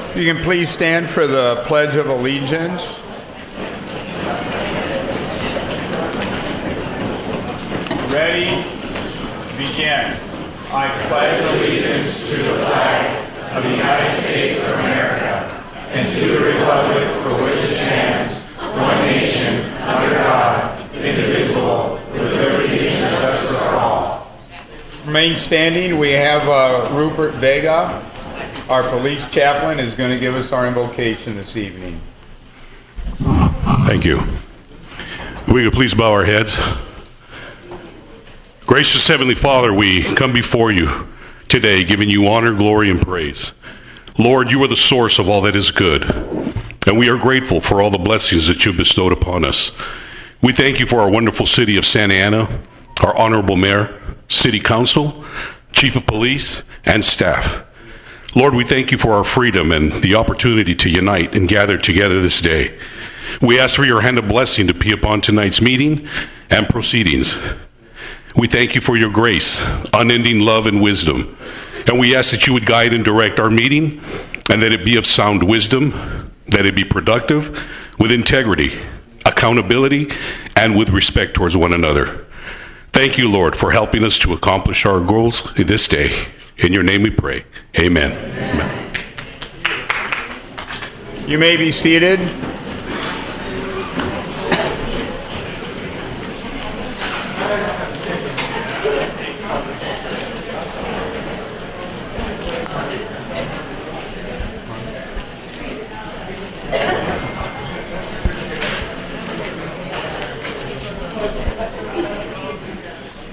If you can please stand for the Pledge of Allegiance. Ready? Begin. I pledge allegiance to the flag of the United States of America and to the republic for which it stands, one nation, under God, indivisible, with liberty and justice for all. Remain standing. We have Rupert Vega, our police chaplain, is going to give us our invocation this evening. Thank you. We could please bow our heads. Gracious Heavenly Father, we come before you today giving you honor, glory, and praise. Lord, you are the source of all that is good, and we are grateful for all the blessings that you bestowed upon us. We thank you for our wonderful city of Santa Ana, our honorable mayor, city council, chief of police, and staff. Lord, we thank you for our freedom and the opportunity to unite and gather together this day. We ask for your hand of blessing to be upon tonight's meeting and proceedings. We thank you for your grace, unending love, and wisdom. And we ask that you would guide and direct our meeting, and that it be of sound wisdom, that it be productive, with integrity, accountability, and with respect towards one another. Thank you, Lord, for helping us to accomplish our goals this day. In your name we pray. Amen. Amen. You may be seated.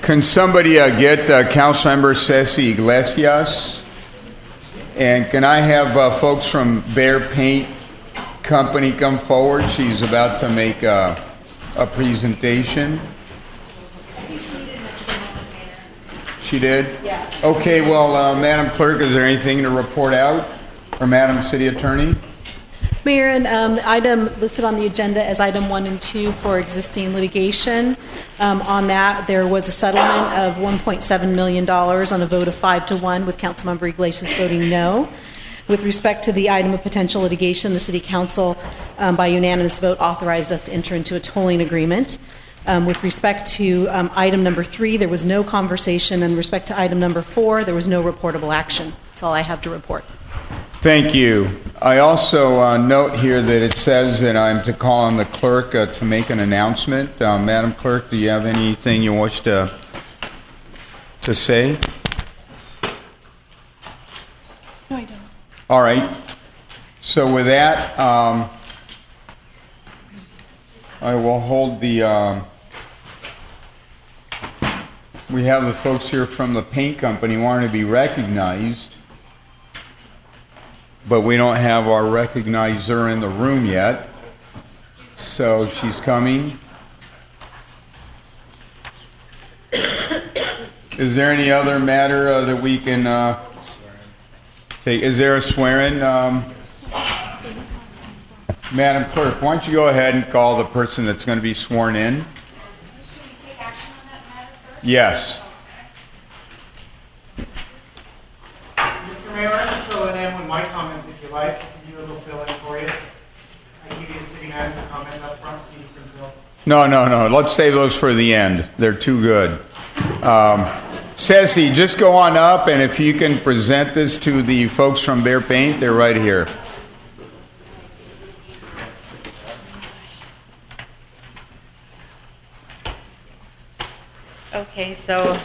Can somebody get Councilmember Ceci Iglesias? And can I have folks from Bear Paint Company come forward? She's about to make a presentation. She did? Yeah. Okay, well, Madam Clerk, is there anything to report out? Or Madam City Attorney? Mayor, an item listed on the agenda as item 1 and 2 for existing litigation. On that, there was a settlement of $1.7 million on a vote of 5-1, with Councilmember Iglesias voting no. With respect to the item of potential litigation, the City Council, by unanimous vote, authorized us to enter into a tolling agreement. With respect to item number 3, there was no conversation. And with respect to item number 4, there was no reportable action. That's all I have to report. Thank you. I also note here that it says that I'm to call on the clerk to make an announcement. Madam Clerk, do you have anything you wish to say? No, I don't. All right. So with that, I will hold the... we have the folks here from the paint company wanting to be recognized. But we don't have our recognizer in the room yet. So she's coming. Is there any other matter that we can take? Is there a swearing? Madam Clerk, why don't you go ahead and call the person that's going to be sworn in? Should we take action on that matter first? Yes. Mr. Mayor, I can fill it in with my comments if you like. I can do a little fill-in for you. I can give you the city manager comments up front so you can fill. No. Let's save those for the end. They're too good. Ceci, just go on up, and if you can present this to the folks from Bear Paint, they're right here. Okay, so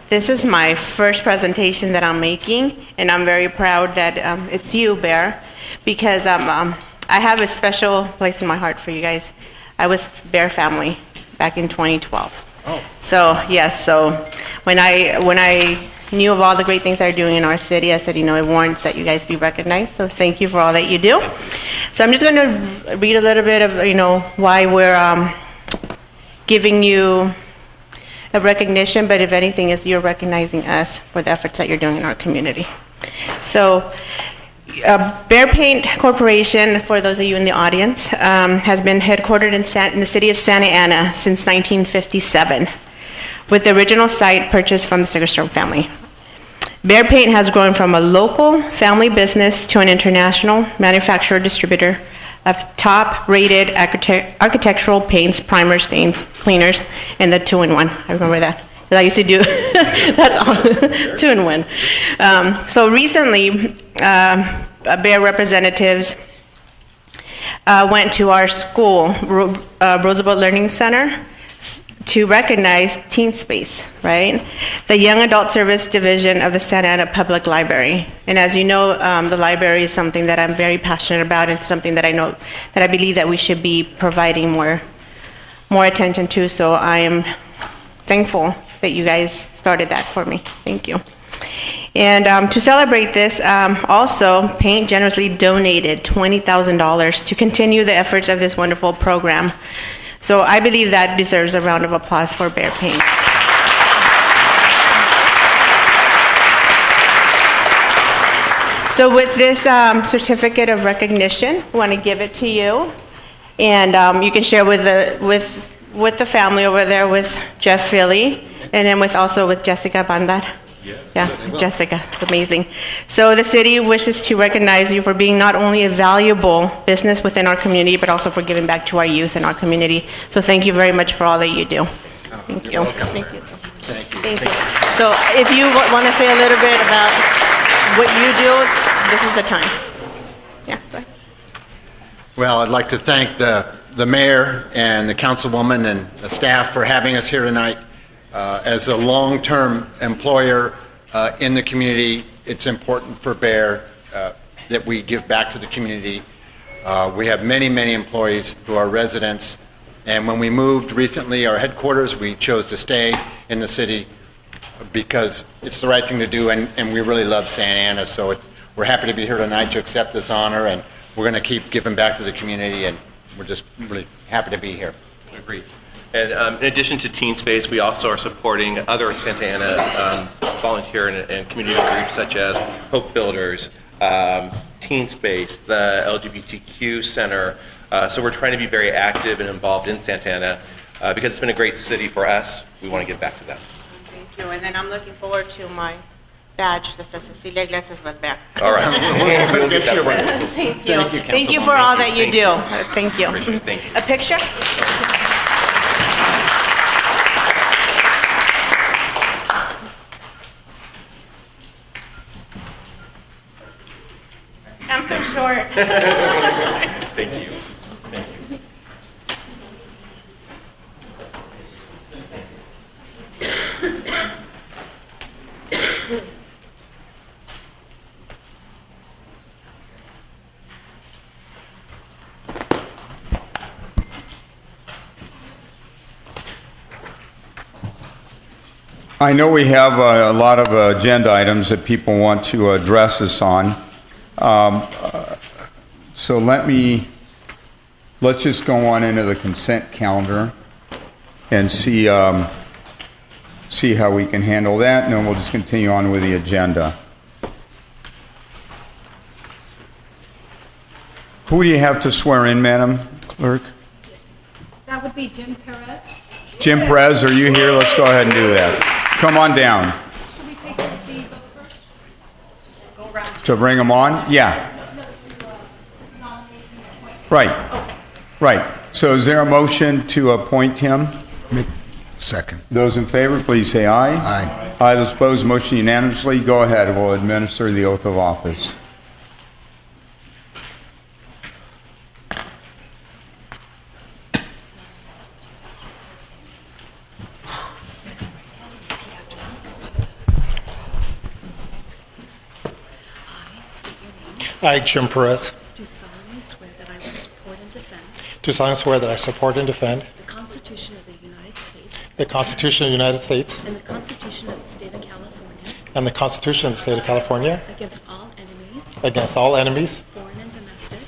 this is my first presentation that I'm making, and I'm very proud that it's you, Bear, because I have a special place in my heart for you guys. I was Bear family back in 2012. Oh. So yes, so when I knew of all the great things that are doing in our city, I said, it warrants that you guys be recognized. So thank you for all that you do. So I'm just going to read a little bit of why we're giving you a recognition, but if anything, is you're recognizing us for the efforts that you're doing in our community. So Bear Paint Corporation, for those of you in the audience, has been headquartered in the city of Santa Ana since 1957, with the original site purchased from the Sigerstrom family. Bear Paint has grown from a local family business to an international manufacturer distributor of top-rated architectural paints, primers, stains, cleaners, and the 2-in-1. I remember that. 'Cause I used to do that's all 2-in-1. So recently, Bear representatives went to our school, Roosevelt Learning Center, to recognize Teen Space, right? The Young Adult Service Division of the Santa Ana Public Library. And as you know, the library is something that I'm very passionate about and something that I know, that I believe that we should be providing more attention to. So I am thankful that you guys started that for me. Thank you. And to celebrate this, also, Paint generously donated $20,000 to continue the efforts of this wonderful program. So I believe that deserves a round of applause for Bear Paint. So with this certificate of recognition, I want to give it to you, and you can share with the family over there, with Jeff Philly, and then also with Jessica Bandar. Yeah, Jessica, it's amazing. So the city wishes to recognize you for being not only a valuable business within our community, but also for giving back to our youth in our community. So thank you very much for all that you do. Thank you. Thank you. Thank you. So if you want to say a little bit about what you do, this is the time. Yeah, go ahead. Well, I'd like to thank the mayor and the councilwoman and the staff for having us here tonight. As a long-term employer in the community, it's important for Bear that we give back to the community. We have many, many employees who are residents, and when we moved recently our headquarters, we chose to stay in the city because it's the right thing to do, and we really love Santa Ana. So we're happy to be here tonight to accept this honor, and we're going to keep giving back to the community, and we're just really happy to be here. Agreed. And in addition to Teen Space, we also are supporting other Santa Ana volunteer and community groups such as Hope Builders, Teen Space, the LGBTQ Center. So we're trying to be very active and involved in Santa Ana because it's been a great city for us. We want to give back to them. Thank you. And then I'm looking forward to my badge that says Cecilia Iglesias with Bear. All right. We'll get that right. Thank you. Thank you for all that you do. Thank you. Appreciate it. Thank you. A picture? I'm so short. Thank you. Thank you. I know we have a lot of agenda items that people want to address us on. So let's just go on into the consent calendar and see how we can handle that, and then we'll just continue on with the agenda. Who do you have to swear in, Madam Clerk? That would be Jim Perez. Jim Perez, are you here? Let's go ahead and do that. Come on down. Should we take the vote first? Go around. To bring him on? Yeah. Right. Okay. Right. So is there a motion to appoint him? Second. Those in favor, please say aye. Aye. Aye. Those opposed, motion unanimously. Go ahead. We'll administer the oath of office. I, Jim Perez, Do solemnly swear that I will support and defend do solemnly swear that I support and defend the Constitution of the United States the Constitution of the United States and the Constitution of the State of California and the Constitution of the State of California against all enemies, against all enemies,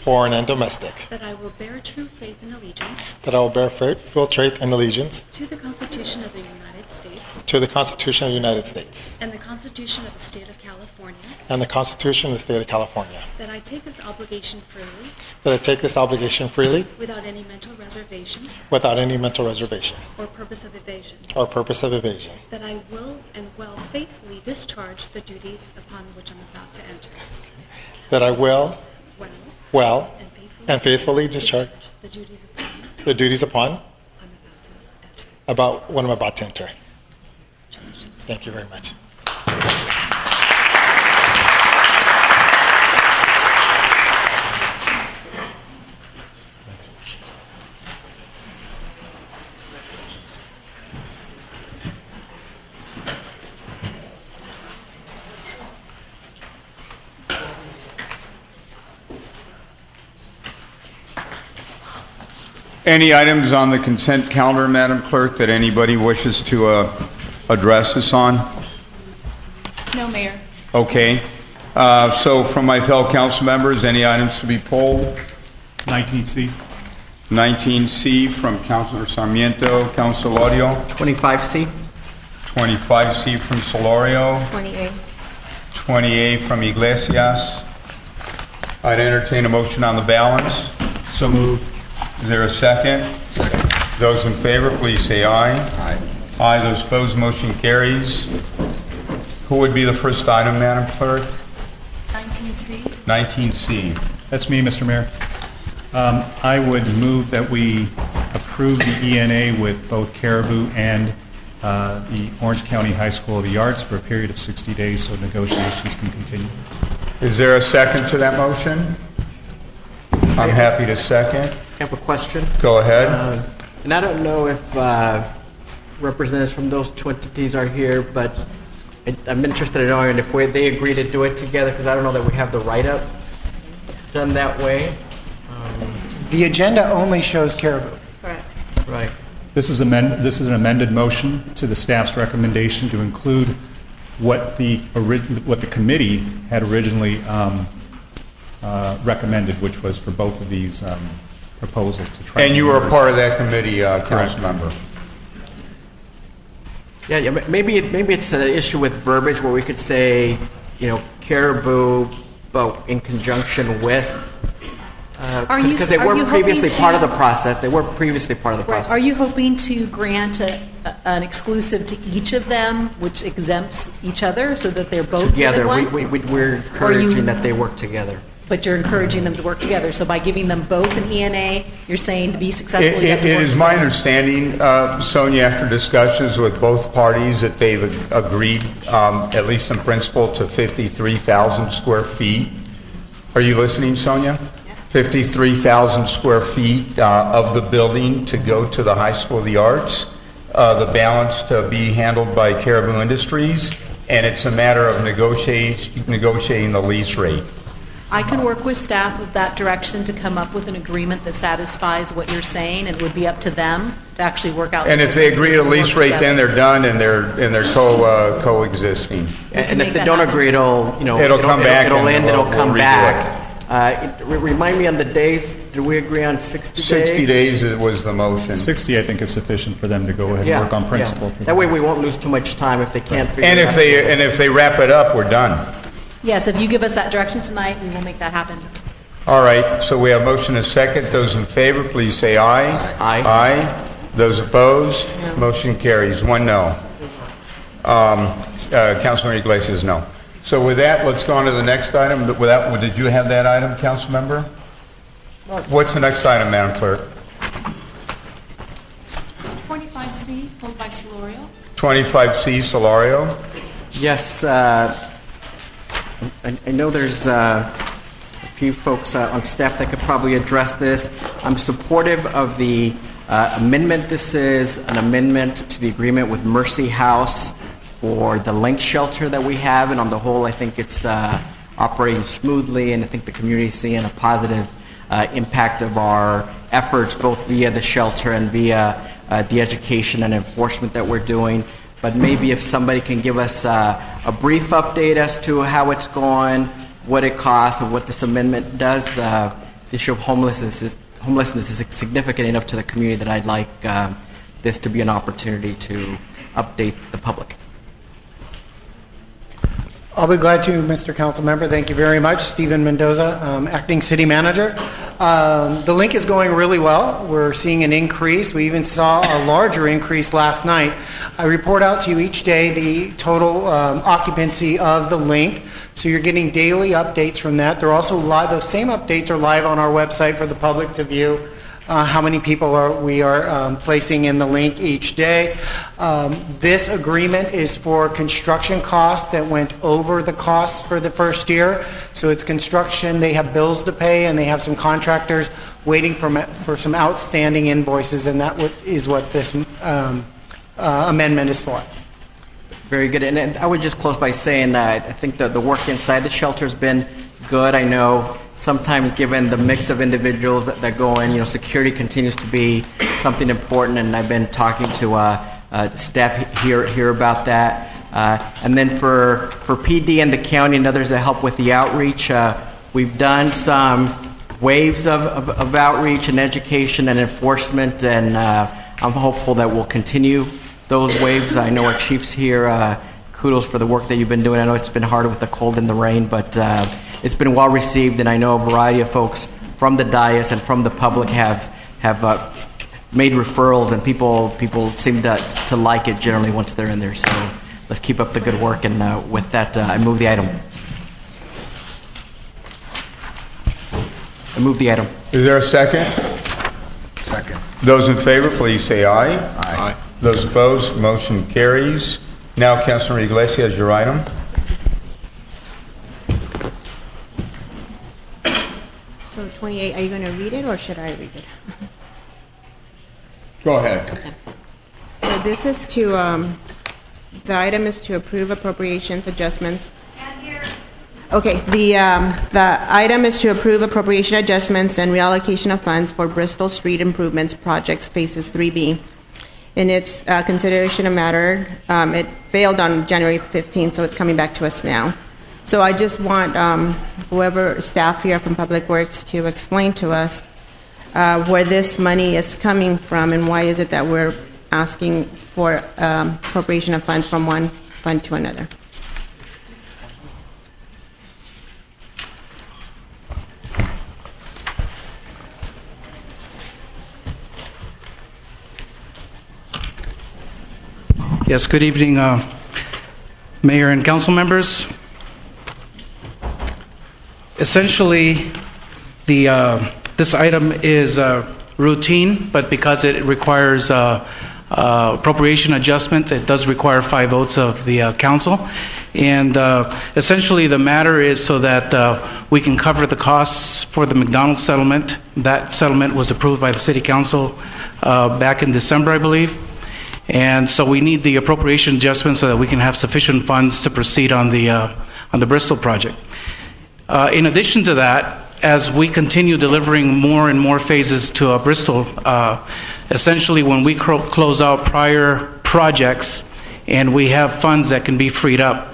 foreign and domestic, that that I will bear true faith and allegiance I will bear full faith and allegiance to the Constitution of the United States to the Constitution of the United States and the Constitution of the State of California, and the Constitution of the State of California, that I take this obligation freely that I take this obligation freely without any mental reservation without any mental reservation or purpose of evasion, or purpose of evasion, that I will and will faithfully discharge the duties upon which I'm about to enter. that I will Well and faithfully discharge the duties upon the duties upon I'm about to enter. about what I'm about to enter. Congratulations. Thank you very much. Any items on the consent calendar, Madam Clerk, that anybody wishes to address us on? No, Mayor. Okay. So from my fellow council members, any items to be polled? 19C. 19C from Councilor Sarmiento. Council Audio. 25C. 25C from Solorio. 20A. 20A from Iglesias. I'd entertain a motion on the balance. So moved. Is there a second? Second. Those in favor, please say aye. Aye. Aye. Those opposed, motion carries. Who would be the first item, Madam Clerk? 19C. 19C. That's me, Mr. Mayor. I would move that we approve the ENA with both Caribou and the Orange County High School of the Arts for a period of 60 days so negotiations can continue. Is there a second to that motion? I'm happy to second. I have a question. Go ahead. And I don't know if representatives from those two entities are here, but I'm interested in knowing if they agree to do it together, because I don't know that we have the write-up done that way. The agenda only shows Caribou. Correct. Right. This is an amended motion to the staff's recommendation to include what the committee had originally recommended, which was for both of these proposals to try. And you were a part of that committee, council member. Yeah, maybe it's an issue with verbiage where we could say, Caribou, but in conjunction with, because they were previously part of the process. They were previously part of the process. Are you hoping to grant an exclusive to each of them, which exempts each other, so that they're both Together, given one? we're encouraging that they work together. But you're encouraging them to work together. So by giving them both an ENA, you're saying to be successful, you have It to work is my together. understanding, Sonia, after discussions with both parties, that they've agreed, at least in principle, to 53,000 square feet. Are you listening, Sonia? 53,000 square feet of the building to go to the High School of the Arts, the balance to be handled by Caribou Industries, and it's a matter of negotiating the lease rate. I can work with staff with that direction to come up with an agreement that satisfies what you're saying, and it would be up to them to actually work out. And if they agree to lease rate, then they're done and they're coexisting. And if they don't agree, it'll come back It'll and end. we'll It'll come redo back. Remind me on the days. Did we agree on 60 days? 60 days was the motion. 60, I think, is sufficient for them to go ahead and work on principle. That way, we won't lose too much time if they can't figure And it out. if they wrap it up, we're done. Yes, if you give us that direction tonight, we will make that happen. All right, so we have motion and second. Those in favor, please say aye. Aye. Aye. Those opposed, motion carries. 1 no. Councilor Iglesias, no. So with that, let's go on to the next item. Did you have that item, council member? What's the next item, Madam Clerk? 25C, pulled by Solorio. 25C, Solario. Yes, I know there's a few folks on staff that could probably address this. I'm supportive of the amendment. This is an amendment to the agreement with Mercy House for the Link shelter that we have, and on the whole, I think it's operating smoothly, and I think the community is seeing a positive impact of our efforts, both via the shelter and via the education and enforcement that we're doing. But maybe if somebody can give us a brief update as to how it's going, what it costs, and what this amendment does. The issue of homelessness is significant enough to the community that I'd like this to be an opportunity to update the public. I'll be glad to, Mr. Council Member. Thank you very much. Stephen Mendoza, Acting City Manager. The link is going really well. We're seeing an increase. We even saw a larger increase last night. I report out to you each day the total occupancy of the link. So you're getting daily updates from that. They're also live. Those same updates are live on our website for the public to view. How many people we are placing in the link each day. This agreement is for construction costs that went over the costs for the first year. So it's construction, they have bills to pay, and they have some contractors waiting for some outstanding invoices, and that is what this amendment is for. Very good. And I would just close by saying I think that the work inside the shelter has been good. I know sometimes given the mix of individuals that go in, security continues to be something important, and I've been talking to staff here about that. And then for PD and the county and others that help with the outreach, we've done some waves of outreach and education and enforcement, and I'm hopeful that we'll continue those waves. I know our chiefs here, kudos for the work that you've been doing. I know it's been hard with the cold and the rain, but it's been well received, and I know a variety of folks from the dais and from the public have made referrals, and people seem to like it generally once they're in there. So let's keep up the good work, and with that, I move the item. Is there a second? Second. Those in favor, please say aye. Aye. Those opposed, motion carries. Now, Councilor Iglesias, your item. So 28, are you going to read it or should I read it? Go ahead. Okay. So this is to, the item is to approve appropriations adjustments. Okay, the item is to approve appropriation adjustments and reallocation of funds for Bristol Street Improvements Projects Phases 3B. In its consideration of matter, it failed on January 15th, so it's coming back to us now. So I just want whoever staff here from Public Works to explain to us where this money is coming from and why is it that we're asking for appropriation of funds from one fund to another. Yes, good evening, Mayor and council members. Essentially, this item is routine, but because it requires appropriation adjustment, it does require 5 votes of the council. And essentially, the matter is so that we can cover the costs for the McDonald's settlement. That settlement was approved by the City Council back in December, I believe. And so we need the appropriation adjustment so that we can have sufficient funds to proceed on the Bristol project. In addition to that, as we continue delivering more and more phases to Bristol, essentially when we close out prior projects and we have funds that can be freed up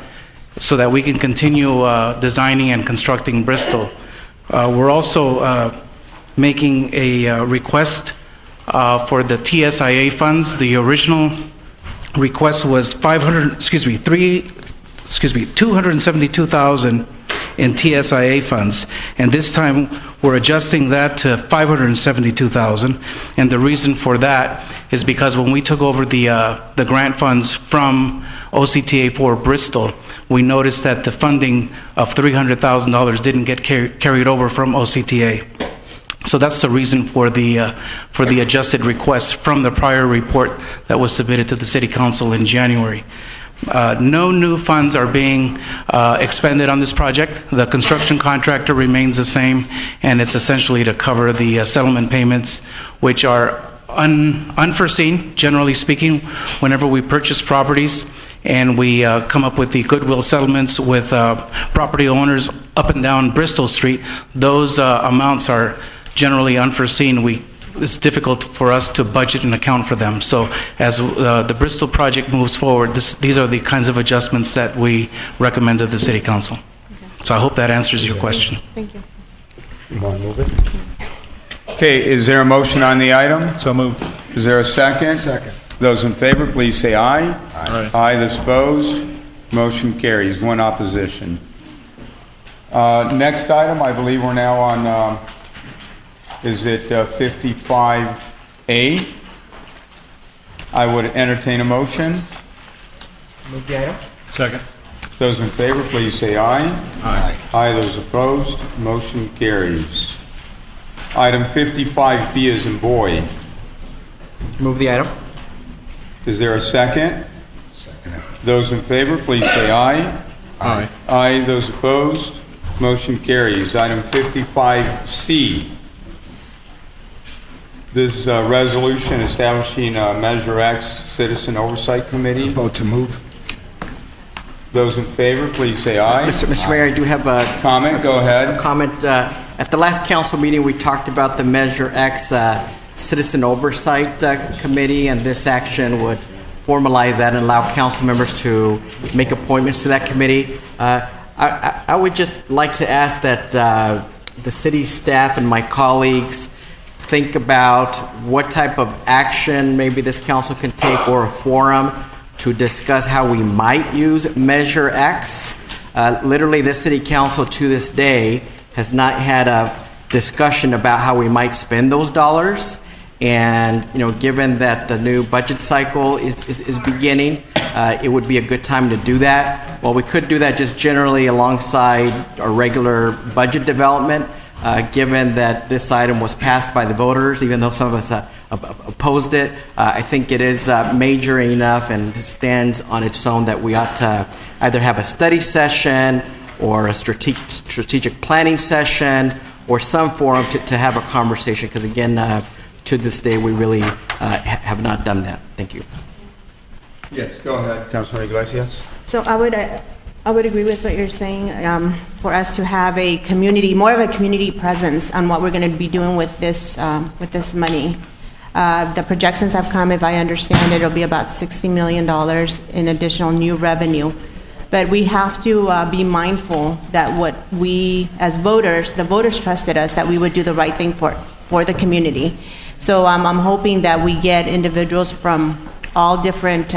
so that we can continue designing and constructing Bristol, we're also making a request for the TSIA funds. The original request was $272,000 in TSIA funds, and this time we're adjusting that to $572,000. And the reason for that is because when we took over the grant funds from OCTA for Bristol, we noticed that the funding of $300,000 didn't get carried over from OCTA. So that's the reason for the adjusted request from the prior report that was submitted to the City Council in January. No new funds are being expended on this project. The construction contractor remains the same, and it's essentially to cover the settlement payments, which are unforeseen, generally speaking, whenever we purchase properties and we come up with the goodwill settlements with property owners up and down Bristol Street. Those amounts are generally unforeseen. It's difficult for us to budget and account for them. So as the Bristol project moves forward, these are the kinds of adjustments that we recommend to the City Council. Okay. So I hope that answers your question. Thank you. You want to move it? Okay, is there a motion on the item? So moved. Is there a second? Second. Those in favor, please say aye. Aye. Aye. Those opposed, motion carries. One opposition. Next item, I believe we're now on, is it 55A? I would entertain a motion. Move the item. Second. Those in favor, please say aye. Aye. Aye. Those opposed, motion carries. Item 55B is in boy. Move the item. Is there a second? Second. Those in favor, please say aye. Aye. Aye. Those opposed, motion carries. Item 55C. This is a resolution establishing a Measure X Citizen Oversight Committee. Vote to move. Those in favor, please say aye. Mr. Mayor, I do have a Comment, go ahead. comment. At the last council meeting, we talked about the Measure X Citizen Oversight Committee, and this action would formalize that and allow council members to make appointments to that committee. I would just like to ask that the city staff and my colleagues think about what type of action maybe this council can take, or a forum to discuss how we might use Measure X. Literally, this city council to this day has not had a discussion about how we might spend those dollars. And given that the new budget cycle is beginning, it would be a good time to do that. Well, we could do that just generally alongside our regular budget development. Given that this item was passed by the voters, even though some of us opposed it, I think it is major enough and stands on its own that we ought to either have a study session or a strategic planning session or some forum to have a conversation, because again, to this day, we really have not done that. Thank you. Yes, go ahead. Councilman Iglesias. So I would agree with what you're saying, for us to have a community, more of a community presence on what we're going to be doing with this money. The projections have come, if I understand it, it'll be about $60 million in additional new revenue. But we have to be mindful that what we, as voters, the voters trusted us that we would do the right thing for the community. So I'm hoping that we get individuals from all different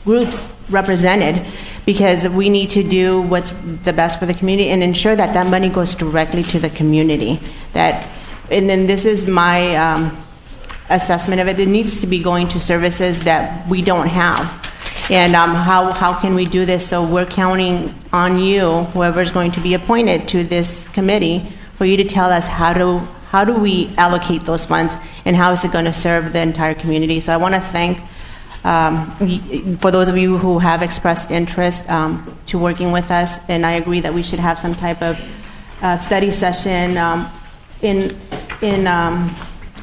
groups represented, because we need to do what's the best for the community and ensure that that money goes directly to the community. And then this is my assessment of it. It needs to be going to services that we don't have. And how can we do this? So we're counting on you, whoever's going to be appointed to this committee, for you to tell us how do we allocate those funds and how is it going to serve the entire community. So I want to thank for those of you who have expressed interest to working with us, and I agree that we should have some type of study session I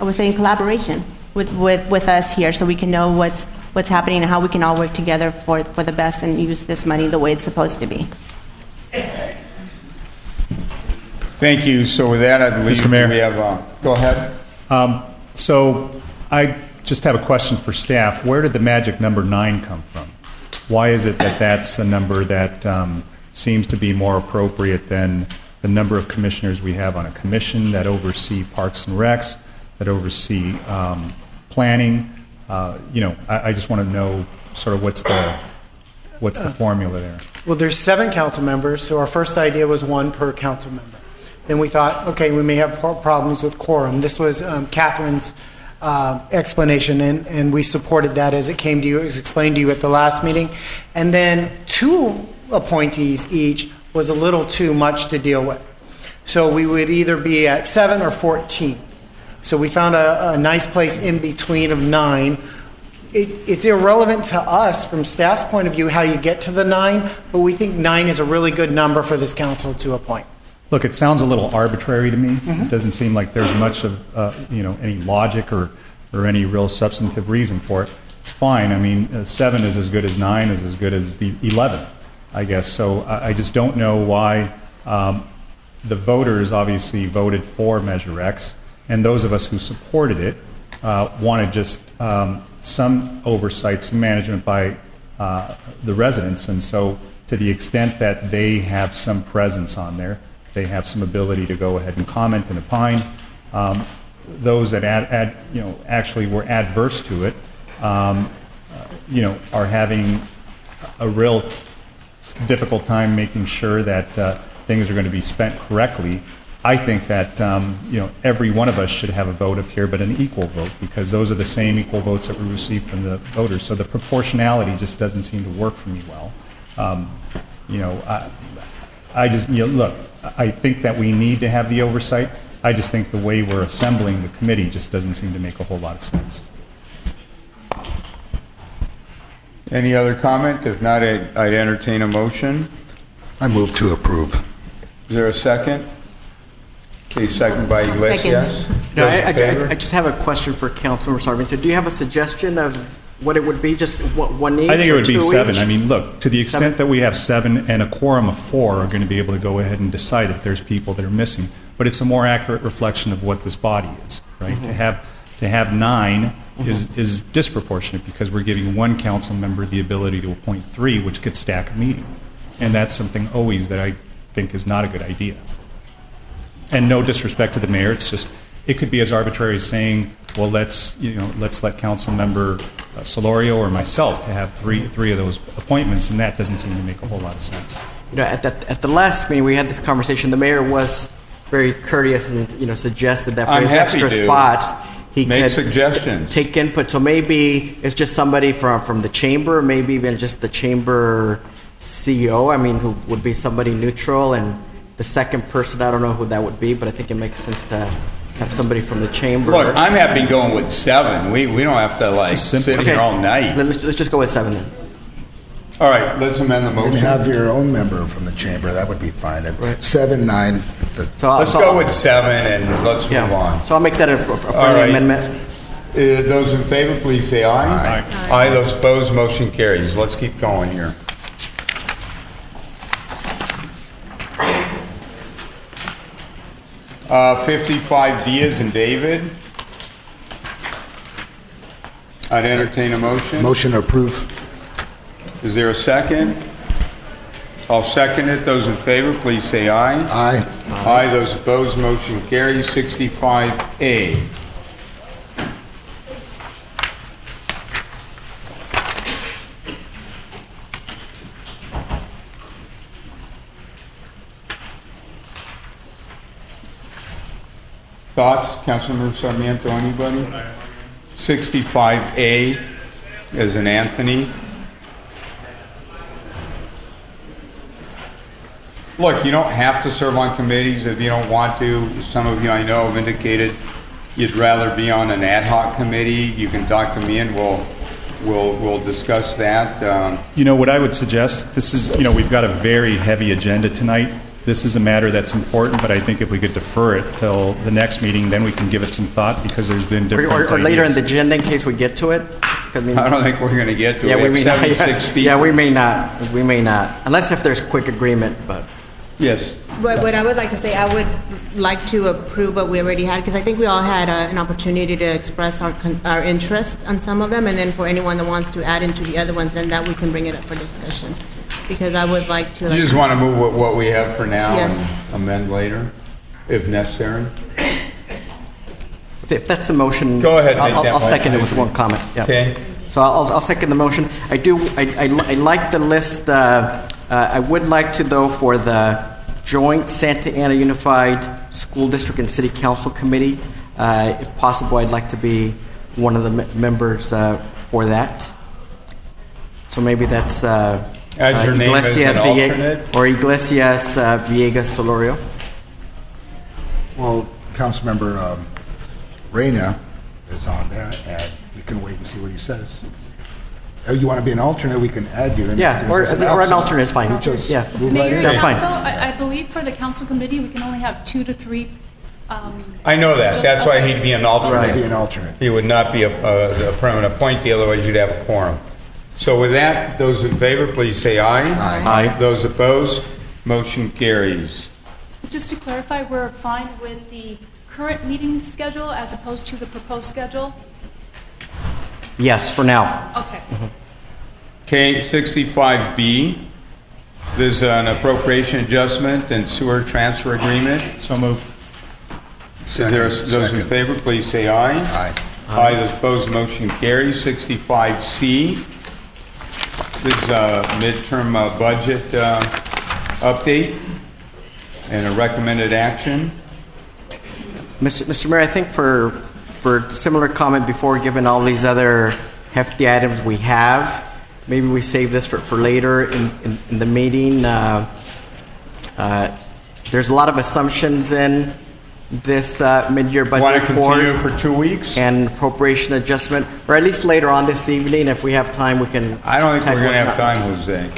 would say in collaboration with us here, so we can know what's happening and how we can all work together for the best and use this money the way it's supposed to be. Thank you. So with that, I believe Mr. Mayor. we have, go ahead. So I just have a question for staff. Where did the magic number 9 come from? Why is it that that's a number that seems to be more appropriate than the number of commissioners we have on a commission that oversee parks and recs, that oversee planning? I just want to know sort of what's the formula there. Well, there's 7 council members, so our first idea was 1 per council member. Then we thought, okay, we may have problems with quorum. This was Catherine's explanation, and we supported that as it came to you. It was explained to you at the last meeting. And then 2 appointees each was a little too much to deal with. So we would either be at 7 or 14. So we found a nice place in between of 9. It's irrelevant to us from staff's point of view how you get to the 9, but we think 9 is a really good number for this council to appoint. Look, it sounds a little arbitrary to me. It doesn't seem like there's much of any logic or any real substantive reason for it. It's fine. I mean, 7 is as good as 9 is as good as 11, I guess. So I just don't know why the voters obviously voted for Measure X, and those of us who supported it wanted just some oversight, some management by the residents. And so to the extent that they have some presence on there, they have some ability to go ahead and comment and opine. those that actually were adverse to it, are having a real difficult time making sure that things are going to be spent correctly. I think that every one of us should have a vote up here, but an equal vote, because those are the same equal votes that we receive from the voters. So the proportionality just doesn't seem to work for me well. I just look. I think that we need to have the oversight. I just think the way we're assembling the committee just doesn't seem to make a whole lot of sense. Any other comment? If not, I'd entertain a motion. I move to approve. Is there a second? Okay, second by Iglesias. No, Those in favor? I just have a question for Councilmember Sarmiento. Do you have a suggestion of what it would be? Just one each? I think it would be 2 7. each? I mean, look, to the extent that we have 7 and a quorum of 4 are going to be able to go ahead and decide if there's people that are missing. But it's a more accurate reflection of what this body is, right? Mm-hmm. To have 9 is disproportionate, because we're giving one council member the ability to appoint 3, which could stack a meeting. And that's something always that I think is not a good idea. And no disrespect to the mayor, it's just, it could be as arbitrary as saying, well, let's let council member Solorio or myself to have three of those appointments, and that doesn't seem to make a whole lot of sense. At the last meeting we had this conversation. The mayor was very courteous and suggested that for I'm his happy extra to spots he make could suggestions. take input. So maybe it's just somebody from the chamber, maybe even just the chamber CEO. I mean, who would be somebody neutral, and the second person, I don't know who that would be, but I think it makes sense to have somebody from the chamber. Look, I'm happy going with 7. We don't have to sit here all night. Let's just go with 7 then. All right, let's amend the You motion. can have your own member from the chamber. That would be fine. Right. 7, 9. Let's go with 7 and let's move on. So I'll make that a All friendly right. amendment. Those in favor, please say aye. Aye. Aye. Those opposed, motion carries. Let's keep going here. Uh, 55 Diaz and David. I'd entertain a motion. Motion to approve. Is there a second? I'll second it. Those in favor, please say aye. Aye. Aye. Those opposed, motion carries. 65A. Thoughts, Councilmember Sarmiento, anybody? 65A as an Anthony. Look, you don't have to serve on committees if you don't want to. Some of you I know have indicated you'd rather be on an ad hoc committee. You can talk to me and we'll discuss that. What I would suggest, this is, we've got a very heavy agenda tonight. This is a matter that's important, but I think if we could defer it till the next meeting, then we can give it some thought, because there's been different Or later in ideas. the agenda in case we get to it. I don't think we're going to get to it. We may not. 76 speakers. Yeah, we may not. We may not, unless if there's quick agreement. But yes. What I would like to say, I would like to approve what we already had, because I think we all had an opportunity to express our interest on some of them, and then for anyone that wants to add into the other ones, then that we can bring it up for discussion. Because I would like to. You just want to move what we have for now Yes. and amend later, if necessary? if that's a motion, Go ahead, make that I'll second it motion. with one comment. Yeah. Okay. So I'll second the motion. I like the list. I would like to, though, for the joint Santa Ana Unified School District and City Council Committee, if possible, I'd like to be one of the members for that. So maybe that's Add your name as an alternate? or Iglesias Villegas Solorio. Well, Councilmember Reyna is on there, and we can wait and see what he says. Oh, you want to be an alternate? We can add you. Yeah, or an alternate is fine. Just Yeah. move Mayor right in. That's fine. Council, I believe for the council committee, we can only have 2 to 3. I know that. That's why he'd be an alternate. Be an alternate. He would not be a permanent appointee, otherwise you'd have a quorum. So with that, those in favor, please say aye. Aye. Those opposed, motion carries. Just to clarify, we're fine with the current meeting schedule as opposed to the proposed schedule? Yes, for now. Okay. Okay, 65B, there's an appropriation adjustment and sewer transfer agreement. So moved. Those in favor, please say aye. Aye. Aye. Those opposed, motion carries. 65C. This is a midterm budget update and a recommended action. Mr. Mayor, I think for similar comment before, given all these other hefty items we have, maybe we save this for later in the meeting. There's a lot of assumptions in this mid-year budget Want to report. continue for 2 weeks? And appropriation adjustment, or at least later on this evening, if we have time, we can. I don't think we're going to have time, Jose.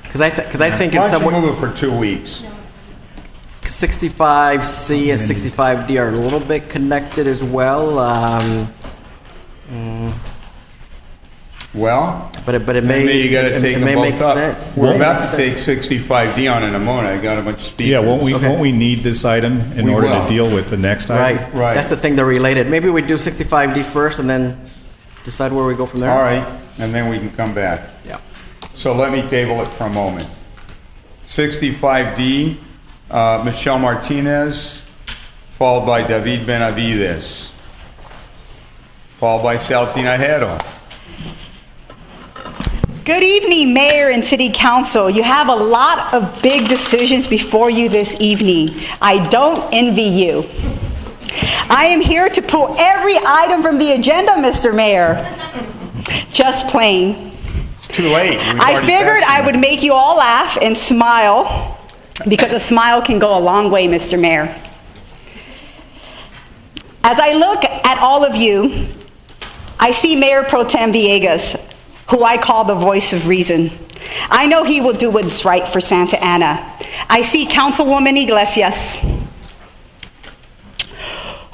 Because I think Why it's don't you somewhat. move it for 2 weeks? 65C and 65D are a little bit connected as well. Well, but it may. maybe you got to take it them may both make up. sense. We're It may about make to take sense. 65D on in a moment. I got a bunch of speakers. Yeah, won't we need this item in We order will. to deal with the next Right. item? Right. That's the thing. They're related. Maybe we do 65D first and then decide where we go from there. All right, and then we can come back. Yeah. So let me table it for a moment. 65D, Michelle Martinez, followed by David Benavides, followed by Saltina Hero. Good evening, Mayor and City Council. You have a lot of big decisions before you this evening. I don't envy you. I am here to pull every item from the agenda, Mr. Mayor. Just plain. It's too late. We've I already figured passed I it. would make you all laugh and smile, because a smile can go a long way, Mr. Mayor. As I look at all of you, I see Mayor Pro Tem Villegas, who I call the voice of reason. I know he will do what's right for Santa Ana. I see Councilwoman Iglesias,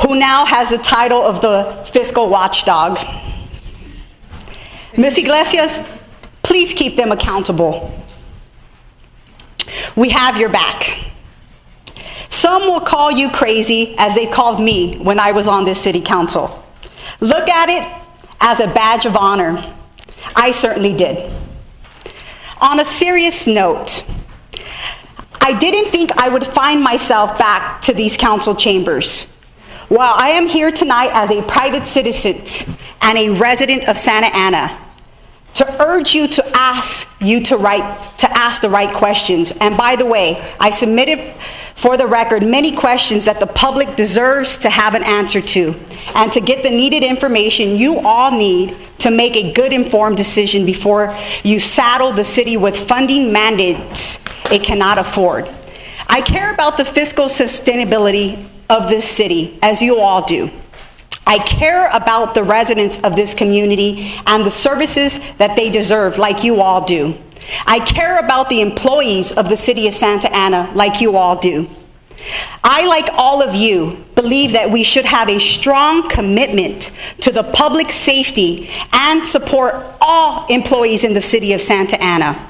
who now has the title of the fiscal watchdog. Ms. Iglesias, please keep them accountable. We have your back. Some will call you crazy, as they called me when I was on this city council. Look at it as a badge of honor. I certainly did. On a serious note, I didn't think I would find myself back to these council chambers. While I am here tonight as a private citizen and a resident of Santa Ana, to urge you to ask the right questions. And by the way, I submitted for the record many questions that the public deserves to have an answer to, and to get the needed information you all need to make a good informed decision before you saddle the city with funding mandates it cannot afford. I care about the fiscal sustainability of this city, as you all do. I care about the residents of this community and the services that they deserve, like you all do. I care about the employees of the city of Santa Ana, like you all do. I, like all of you, believe that we should have a strong commitment to the public safety and support all employees in the city of Santa Ana.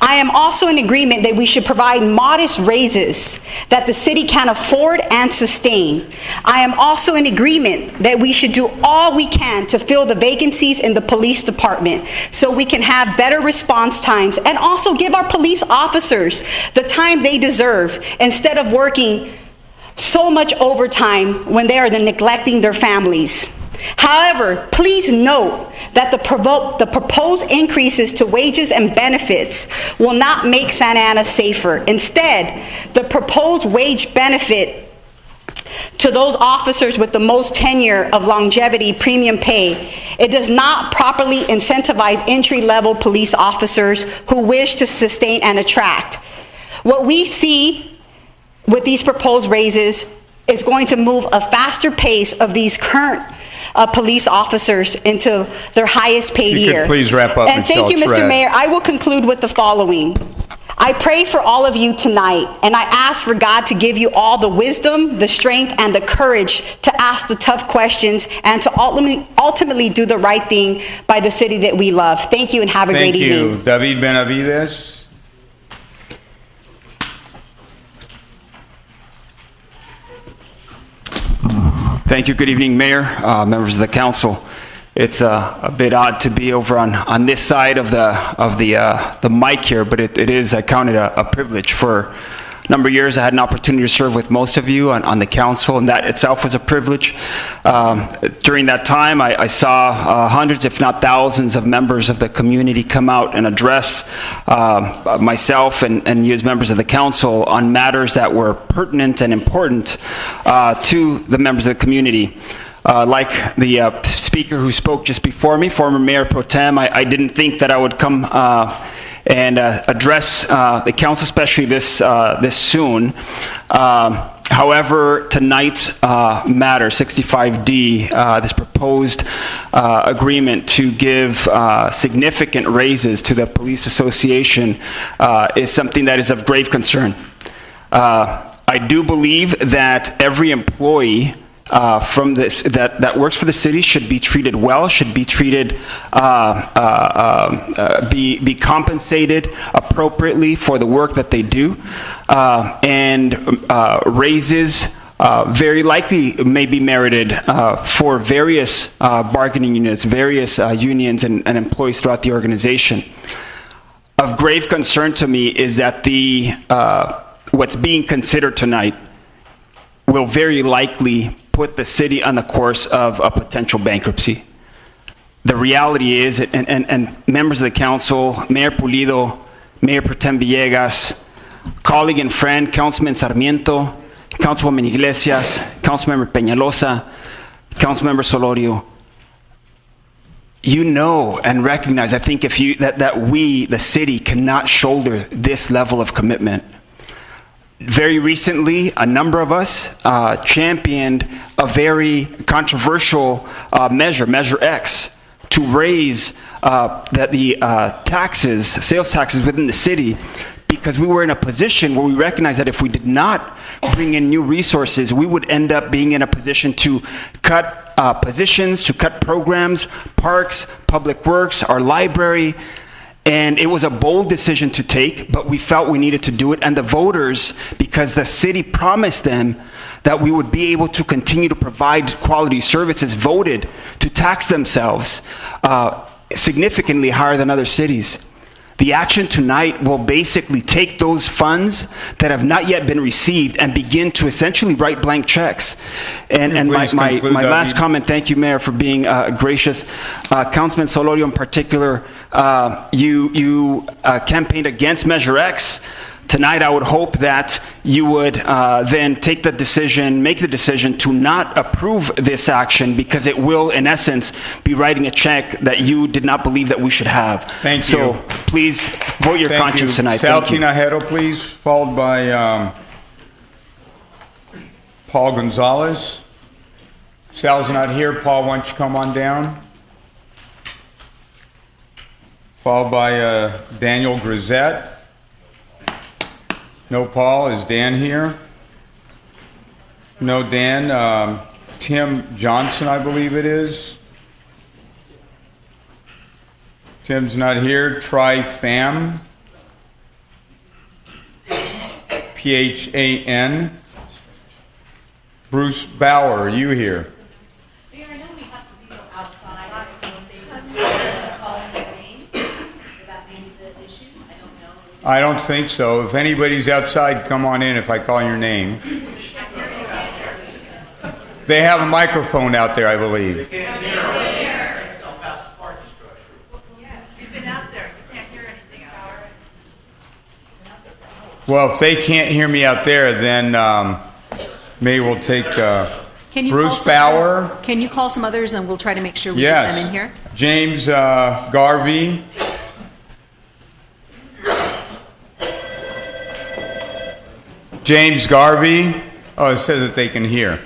I am also in agreement that we should provide modest raises that the city can afford and sustain. I am also in agreement that we should do all we can to fill the vacancies in the police department so we can have better response times and also give our police officers the time they deserve instead of working so much overtime when they are neglecting their families. However, please note that the proposed increases to wages and benefits will not make Santa Ana safer. Instead, the proposed wage benefit to those officers with the most tenure of longevity premium pay, it does not properly incentivize entry-level police officers who wish to sustain and attract. What we see with these proposed raises is going to move a faster pace of these current police officers into their highest paid If you could year. please wrap up, And Michelle, thank you, it's Mr. red. Mayor. I will conclude with the following. I pray for all of you tonight, and I ask for God to give you all the wisdom, the strength, and the courage to ask the tough questions and to ultimately do the right thing by the city that we love. Thank you, and have a great evening. Thank you. David Benavides. Thank you. Good evening, Mayor, members of the council. It's a bit odd to be over on this side of the mic here, but it is, I count it a privilege for number of years, I had an opportunity to serve with most of you on the council, and that itself was a privilege. During that time, I saw hundreds, if not thousands, of members of the community come out and address myself and you as members of the council on matters that were pertinent and important to the members of the community. Like the speaker who spoke just before me, former Mayor Pro Tem, I didn't think that I would come and address the council, especially this soon. However, tonight's matter, 65D, this proposed agreement to give significant raises to the police association is something that is of grave concern. I do believe that every employee from this that works for the city should be treated well, should be treated be compensated appropriately for the work that they do, and raises very likely may be merited for various bargaining units, various unions and employees throughout the organization. Of grave concern to me is that what's being considered tonight will very likely put the city on the course of a potential bankruptcy. The reality is, and members of the council, Mayor Pulido, Mayor Pro Tem Villegas, colleague and friend, Councilman Sarmiento, Councilwoman Iglesias, Councilmember Peñalosa, Councilmember Solorio, you know and recognize, I think, that we, the city, cannot shoulder this level of commitment. Very recently, a number of us championed a very controversial measure, Measure X, to raise the taxes, sales taxes within the city, because we were in a position where we recognized that if we did not bring in new resources, we would end up being in a position to cut positions, to cut programs, parks, public works, our library. And it was a bold decision to take, but we felt we needed to do it. And the voters, because the city promised them that we would be able to continue to provide quality services, voted to tax themselves significantly higher than other cities. The action tonight will basically take those funds that have not yet been received and begin to essentially write blank checks. And my last comment, thank you, Mayor, for being gracious. Councilman Solorio in particular, you campaigned against Measure X. Tonight, I would hope that you would then make the decision to not approve this action, because it will, in essence, be writing a check that you did not believe that we should have. Thank you. So please vote your conscience tonight. Sal Thank you. Tinajero, please, followed by Paul Gonzalez. Sal's not here. Paul, why don't you come on down? Followed by Daniel Grisette. No Paul. Is Dan here? No Dan. Tim Johnson, I believe it is. Tim's not here. Try Pham. Phan. Bruce Bauer, are you here? Mayor, I know we have some people outside. I don't know if they would just call your name. Would that be the issue? I don't know. I don't think so. If anybody's outside, come on in if I call your name. They have a microphone out there, I believe. Well, if they can't hear me out there, then maybe we'll take Bruce Bauer. Can you call some others, and we'll try to make sure we get them in here? James Garvey. James Garvey. Oh, it says that they can hear.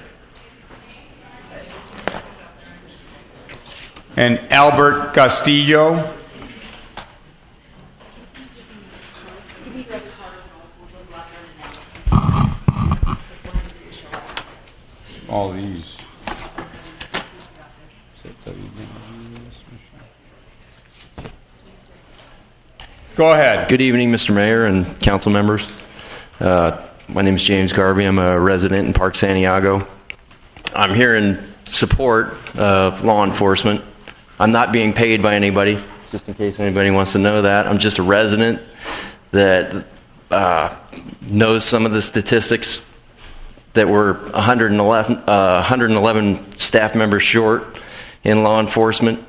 And Albert Castillo. All these. Go ahead. Good evening, Mr. Mayor and council members. My name is James Garvey. I'm a resident in Park Santiago. I'm here in support of law enforcement. I'm not being paid by anybody, just in case anybody wants to know that. I'm just a resident that knows some of the statistics that we're 111 staff members short in law enforcement.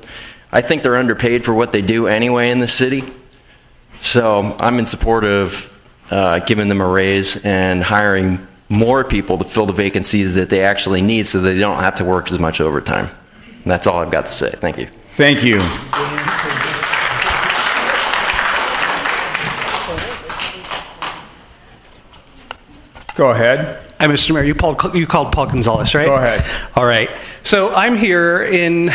I think they're underpaid for what they do anyway in the city. So I'm in support of giving them a raise and hiring more people to fill the vacancies that they actually need so they don't have to work as much overtime. And that's all I've got to say. Thank you. Thank you. Go ahead. Hi, Mr. Mayor. You called Paul Gonzalez, right? Go ahead. All right. So I'm here in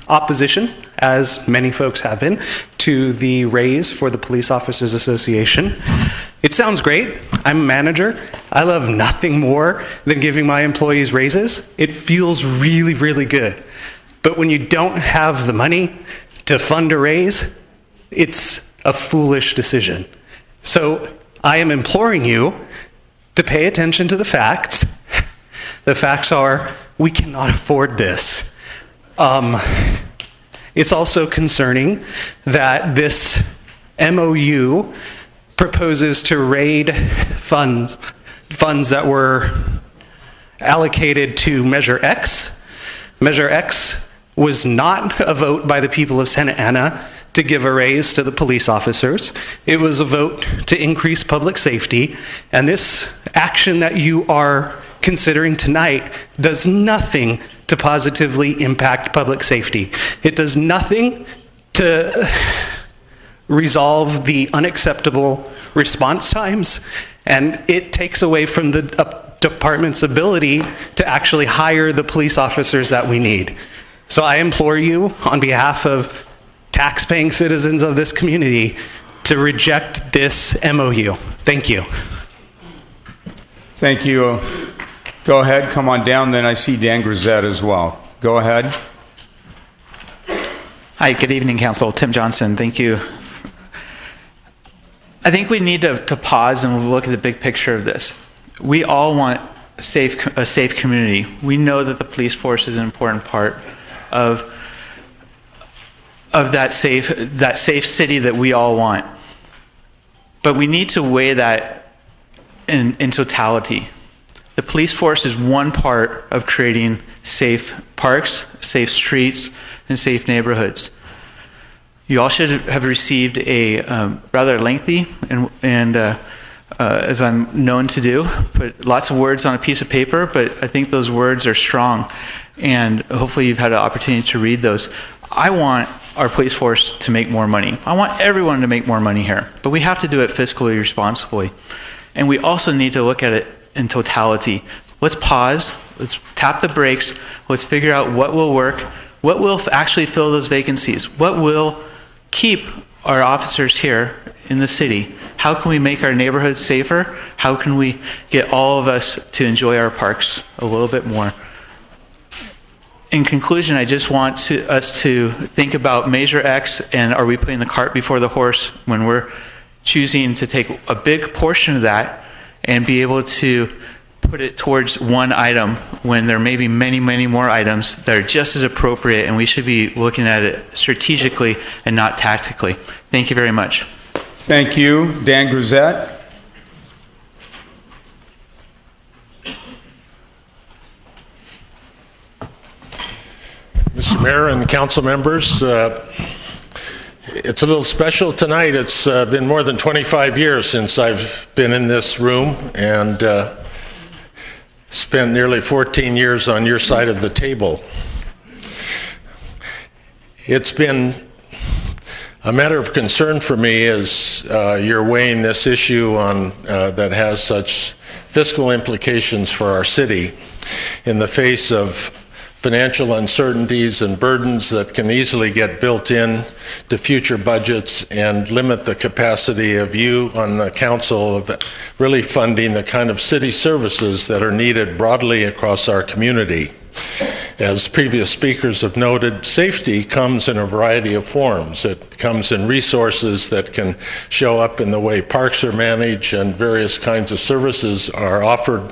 opposition, as many folks have been, to the raise for the Police Officers Association. It sounds great. I'm a manager. I love nothing more than giving my employees raises. It feels really, really good. But when you don't have the money to fund a raise, it's a foolish decision. So I am imploring you to pay attention to the facts. The facts are, we cannot afford this. It's also concerning that this MOU proposes to raid funds that were allocated to Measure X. Measure X was not a vote by the people of Santa Ana to give a raise to the police officers. It was a vote to increase public safety, and this action that you are considering tonight does nothing to positively impact public safety. It does nothing to resolve the unacceptable response times, and it takes away from the department's ability to actually hire the police officers that we need. So I implore you, on behalf of tax-paying citizens of this community, to reject this MOU. Thank you. Thank you. Go ahead, come on down. Then I see Dan Grisette as well. Go ahead. Hi, good evening, Council. Tim Johnson, thank you. I think we need to pause and look at the big picture of this. We all want a safe community. We know that the police force is an important part of that safe city that we all want. But we need to weigh that in totality. The police force is one part of creating safe parks, safe streets, and safe neighborhoods. You all should have received a rather lengthy and as I'm known to do, put lots of words on a piece of paper, but I think those words are strong, and hopefully you've had an opportunity to read those. I want our police force to make more money. I want everyone to make more money here, but we have to do it fiscally responsibly. And we also need to look at it in totality. Let's pause, let's tap the brakes, let's figure out what will work, what will actually fill those vacancies, what will keep our officers here in the city. How can we make our neighborhoods safer? How can we get all of us to enjoy our parks a little bit more? In conclusion, I just want us to think about Measure X, and are we putting the cart before the horse when we're choosing to take a big portion of that and be able to put it towards one item when there may be many, many more items that are just as appropriate, and we should be looking at it strategically and not tactically. Thank you very much. Thank you. Dan Grisette. Mr. Mayor and council members, it's a little special tonight. It's been more than 25 years since I've been in this room, and spent nearly 14 years on your side of the table. It's been a matter of concern for me as you're weighing this issue on that has such fiscal implications for our city in the face of financial uncertainties and burdens that can easily get built in to future budgets and limit the capacity of you on the council of really funding the kind of city services that are needed broadly across our community. As previous speakers have noted, safety comes in a variety of forms. It comes in resources that can show up in the way parks are managed and various kinds of services are offered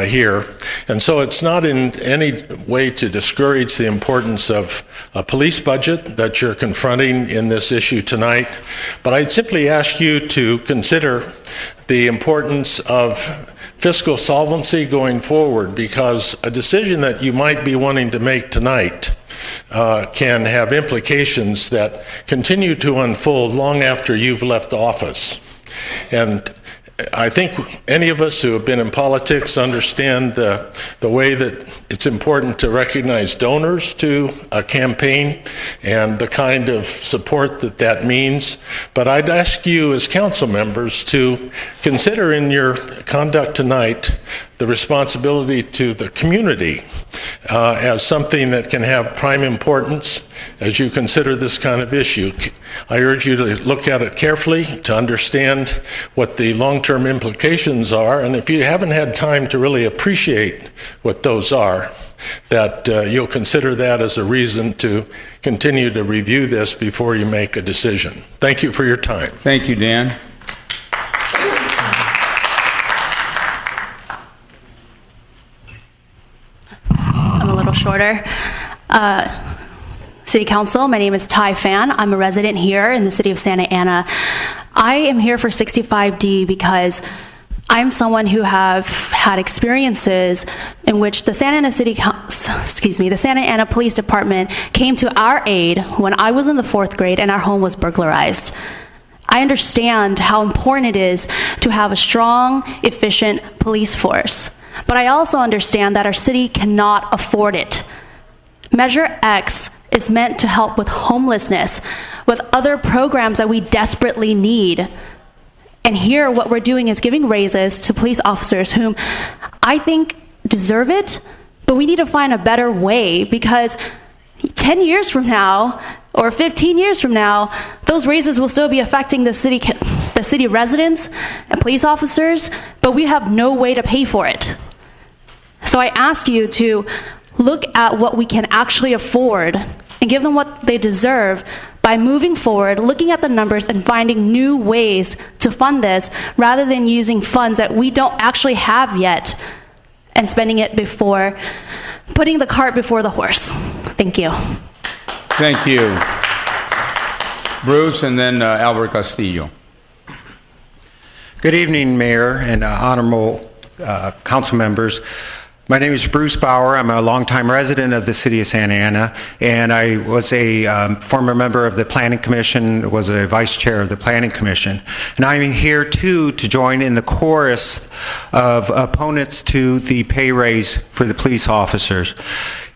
here. And so it's not in any way to discourage the importance of a police budget that you're confronting in this issue tonight, but I'd simply ask you to consider the importance of fiscal solvency going forward, because a decision that you might be wanting to make tonight can have implications that continue to unfold long after you've left office. And I think any of us who have been in politics understand the way that it's important to recognize donors to a campaign and the kind of support that that means. But I'd ask you as council members to consider in your conduct tonight the responsibility to the community as something that can have prime importance as you consider this kind of issue. I urge you to look at it carefully, to understand what the long-term implications are, and if you haven't had time to really appreciate what those are, that you'll consider that as a reason to continue to review this before you make a decision. Thank you for your time. Thank you, Dan. I'm a little shorter. City Council, my name is Ty Fan. I'm a resident here in the city of Santa Ana. I am here for 65D because I'm someone who have had experiences in which the Santa Ana Police Department came to our aid when I was in the 4th grade and our home was burglarized. I understand how important it is to have a strong, efficient police force, but I also understand that our city cannot afford it. Measure X is meant to help with homelessness, with other programs that we desperately need. And here what we're doing is giving raises to police officers whom I think deserve it, but we need to find a better way, because 10 years from now or 15 years from now, those raises will still be affecting the city residents and police officers, but we have no way to pay for it. So I ask you to look at what we can actually afford and give them what they deserve by moving forward, looking at the numbers and finding new ways to fund this rather than using funds that we don't actually have yet and spending it before, putting the cart before the horse. Thank you. Thank you. Bruce, and then Albert Castillo. Good evening, Mayor and honorable council members. My name is Bruce Bauer. I'm a longtime resident of the city of Santa Ana, and I was a former member of the Planning Commission, was a vice chair of the Planning Commission. And I'm here, too, to join in the chorus of opponents to the pay raise for the police officers.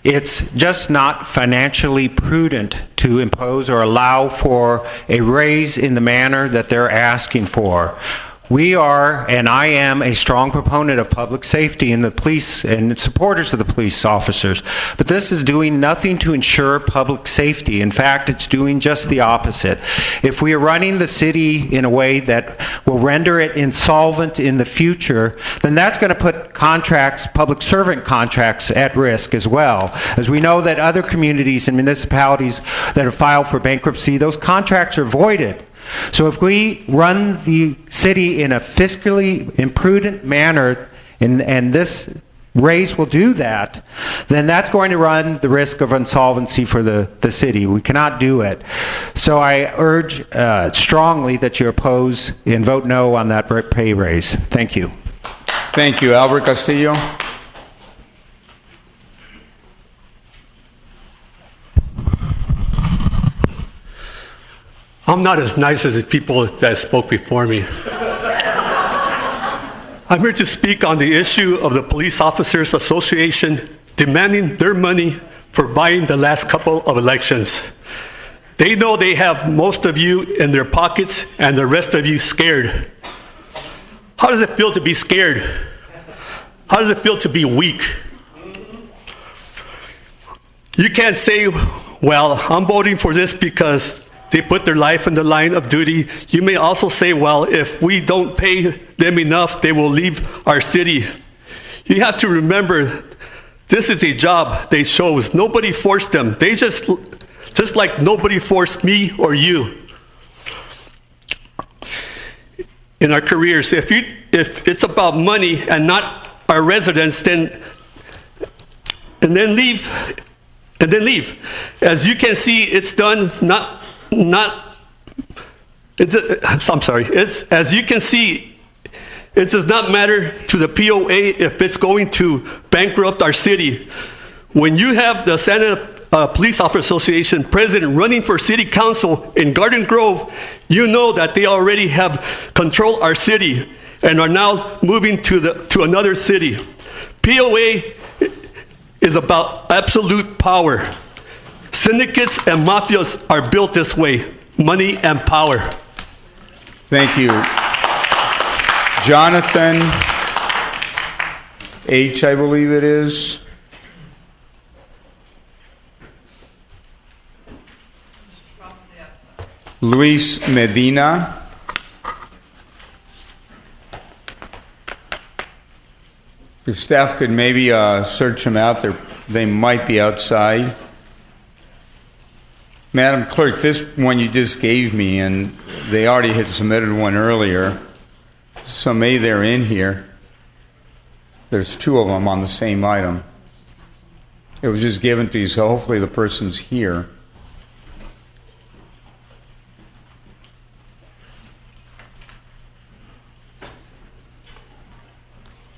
It's just not financially prudent to impose or allow for a raise in the manner that they're asking for. We are, and I am, a strong proponent of public safety in the police and supporters of the police officers. But this is doing nothing to ensure public safety. In fact, it's doing just the opposite. If we are running the city in a way that will render it insolvent in the future, then that's going to put contracts, public servant contracts, at risk as well. As we know that other communities and municipalities that have filed for bankruptcy, those contracts are voided. So if we run the city in a fiscally imprudent manner, and this raise will do that, then that's going to run the risk of insolvency for the city. We cannot do it. So I urge strongly that you oppose and vote no on that pay raise. Thank you. Thank you. Albert Castillo. I'm not as nice as the people that spoke before me. I'm here to speak on the issue of the Police Officers Association demanding their money for buying the last couple of elections. They know they have most of you in their pockets and the rest of you scared. How does it feel to be scared? How does it feel to be weak? You can't say, well, I'm voting for this because they put their life in the line of duty. You may also say, well, if we don't pay them enough, they will leave our city. You have to remember, this is a job they chose. Nobody forced them. They just like nobody forced me or you. In our careers, if it's about money and not our residents, then leave. As you can see, it's done as you can see, It does not matter to the POA if it's going to bankrupt our city. When you have the Santa Police Officer Association president running for city council in Garden Grove, you know that they already have controlled our city and are now moving to another city. POA is about absolute power. Syndicates and mafias are built this way, money and power. Thank you. Jonathan H., I believe it is. Luis Medina. If staff could maybe search them out, they might be outside. Madam Clerk, this one you just gave me, and they already had submitted one earlier, so maybe they're in here. There's two of them on the same item. It was just given to you, so hopefully the person's here.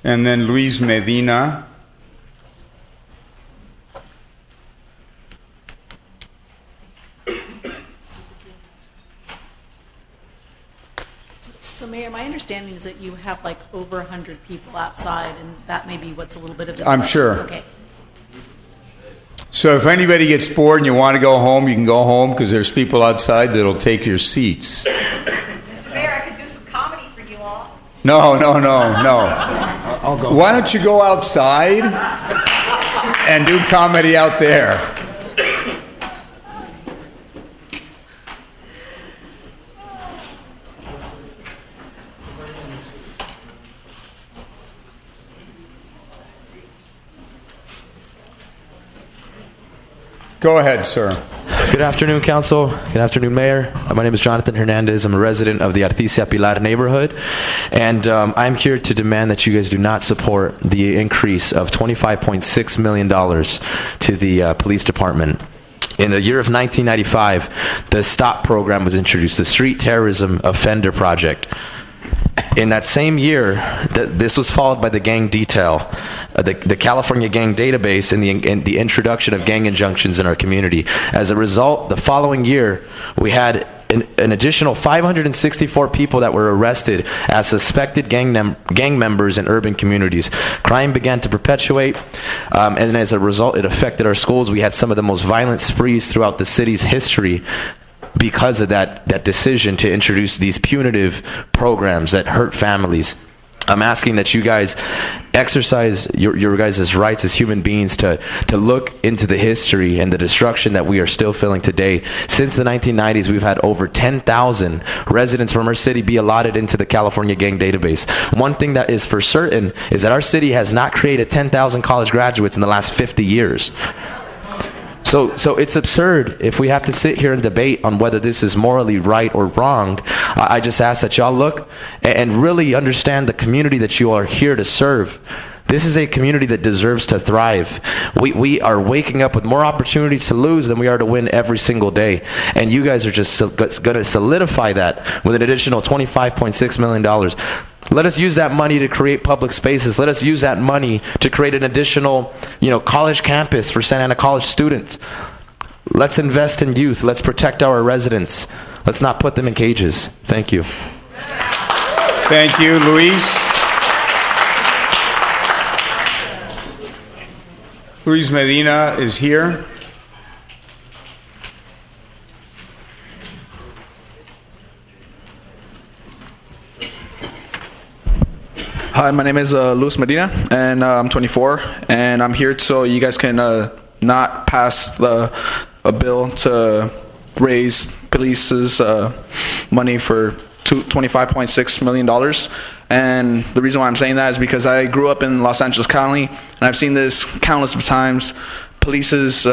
And then Luis Medina. So, Mayor, my understanding is that you have like over 100 people outside, and that may be what's a little bit of the... I'm sure. Okay. So if anybody gets bored and you want to go home, you can go home because there's people outside that'll take your seats. Mr. Mayor, I could do some comedy for you all. No. I'll go. Why don't you go outside and do comedy out there? Go ahead, sir. Good afternoon, Council. Good afternoon, Mayor. My name is Jonathan Hernandez. I'm a resident of the Artesia Pilar neighborhood, and I'm here to demand that you guys do not support the increase of $25.6 million to the police department. In the year of 1995, the STOP program was introduced, the Street Terrorism Offender Project. In that same year, this was followed by the gang detail, the California Gang Database, and the introduction of gang injunctions in our community. As a result, the following year, we had an additional 564 people that were arrested as suspected gang members in urban communities. Crime began to perpetuate, and as a result, it affected our schools. We had some of the most violent sprees throughout the city's history because of that decision to introduce these punitive programs that hurt families. I'm asking that you guys exercise your guys' rights as human beings to look into the history and the destruction that we are still feeling today. Since the 1990s, we've had over 10,000 residents from our city be allotted into the California Gang Database. One thing that is for certain is that our city has not created 10,000 college graduates in the last 50 years. So it's absurd if we have to sit here and debate on whether this is morally right or wrong. I just ask that y'all look and really understand the community that you are here to serve. This is a community that deserves to thrive. We are waking up with more opportunities to lose than we are to win every single day. And you guys are just going to solidify that with an additional $25.6 million. Let us use that money to create public spaces. Let us use that money to create an additional, college campus for Santa Ana College students. Let's invest in youth. Let's protect our residents. Let's not put them in cages. Thank you. Thank you, Luis. Luis Medina is here. Hi, my name is Luis Medina, and I'm 24, and I'm here so you guys can not pass a bill to raise police's money for $25.6 million. And the reason why I'm saying that is because I grew up in Los Angeles County, and I've seen this countless of times. Police is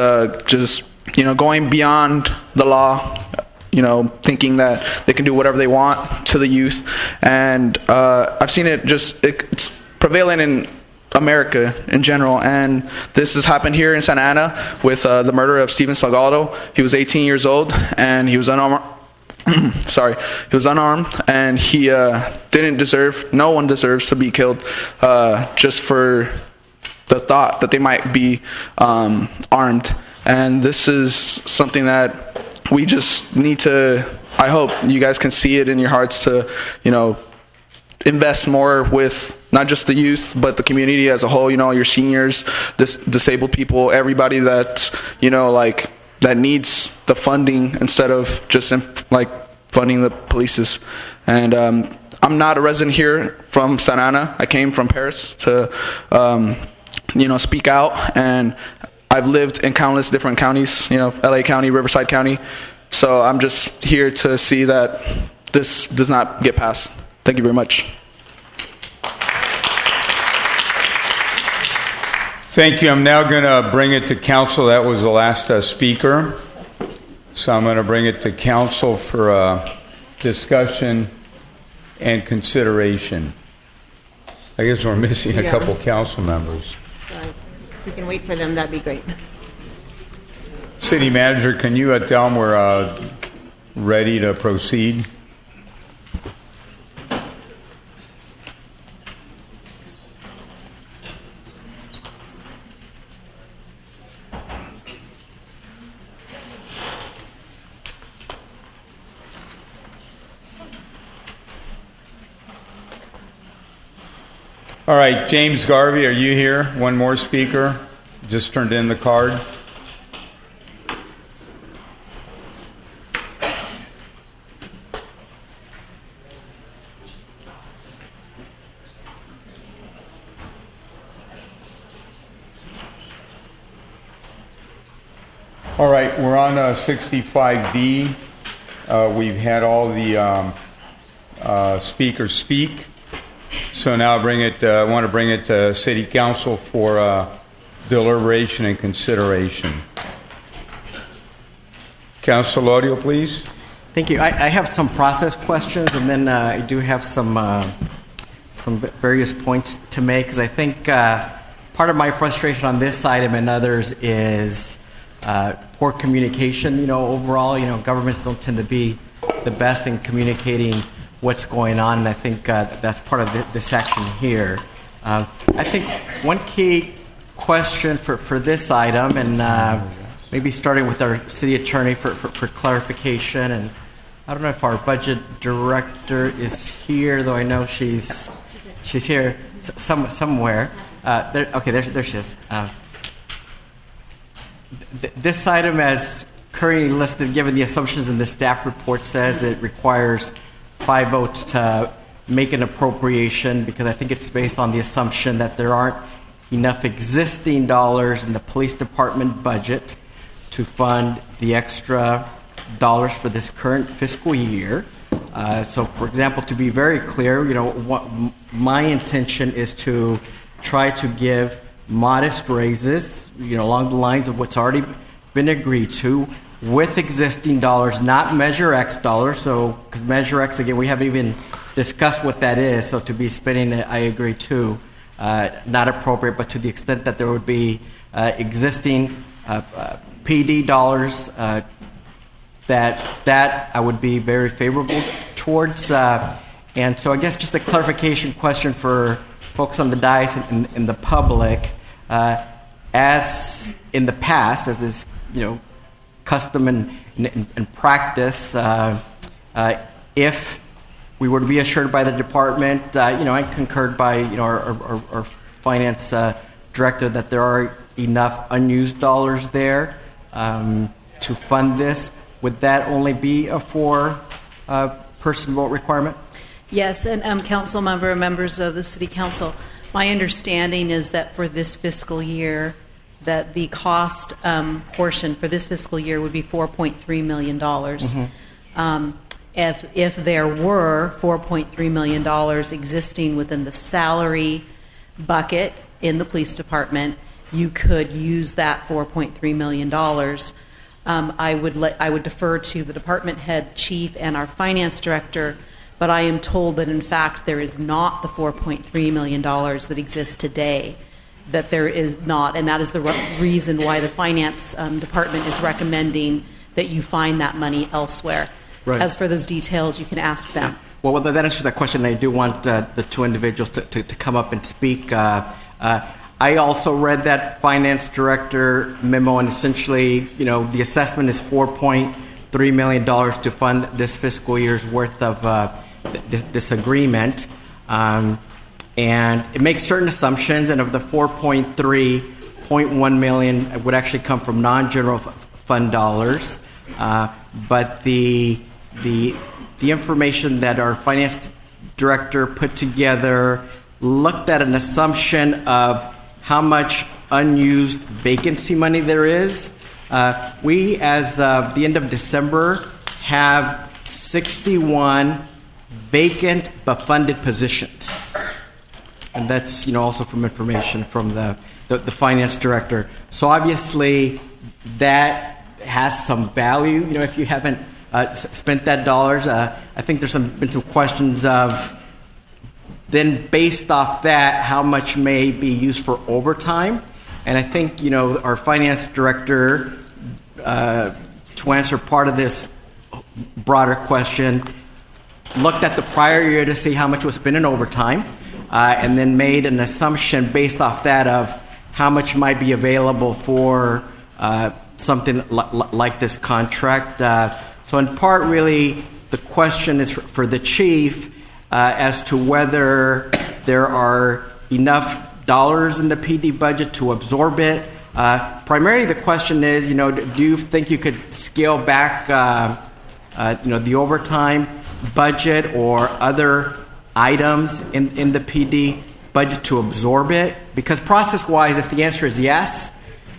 just, going beyond the law, thinking that they can do whatever they want to the youth. And I've seen it it's prevalent in America in general. And this has happened here in Santa Ana with the murder of Steven Salgado. He was 18 years old, and he was sorry, he was unarmed, and he didn't deserve, no one deserves to be killed just for the thought that they might be armed. And this is something that we just need to, I hope you guys can see it in your hearts to, invest more with not just the youth, but the community as a whole, your seniors, disabled people, everybody that, that needs the funding instead of just funding the polices. And I'm not a resident here from Santa Ana. I came from Paris to, speak out, and I've lived in countless different counties, LA County, Riverside County. So I'm just here to see that this does not get passed. Thank you very much. Thank you. I'm now going to bring it to council. That was the last speaker. So I'm going to bring it to council for discussion and consideration. I guess we're missing a couple council members. So if we can wait for them, that'd be great. City manager, can you tell them we're ready to proceed? All right, James Garvey, are you here? One more speaker. Just turned in the card. All right, we're on 65D. We've had all the speakers speak. So now I want to bring it to City Council for deliberation and consideration. Councilor Laudio, please. Thank you. I have some process questions, and then I do have some various points to make, because I think part of my frustration on this item and others is poor communication. Overall, governments don't tend to be the best in communicating what's going on, and I think that's part of this section here. I think one key question for this item, and maybe starting with our city attorney for clarification, and I don't know if our budget director is here, though I know she's here somewhere. There she is. This item, as currently listed, given the assumptions in the staff report, says it requires 5 votes to make an appropriation, because I think it's based on the assumption that there aren't enough existing dollars in the police department budget to fund the extra dollars for this current fiscal year. So, for example, to be very clear, what my intention is to try to give modest raises, along the lines of what's already been agreed to, with existing dollars, not Measure X dollars. So, because Measure X, again, we haven't even discussed what that is. So, to be spending it, I agree too, not appropriate. But to the extent that there would be existing PD dollars, that I would be very favorable towards. And so, I guess just a clarification question for folks on the dais and the public, as in the past, as is custom and practice, if we were to be assured by the department, I concurred by our finance director that there are enough unused dollars there to fund this. Would that only be a 4-person vote requirement? Yes, and council member, members of the city council, my understanding is that for this fiscal year, that the cost portion for this fiscal year would be $4.3 million. Mm-hmm. If there were $4.3 million existing within the salary bucket in the police department, you could use that $4.3 million. I would defer to the department head, chief, and our finance director, but I am told that in fact there is not the $4.3 million that exists today. That there is not, and that is the reason why the finance department is recommending that you find that money elsewhere. Right. As for those details, you can ask them. Well, that answers that question. I do want the two individuals to come up and speak. I also read that finance director memo, and essentially, the assessment is $4.3 million to fund this fiscal year's worth of this agreement. And it makes certain assumptions, and of the 4.1 million would actually come from non-general fund dollars. But the information that our finance director put together looked at an assumption of how much unused vacancy money there is. We, as of the end of December, have 61 vacant but funded positions. And that's, also from information from the finance director. So obviously that has some value, if you haven't spent that dollars. I think there's been some questions of then based off that, how much may be used for overtime. And I think, our finance director, to answer part of this broader question, looked at the prior year to see how much was spent in overtime, and then made an assumption based off that of how much might be available for something like this contract. So in part, really, the question is for the chief as to whether there are enough dollars in the PD budget to absorb it. Primarily, the question is, do you think you could scale back, the overtime budget or other items in the PD budget to absorb it? Because process-wise, if the answer is yes,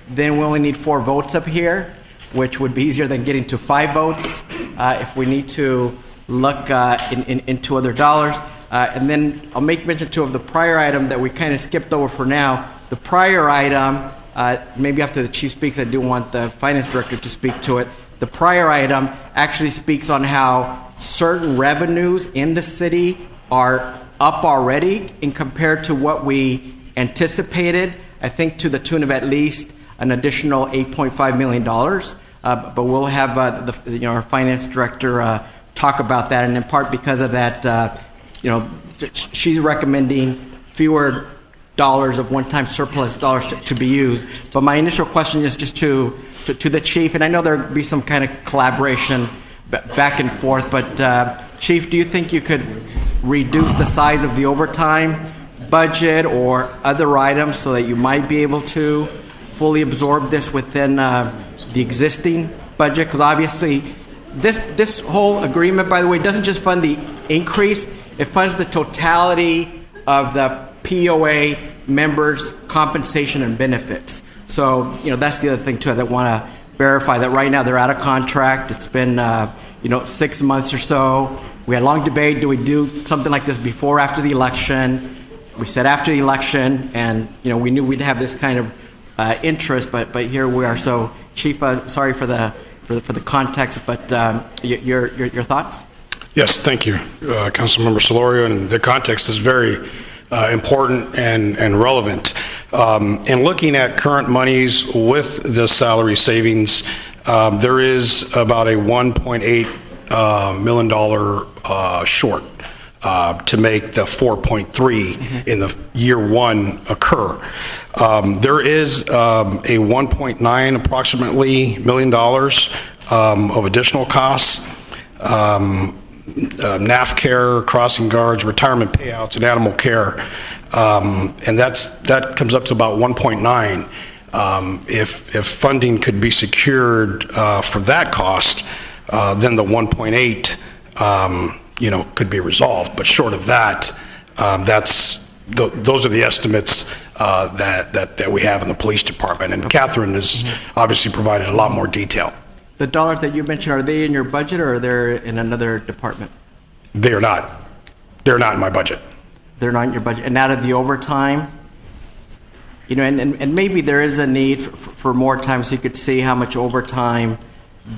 then we only need 4 votes up here, which would be easier than getting to 5 votes if we need to look into other dollars. And then I'll make mention too of the prior item that we kind of skipped over for now. The prior item, maybe after the chief speaks, I do want the finance director to speak to it. The prior item actually speaks on how certain revenues in the city are up already in compared to what we anticipated, I think to the tune of at least an additional $8.5 million. But we'll have our finance director talk about that, and in part because of that, she's recommending fewer dollars of one-time surplus dollars to be used. But my initial question is just to the chief, and I know there'll be some kind of collaboration back and forth, but Chief, do you think you could reduce the size of the overtime budget or other items so that you might be able to fully absorb this within the existing budget? Because obviously this whole agreement, by the way, doesn't just fund the increase, it funds the totality of the POA members' compensation and benefits. So, that's the other thing too. I want to verify that right now they're out of contract. It's been, 6 months or so. We had a long debate. Do we do something like this before or after the election? We said after the election, and, we knew we'd have this kind of interest, but here we are. So, Chief, sorry for the context, but your thoughts? Yes, thank you, Councilmember Solorio, and the context is very important and relevant. In looking at current monies with the salary savings, there is about a $1.8 million short to make the 4.3 in the year one occur. There is a 1.9 approximately $1 million of additional costs. NAF care, crossing guards, retirement payouts, and animal care, and that comes up to about 1.9. If funding could be secured for that cost, then the 1.8, could be resolved. But short of that, those are the estimates that we have in the police department, and Catherine has obviously provided a lot more detail. The dollars that you mentioned, are they in your budget or are they in another department? They are not. They're not in my budget. They're not in your budget. And out of the overtime, and maybe there is a need for more time so you could see how much overtime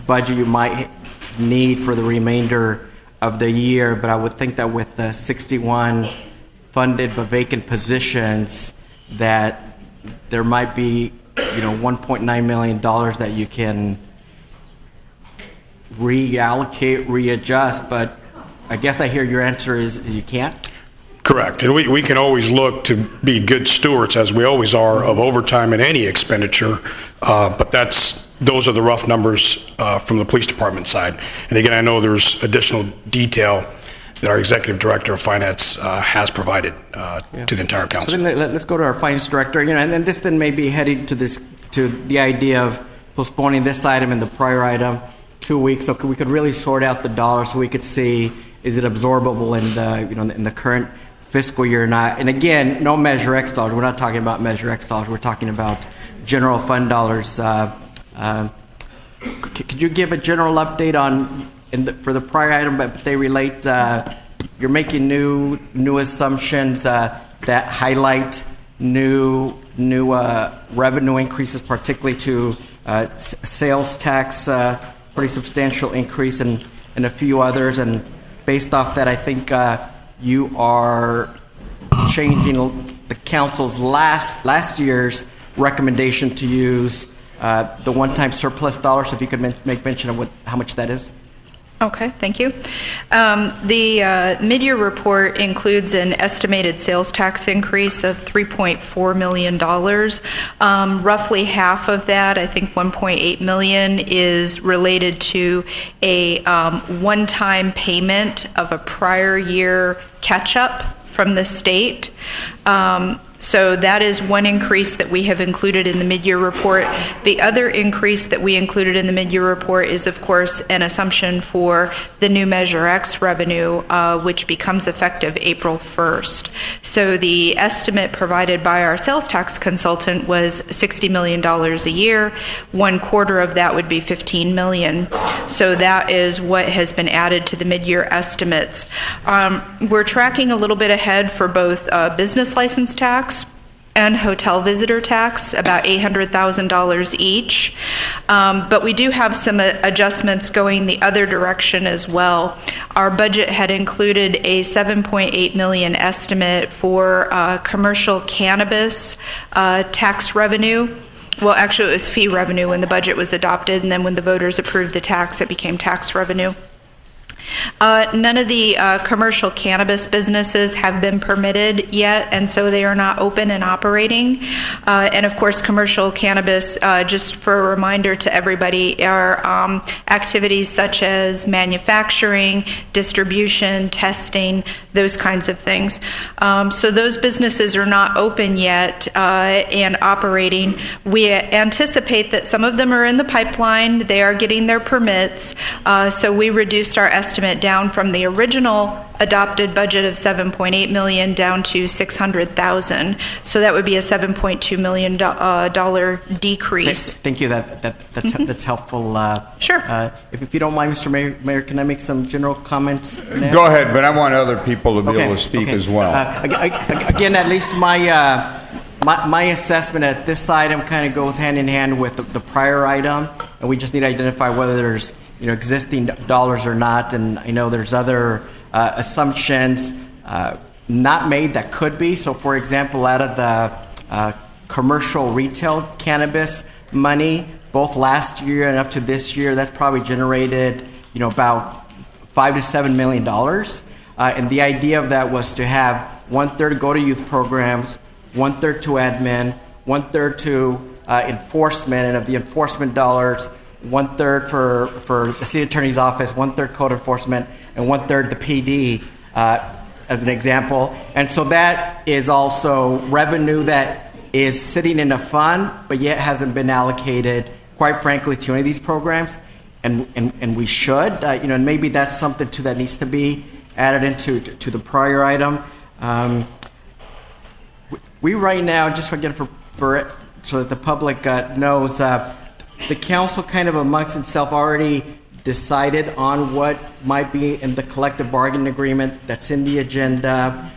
budget you might need for the remainder of the year. But I would think that with the 61 funded but vacant positions, that there might be, $1.9 million that you can reallocate, readjust, but I guess I hear your answer is you can't? Correct. And we can always look to be good stewards, as we always are, of overtime and any expenditure. But those are the rough numbers from the police department side. And again, I know there's additional detail that our executive director of finance has provided to the entire council. So then let's go to our finance director. And this then may be heading to the idea of postponing this item and the prior item 2 weeks, so we could really sort out the dollars, so we could see, is it absorbable in the current fiscal year or not. And again, no Measure X dollars. We're not talking about Measure X dollars. We're talking about general fund dollars. Could you give a general update on for the prior item, but they relate? You're making new assumptions that highlight new revenue increases, particularly to sales tax, pretty substantial increase, and a few others. And based off that, I think you are changing the council's last year's recommendation to use the one-time surplus dollars. So if you could make mention of how much that is. Okay, thank you. The mid-year report includes an estimated sales tax increase of $3.4 million. Roughly half of that, I think $1.8 million, is related to a one-time payment of a prior year catch-up from the state. So that is one increase that we have included in the mid-year report. The other increase that we included in the mid-year report is, of course, an assumption for the new Measure X revenue, which becomes effective April 1st. So the estimate provided by our sales tax consultant was $60 million a year. 1/4 of that would be $15 million. So that is what has been added to the mid-year estimates. We're tracking a little bit ahead for both business license tax and hotel visitor tax, about $800,000 each. But we do have some adjustments going the other direction as well. Our budget had included a $7.8 million estimate for commercial cannabis tax revenue. Well, actually, it was fee revenue when the budget was adopted, and then when the voters approved the tax, it became tax revenue. None of the commercial cannabis businesses have been permitted yet, and so they are not open and operating. And of course, commercial cannabis, just for a reminder to everybody, are activities such as manufacturing, distribution, testing, those kinds of things. So those businesses are not open yet and operating. We anticipate that some of them are in the pipeline. They are getting their permits. So we reduced our estimate down from the original adopted budget of $7.8 million down to $600,000. So that would be a $7.2 million decrease. Thank you. That's helpful. Sure. If you don't mind, Mr. Mayor, can I make some general comments now? Go ahead, but I want other people to be able to speak as well. Again, at least my assessment at this item kind of goes hand in hand with the prior item, and we just need to identify whether there's existing dollars or not. And I know there's other assumptions not made that could be. So, for example, out of the commercial retail cannabis money, both last year and up to this year, that's probably generated about $5 to $7 million. And the idea of that was to have 1/3 go to youth programs, 1/3 to admin, 1/3 to enforcement, and of the enforcement dollars, 1/3 for the city attorney's office, 1/3 code enforcement, and 1/3 the PD, as an example. And so that is also revenue that is sitting in a fund, but yet hasn't been allocated, quite frankly, to any of these programs. And we should, and maybe that's something too that needs to be added into the prior item. We right now, just again for so that the public knows. The council kind of amongst itself already decided on what might be in the collective bargaining agreement that's in the agenda.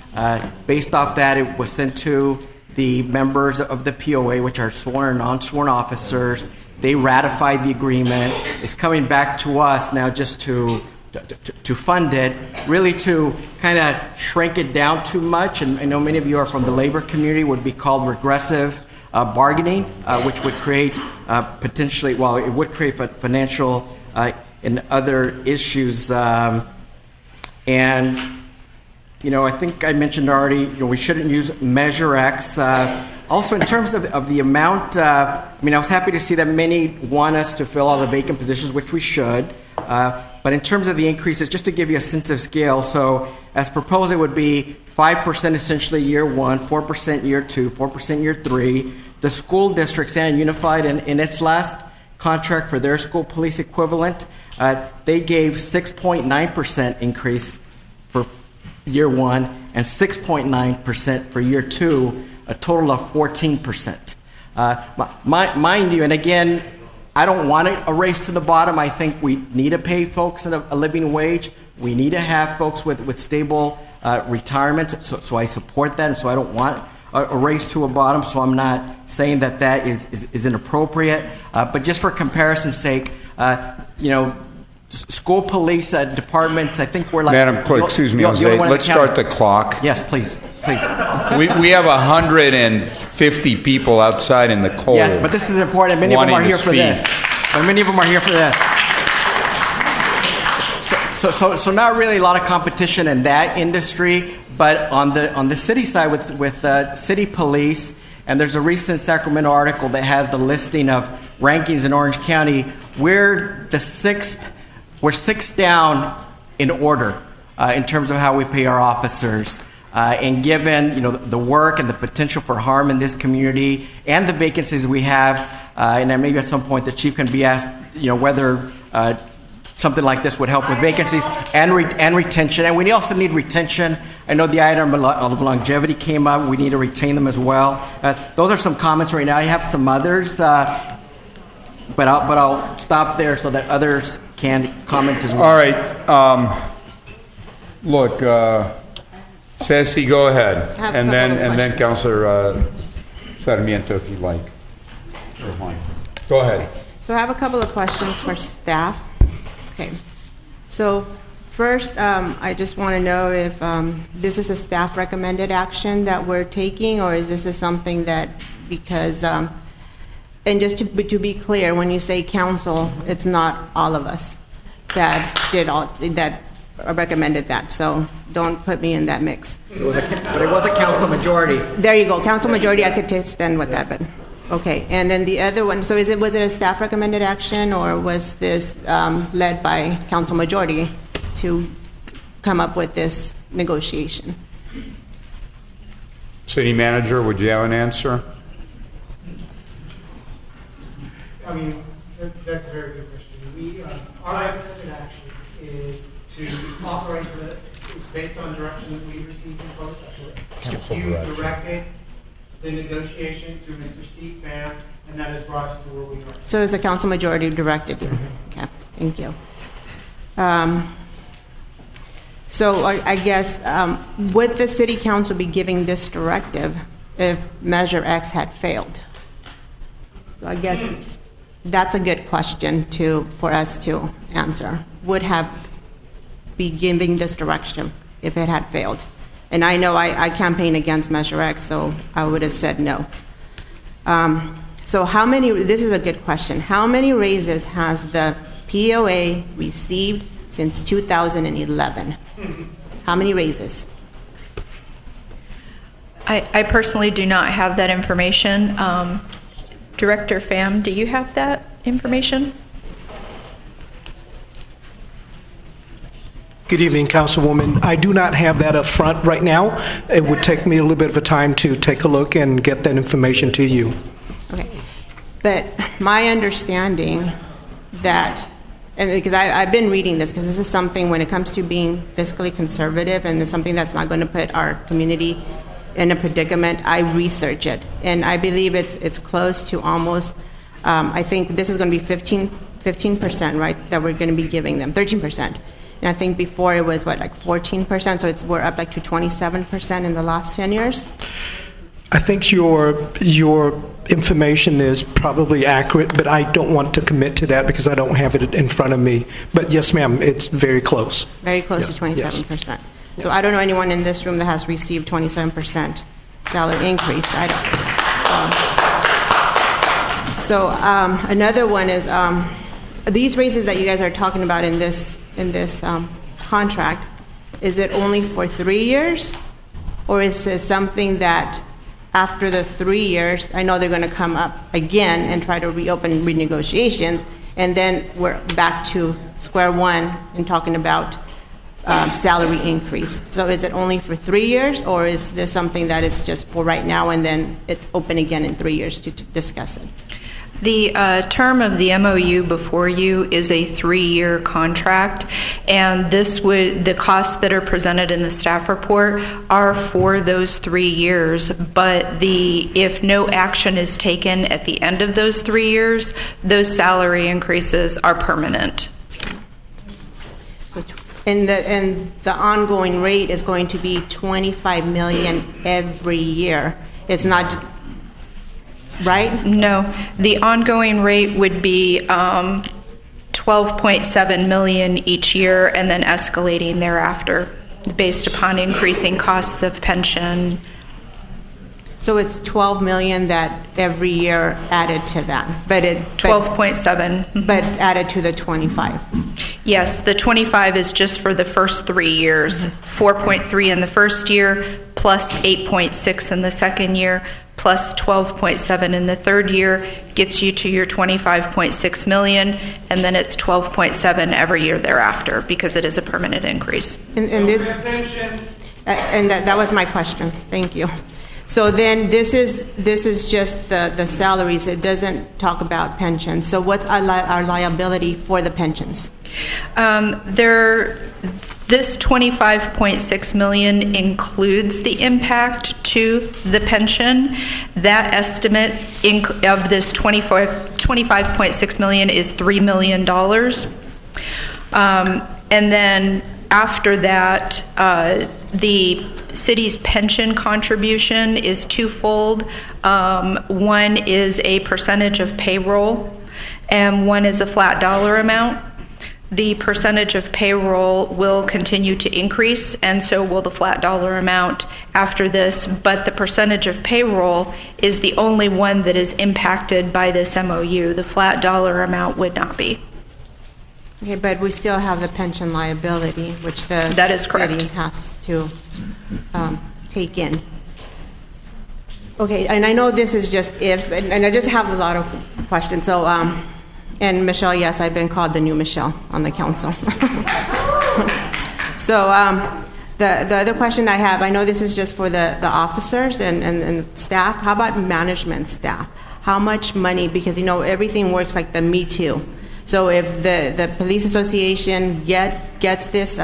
Based off that, it was sent to the members of the POA, which are sworn and non-sworn officers. They ratified the agreement. It's coming back to us now just to fund it, really to kind of shrink it down too much. And I know many of you are from the labor community, would be called regressive bargaining, which would create potentially, well, it would create financial in other issues. And, I think I mentioned already, we shouldn't use Measure X. Also, in terms of the amount, I was happy to see that many want us to fill all the vacant positions, which we should. But in terms of the increases, just to give you a sense of scale, so as proposed, it would be 5% essentially year 1, 4% year 2, 4% year 3. The school district, Santa Unified, in its last contract for their school police equivalent, they gave 6.9% increase for year 1 and 6.9% for year 2, a total of 14%. Mind you, and again, I don't want a race to the bottom. I think we need to pay folks a living wage. We need to have folks with stable retirement. So I support that, and so I don't want a race to a bottom. So I'm not saying that is inappropriate. But just for comparison's sake, school police departments, I think we're like... Madam Clerk, excuse me, Jose, let's start the clock. Yes, please. We have 150 people outside in the cold. Yes, but this is important. Many of them are here for this. So not really a lot of competition in that industry, but on the city side with city police, and there's a recent Sacramento article that has the listing of rankings in Orange County. We're sixth down in order in terms of how we pay our officers. And given the work and the potential for harm in this community and the vacancies we have, and then maybe at some point the chief can be asked, whether something like this would help with vacancies and retention. And we also need retention. I know the item of longevity came up. We need to retain them as well. Those are some comments right now. I have some others, but I'll stop there so that others can comment as well. All right. Look. Ceci, go ahead, and then Councilor Sarmiento, if you like. Go ahead. So I have a couple of questions for staff. Okay. So first, I just want to know if this is a staff recommended action that we're taking, or is this something that because and just to be clear, when you say council, it's not all of us that recommended that, so don't put me in that mix. But it was a council majority. There you go, council majority. I could stand with that, but okay. And then the other one. So was it a staff recommended action, or was this led by council majority to come up with this negotiation? City manager, would you have an answer? I mean, that's a very good question. Our recommended action is to authorize based on direction that we received from closed session. You directed the negotiations through Mr. Steve Pham, and that has brought us to where we are. So it's a council majority directed you. Okay, thank you. So I guess would the city council be giving this directive if Measure X had failed? So I guess that's a good question for us to answer. Would have be giving this direction if it had failed? And I know I campaign against Measure X, so I would have said no. So this is a good question. How many raises has the POA received since 2011? How many raises? I personally do not have that information. Director Pham, do you have that information? Good evening, Councilwoman. I do not have that up front right now. It would take me a little bit of a time to take a look and get that information to you. Okay. But my understanding that, and because I've been reading this, because this is something when it comes to being fiscally conservative, and it's something that's not going to put our community in a predicament, I research it. And I believe it's close to almost, I think this is going to be 15%, right, that we're going to be giving them, 13%. And I think before it was, like 14%, so we're up like to 27% in the last 10 years. I think your information is probably accurate, but I don't want to commit to that because I don't have it in front of me. But yes, ma'am, it's very close. Very close to 27%. Yes. So I don't know anyone in this room that has received 27% salary increase. I don't. So another one is, these raises that you guys are talking about in this contract, is it only for 3 years? Or is it something that after the 3 years, I know they're going to come up again and try to reopen renegotiations, and then we're back to square one and talking about salary increase. So is it only for 3 years, or is this something that is just for right now and then it's open again in 3 years to discuss it? The term of the MOU before you is a 3-year contract, and the costs that are presented in the staff report are for those 3 years, but if no action is taken at the end of those 3 years, those salary increases are permanent. And the ongoing rate is going to be $25 million every year. It's not, right? No, the ongoing rate would be $12.7 million each year, and then escalating thereafter, based upon increasing costs of pension. So it's $12 million that every year added to that, but 12.7. But added to the 25. Yes, the 25 is just for the first 3 years. 4.3 in the first year, plus 8.6 in the second year, plus 12.7 in the third year, gets you to your 25.6 million, and then it's 12.7 every year thereafter, because it is a permanent increase. And that was my question. Thank you. So then this is just the salaries. It doesn't talk about pensions. So what's our liability for the pensions? This $25.6 million includes the impact to the pension. That estimate of this $25.6 million is $3 million. And then after that, the city's pension contribution is twofold. One is a percentage of payroll, and one is a flat dollar amount. The percentage of payroll will continue to increase, and so will the flat dollar amount after this, but the percentage of payroll is the only one that is impacted by this MOU. The flat dollar amount would not be. Okay, but we still have the pension liability, which the city has to take in. Okay, and I know this is just ifs, and I just have a lot of questions. So, and Michelle, yes, I've been called the new Michelle on the council. So the other question I have, I know this is just for the officers and staff. How about management staff? How much money, because everything works like the Me Too. So if the police association gets this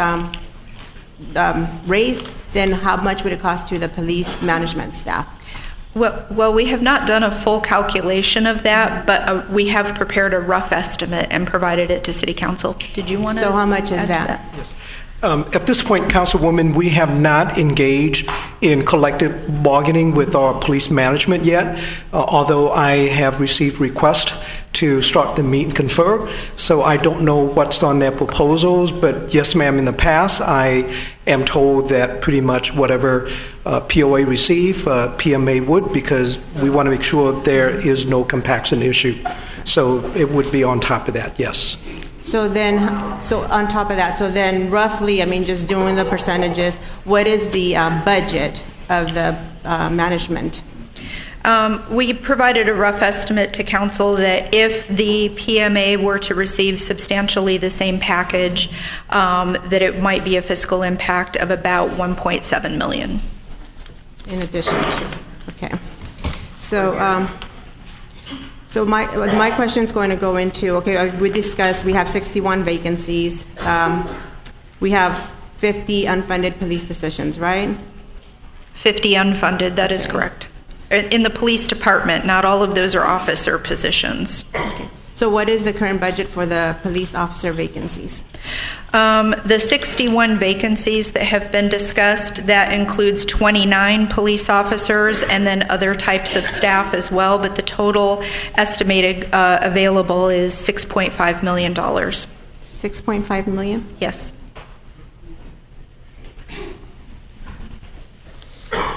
raise, then how much would it cost to the police management staff? Well, we have not done a full calculation of that, but we have prepared a rough estimate and provided it to City Council. Did you want to? So how much is that? Yes. At this point, Councilwoman, we have not engaged in collective bargaining with our police management yet, although I have received requests to start the meet and confer. So I don't know what's on their proposals, but yes, ma'am, in the past, I am told that pretty much whatever POA receive, PMA would, because we want to make sure there is no compaction issue. So it would be on top of that, yes. So on top of that, so then roughly, just doing the percentages, what is the budget of the management? We provided a rough estimate to council that if the PMA were to receive substantially the same package, that it might be a fiscal impact of about $1.7 million. In addition to, okay. So my question is going to go into, okay, we discussed we have 61 vacancies. We have 50 unfunded police positions, right? 50 unfunded, that is correct. In the police department, not all of those are officer positions. Okay. So what is the current budget for the police officer vacancies? The 61 vacancies that have been discussed, that includes 29 police officers and then other types of staff as well, but the total estimated available is $6.5 million. 6.5 million? Yes.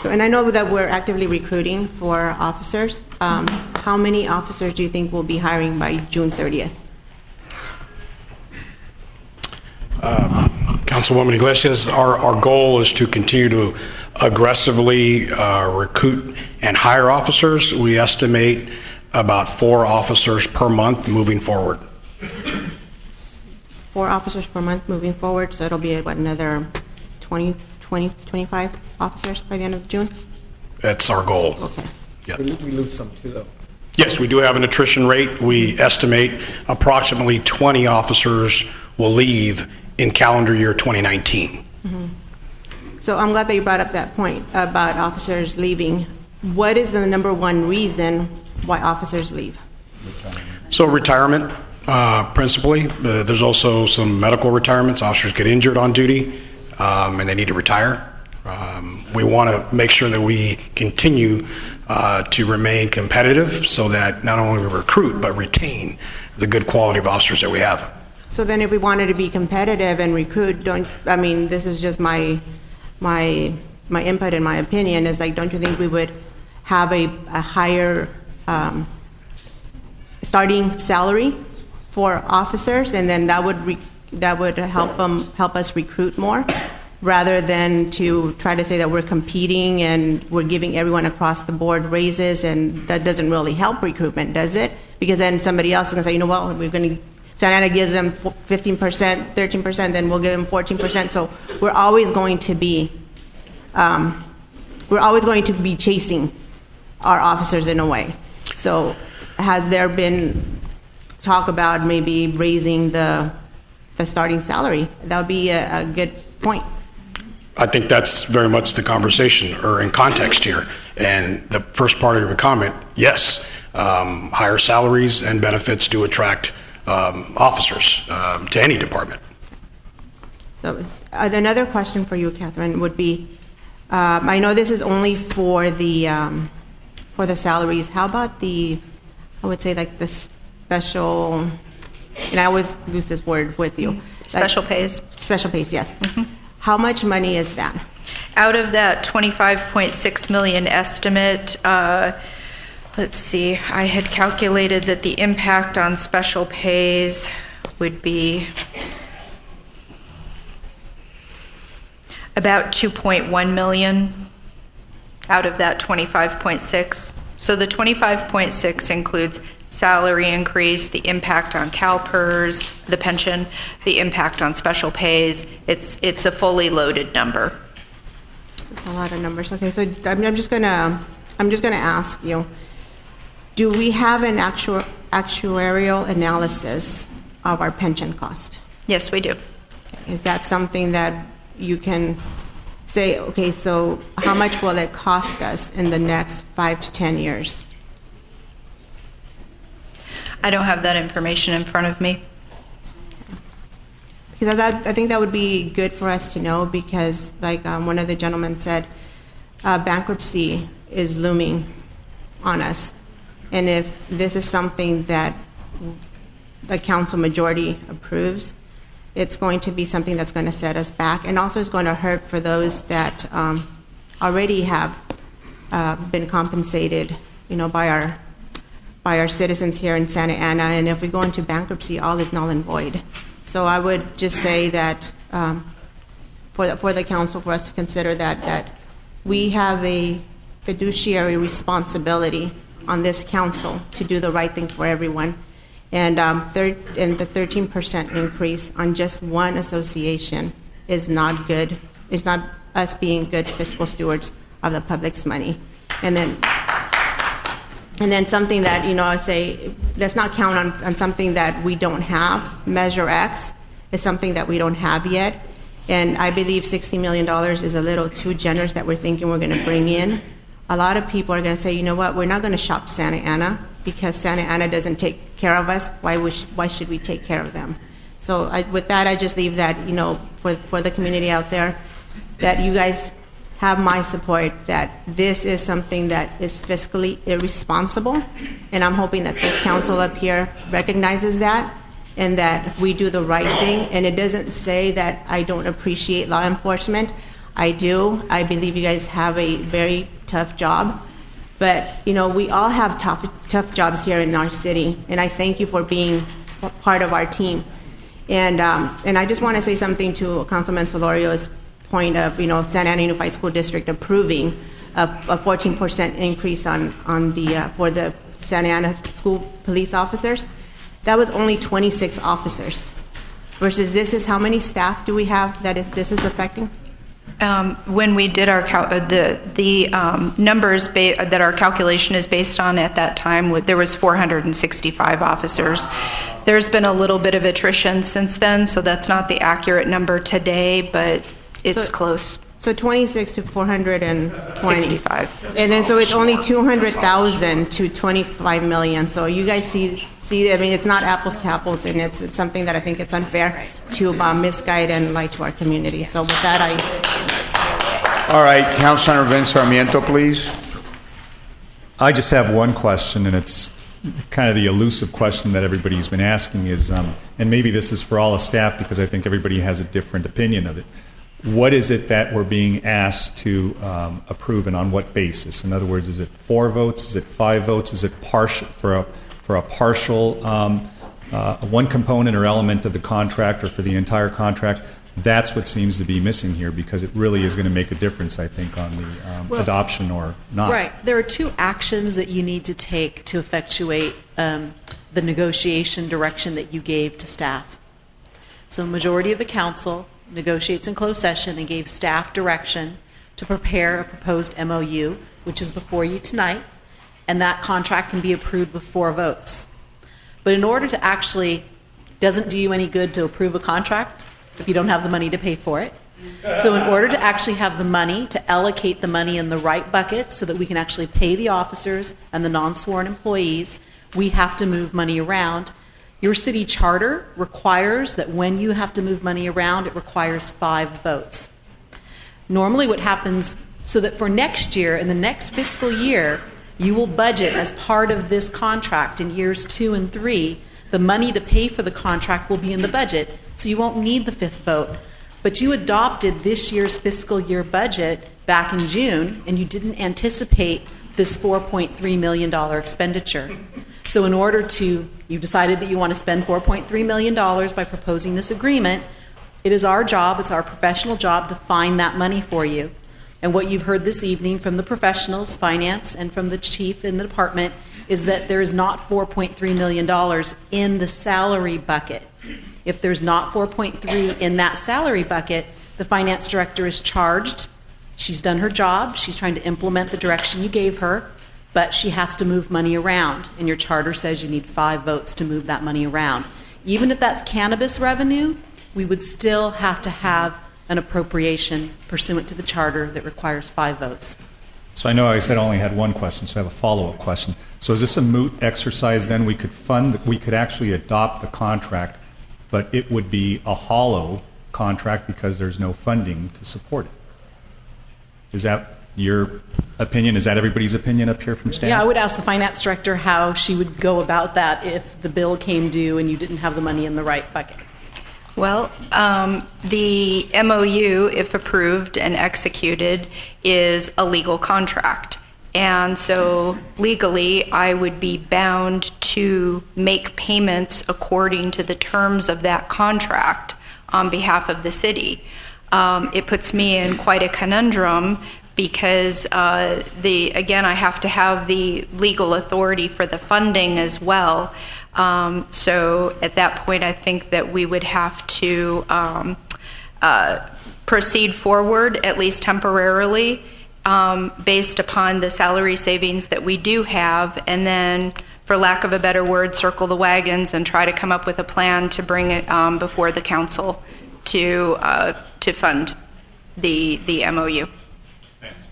So, and I know that we're actively recruiting for officers. How many officers do you think we'll be hiring by June 30th? Councilwoman Iglesias, our goal is to continue to aggressively recruit and hire officers. We estimate about 4 officers per month moving forward. 4 officers per month moving forward, so it'll be what, another 25 officers by the end of June? That's our goal. Okay. Yep. We lose some too, though. Yes, we do have an attrition rate. We estimate approximately 20 officers will leave in calendar year 2019. So I'm glad that you brought up that point about officers leaving. What is the number one reason why officers leave? So retirement, principally. There's also some medical retirements. Officers get injured on duty, and they need to retire. We want to make sure that we continue to remain competitive so that not only we recruit, but retain the good quality of officers that we have. So then if we wanted to be competitive and recruit, this is just my input and my opinion, is like, don't you think we would have a higher starting salary for officers, and then that would help us recruit more, rather than to try to say that we're competing and we're giving everyone across the board raises, and that doesn't really help recruitment, does it? Because then somebody else is going to say, we're going to, Santa Ana gives them 15%, 13%, then we'll give them 14%. So we're always going to be chasing our officers in a way. So has there been talk about maybe raising the starting salary? That would be a good point. I think that's very much the conversation or in context here. And the first part of your comment, yes, higher salaries and benefits do attract officers to any department. So another question for you, Catherine, would be, I know this is only for the salaries. How about I would say like the special, and I always use this word with you. Special pays. Special pays, yes. How much money is that? Out of that $25.6 million estimate, let's see, I had calculated that the impact on special pays would be about $2.1 million out of that 25.6. So the 25.6 includes salary increase, the impact on CalPERS, the pension, the impact on special pays. It's a fully loaded number. It's a lot of numbers. Okay, so I'm just gonna ask you, do we have an actuarial analysis of our pension cost? Yes, we do. Is that something that you can say, okay, so how much will it cost us in the next 5 to 10 years? I don't have that information in front of me. Because I think that would be good for us to know, because like one of the gentlemen said, bankruptcy is looming on us. And if this is something that the council majority approves, it's going to be something that's going to set us back, and also it's going to hurt for those that already have been compensated, by our citizens here in Santa Ana. And if we go into bankruptcy, all is null and void. So I would just say that for the council, for us to consider that we have a fiduciary responsibility on this council to do the right thing for everyone. And the 13% increase on just one association is not good. It's not us being good fiscal stewards of the public's money. And then something that, I say, let's not count on something that we don't have. Measure X is something that we don't have yet. And I believe $60 million is a little too generous that we're thinking we're going to bring in. A lot of people are going to say, you know what, we're not going to shop Santa Ana because Santa Ana doesn't take care of us. Why should we take care of them? So with that, I just leave that, for the community out there, that you guys have my support, that this is something that is fiscally irresponsible. And I'm hoping that this council up here recognizes that, and that we do the right thing. And it doesn't say that I don't appreciate law enforcement. I do. I believe you guys have a very tough job. But, we all have tough jobs here in our city. And I thank you for being part of our team. And I just want to say something to Councilman Solorio's point of, Santa Ana Unified School District approving a 14% increase on the for the Santa Ana school police officers. That was only 26 officers, versus this is how many staff do we have this is affecting? When we did our numbers that our calculation is based on at that time, there was 465 officers. There's been a little bit of attrition since then, so that's not the accurate number today, but it's close. So 26 to 420. 65. And then so it's only 200,000 to 25 million. So you guys see, I mean, it's not apples to apples, and it's something that I think it's unfair to misguide and lie to our community. So with that, All right, Councilor Vince Sarmiento, please. I just have one question, and it's kind of the elusive question that everybody's been asking is, and maybe this is for all the staff because I think everybody has a different opinion of it. What is it that we're being asked to approve, and on what basis? In other words, is it 4 votes? Is it 5 votes? Is it partial for a partial one component or element of the contract, or for the entire contract? That's what seems to be missing here, because it really is going to make a difference, I think, on the adoption or not. Right. There are 2 actions that you need to take to effectuate the negotiation direction that you gave to staff. So a majority of the council negotiates in closed session and gave staff direction to prepare a proposed MOU, which is before you tonight, and that contract can be approved with 4 votes. But in order to actually, doesn't do you any good to approve a contract if you don't have the money to pay for it. So in order to actually have the money, to allocate the money in the right bucket so that we can actually pay the officers and the non-sworn employees, we have to move money around. Your city charter requires that when you have to move money around, it requires 5 votes. Normally what happens, so that for next year, in the next fiscal year, you will budget as part of this contract in years 2 and 3, the money to pay for the contract will be in the budget, so you won't need the 5th vote. But you adopted this year's fiscal year budget back in June, and you didn't anticipate this $4.3 million expenditure. So in order to, you've decided that you want to spend $4.3 million by proposing this agreement, it is our job, it's our professional job to find that money for you. And what you've heard this evening from the professionals, finance, and from the chief in the department is that there is not $4.3 million in the salary bucket. If there's not 4.3 in that salary bucket, the finance director is charged. She's done her job. She's trying to implement the direction you gave her, but she has to move money around. And your charter says you need 5 votes to move that money around. Even if that's cannabis revenue, we would still have to have an appropriation pursuant to the charter that requires 5 votes. So I know I said I only had one question, so I have a follow-up question. So is this a moot exercise then? We could actually adopt the contract, but it would be a hollow contract because there's no funding to support it. Is that your opinion? Is that everybody's opinion up here from staff? Yeah, I would ask the finance director how she would go about that if the bill came due and you didn't have the money in the right bucket. Well, the MOU, if approved and executed, is a legal contract. And so legally, I would be bound to make payments according to the terms of that contract on behalf of the city. It puts me in quite a conundrum because, again, I have to have the legal authority for the funding as well. So at that point, I think that we would have to proceed forward, at least temporarily, based upon the salary savings that we do have, and then, for lack of a better word, circle the wagons and try to come up with a plan to bring it before the council to fund the MOU. Thanks.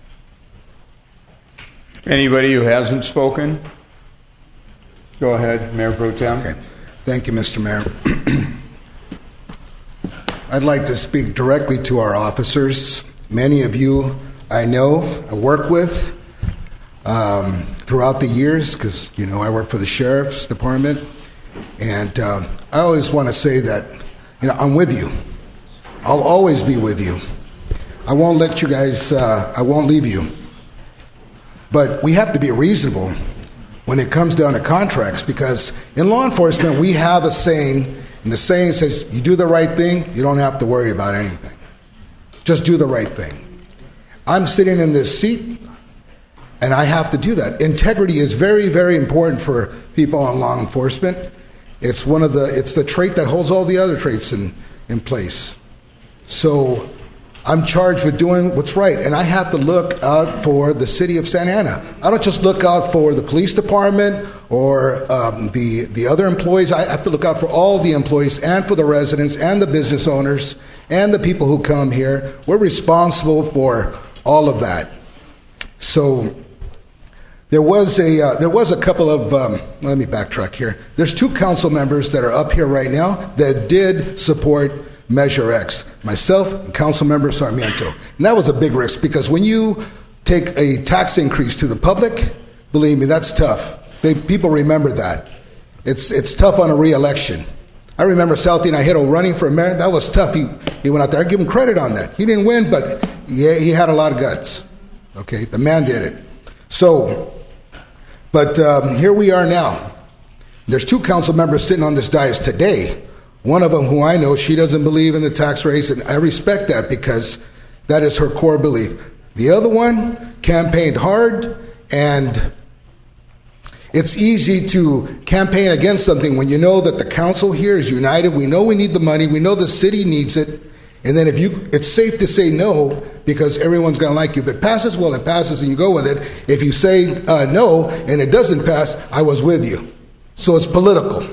Anybody who hasn't spoken? Go ahead, Mayor Pro Tem. Okay. Thank you, Mr. Mayor. I'd like to speak directly to our officers. Many of you I know, I work with throughout the years because, I work for the Sheriff's Department. And I always want to say that, I'm with you. I'll always be with you. I won't let you guys, I won't leave you. But we have to be reasonable when it comes down to contracts, because in law enforcement, we have a saying, And the saying says, you do the right thing, you don't have to worry about anything. Just do the right thing. I'm sitting in this seat, and I have to do that. Integrity is very, very important for people in law enforcement. It's the trait that holds all the other traits in place. So I'm charged with doing what's right, and I have to look out for the city of Santa Ana. I don't just look out for the police department or the other employees. I have to look out for all the employees and for the residents and the business owners and the people who come here. We're responsible for all of that. So there was a couple of, let me backtrack here. There's 2 council members that are up here right now that did support Measure X, myself and Councilmember Sarmiento. And that was a big risk because when you take a tax increase to the public, believe me, that's tough. People remember that. It's tough on a re-election. I remember Southie Nahiro running for mayor. That was tough. He went out there. I give him credit on that. He didn't win, but he had a lot of guts. Okay, the man did it. So, but here we are now. There's 2 council members sitting on this dais today. One of them, who I know, she doesn't believe in the tax raise, and I respect that because that is her core belief. The other one campaigned hard, and it's easy to campaign against something when you know that the council here is united. We know we need the money. We know the city needs it. And then it's safe to say no because everyone's going to like you. If it passes, well, it passes and you go with it. If you say no and it doesn't pass, I was with you. So it's political.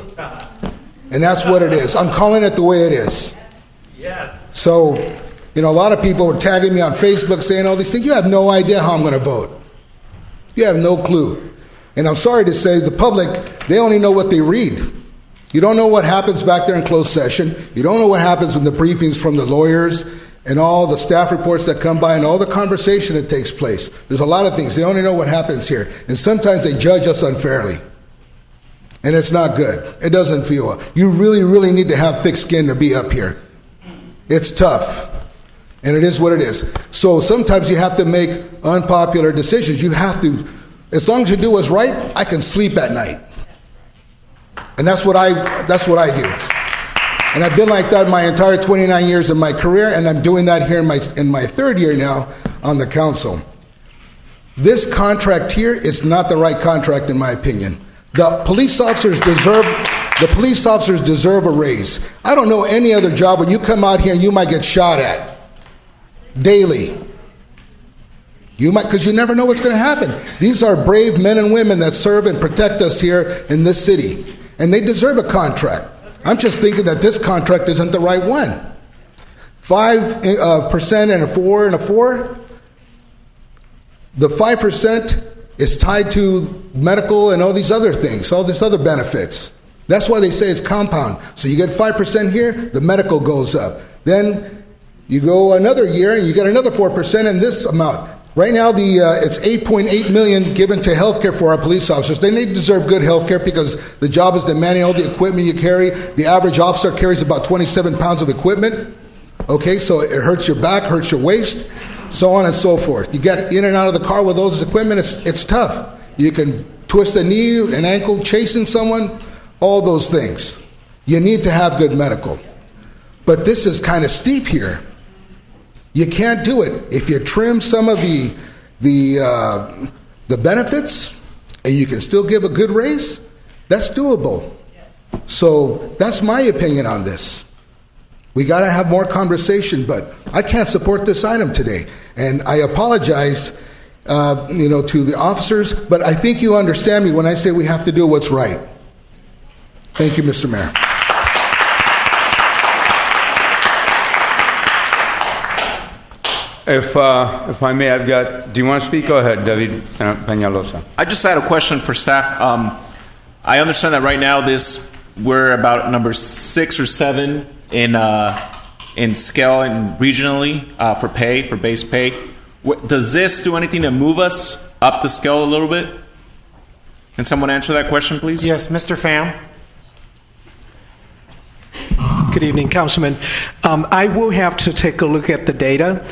And that's what it is. I'm calling it the way it is. Yes. So, a lot of people were tagging me on Facebook saying all these things. You have no idea how I'm going to vote. You have no clue. And I'm sorry to say, the public, they only know what they read. You don't know what happens back there in closed session. You don't know what happens in the briefings from the lawyers and all the staff reports that come by and all the conversation that takes place. There's a lot of things. They only know what happens here. And sometimes they judge us unfairly. And it's not good. It doesn't feel well. You really, really need to have thick skin to be up here. It's tough. And it is what it is. So sometimes you have to make unpopular decisions. You have to, as long as you do what's right, I can sleep at night. And that's what I do. And I've been like that my entire 29 years of my career, and I'm doing that here in my 3rd year now on the council. This contract here is not the right contract in my opinion. The police officers deserve a raise. I don't know any other job when you come out here and you might get shot at daily. You might, because you never know what's going to happen. These are brave men and women that serve and protect us here in this city, and they deserve a contract. I'm just thinking that this contract isn't the right one. 5% and a 4 and a 4. The 5% is tied to medical and all these other things, all these other benefits. That's why they say it's compound. So you get 5% here, the medical goes up. Then you go another year and you get another 4% in this amount. Right now, it's $8.8 million given to healthcare for our police officers. They deserve good healthcare because the job is demanding all the equipment you carry. The average officer carries about 27 pounds of equipment. Okay, so it hurts your back, hurts your waist, so on and so forth. You get in and out of the car with those equipment, it's tough. You can twist a knee, an ankle, chasing someone, all those things. You need to have good medical. But this is kind of steep here. You can't do it. If you trim some of the benefits and you can still give a good raise, that's doable. So that's my opinion on this. We got to have more conversation, but I can't support this item today. And I apologize, to the officers, but I think you understand me when I say we have to do what's right. Thank you, Mr. Mayor. If I may, do you want to speak? Go ahead, David Peñalosa. I just had a question for staff. I understand that right now we're about number 6 or 7 in scale and regionally for base pay. Does this do anything to move us up the scale a little bit? Can someone answer that question, please? Yes, Mr. Pham. Good evening, Councilman. I will have to take a look at the data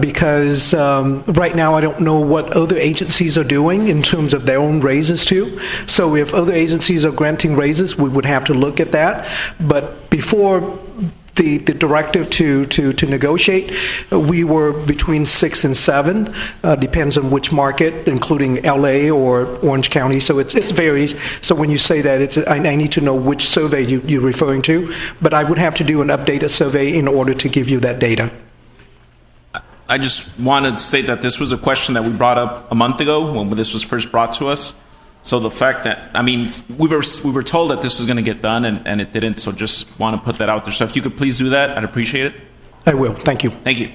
because right now I don't know what other agencies are doing in terms of their own raises too. So if other agencies are granting raises, we would have to look at that. But before the directive to negotiate, we were between 6 and 7, depends on which market, including LA or Orange County, so it varies. So when you say that, I need to know which survey you're referring to, but I would have to do an updated survey in order to give you that data. I just wanted to say that this was a question that we brought up a month ago when this was first brought to us. So the fact that, I mean, we were told that this was going to get done, and it didn't, so just want to put that out there. So if you could please do that, I'd appreciate it. I will. Thank you. Thank you.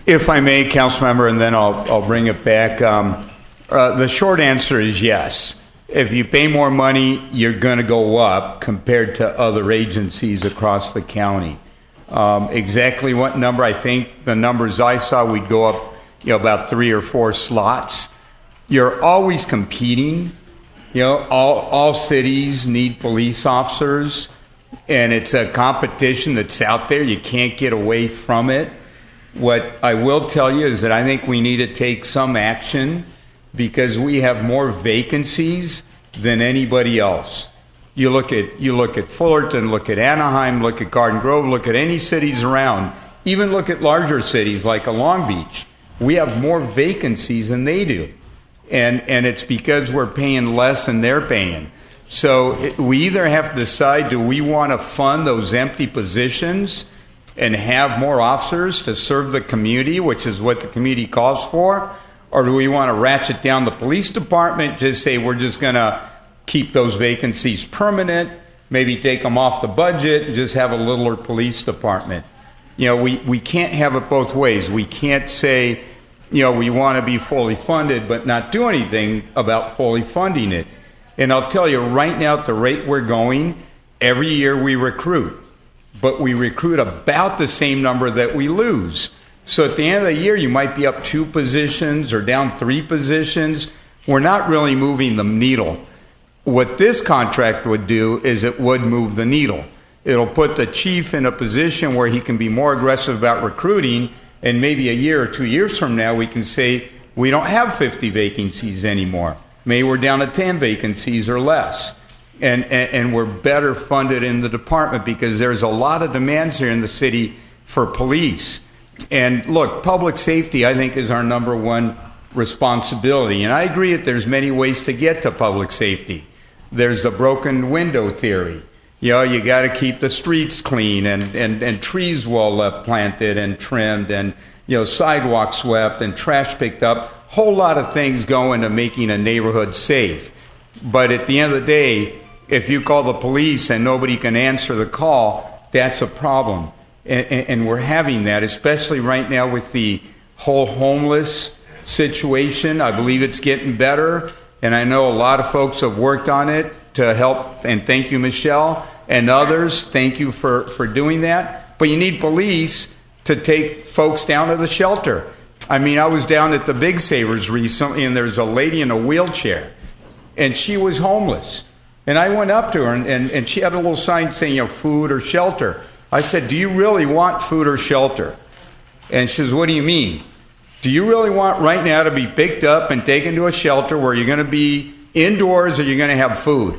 If I may, Councilmember, and then I'll bring it back. The short answer is yes. If you pay more money, you're going to go up compared to other agencies across the county. Exactly what number? I think the numbers I saw, we'd go up, about 3 or 4 slots. You're always competing. All cities need police officers, and it's a competition that's out there. You can't get away from it. What I will tell you is that I think we need to take some action because we have more vacancies than anybody else. You look at Fullerton, look at Anaheim, look at Garden Grove, look at any cities around, even look at larger cities like Long Beach. We have more vacancies than they do. And it's because we're paying less than they're paying. So we either have to decide, do we want to fund those empty positions and have more officers to serve the community, which is what the community calls for, or do we want to ratchet down the police department, just say we're just going to keep those vacancies permanent, maybe take them off the budget, and just have a littler police department? We can't have it both ways. We can't say, we want to be fully funded, but not do anything about fully funding it. And I'll tell you right now, at the rate we're going, every year we recruit, but we recruit about the same number that we lose. So at the end of the year, you might be up 2 positions or down 3 positions. We're not really moving the needle. What this contract would do is it would move the needle. It'll put the chief in a position where he can be more aggressive about recruiting, and maybe a year or 2 years from now, we can say, we don't have 50 vacancies anymore. Maybe we're down to 10 vacancies or less. And we're better funded in the department because there's a lot of demands here in the city for police. And look, public safety, I think, is our number one responsibility. And I agree that there's many ways to get to public safety. There's the broken window theory. You got to keep the streets clean and trees well planted and trimmed and, sidewalks swept and trash picked up. Whole lot of things go into making a neighborhood safe. But at the end of the day, if you call the police and nobody can answer the call, that's a problem. And we're having that, especially right now with the whole homeless situation. I believe it's getting better. And I know a lot of folks have worked on it to help. And thank you, Michelle, and others. Thank you for doing that. But you need police to take folks down to the shelter. I mean, I was down at the Big Savers recently, and there's a lady in a wheelchair, and she was homeless. And I went up to her, and she had a little sign saying, food or shelter. I said, do you really want food or shelter? And she says, what do you mean? Do you really want right now to be picked up and taken to a shelter where you're going to be indoors or you're going to have food?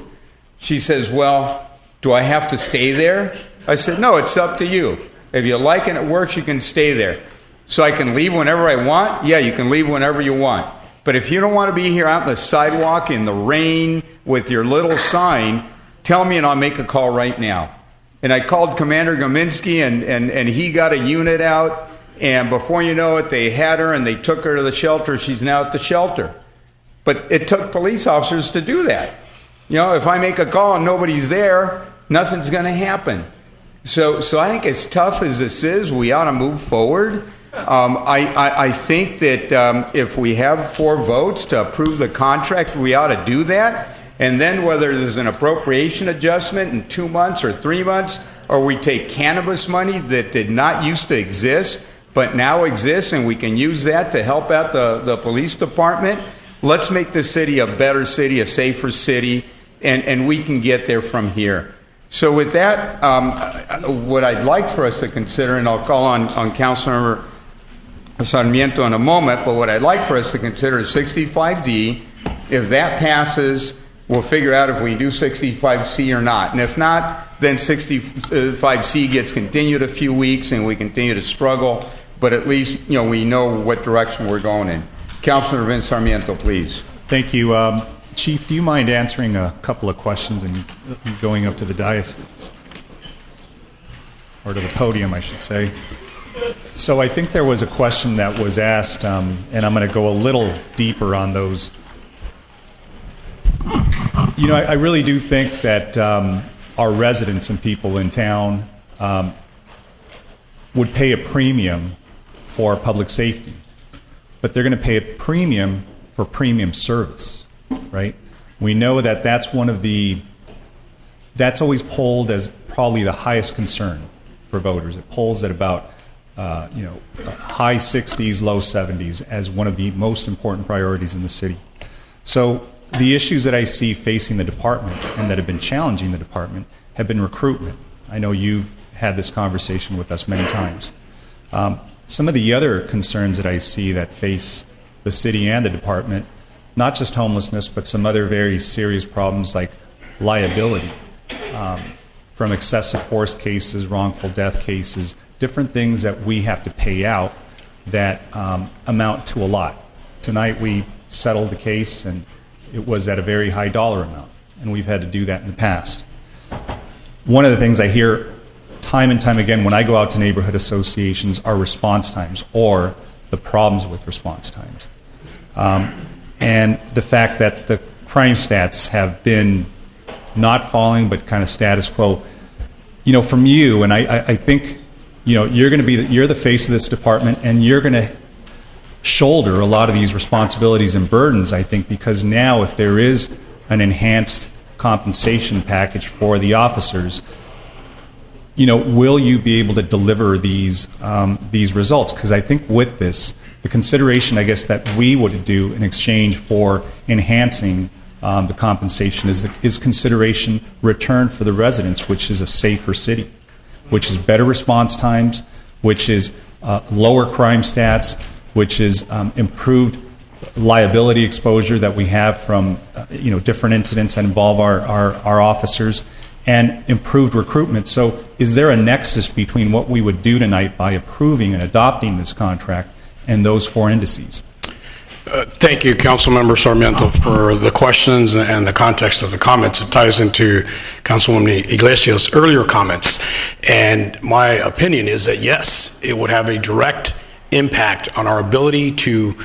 She says, well, do I have to stay there? I said, no, it's up to you. If you like and it works, you can stay there. So I can leave whenever I want? Yeah, you can leave whenever you want. But if you don't want to be here out on the sidewalk in the rain with your little sign, tell me and I'll make a call right now. And I called Commander Gominski, and he got a unit out. And before you know it, they had her and they took her to the shelter. She's now at the shelter. But it took police officers to do that. If I make a call and nobody's there, nothing's going to happen. So I think as tough as this is, we ought to move forward. I think that if we have 4 votes to approve the contract, we ought to do that. And then whether there's an appropriation adjustment in 2 months or 3 months, or we take cannabis money that did not used to exist, but now exists, and we can use that to help out the police department, let's make this city a better city, a safer city, and we can get there from here. So with that, what I'd like for us to consider, and I'll call on Councilmember Sarmiento in a moment, but what I'd like for us to consider is 65D. If that passes, we'll figure out if we do 65C or not. And if not, then 65C gets continued a few weeks and we continue to struggle, but at least we know what direction we're going in. Councilor Vince Sarmiento, please. Thank you. Chief, do you mind answering a couple of questions and going up to the dais? Or to the podium, I should say. So I think there was a question that was asked, and I'm going to go a little deeper on those. I really do think that our residents and people in town would pay a premium for public safety, but they're going to pay a premium for premium service. Right? We know that that's always polled as probably the highest concern for voters. It polls at about high 60s, low 70s as one of the most important priorities in the city. So the issues that I see facing the department and that have been challenging the department have been recruitment. I know you've had this conversation with us many times. Some of the other concerns that I see that face the city and the department, not just homelessness, but some other very serious problems like liability from excessive force cases, wrongful death cases, different things that we have to pay out that amount to a lot. Tonight we settled the case and it was at a very high dollar amount, and we've had to do that in the past. One of the things I hear time and time again when I go out to neighborhood associations are response times or the problems with response times. And the fact that the crime stats have been not falling but kind of status quo. From you, and I think you're going to you're the face of this department, and you're going to shoulder a lot of these responsibilities and burdens, I think, because now if there is an enhanced compensation package for the officers, will you be able to deliver these results? Because I think with this, the consideration, I guess, that we would do in exchange for enhancing the compensation is consideration return for the residents, which is a safer city, which is better response times, which is lower crime stats, which is improved liability exposure that we have from different incidents that involve our officers, and improved recruitment. So is there a nexus between what we would do tonight by approving and adopting this contract and those four indices? Thank you, Councilmember Sarmiento, for the questions and the context of the comments. It ties into Councilwoman Iglesias' earlier comments. And my opinion is that, yes, it would have a direct impact on our ability to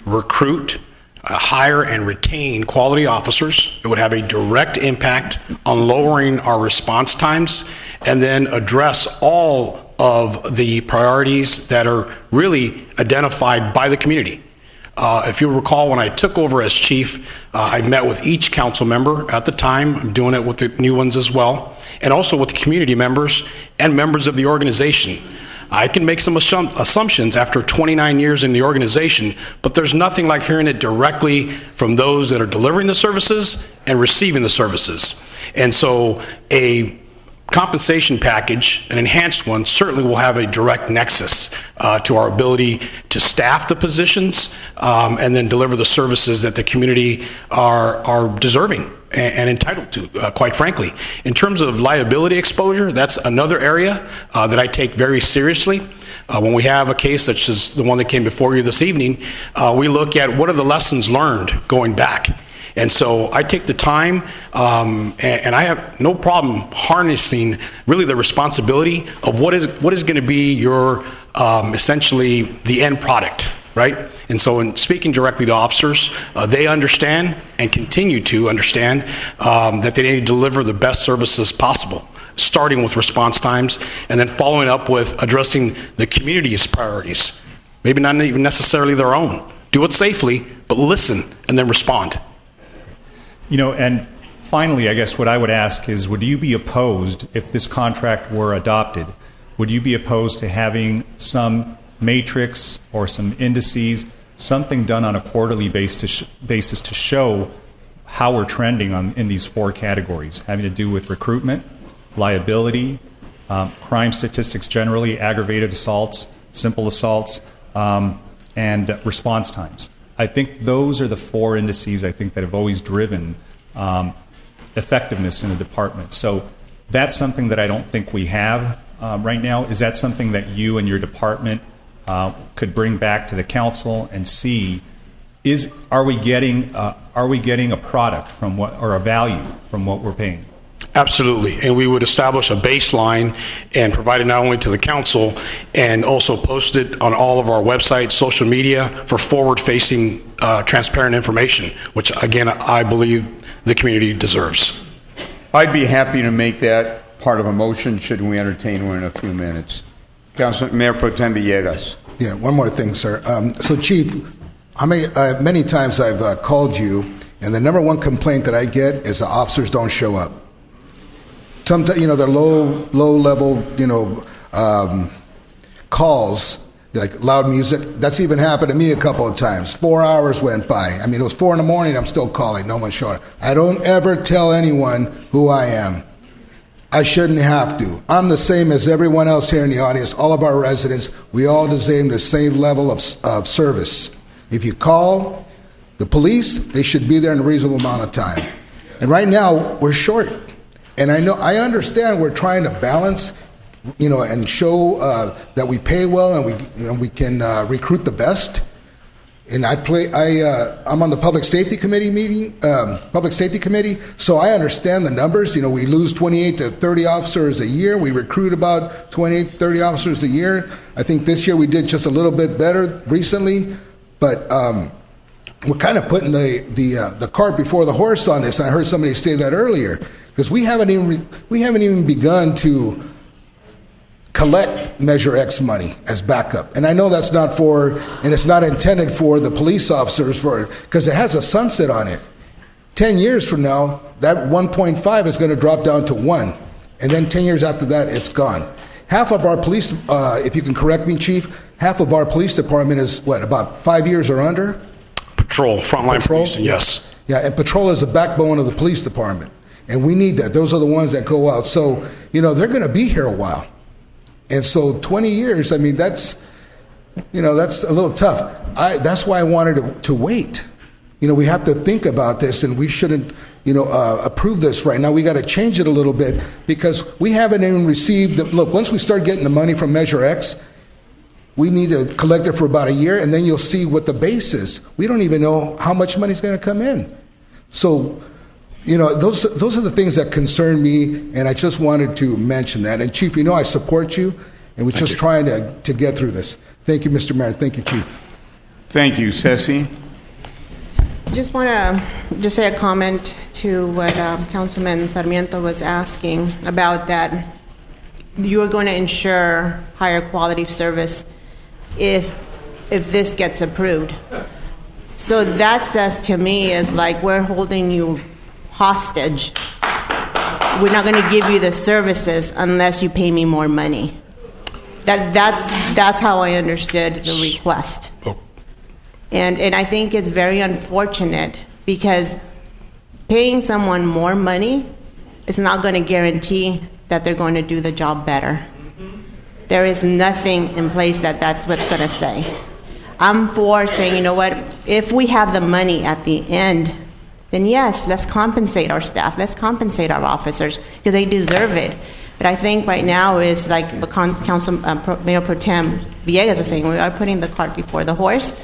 recruit, hire, and retain quality officers. It would have a direct impact on lowering our response times, and then address all of the priorities that are really identified by the community. If you'll recall, when I took over as chief, I met with each council member at the time. I'm doing it with the new ones as well, and also with the community members and members of the organization. I can make some assumptions after 29 years in the organization, but there's nothing like hearing it directly from those that are delivering the services and receiving the services. And so a compensation package, an enhanced one, certainly will have a direct nexus to our ability to staff the positions and then deliver the services that the community are deserving and entitled to, quite frankly. In terms of liability exposure, that's another area that I take very seriously. When we have a case such as the one that came before you this evening, we look at what are the lessons learned going back. And so I take the time, and I have no problem harnessing really the responsibility of what is going to be your essentially the end product, right? And so in speaking directly to officers, they understand and continue to understand that they need to deliver the best services possible, starting with response times and then following up with addressing the community's priorities, maybe not even necessarily their own. Do it safely, but listen and then respond. And finally, I guess what I would ask is, would you be opposed, if this contract were adopted, would you be opposed to having some matrix or some indices, something done on a quarterly basis to show how we're trending in these four categories, having to do with recruitment, liability, crime statistics generally, aggravated assaults, simple assaults, and response times. I think those are the 4 indices I think that have always driven effectiveness in the department. So that's something that I don't think we have right now. Is that something that you and your department could bring back to the council and see? Are we getting a product from what, or a value from what we're paying? Absolutely, and we would establish a baseline and provide it not only to the council and also post it on all of our websites, social media for forward-facing, transparent information, which again, I believe the community deserves. I'd be happy to make that part of a motion should we entertain one in a few minutes. Councilman Mayor Pro Tem Villegas. Yeah, one more thing, sir. So, Chief, many times I've called you, and the number one complaint that I get is the officers don't show up. Sometimes, they're low level, calls, like loud music. That's even happened to me a couple of times. 4 hours went by. I mean, it was 4 a.m, I'm still calling. No one showed up. I don't ever tell anyone who I am. I shouldn't have to. I'm the same as everyone else here in the audience, all of our residents. We all deserve the same level of service. If you call the police, they should be there in a reasonable amount of time. And right now, we're short. And I understand we're trying to balance, and show that we pay well and we can recruit the best. And I'm on the Public Safety Committee so I understand the numbers. We lose 28 to 30 officers a year. We recruit about 28 to 30 officers a year. I think this year we did just a little bit better recently, but we're kind of putting the cart before the horse on this. And I heard somebody say that earlier. Because we haven't even begun to collect Measure X money as backup, and I know that's not and it's not intended for the police officers because it has a sunset on it. 10 years from now, that 1.5 is going to drop down to 1, and then 10 years after that, it's gone. Half of our police, if you can correct me, Chief, half of our police department is about 5 years or under. Patrol, frontline policing, yes. Yeah, and patrol is the backbone of the police department. And we need that. Those are the ones that go out. So, they're going to be here a while. And so 20 years, I mean, that's a little tough. That's why I wanted to wait. We have to think about this, and we shouldn't, approve this right now. We got to change it a little bit because we haven't even received look, once we start getting the money from Measure X, we need to collect it for about a year, and then you'll see what the base is. We don't even know how much money is going to come in. So, those are the things that concern me, and I just wanted to mention that. And Chief, I support you, and we're just trying to get through this. Thank you, Mr. Mayor. Thank you, Chief. Thank you, Ceci. Just want to say a comment to what Councilman Sarmiento was asking about that you are going to ensure higher quality service if this gets approved. So that says to me is like we're holding you hostage. We're not going to give you the services unless you pay me more money. That's how I understood the request. And I think it's very unfortunate because paying someone more money is not going to guarantee that they're going to do the job better. There is nothing in place that's what's going to say. I'm for saying, if we have the money at the end, then yes, let's compensate our staff, let's compensate our officers, because they deserve it. But I think right now is like Mayor Pro Tem Villegas was saying, we are putting the cart before the horse,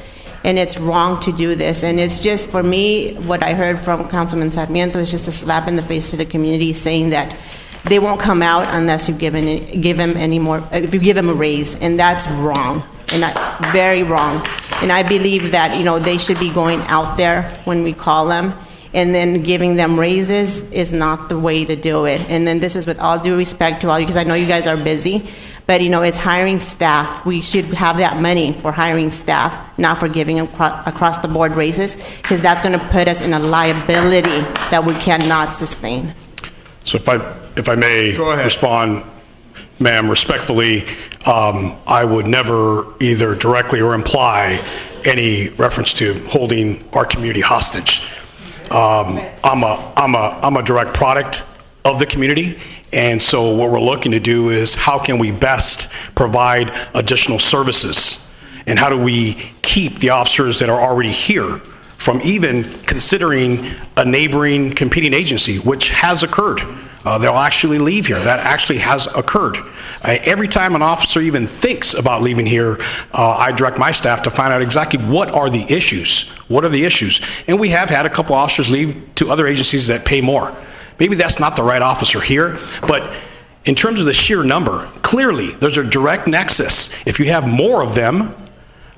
and it's wrong to do this. And it's just, for me, what I heard from Councilman Sarmiento is just a slap in the face to the community, saying that they won't come out unless you give them any more, if you give them a raise, and that's wrong. And very wrong. And I believe that, they should be going out there when we call them, and then giving them raises is not the way to do it. And then this is with all due respect to all you, because I know you guys are busy, but it's hiring staff. We should have that money for hiring staff, not for giving them across the board raises, because that's going to put us in a liability that we cannot sustain. So if I may respond, ma'am, respectfully, I would never either directly or imply any reference to holding our community hostage. I'm a direct product of the community, And so what we're looking to do is how can we best provide additional services? And how do we keep the officers that are already here from even considering a neighboring competing agency, which has occurred? They'll actually leave here. That actually has occurred. Every time an officer even thinks about leaving here, I direct my staff to find out exactly what are the issues. What are the issues? And we have had a couple officers leave to other agencies that pay more. Maybe that's not the right officer here, but in terms of the sheer number, clearly there's a direct nexus. If you have more of them,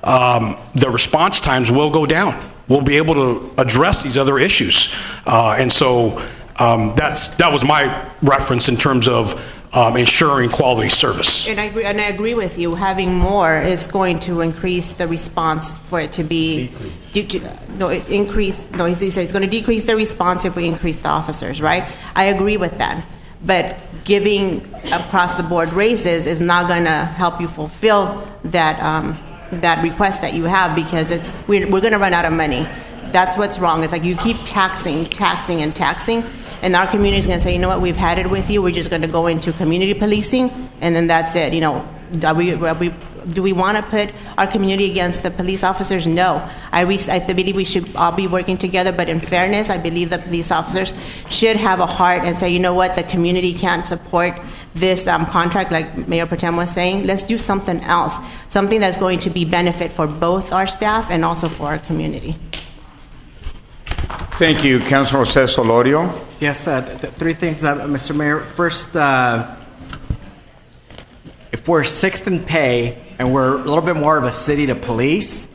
the response times will go down. We'll be able to address these other issues. And so that was my reference in terms of ensuring quality service. And I agree with you. Having more is going to increase the response for it to be he says it's going to decrease the response if we increase the officers, right? I agree with that. But giving across the board raises is not going to help you fulfill that that request that you have, because we're going to run out of money. That's what's wrong. It's like you keep taxing, and our community is going to say, you know what, we've had it with you. We're just going to go into community policing, and then that's it. You know, do we want to put our community against the police officers? No. I believe we should all be working together, but in fairness, I believe the police officers should have a heart and say, you know what, the community can't support this contract, like Mayor Protem was saying. Let's do something else, something that's going to be benefit for both our staff and also for our community. Thank you. Councilor Cesar Lorio. Yes, three things, Mr. Mayor. First, if we're sixth in pay and we're a little bit more of a city to police,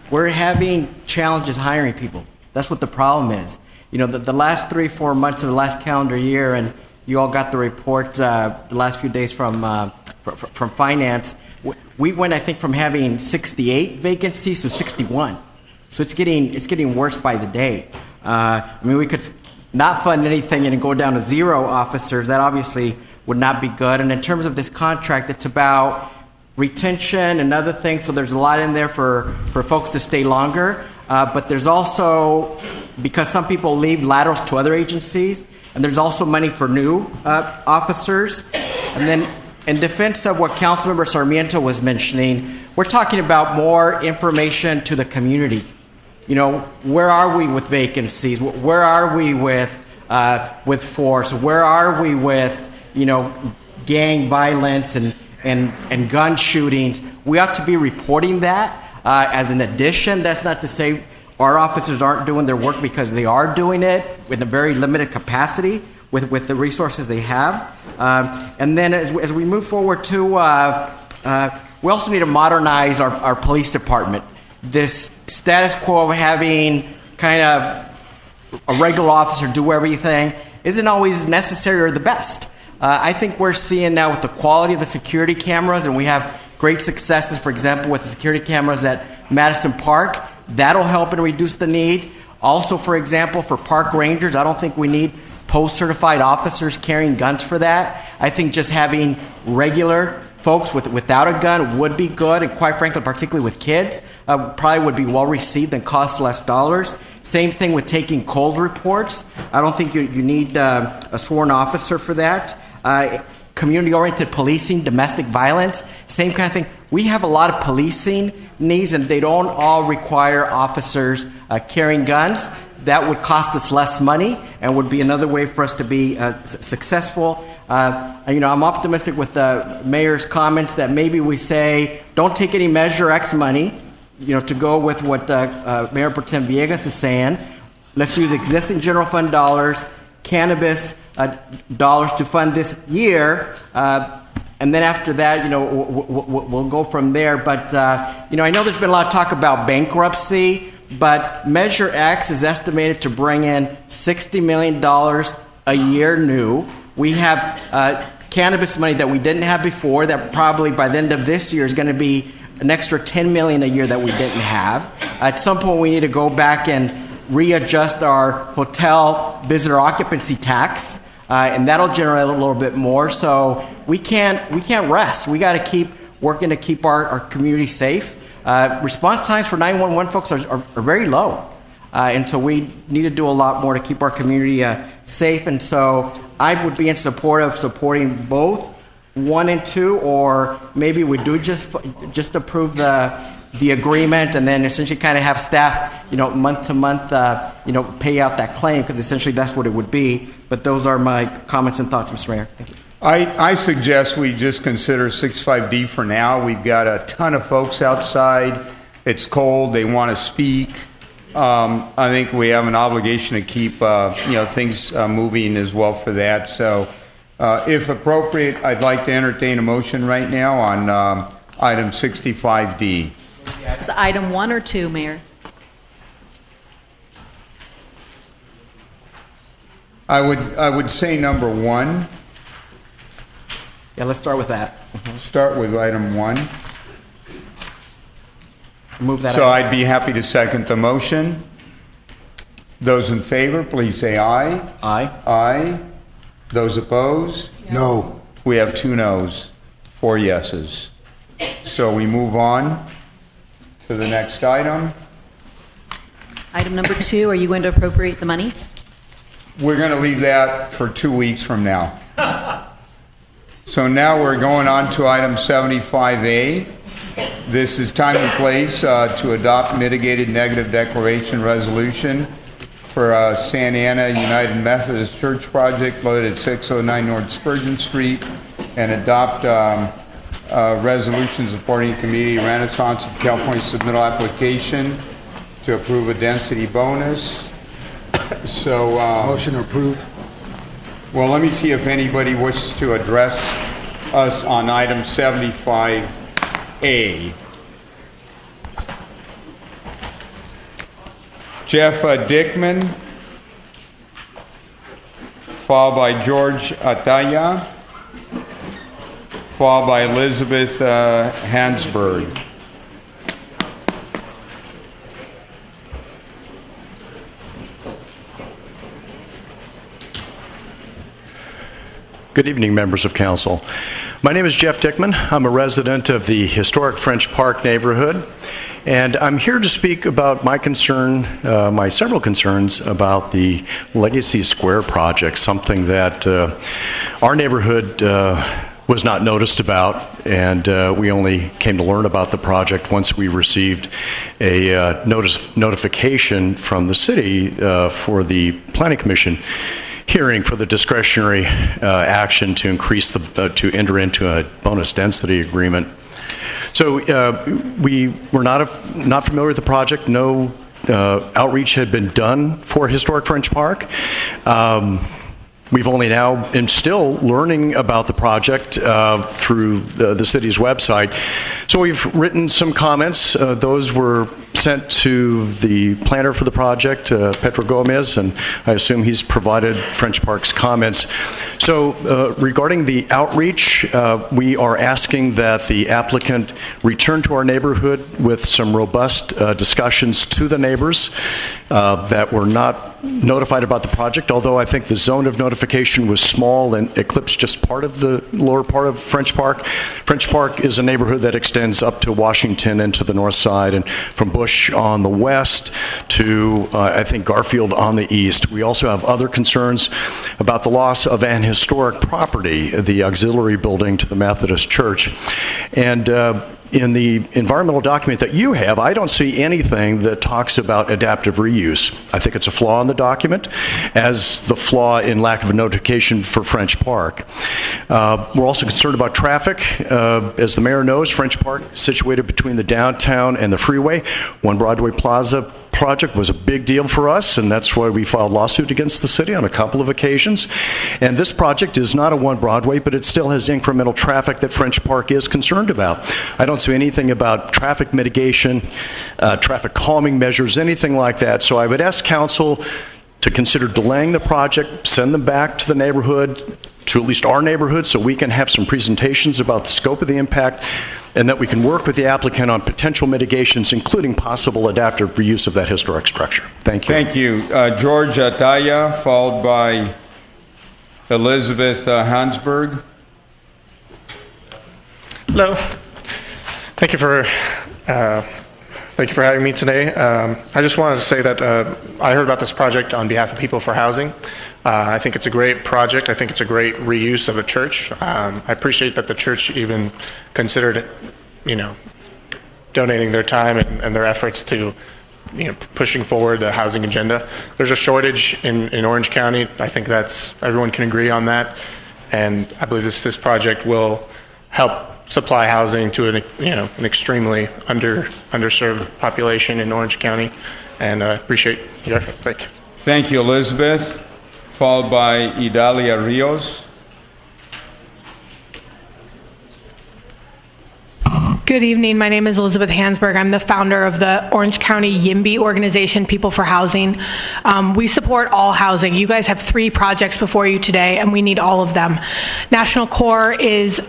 we're having challenges hiring people. That's what the problem is. You know, the last 3-4 months of the last calendar year, and you all got the report the last few days from finance. We went, I think, from having 68 vacancies to 61. So it's getting worse by the day. I mean, we could not fund anything and go down to 0 officers. That obviously would not be good. And in terms of this contract, it's about retention and other things. So there's a lot in there for folks to stay longer. But there's also, because some people leave, laterals to other agencies, and there's also money for new officers. And then in defense of what Councilmember Sarmiento was mentioning, we're talking about more information to the community. You know, where are we with vacancies? Where are we with force? Where are we with, you know, gang violence and gun shootings? We ought to be reporting that as an addition. That's not to say our officers aren't doing their work, because they are doing it in a very limited capacity with the resources they have. And then as we move forward too, we also need to modernize our police department. This status quo of having kind of a regular officer do everything isn't always necessary or the best. I think we're seeing now with the quality of the security cameras, and we have great successes, for example, with the security cameras at Madison Park. That'll help and reduce the need. Also, for example, for park rangers, I don't think we need post-certified officers carrying guns for that. I think just having regular folks without a gun would be good, and quite frankly, particularly with kids, probably would be well received and cost less dollars. Same thing with taking cold reports. I don't think you need a sworn officer for that. Community-oriented policing, domestic violence, same kind of thing. We have a lot of policing needs, and they don't all require officers carrying guns. That would cost us less money and would be another way for us to be successful. You know, I'm optimistic with the mayor's comments that maybe we say, don't take any Measure X money, you know, to go with what Mayor Pro Tem Villegas is saying. Let's use existing general fund dollars, cannabis dollars to fund this year, and then after that, you know, we'll go from there. But, you know, I know there's been a lot of talk about bankruptcy, but Measure X is estimated to bring in $60 million a year new. We have cannabis money that we didn't have before that probably by the end of this year is going to be an extra $10 million a year that we didn't have. At some point, we need to go back and readjust our hotel visitor occupancy tax, and that'll generate a little bit more. So we can't rest. We got to keep working to keep our community safe. Response times for 911 folks are very low. And so we need to do a lot more to keep our community safe. And so I would be in support of supporting both 1 and 2, or maybe we do just approve the agreement and then essentially kind of have staff, month to month, pay out that claim, because essentially that's what it would be. But those are my comments and thoughts, Mr. Mayor. Thank you. I suggest we just consider 65D for now. We've got a ton of folks outside. It's cold. They want to speak. I think we have an obligation to keep things moving as well for that. So, if appropriate, I'd like to entertain a motion right now on item 65D. Is it item 1 or 2, Mayor? I would say number 1. Yeah, let's start with that. Start with item 1. Move that. So I'd be happy to second the motion. Those in favor, please say aye. Aye. Aye. Those opposed? No. We have 2 noes, 4 yeses. So we move on to the next item. Item number 2, are you going to appropriate the money? We're going to leave that for 2 weeks from now. So now we're going on to item 75A. This is time and place to adopt mitigated negative declaration resolution for Santa Ana United Methodist Church project located at 609 North Spurgeon Street, and adopt resolution supporting community renaissance of California submittal application to approve a density bonus. So motion approved. Well, let me see if anybody wishes to address us on item 75A. Jeff Dickman, followed by George Ataya, followed by Elizabeth Hansberg. Good evening, members of council. My name is Jeff Dickman. I'm a resident of the historic French Park neighborhood, and I'm here to speak about my several concerns about the Legacy Square project, something that our neighborhood was not noticed about, and we only came to learn about the project once we received a notification from the city for the Planning Commission hearing for the discretionary action to increase to enter into a bonus density agreement. So we were not familiar with the project. No outreach had been done for historic French Park. We've only now and still learning about the project through the city's website. So we've written some comments. Those were sent to the planner for the project, Pedro Gomez, and I assume he's provided French Park's comments. So regarding the outreach, we are asking that the applicant return to our neighborhood with some robust discussions to the neighbors that were not notified about the project, although I think the zone of notification was small and eclipsed just part of the lower part of French Park. French Park is a neighborhood that extends up to Washington and to the north side, and from Bush on the west to, I think, Garfield on the east. We also have other concerns about the loss of an historic property, the auxiliary building to the Methodist Church. And in the environmental document that you have, I don't see anything that talks about adaptive reuse. I think it's a flaw in the document, as the flaw in lack of a notification for French Park. We're also concerned about traffic. As the mayor knows, French Park is situated between the downtown and the freeway. One Broadway Plaza project was a big deal for us, and that's why we filed lawsuit against the city on a couple of occasions. And this project is not a One Broadway, but it still has incremental traffic that French Park is concerned about. I don't see anything about traffic mitigation, traffic calming measures, anything like that. So I would ask council to consider delaying the project, send them back to the neighborhood, to at least our neighborhood, so we can have some presentations about the scope of the impact, and that we can work with the applicant on potential mitigations, including possible adaptive reuse of that historic structure. Thank you. Thank you. George Ataya, followed by Elizabeth Hansberg. Hello. Thank you for Thank you for having me today. I just wanted to say that I heard about this project on behalf of People for Housing. I think it's a great project. I think it's a great reuse of a church. I appreciate that the church even considered, donating their time and their efforts to, pushing forward the housing agenda. There's a shortage in Orange County. I think everyone can agree on that. And I believe this project will help supply housing to an extremely underserved population in Orange County, and I appreciate your effort. Thank you. Thank you, Elizabeth. Followed by Idalia Rios. Good evening. My name is Elizabeth Hansberg. I'm the founder of the Orange County YIMBY organization, People for Housing. We support all housing. You guys have 3 projects before you today, and we need all of them. National Core is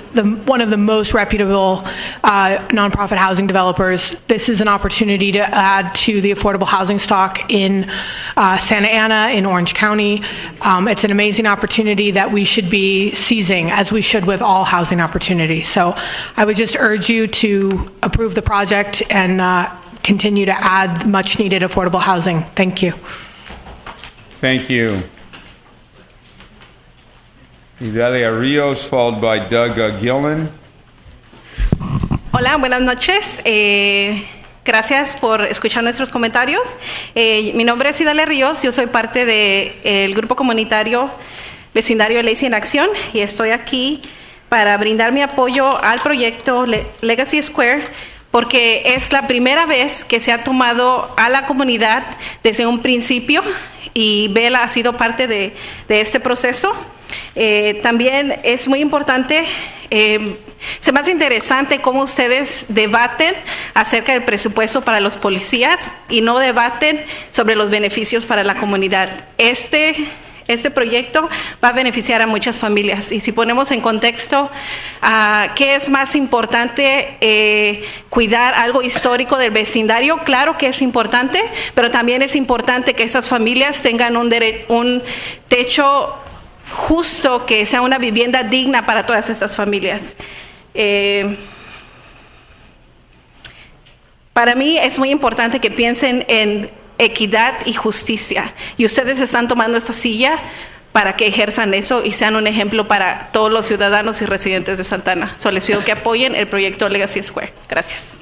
one of the most reputable nonprofit housing developers. This is an opportunity to add to the affordable housing stock in Santa Ana, in Orange County. It's an amazing opportunity that we should be seizing, as we should with all housing opportunities. So I would just urge you to approve the project and continue to add much needed affordable housing. Thank you. Thank you. Idalia Rios, followed by Doug Gillen. Hola, buenas noches. Gracias por escuchar nuestros comentarios. Mi nombre es Idalia Ríos, yo soy parte del grupo comunitario vecindario Lacey en Acción y estoy aquí para brindar mi apoyo al proyecto Legacy Square, porque es la primera vez que se ha tomado a la comunidad desde un principio y Bella ha sido parte de este proceso. También es muy importante, se me hace interesante cómo ustedes debaten acerca del presupuesto para los policías y no debaten sobre los beneficios para la comunidad. Este proyecto va a beneficiar a muchas familias y si ponemos en contexto qué es más importante, cuidar algo histórico del vecindario, claro que es importante, pero también es importante que esas familias tengan un techo justo, que sea una vivienda digna para todas estas familias. Para mí es muy importante que piensen en equidad y justicia, y ustedes están tomando esta silla para que ejerzan eso y sean un ejemplo para todos los ciudadanos y residentes de Santa Ana. Les pido que apoyen el proyecto Legacy Square. Gracias.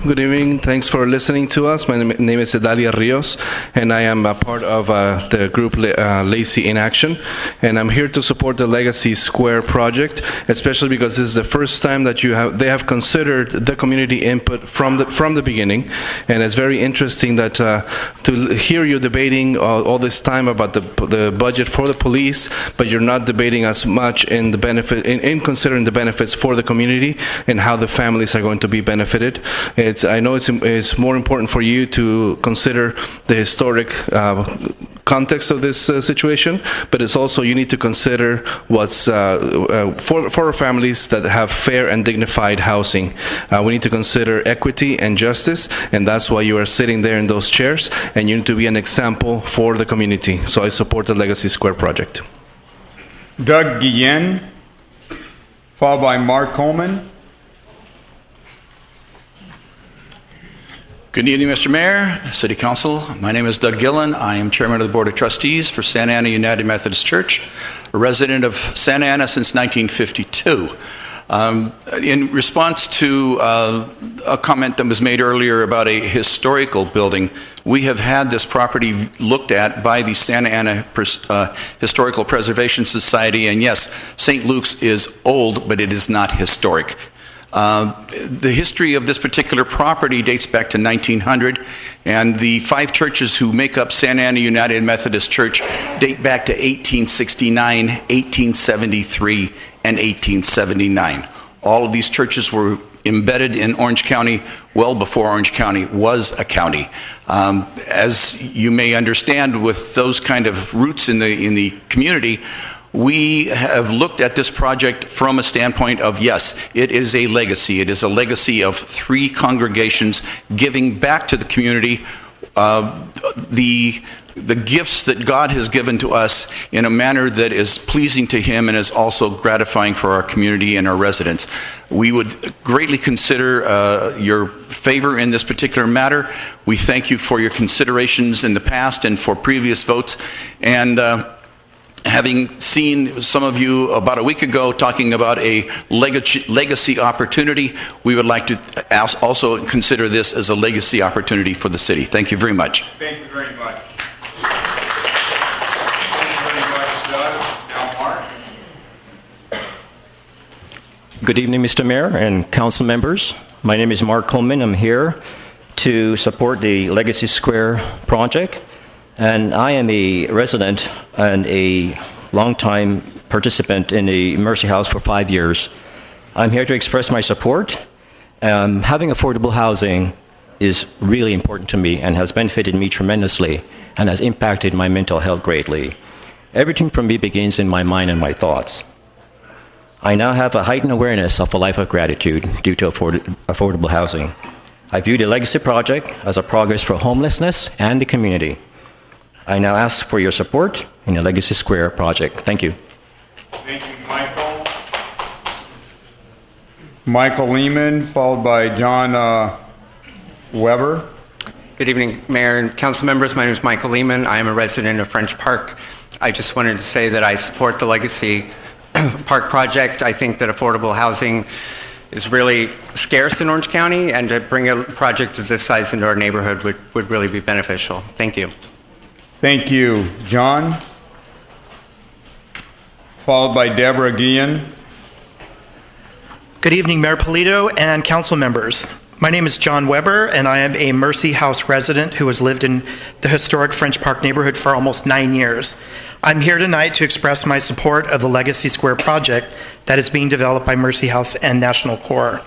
Good evening. Thanks for listening to us. My name is Idalia Rios, and I am a part of the group Lacey in Action. And I'm here to support the Legacy Square project, especially because this is the first time that they have considered the community input from the beginning. And it's very interesting that to hear you debating all this time about the budget for the police, but you're not debating as much in the benefit in considering the benefits for the community and how the families are going to be benefited. I know it's more important for you to consider the historic context of this situation, but it's also you need to consider what's for families that have fair and dignified housing. We need to consider equity and justice, and that's why you are sitting there in those chairs, and you need to be an example for the community. So I support the Legacy Square project. Doug Guillen, followed by Mark Coleman. Good evening, Mr. Mayor, City Council. My name is Doug Gillen. I am Chairman of the Board of Trustees for Santa Ana United Methodist Church, a resident of Santa Ana since 1952. In response to a comment that was made earlier about a historical building, we have had this property looked at by the Santa Ana Historical Preservation Society, and yes, St. Luke's is old, but it is not historic. The history of this particular property dates back to 1900, and the 5 churches who make up Santa Ana United Methodist Church date back to 1869, 1873, and 1879. All of these churches were embedded in Orange County well before Orange County was a county. As you may understand, with those kind of roots in the community, we have looked at this project from a standpoint of, yes, it is a legacy. It is a legacy of 3 congregations giving back to the community the gifts that God has given to us in a manner that is pleasing to Him and is also gratifying for our community and our residents. We would greatly consider your favor in this particular matter. We thank you for your considerations in the past and for previous votes. And having seen some of you about a week ago talking about a legacy opportunity, we would like to also consider this as a legacy opportunity for the city. Thank you very much. Thank you very much. Good evening, Mr. Mayor and council members. My name is Mark Coleman. I'm here to support the Legacy Square project. And I am a resident and a longtime participant in the Mercy House for 5 years. I'm here to express my support. Having affordable housing is really important to me and has benefited me tremendously and has impacted my mental health greatly. Everything from me begins in my mind and my thoughts. I now have a heightened awareness of a life of gratitude due to affordable housing. I view the Legacy Project as a progress for homelessness and the community. I now ask for your support in the Legacy Square project. Thank you. Thank you, Michael. Michael Lehman, followed by John Weber. Good evening, Mayor and council members. My name is Michael Lehman. I am a resident of French Park. I just wanted to say that I support the Legacy Park project. I think that affordable housing is really scarce in Orange County, and to bring a project of this size into our neighborhood would really be beneficial. Thank you. Thank you, John. Followed by Deborah Guillen. Good evening, Mayor Polito and council members. My name is John Weber, and I am a Mercy House resident who has lived in the historic French Park neighborhood for almost 9 years. I'm here tonight to express my support of the Legacy Square project that is being developed by Mercy House and National Corps.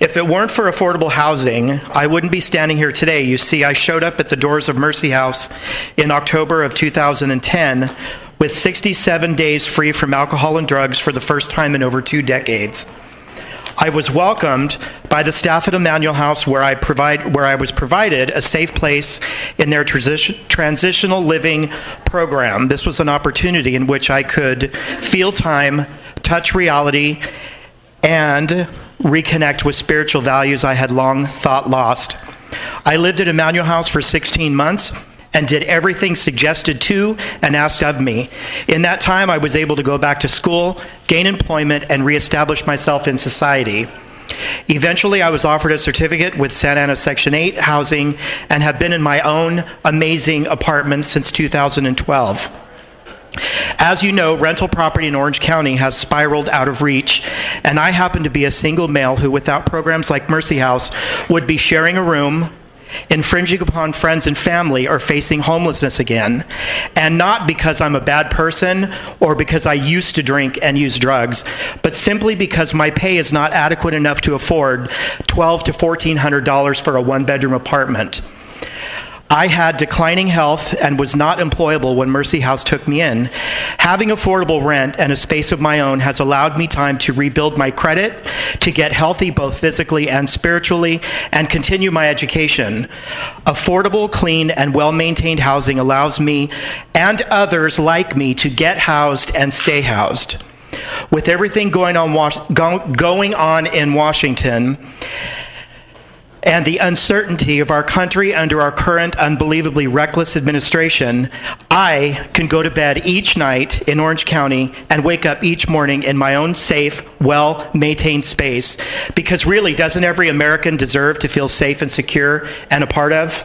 If it weren't for affordable housing, I wouldn't be standing here today. You see, I showed up at the doors of Mercy House in October of 2010 with 67 days free from alcohol and drugs for the first time in over 2 decades. I was welcomed by the staff at Emmanuel House, where I was provided a safe place in their transitional living program. This was an opportunity in which I could feel time, touch reality, and reconnect with spiritual values I had long thought lost. I lived at Emmanuel House for 16 months and did everything suggested to and asked of me. In that time, I was able to go back to school, gain employment, and reestablish myself in society. Eventually, I was offered a certificate with Santa Ana Section 8 housing and have been in my own amazing apartment since 2012. As you know, rental property in Orange County has spiraled out of reach, and I happen to be a single male who, without programs like Mercy House, would be sharing a room, infringing upon friends and family, or facing homelessness again. And not because I'm a bad person or because I used to drink and use drugs, but simply because my pay is not adequate enough to afford $1,200 to $1,400 for a one-bedroom apartment. I had declining health and was not employable when Mercy House took me in. Having affordable rent and a space of my own has allowed me time to rebuild my credit, to get healthy both physically and spiritually, and continue my education. Affordable, clean, and well-maintained housing allows me and others like me to get housed and stay housed. With everything going on in Washington, and the uncertainty of our country under our current unbelievably reckless administration, I can go to bed each night in Orange County and wake up each morning in my own safe, well-maintained space. Because really, doesn't every American deserve to feel safe and secure and a part of?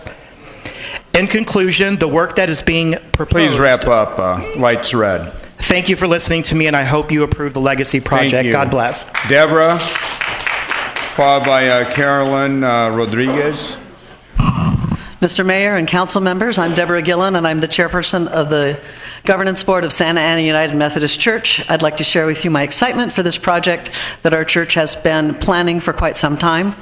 In conclusion, the work that is being proposed... Please wrap up. Light's red. Thank you for listening to me, and I hope you approve the Legacy Project. Thank you. God bless. Deborah, followed by Carolyn Rodriguez. Mr. Mayor and council members, I'm Deborah Gillen, and I'm the chairperson of the Governance Board of Santa Ana United Methodist Church. I'd like to share with you my excitement for this project that our church has been planning for quite some time.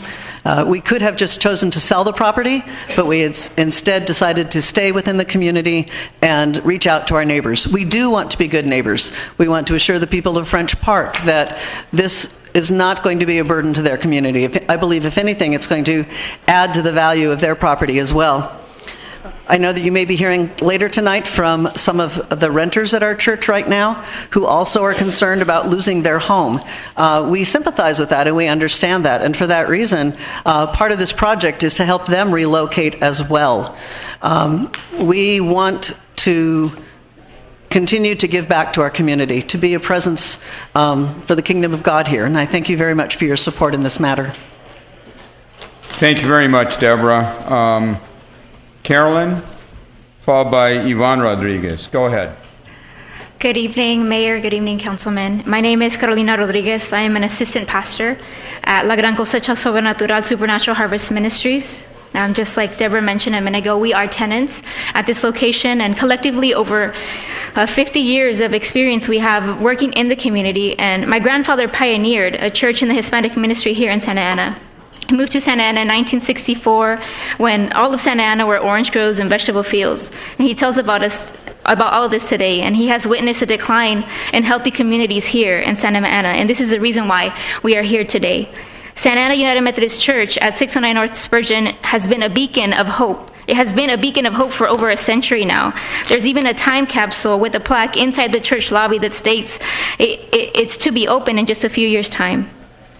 We could have just chosen to sell the property, but we instead decided to stay within the community and reach out to our neighbors. We do want to be good neighbors. We want to assure the people of French Park that this is not going to be a burden to their community. I believe, if anything, it's going to add to the value of their property as well. I know that you may be hearing later tonight from some of the renters at our church right now who also are concerned about losing their home. We sympathize with that and we understand that. And for that reason, part of this project is to help them relocate as well. We want to continue to give back to our community, to be a presence for the kingdom of God here. And I thank you very much for your support in this matter. Thank you very much, Deborah. Carolyn, followed by Yvonne Rodriguez. Go ahead. Good evening, Mayor. Good evening, Councilman. My name is Carolina Rodriguez. I am an assistant pastor at La Gran Cosecha Sobrenatural Supernatural Harvest Ministries. Just like Deborah mentioned a minute ago, we are tenants at this location, and collectively over 50 years of experience we have working in the community. And my grandfather pioneered a church in the Hispanic ministry here in Santa Ana. He moved to Santa Ana in 1964 when all of Santa Ana were orange groves and vegetable fields. And he tells about all of this today, and he has witnessed a decline in healthy communities here in Santa Ana, and this is the reason why we are here today. Santa Ana United Methodist Church at 609 North Spurgeon has been a beacon of hope. It has been a beacon of hope for over a century now. There's even a time capsule with a plaque inside the church lobby that states it's to be open in just a few years' time.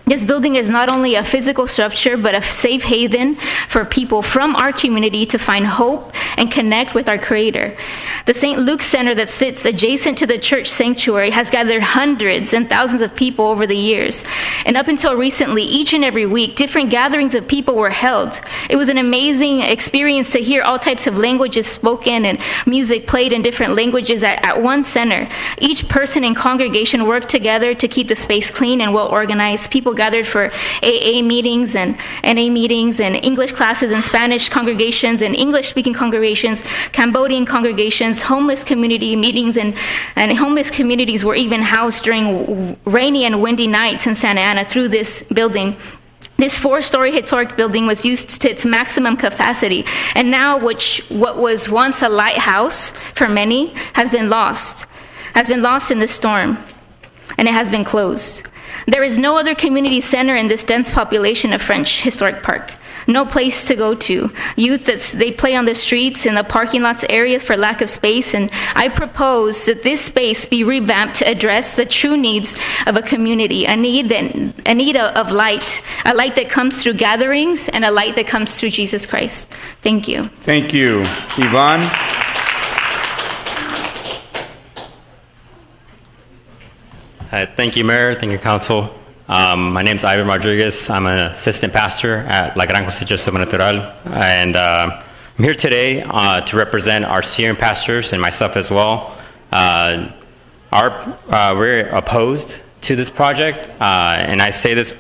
This building is not only a physical structure, but a safe haven for people from our community to find hope and connect with our Creator. The St. Luke Center that sits adjacent to the church sanctuary has gathered hundreds and thousands of people over the years. And up until recently, each and every week, different gatherings of people were held. It was an amazing experience to hear all types of languages spoken and music played in different languages at one center. Each person in congregation worked together to keep the space clean and well organized. People gathered for AA meetings and NA meetings and English classes and Spanish congregations and English-speaking congregations, Cambodian congregations, homeless community meetings, and homeless communities were even housed during rainy and windy nights in Santa Ana through this building. This 4-story historic building was used to its maximum capacity, and now what was once a lighthouse for many has been lost in the storm, and it has been closed. There is no other community center in this dense population of French Historic Park. No place to go to. Youth, they play on the streets, in the parking lots areas for lack of space, and I propose that this space be revamped to address the true needs of a community, a need of light, a light that comes through gatherings and a light that comes through Jesus Christ. Thank you. Thank you. Yvonne? Thank you, Mayor. Thank you, Council. My name is Ivan Rodriguez. I'm an assistant pastor at La Gran Cosecha Sobrenatural, and I'm here today to represent our senior pastors and myself as well. We're opposed to this project, and I say this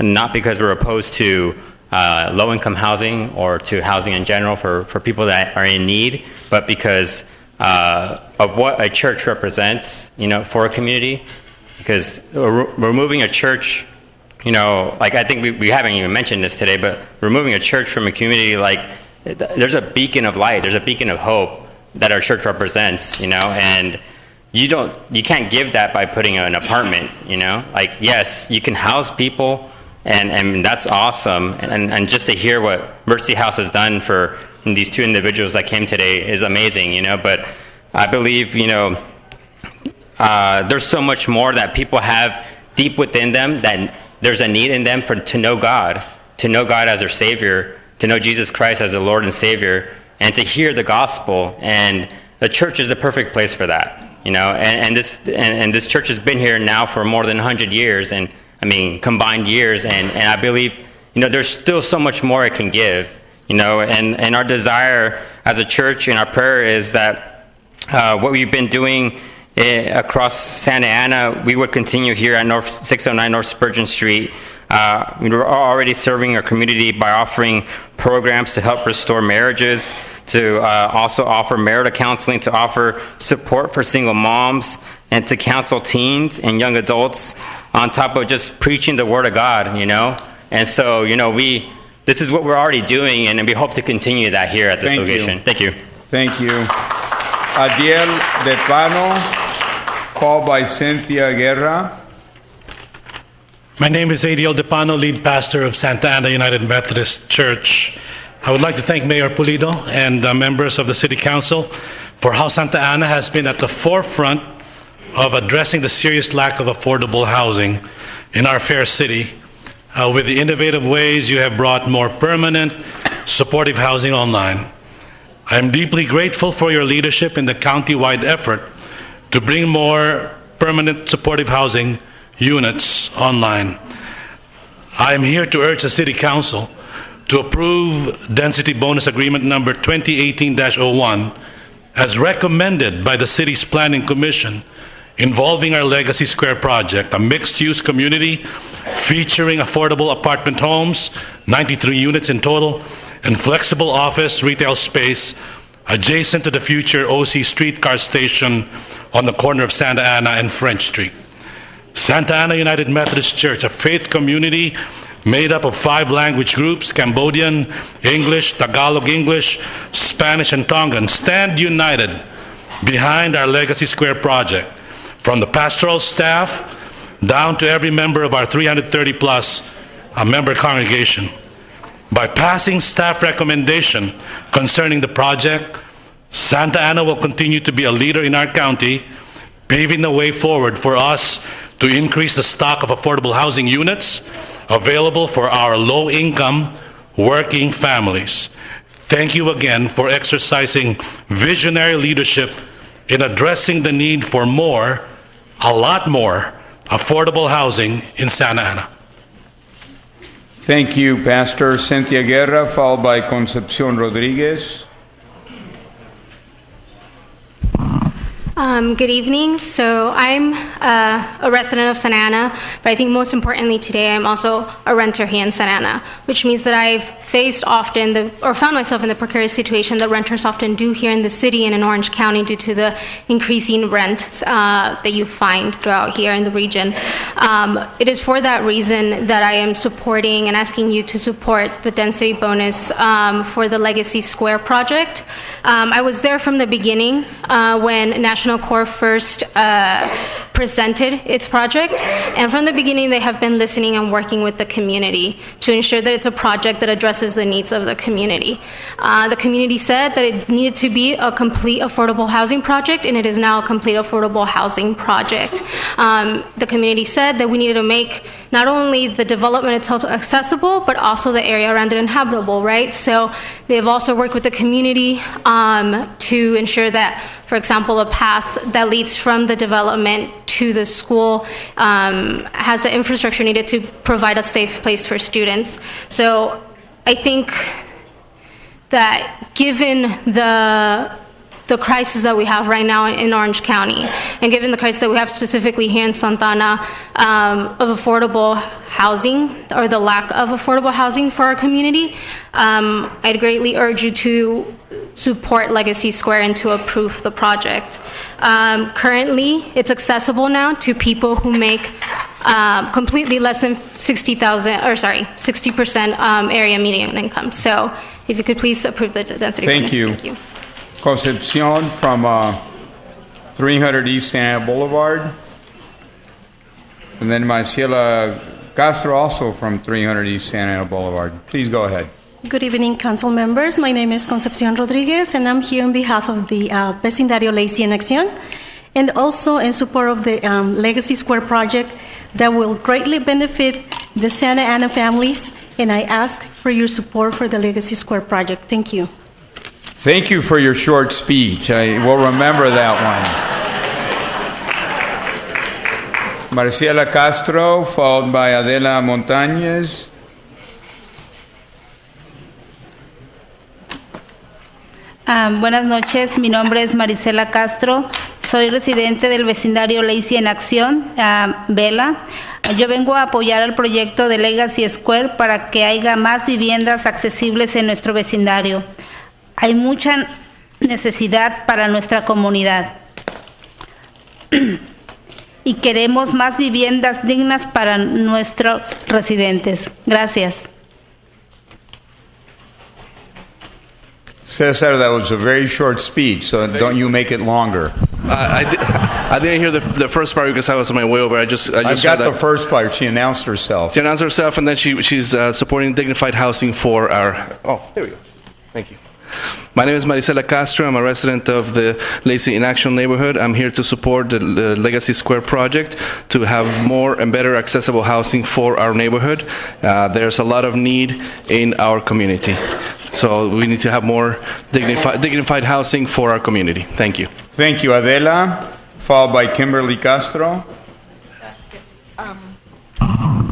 not because we're opposed to low-income housing or to housing in general for people that are in need, but because of what a church represents, for a community. Because removing a church, like I think we haven't even mentioned this today, but removing a church from a community, like there's a beacon of light, there's a beacon of hope that our church represents, and you can't give that by putting an apartment, like yes, you can house people, and that's awesome, and just to hear what Mercy House has done for these 2 individuals that came today is amazing, but I believe, there's so much more that people have deep within them, that there's a need in them to know God as their Savior, to know Jesus Christ as the Lord and Savior, and to hear the gospel. And the church is the perfect place for that, and this church has been here now for more than 100 years, and I mean combined years, and I believe there's still so much more it can give, and our desire as a church and our prayer is that what we've been doing across Santa Ana, we would continue here at 609 North Spurgeon Street. We were already serving our community by offering programs to help restore marriages, to also offer marital counseling, to offer support for single moms, and to counsel teens and young adults, on top of just preaching the Word of God, And so, this is what we're already doing, and we hope to continue that here at this location. Thank you. Thank you. Adiel De Pano, followed by Cynthia Guerra. My name is Adiel De Pano, lead pastor of Santa Ana United Methodist Church. I would like to thank Mayor Pulido and members of the City Council for how Santa Ana has been at the forefront of addressing the serious lack of affordable housing in our fair city with the innovative ways you have brought more permanent, supportive housing online. I am deeply grateful for your leadership in the county-wide effort to bring more permanent supportive housing units online. I am here to urge the City Council to approve Density Bonus Agreement number 2018-01 as recommended by the City's Planning Commission involving our Legacy Square project, a mixed-use community featuring affordable apartment homes, 93 units in total, and flexible office retail space adjacent to the future OC streetcar station on the corner of Santa Ana and French Street. Santa Ana United Methodist Church, a faith community made up of 5 language groups, Cambodian, English, Tagalog English, Spanish, and Tongan, stand united behind our Legacy Square project, from the pastoral staff down to every member of our 330-plus member congregation. By passing staff recommendation concerning the project, Santa Ana will continue to be a leader in our county, paving the way forward for us to increase the stock of affordable housing units available for our low-income working families. Thank you again for exercising visionary leadership in addressing the need for more, a lot more, affordable housing in Santa Ana. Thank you, Pastor. Cynthia Guerra, followed by Concepcion Rodriguez. Good evening. So I'm a resident of Santa Ana, but I think most importantly today I'm also a renter here in Santa Ana, which means that I've faced often or found myself in the precarious situation that renters often do here in the city and in Orange County due to the increasing rents that you find throughout here in the region. It is for that reason that I am supporting and asking you to support the density bonus for the Legacy Square project. I was there from the beginning when National Corps first presented its project, and from the beginning they have been listening and working with the community to ensure that it's a project that addresses the needs of the community. The community said that it needed to be a complete affordable housing project, and it is now a complete affordable housing project. The community said that we needed to make not only the development itself accessible, but also the area around it inhabitable, right? So they've also worked with the community to ensure that, for example, a path that leads from the development to the school has the infrastructure needed to provide a safe place for students. So I think that given the crisis that we have right now in Orange County, and given the crisis that we have specifically here in Santa Ana of affordable housing, or the lack of affordable housing for our community, I'd greatly urge you to support Legacy Square and to approve the project. Currently, it's accessible now to people who make completely less than 60% area median income. So if you could please approve the density bonus. Thank you. Concepcion from 300 East Santa Ana Boulevard. And then Marcela Castro, also from 300 East Santa Ana Boulevard. Please go ahead. Good evening, council members. My name is Concepcion Rodriguez, and I'm here on behalf of the Vecindario Lacy en Acción, and also in support of the Legacy Square project that will greatly benefit the Santa Ana families, and I ask for your support for the Legacy Square project. Thank you. Thank you for your short speech. I will remember that one. Marcela Castro, followed by Adela Montañez. Buenas noches, mi nombre es Marisela Castro, soy residente del vecindario Lacy en Acción, Vela. Yo vengo a apoyar el proyecto de Legacy Square para que haya más viviendas accesibles en nuestro vecindario. Hay mucha necesidad para nuestra comunidad y queremos más viviendas dignas para nuestros residentes. Gracias. Cesar, that was a very short speech, so don't you make it longer. I didn't hear the first part because I was on my way over. I just got the first part. She announced herself. She announced herself, and then she's supporting dignified housing for our. Oh, there we go. Thank you. My name is Marisela Castro. I'm a resident of the Lacey in Action neighborhood. I'm here to support the Legacy Square project to have more and better accessible housing for our neighborhood. There's a lot of need in our community. So we need to have more dignified housing for our community. Thank you. Thank you, Adela. Followed by Kimberly Castro.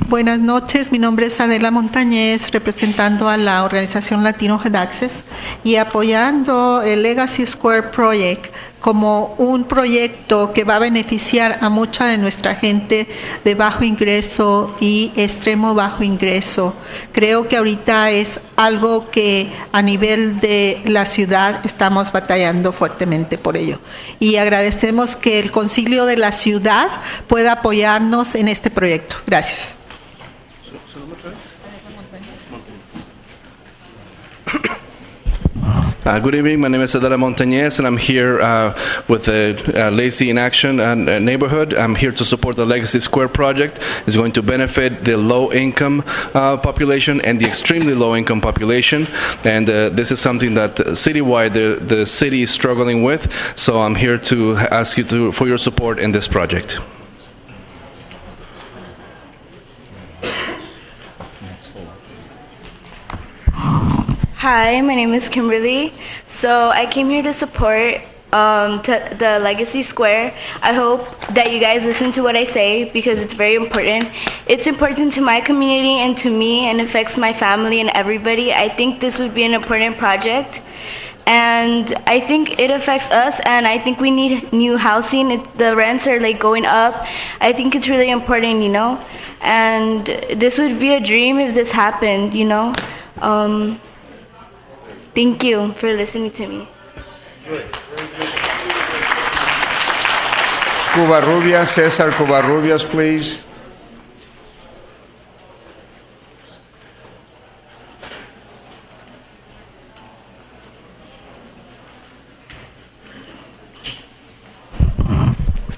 Buenas noches, mi nombre es Adela Montañez, representando a la organización Latino Head Access y apoyando el Legacy Square Project como un proyecto que va a beneficiar a mucha de nuestra gente de bajo ingreso y extremo bajo ingreso. Creo que ahorita es algo que a nivel de la ciudad estamos batallando fuertemente por ello. Y agradecemos que el Concilio de la Ciudad pueda apoyarnos en este proyecto. Gracias. Good evening. My name is Adela Montañez, and I'm here with the Lacey in Action neighborhood. I'm here to support the Legacy Square project. It's going to benefit the low-income population and the extremely low-income population. And this is something that citywide the city is struggling with. So I'm here to ask you for your support in this project. Hi, my name is Kimberly. So I came here to support the Legacy Square. I hope that you guys listen to what I say because it's very important. It's important to my community and to me and affects my family and everybody. I think this would be an important project. And I think it affects us, and I think we need new housing. The rents are like going up. I think it's really important, you know. And this would be a dream if this happened, you know. Thank you for listening to me. Covarrubias, Cesar Covarrubias, please.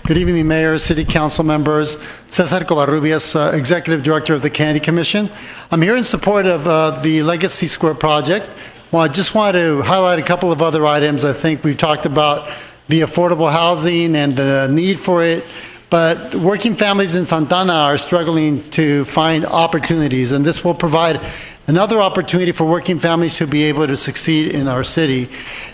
Good evening, Mayor, City Council members. Cesar Covarrubias, Executive Director of the Kennedy Commission. I'm here in support of the Legacy Square project. Well, I just want to highlight a couple of other items. I think we've talked about the affordable housing and the need for it, but working families in Santana are struggling to find opportunities, and this will provide another opportunity for working families to be able to succeed in our city.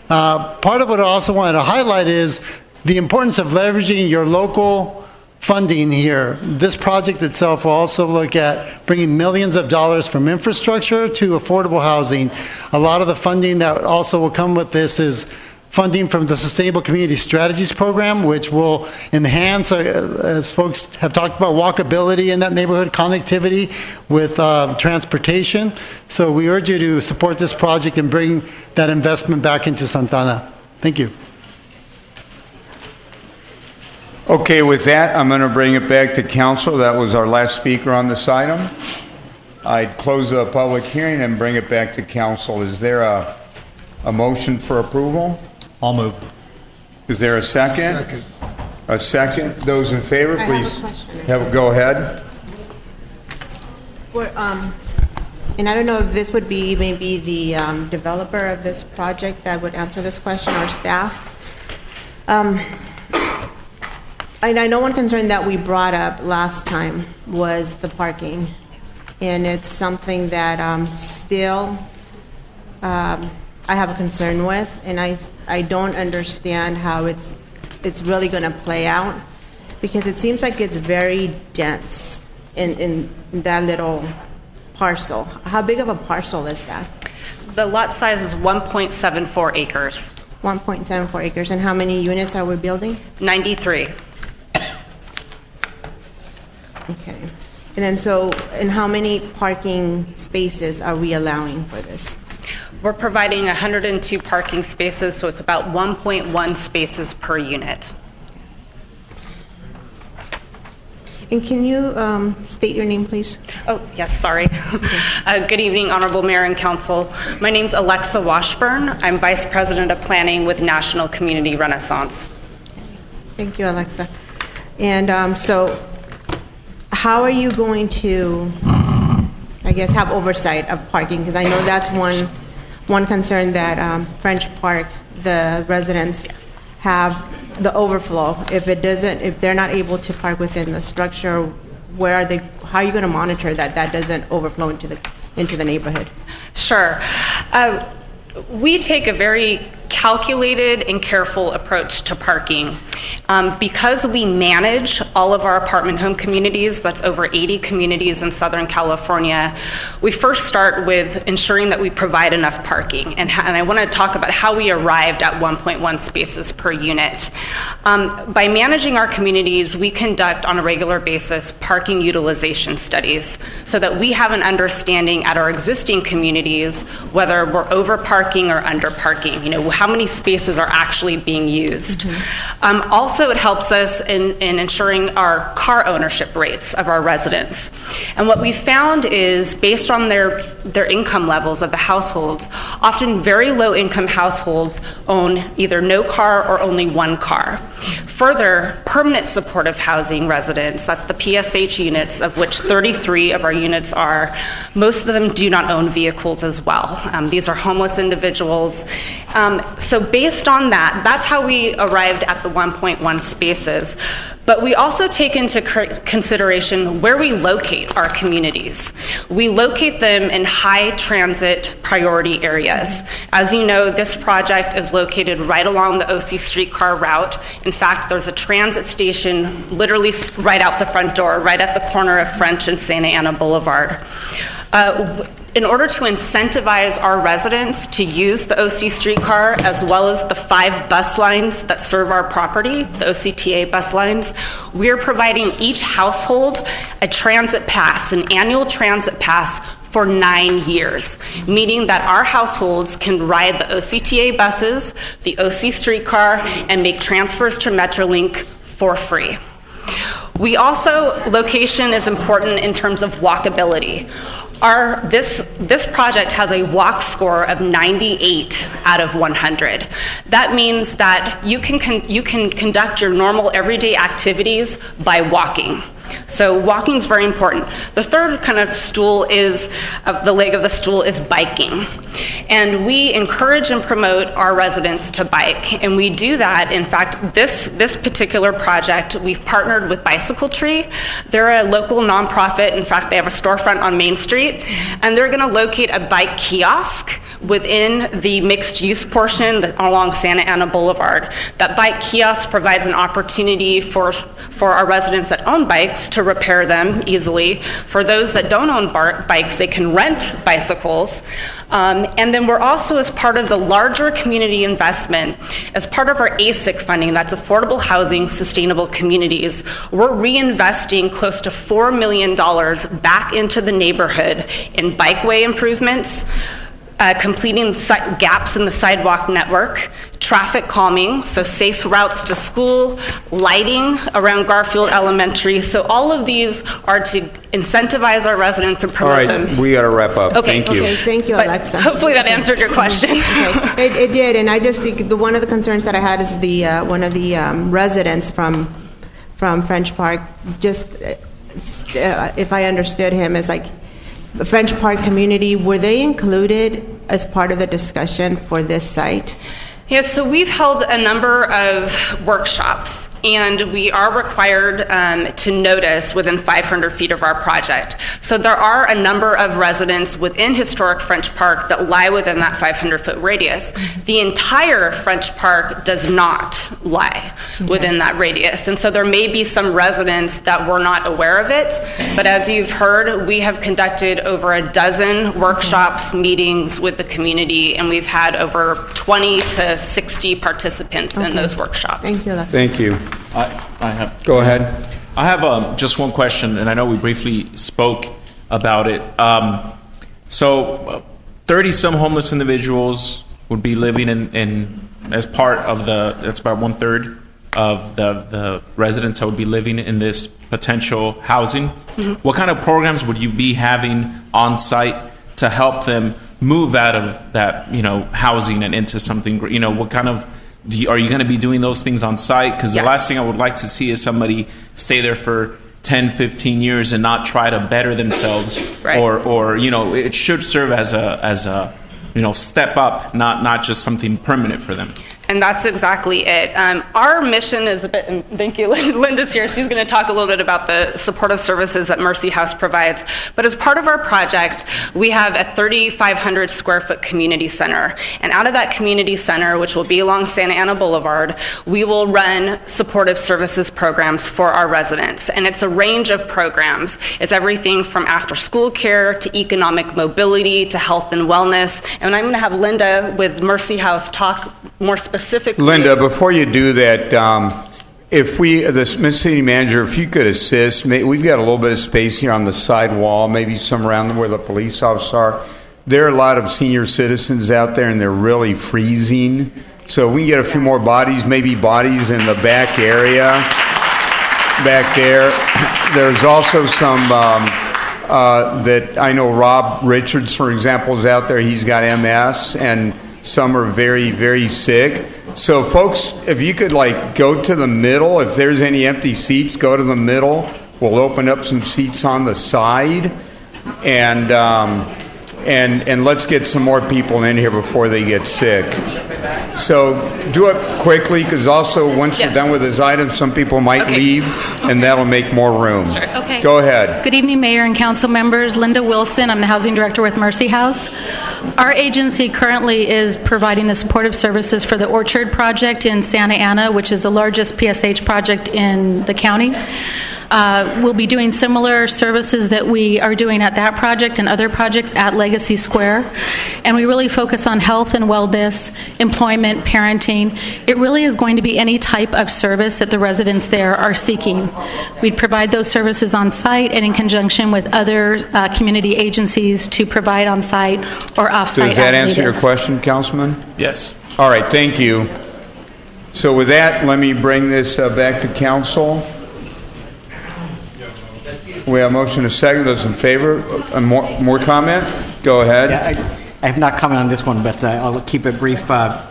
Part of what I also wanted to highlight is the importance of leveraging your local funding here. This project itself will also look at bringing millions of dollars from infrastructure to affordable housing. A lot of the funding that also will come with this is funding from the Sustainable Community Strategies Program, which will enhance, as folks have talked about, walkability in that neighborhood, connectivity with transportation. So we urge you to support this project and bring that investment back into Santana. Thank you. Okay, with that, I'm going to bring it back to council. That was our last speaker on this item. I'd close the public hearing and bring it back to council. Is there a motion for approval? I'll move. Is there a second? Second. A second. Those in favor, I please. have a question. Go ahead. And I don't know if this would be maybe the developer of this project that would answer this question or staff. And I know one concern that we brought up last time was the parking. And it's something that still I have a concern with, and I don't understand how it's really going to play out, because it seems like it's very dense in that little parcel. How big of a parcel is that? The lot size is 1.74 acres. 1.74 acres. And how many units are we building? 93. Okay. And then and how many parking spaces are we allowing for this? We're providing 102 parking spaces, so it's about 1.1 spaces per unit. And can you state your name, please? Oh, yes, sorry. Good evening, Honorable Mayor and Council. My name's Alexa Washburn. I'm Vice President of Planning with National Community Renaissance. Thank you, Alexa. And so how are you going to, I guess, have oversight of parking? Because I know that's one concern that French Park, the residents have the overflow. If they're not able to park within the structure, how are you going to monitor that doesn't overflow into the neighborhood? Sure. We take a very calculated and careful approach to parking. Because we manage all of our apartment home communities, that's over 80 communities in Southern California, we first start with ensuring that we provide enough parking. And I want to talk about how we arrived at 1.1 spaces per unit. By managing our communities, we conduct on a regular basis parking utilization studies so that we have an understanding at our existing communities whether we're over parking or under parking. How many spaces are actually being used. Also, it helps us in ensuring our car ownership rates of our residents. And what we found is, based on their income levels of the households, often very low income households own either no car or only one car. Further, permanent supportive housing residents, that's the PSH units, of which 33 of our units are, most of them do not own vehicles as well. These are homeless individuals. So based on that, that's how we arrived at the 1.1 spaces. But we also take into consideration where we locate our communities. We locate them in high transit priority areas. As you know, this project is located right along the OC streetcar route. In fact, there's a transit station literally right out the front door, right at the corner of French and Santa Ana Boulevard. In order to incentivize our residents to use the OC streetcar as well as the 5 bus lines that serve our property, the OCTA bus lines, we're providing each household a transit pass, an annual transit pass for 9 years, meaning that our households can ride the OCTA buses, the OC streetcar, and make transfers to Metrolink for free. We also, location is important in terms of walkability. This project has a walk score of 98 out of 100. That means that you can conduct your normal everyday activities by walking. So walking is very important. The third kind of stool is, the leg of the stool is biking. And we encourage and promote our residents to bike. And we do that, in fact, this particular project, we've partnered with Bicycle Tree. They're a local nonprofit. In fact, they have a storefront on Main Street. And they're going to locate a bike kiosk within the mixed use portion along Santa Ana Boulevard. That bike kiosk provides an opportunity for our residents that own bikes to repair them easily. For those that don't own bikes, they can rent bicycles. And then we're also, as part of the larger community investment, as part of our ASIC funding, that's Affordable Housing Sustainable Communities, we're reinvesting close to $4 million back into the neighborhood in bikeway improvements, completing gaps in the sidewalk network, traffic calming, so safe routes to school, lighting around Garfield Elementary. So all of these are to incentivize our residents and promote them. All right, we got to wrap up. Okay. Thank you. Okay, thank you, But Alexa. hopefully that answered your question. Okay. It did, and I just think one of the concerns that I had is one of the residents from French Park, just if I understood him, is like, the French Park community, were they included as part of the discussion for this site? Yes, so we've held a number of workshops, and we are required to notice within 500 feet of our project. So there are a number of residents within historic French Park that lie within that 500-foot radius. The entire French Park does not lie within that radius, and so there may be some residents that were not aware of it, but as you've heard, we have conducted over a dozen workshops, meetings with the community, and we've had over 20 to 60 participants in those workshops. Thank you, Alexa. Thank you. I have. Go ahead. I have just one question, and I know we briefly spoke about it. So 30-some homeless individuals would be living in as part of that's about 1/3 of the residents that would be living in this potential housing. Mm-hmm. What kind of programs would you be having on site to help them move out of that, housing and into something, what kind of, are you going to be doing those things on site? Because the last thing I would like to see is somebody stay there for 10, 15 years and not try to better themselves. Right. Or it should serve as a step up, not just something permanent for them. And that's exactly it. Our mission is a bit, and thank you, Linda's here. She's going to talk a little bit about the supportive services that Mercy House provides. But as part of our project, we have a 3,500 square foot community center. And out of that community center, which will be along Santa Ana Boulevard, we will run supportive services programs for our residents. And it's a range of programs. It's everything from after school care to economic mobility to health and wellness. And I'm going to have Linda with Mercy House talk more specifically. Linda, before you do that, the Miss City Manager, if you could assist, we've got a little bit of space here on the side wall, maybe some around where the police officers are. There are a lot of senior citizens out there, and they're really freezing. So if we can get a few more bodies, maybe bodies in the back area, back there. There's also some that I know Rob Richards, for example, is out there. He's got MS, and some are very, very sick. So folks, if you could go to the middle, if there's any empty seats, go to the middle. We'll open up some seats on the side, and let's get some more people in here before they get sick. So do it quickly, because also once we're done with this item, some people might leave, and that'll make more room. Okay. Go ahead. Good evening, Mayor and Council members. Linda Wilson. I'm the Housing Director with Mercy House. Our agency currently is providing the supportive services for the Orchard Project in Santa Ana, which is the largest PSH project in the county. We'll be doing similar services that we are doing at that project and other projects at Legacy Square. And we really focus on health and wellness, employment, parenting. It really is going to be any type of service that the residents there are seeking. We'd provide those services on site and in conjunction with other community agencies to provide on site or off site. Does that answer your question, Councilman? Yes. All right, thank you. So with that, let me bring this back to council. We have a motion and a second. Those in favor? More comment? Go ahead. Yeah, I have not commented on this one, but I'll keep it brief. A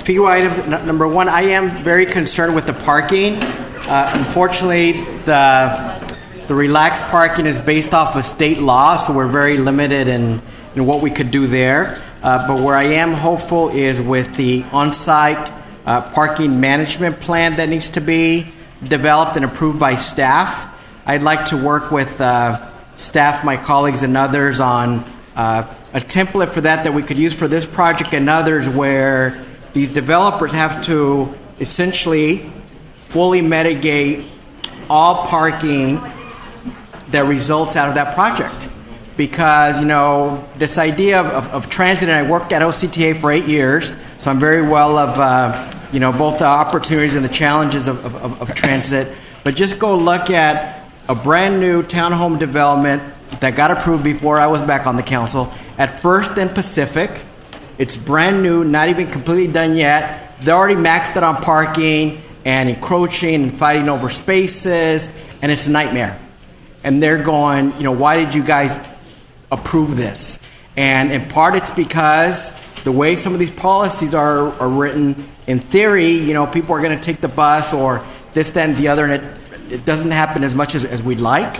few items. Number one, I am very concerned with the parking. Unfortunately, the relaxed parking is based off of state law, so we're very limited in what we could do there. But where I am hopeful is with the on-site parking management plan that needs to be developed and approved by staff. I'd like to work with staff, my colleagues, and others on a template for that we could use for this project and others, where these developers have to essentially fully mitigate all parking that results out of that project. Because, this idea of transit, and I worked at OCTA for 8 years, so I'm very well of, both the opportunities and the challenges of transit. But just go look at a brand new townhome development that got approved before I was back on the council at First and Pacific. It's brand new, not even completely done yet. They already maxed it on parking and encroaching and fighting over spaces, and it's a nightmare. And they're going, why did you guys approve this? And in part it's because the way some of these policies are written, in theory, people are going to take the bus or this, that, and the other, and it doesn't happen as much as we'd like.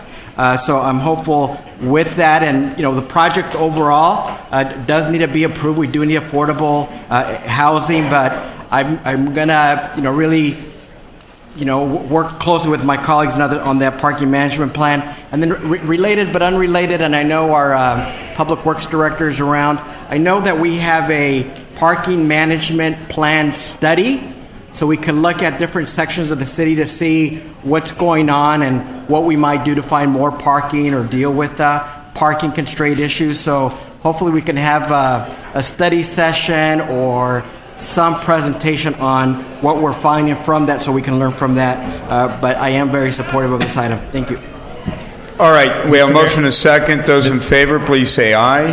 So I'm hopeful with that. And, the project overall does need to be approved. We do need affordable housing, but I'm going to, really, work closely with my colleagues and others on that parking management plan. And then related but unrelated, and I know our Public Works Director is around, I know that we have a parking management plan study. So we can look at different sections of the city to see what's going on and what we might do to find more parking or deal with parking constraint issues. So hopefully we can have a study session or some presentation on what we're finding from that so we can learn from that. But I am very supportive of this item. Thank you. All right, we have a motion and a second. Those in favor, please say aye.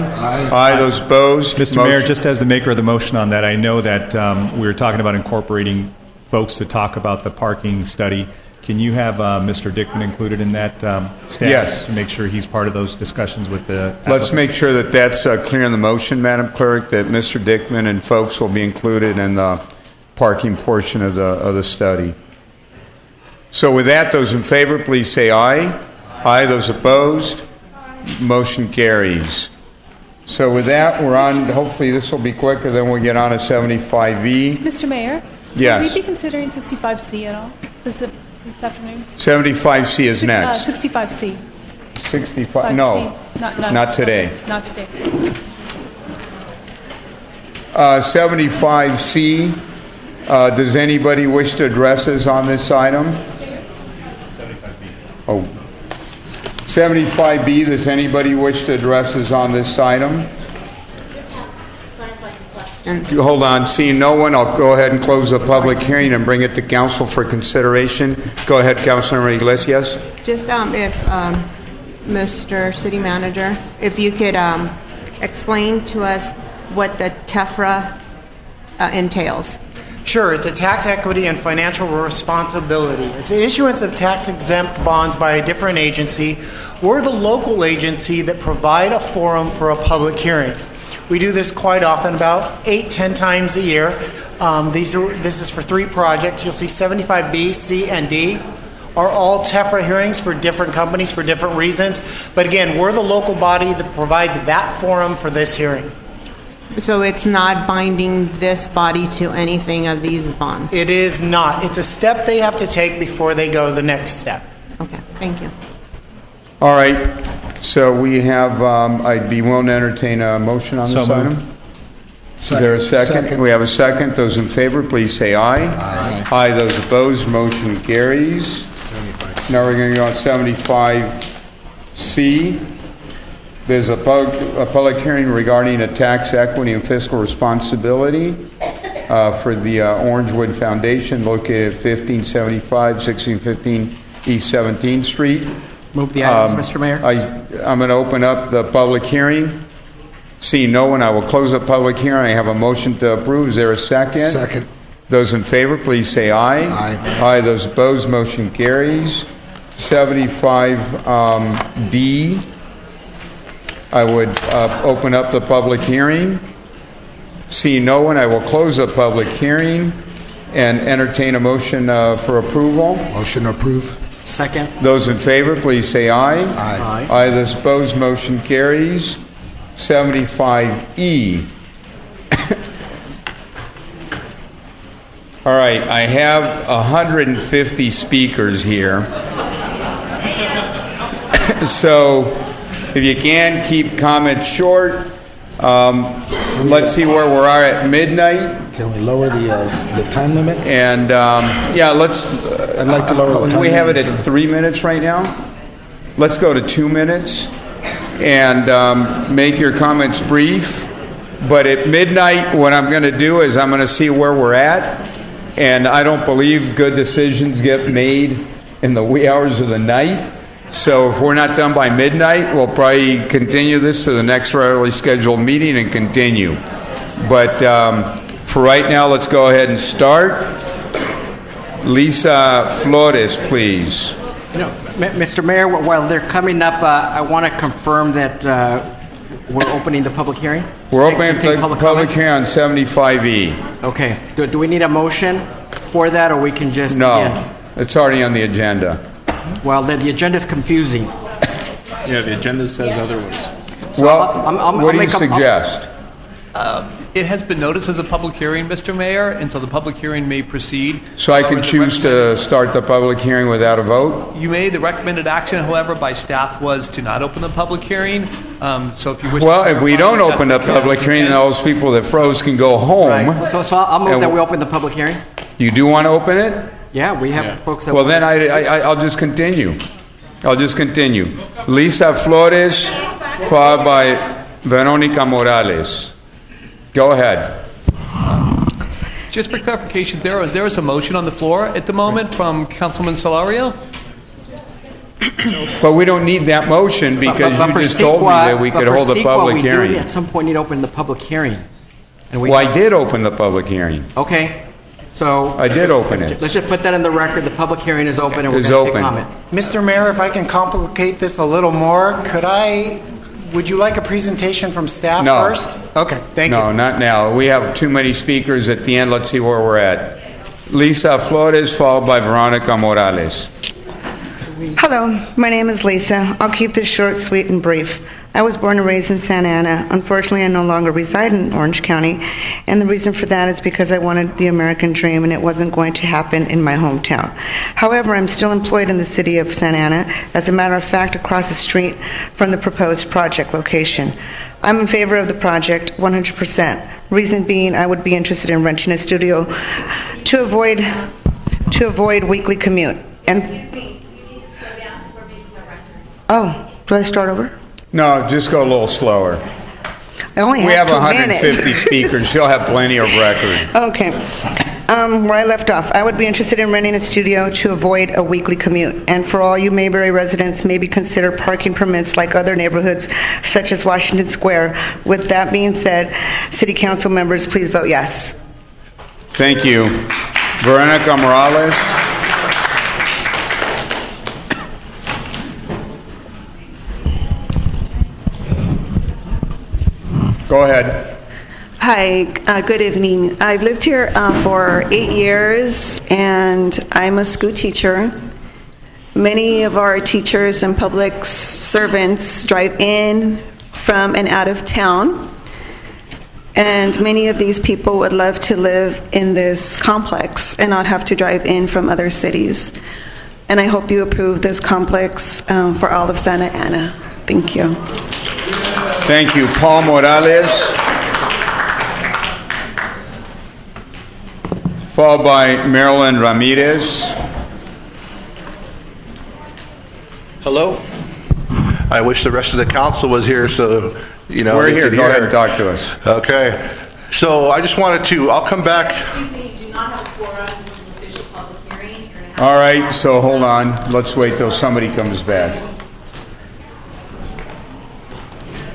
Aye. Those opposed? Mr. Mayor, just as the maker of the motion on that, I know that we were talking about incorporating folks to talk about the parking study. Can you have Mr. Dickman included in that staff? Yes. To make sure he's part of those discussions with the... Let's make sure that that's clear in the motion, Madam Clerk, that Mr. Dickman and folks will be included in the parking portion of the study. So with that, those in favor, please say aye. Aye. Those opposed? Motion carries. So with that, we're on, hopefully this will be quicker, then we'll get on to 75E. Mr. Mayor? Yes. Will we be considering 65C at all this afternoon? 75C is next. 65C. 65, no, not today. Not today. 75C, does anybody wish to address us on this item? 75B. Oh. 75B, does anybody wish to address us on this item? You hold on. Seeing no one, I'll go ahead and close the public hearing and bring it to council for consideration. Go ahead, Councilor Iglesias. Just if Mr. City Manager, if you could explain to us what the TEFRA entails. Sure, it's a tax equity and financial responsibility. It's an issuance of tax-exempt bonds by a different agency. We're the local agency that provide a forum for a public hearing. We do this quite often, about 8-10 times a year. This is for 3 projects. You'll see 75B, C, and D are all TEFRA hearings for different companies for different reasons. But again, we're the local body that provides that forum for this hearing. So it's not binding this body to anything of these bonds? It is not. It's a step they have to take before they go the next step. Okay, thank you. All right. So we have, I'd be willing to entertain a motion on this item. Is there a second? We have a second. Those in favor, please say aye. Aye. Aye. Those opposed, motion carries. Now we're going to go on 75C. There's a public hearing regarding a tax equity and fiscal responsibility for the Orangewood Foundation located at 1575, 1615 East 17th Street. Move the items, Mr. Mayor. I'm going to open up the public hearing. Seeing no one, I will close the public hearing. I have a motion to approve. Is there a second? Second. Those in favor, please say aye. Aye. Aye. Those opposed, motion carries. 75D. I would open up the public hearing. Seeing no one, I will close the public hearing and entertain a motion for approval. Motion to approve. Second. Those in favor, please say aye. Aye. Aye. Those opposed, motion carries. 75E. All right, I have 150 speakers here. So if you can, keep comments short. Let's see where we are at midnight. Can we lower the time limit? And yeah, let's. I'd like to lower the time we have it limit. at 3 minutes right now. Let's go to 2 minutes and make your comments brief. But at midnight, what I'm going to do is I'm going to see where we're at. And I don't believe good decisions get made in the wee hours of the night. So if we're not done by midnight, we'll probably continue this to the next regularly scheduled meeting and continue. But for right now, let's go ahead and start. Lisa Flores, please. You know, Mr. Mayor, while they're coming up, I want to confirm that we're opening the public hearing. We're opening the public hearing on 75E. Okay. Do we need a motion for that, or we can just No, begin? it's already on the agenda. Well, then the agenda is confusing. Yeah, the agenda says otherwise. So Well, I'll what do you make a- suggest? It has been noticed as a public hearing, Mr. Mayor, and so the public hearing may proceed. So I can choose to start the public hearing without a vote? You may. The recommended action, however, by staff was to not open the public hearing. So if you wish. Well, to if we don't clarify open the that, public hearing, then all those people that froze can go home. Right. So I'll move And that we open the public hearing. You do want to open it? Yeah, we have folks that. Well, then I'll just continue. I'll just continue. Lisa Flores, followed by Veronica Morales. Go ahead. Just for clarification, there is a motion on the floor at the moment from Councilman Solario. But we don't need that motion because But you for just told me that we but could for hold a CEQA, public we do hearing. at some point need to open the public hearing. And we Well, I did open the public hearing. Okay. So I did open it. let's just put that in the record. The public hearing is open, and we're It's going to take open. comment. Mr. Mayor, if I can complicate this a little more, would you like a presentation from staff No. first? Okay, thank you. No, not now. We have too many speakers at the end. Let's see where we're at. Lisa Flores, followed by Veronica Morales. Hello, my name is Lisa. I'll keep this short, sweet, and brief. I was born and raised in Santa Ana. Unfortunately, I no longer reside in Orange County, and the reason for that is because I wanted the American dream, and it wasn't going to happen in my hometown. However, I'm still employed in the city of Santa Ana, as a matter of fact, across the street from the proposed project location. I'm in favor of the project 100%. Reason being, I would be interested in renting a studio to avoid weekly commute. And excuse me, you need to slow down because we're making a record. Oh, do I start over? No, just go a little slower. I only We have have 2 150 minutes. speakers. She'll have plenty of record. Okay. Where I left off, I would be interested in renting a studio to avoid a weekly commute. And for all you Mayberry residents, maybe consider parking permits like other neighborhoods, such as Washington Square. With that being said, City Council members, please vote yes. Thank you. Veronica Morales. Go ahead. Hi, good evening. I've lived here for 8 years, and I'm a school teacher. Many of our teachers and public servants drive in from and out of town, and many of these people would love to live in this complex and not have to drive in from other cities. And I hope you approve this complex for all of Santa Ana. Thank you. Thank you. Paul Morales. Followed by Marilyn Ramirez. Hello. I wish the rest of the council was here, so We're they here. could Go hear. ahead and talk to us. Okay. So I just wanted to. I'll come back. Excuse me, you do not have a quorum. This is an official public hearing. All right, so hold on. Let's wait till somebody comes back.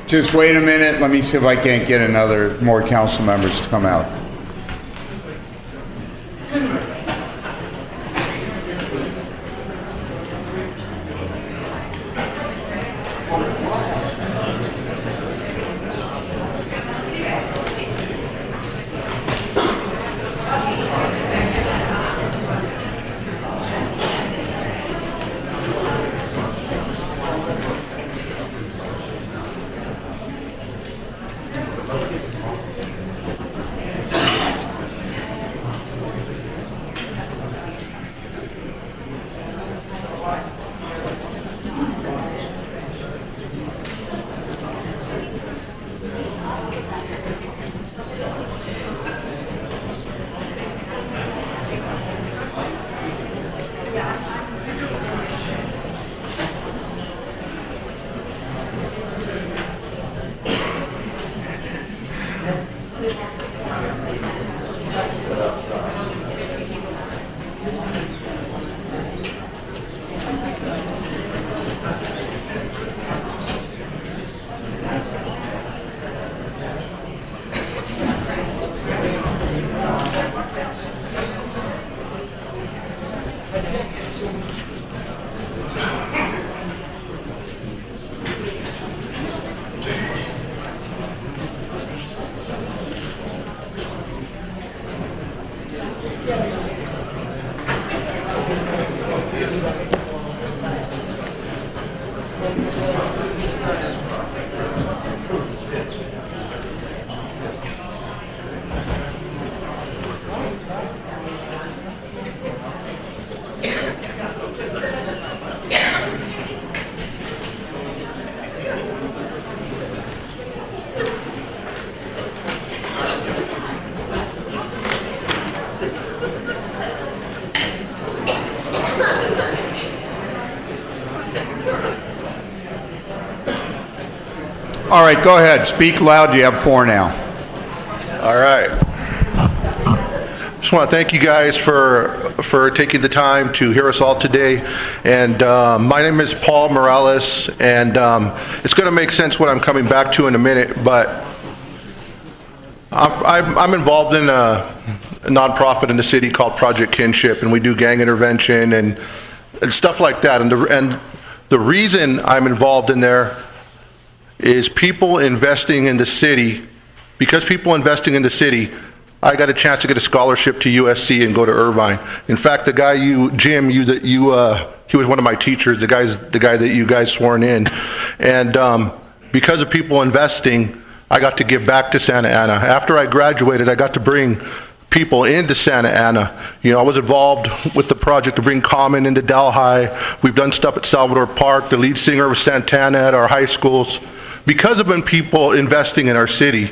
Just wait a minute. Let me see if I can't get more council members to come out. All right, go ahead. Speak loud. You have 4 now. All right. Just want to thank you guys for taking the time to hear us all today. And my name is Paul Morales, and it's going to make sense what I'm coming back to in a minute, but I'm involved in a nonprofit in the city called Project Kinship, and we do gang intervention and stuff like that. And the reason I'm involved in there is people investing in the city. Because people investing in the city, I got a chance to get a scholarship to USC and go to Irvine. In fact, the guy Jim, he was one of my teachers. The guy that you guys sworn in, and because of people investing, I got to give back to Santa Ana. After I graduated, I got to bring people into Santa Ana. You know, I was involved with the project to bring Common into Delhi. We've done stuff at Salvador Park, the lead singer of Santana at our high schools. Because of when people investing in our city,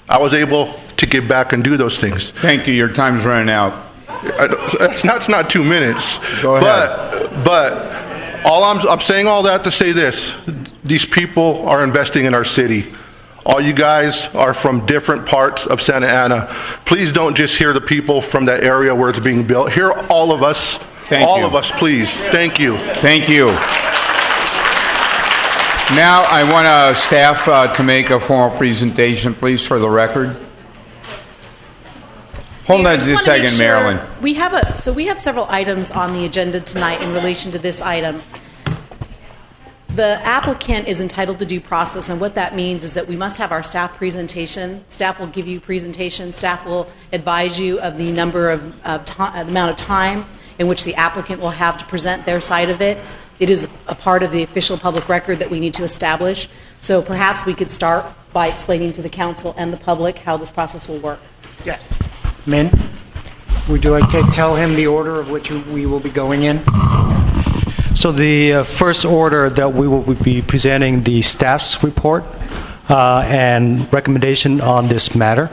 I was able to give back and do those things. Thank you. Your time's running out. That's not 2 minutes. Go ahead. But I'm saying all that to say this. These people are investing in our city. All you guys are from different parts of Santa Ana. Please don't just hear the people from that area where it's being built. Hear all of us. All of us, please. Thank you. Thank you. Now I want staff to make a formal presentation, please, for the record. Hold on just a second, Marilyn. We have several items on the agenda tonight in relation to this item. The applicant is entitled to due process, and what that means is that we must have our staff presentation. Staff will give you presentation. Staff will advise you of the number of amount of time in which the applicant will have to present their side of it. It is a part of the official public record that we need to establish. So perhaps we could start by explaining to the council and the public how this process will work. Yes. Min, would you like to tell him the order of which we will be going in? So the first order that we will be presenting the staff's report and recommendation on this matter.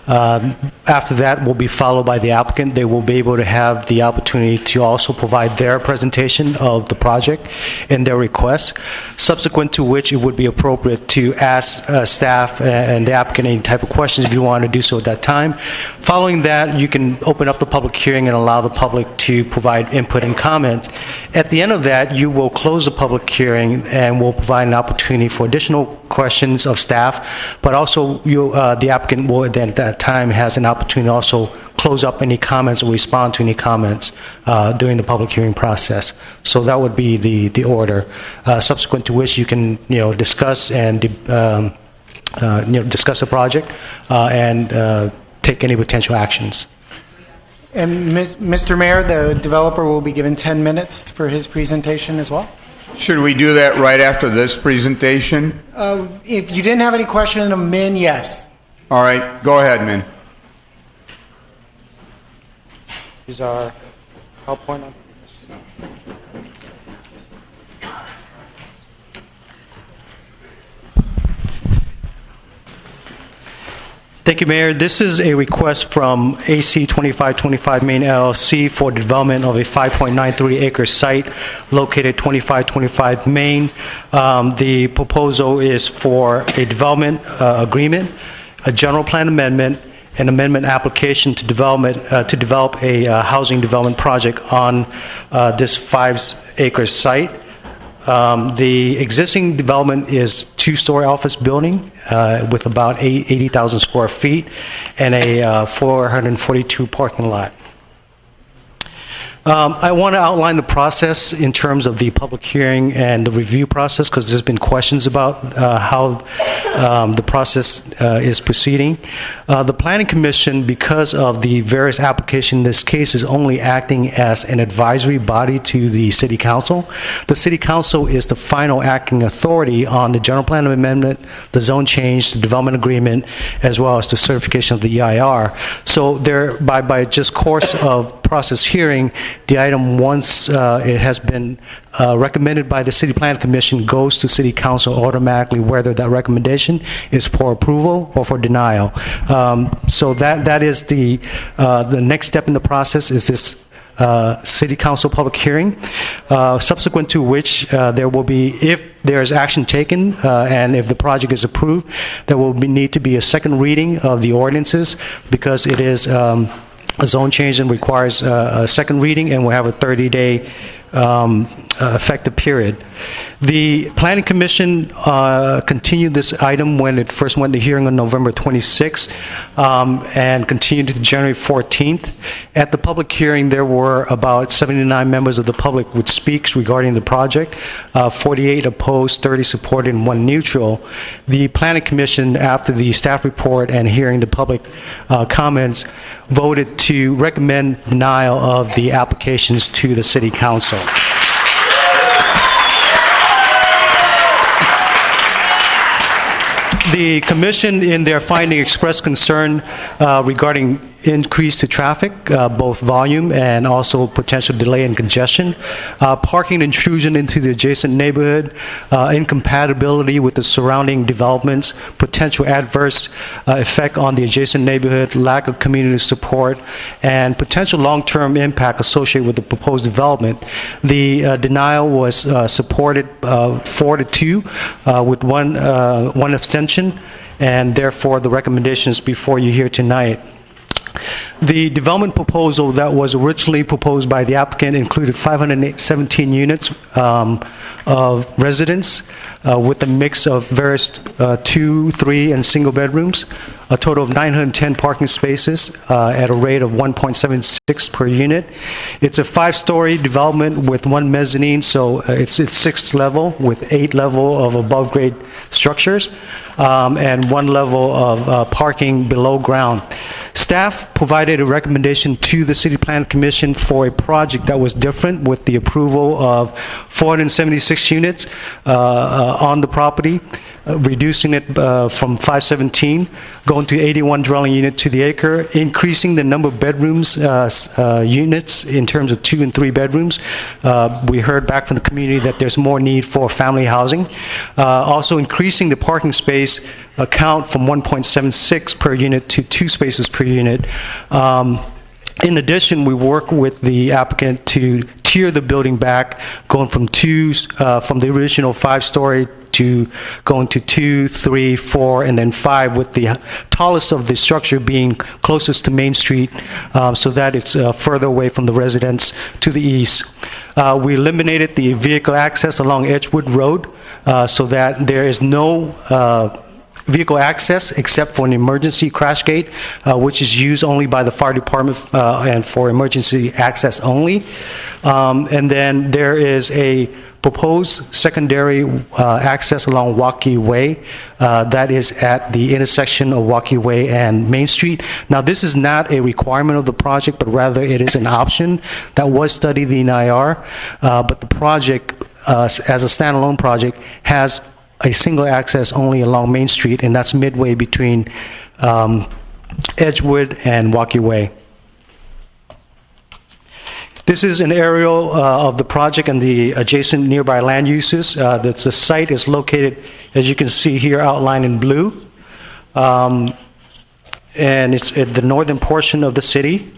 After that will be followed by the applicant. They will be able to have the opportunity to also provide their presentation of the project and their request, subsequent to which it would be appropriate to ask staff and the applicant any type of questions if you want to do so at that time. Following that, you can open up the public hearing and allow the public to provide input and comments. At the end of that, you will close the public hearing and will provide an opportunity for additional questions of staff, but also the applicant will then at that time has an opportunity to also close up any comments or respond to any comments during the public hearing process. So that would be the order. Subsequent to which you can discuss and discuss the project and take any potential actions. And Mr. Mayor, the developer will be given 10 minutes for his presentation as well. Should we do that right after this presentation? If you didn't have any question of Min, yes. All right, go ahead, Min. These are PowerPoint. Thank you, Mayor. This is a request from AC 2525 Main LLC for development of a 5.93 acre site located 2525 Main. The proposal is for a development agreement, a general plan amendment, an amendment application to develop a housing development project on this 5-acre site. The existing development is 2-story office building with about 80,000 square feet and a 442 parking lot. I want to outline the process in terms of the public hearing and the review process because there's been questions about how the process is proceeding. The Planning Commission, because of the various applications in this case, is only acting as an advisory body to the City Council. The City Council is the final acting authority on the general plan amendment, the zone change, the development agreement, as well as the certification of the EIR. So by just course of process hearing, the item, once it has been recommended by the City Planning Commission, goes to City Council automatically, whether that recommendation is for approval or for denial. So that is the next step in the process is this City Council public hearing, subsequent to which there will be, if there is action taken and if the project is approved, there will need to be a second reading of the ordinances because it is a zone change and requires a second reading, and we'll have a 30-day effective period. The Planning Commission continued this item when it first went to hearing on November 26th and continued to January 14th. At the public hearing, there were about 79 members of the public would speak regarding the project, 48 opposed, 30 supported, and 1 neutral. The Planning Commission, after the staff report and hearing the public comments, voted to recommend denial of the applications to the City Council. The commission, in their finding, expressed concern regarding increase to traffic, both volume and also potential delay and congestion, parking intrusion into the adjacent neighborhood, incompatibility with the surrounding developments, potential adverse effect on the adjacent neighborhood, lack of community support, and potential long-term impact associated with the proposed development. The denial was supported 4-2 with one abstention, and therefore the recommendation is before you here tonight. The development proposal that was originally proposed by the applicant included 517 units of residence with a mix of various 2, 3, and single bedrooms, a total of 910 parking spaces at a rate of 1.76 per unit. It's a 5-story development with 1 mezzanine, so it's 6th level with 8 level of above grade structures and 1 level of parking below ground. Staff provided a recommendation to the City Plan Commission for a project that was different, with the approval of 476 units on the property, reducing it from 517, going to 81 dwelling unit to the acre, increasing the number of bedrooms units in terms of 2 and 3 bedrooms. We heard back from the community that there's more need for family housing. Also increasing the parking space count from 1.76 per unit to 2 spaces per unit. In addition, we work with the applicant to tier the building back, going from the original 5-story to going to 2, 3, 4, and then 5, with the tallest of the structure being closest to Main Street, so that it's further away from the residents to the east. We eliminated the vehicle access along Edgewood Road so that there is no vehicle access except for an emergency crash gate, which is used only by the fire department and for emergency access only. And then there is a proposed secondary access along Waukee Way that is at the intersection of Waukee Way and Main Street. Now, this is not a requirement of the project, but rather it is an option that was studied in IR, but the project as a standalone project has a single access only along Main Street, and that's midway between Edgewood and Waukee Way. This is an aerial of the project and the adjacent nearby land uses. The site is located, as you can see here, outlined in blue, and it's at the northern portion of the city.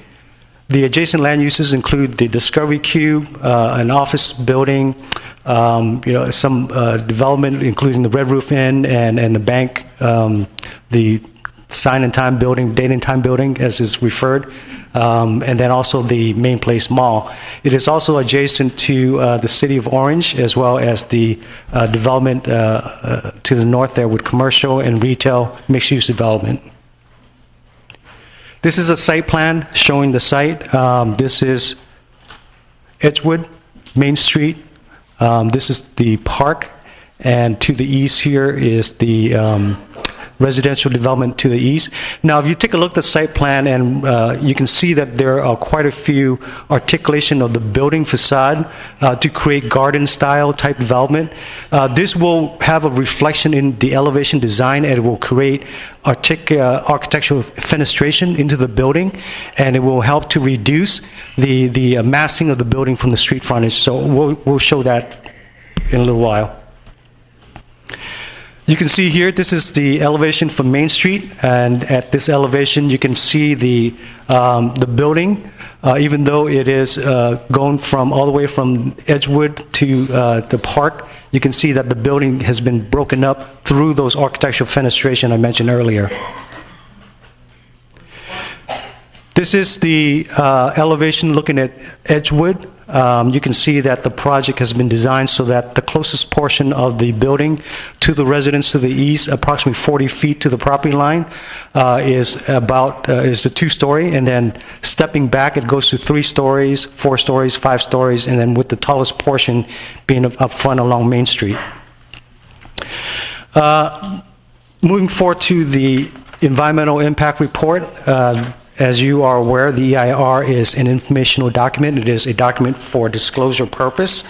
The adjacent land uses include the Discovery Cube, an office building, some development including the Red Roof Inn and the bank, the Sign and Time building, Date and Time building, as is referred, and then also the Main Place Mall. It is also adjacent to the City of Orange, as well as the development to the north there with commercial and retail mixed-use development. This is a site plan showing the site. This is Edgewood, Main Street. This is the park, and to the east here is the residential development to the east. Now, if you take a look at the site plan, and you can see that there are quite a few articulation of the building facade to create garden-style type development. This will have a reflection in the elevation design, and it will create architectural fenestration into the building, and it will help to reduce the massing of the building from the street frontage. So we'll show that in a little while. You can see here, this is the elevation from Main Street, and at this elevation you can see the building, even though it is going from all the way from Edgewood to the park. You can see that the building has been broken up through those architectural fenestration I mentioned earlier. This is the elevation looking at Edgewood. You can see that the project has been designed so that the closest portion of the building to the residents to the east, approximately 40 feet to the property line, is the 2-story, and then stepping back it goes to 3 stories, 4 stories, 5 stories, and then with the tallest portion being up front along Main Street. Moving forward to the environmental impact report. As you are aware, the EIR is an informational document. It is a document for disclosure purpose.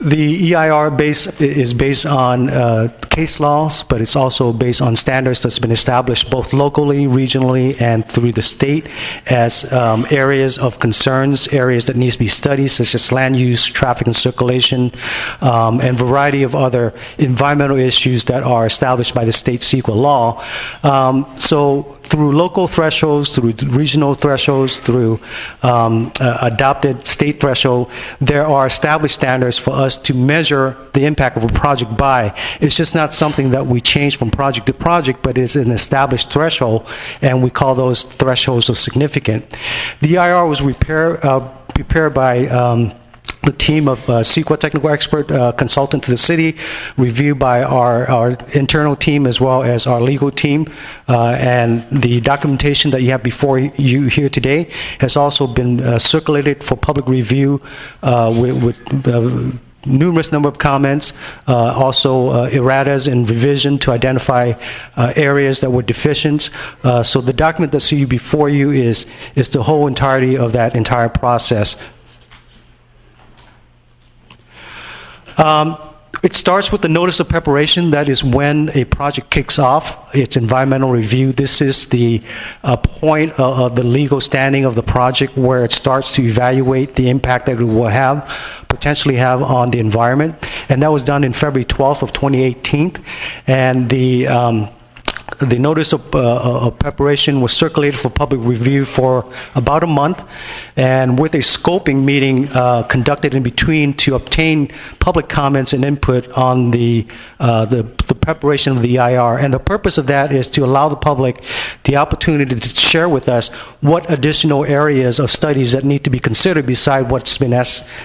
The EIR is based on case laws, but it's also based on standards that's been established both locally, regionally, and through the state as areas of concerns, areas that need to be studied, such as land use, traffic and circulation, and variety of other environmental issues that are established by the state CEQA law. So through local thresholds, through regional thresholds, through adopted state threshold, there are established standards for us to measure the impact of a project by. It's just not something that we change from project to project, but it's an established threshold, and we call those thresholds of significance. The EIR was prepared by the team of CEQA technical expert consultant to the city, reviewed by our internal team as well as our legal team, and the documentation that you have before you here today has also been circulated for public review with numerous number of comments, also erratas and revision to identify areas that were deficient. So the document that's see before you is the whole entirety of that entire process. It starts with the notice of preparation. That is when a project kicks off its environmental review. This is the point of the legal standing of the project where it starts to evaluate the impact that it will potentially have on the environment. And that was done in February 12th of 2018. And the notice of preparation was circulated for public review for about a month, and with a scoping meeting conducted in between to obtain public comments and input on the preparation of the EIR. And the purpose of that is to allow the public the opportunity to share with us what additional areas of studies that need to be considered beside what's been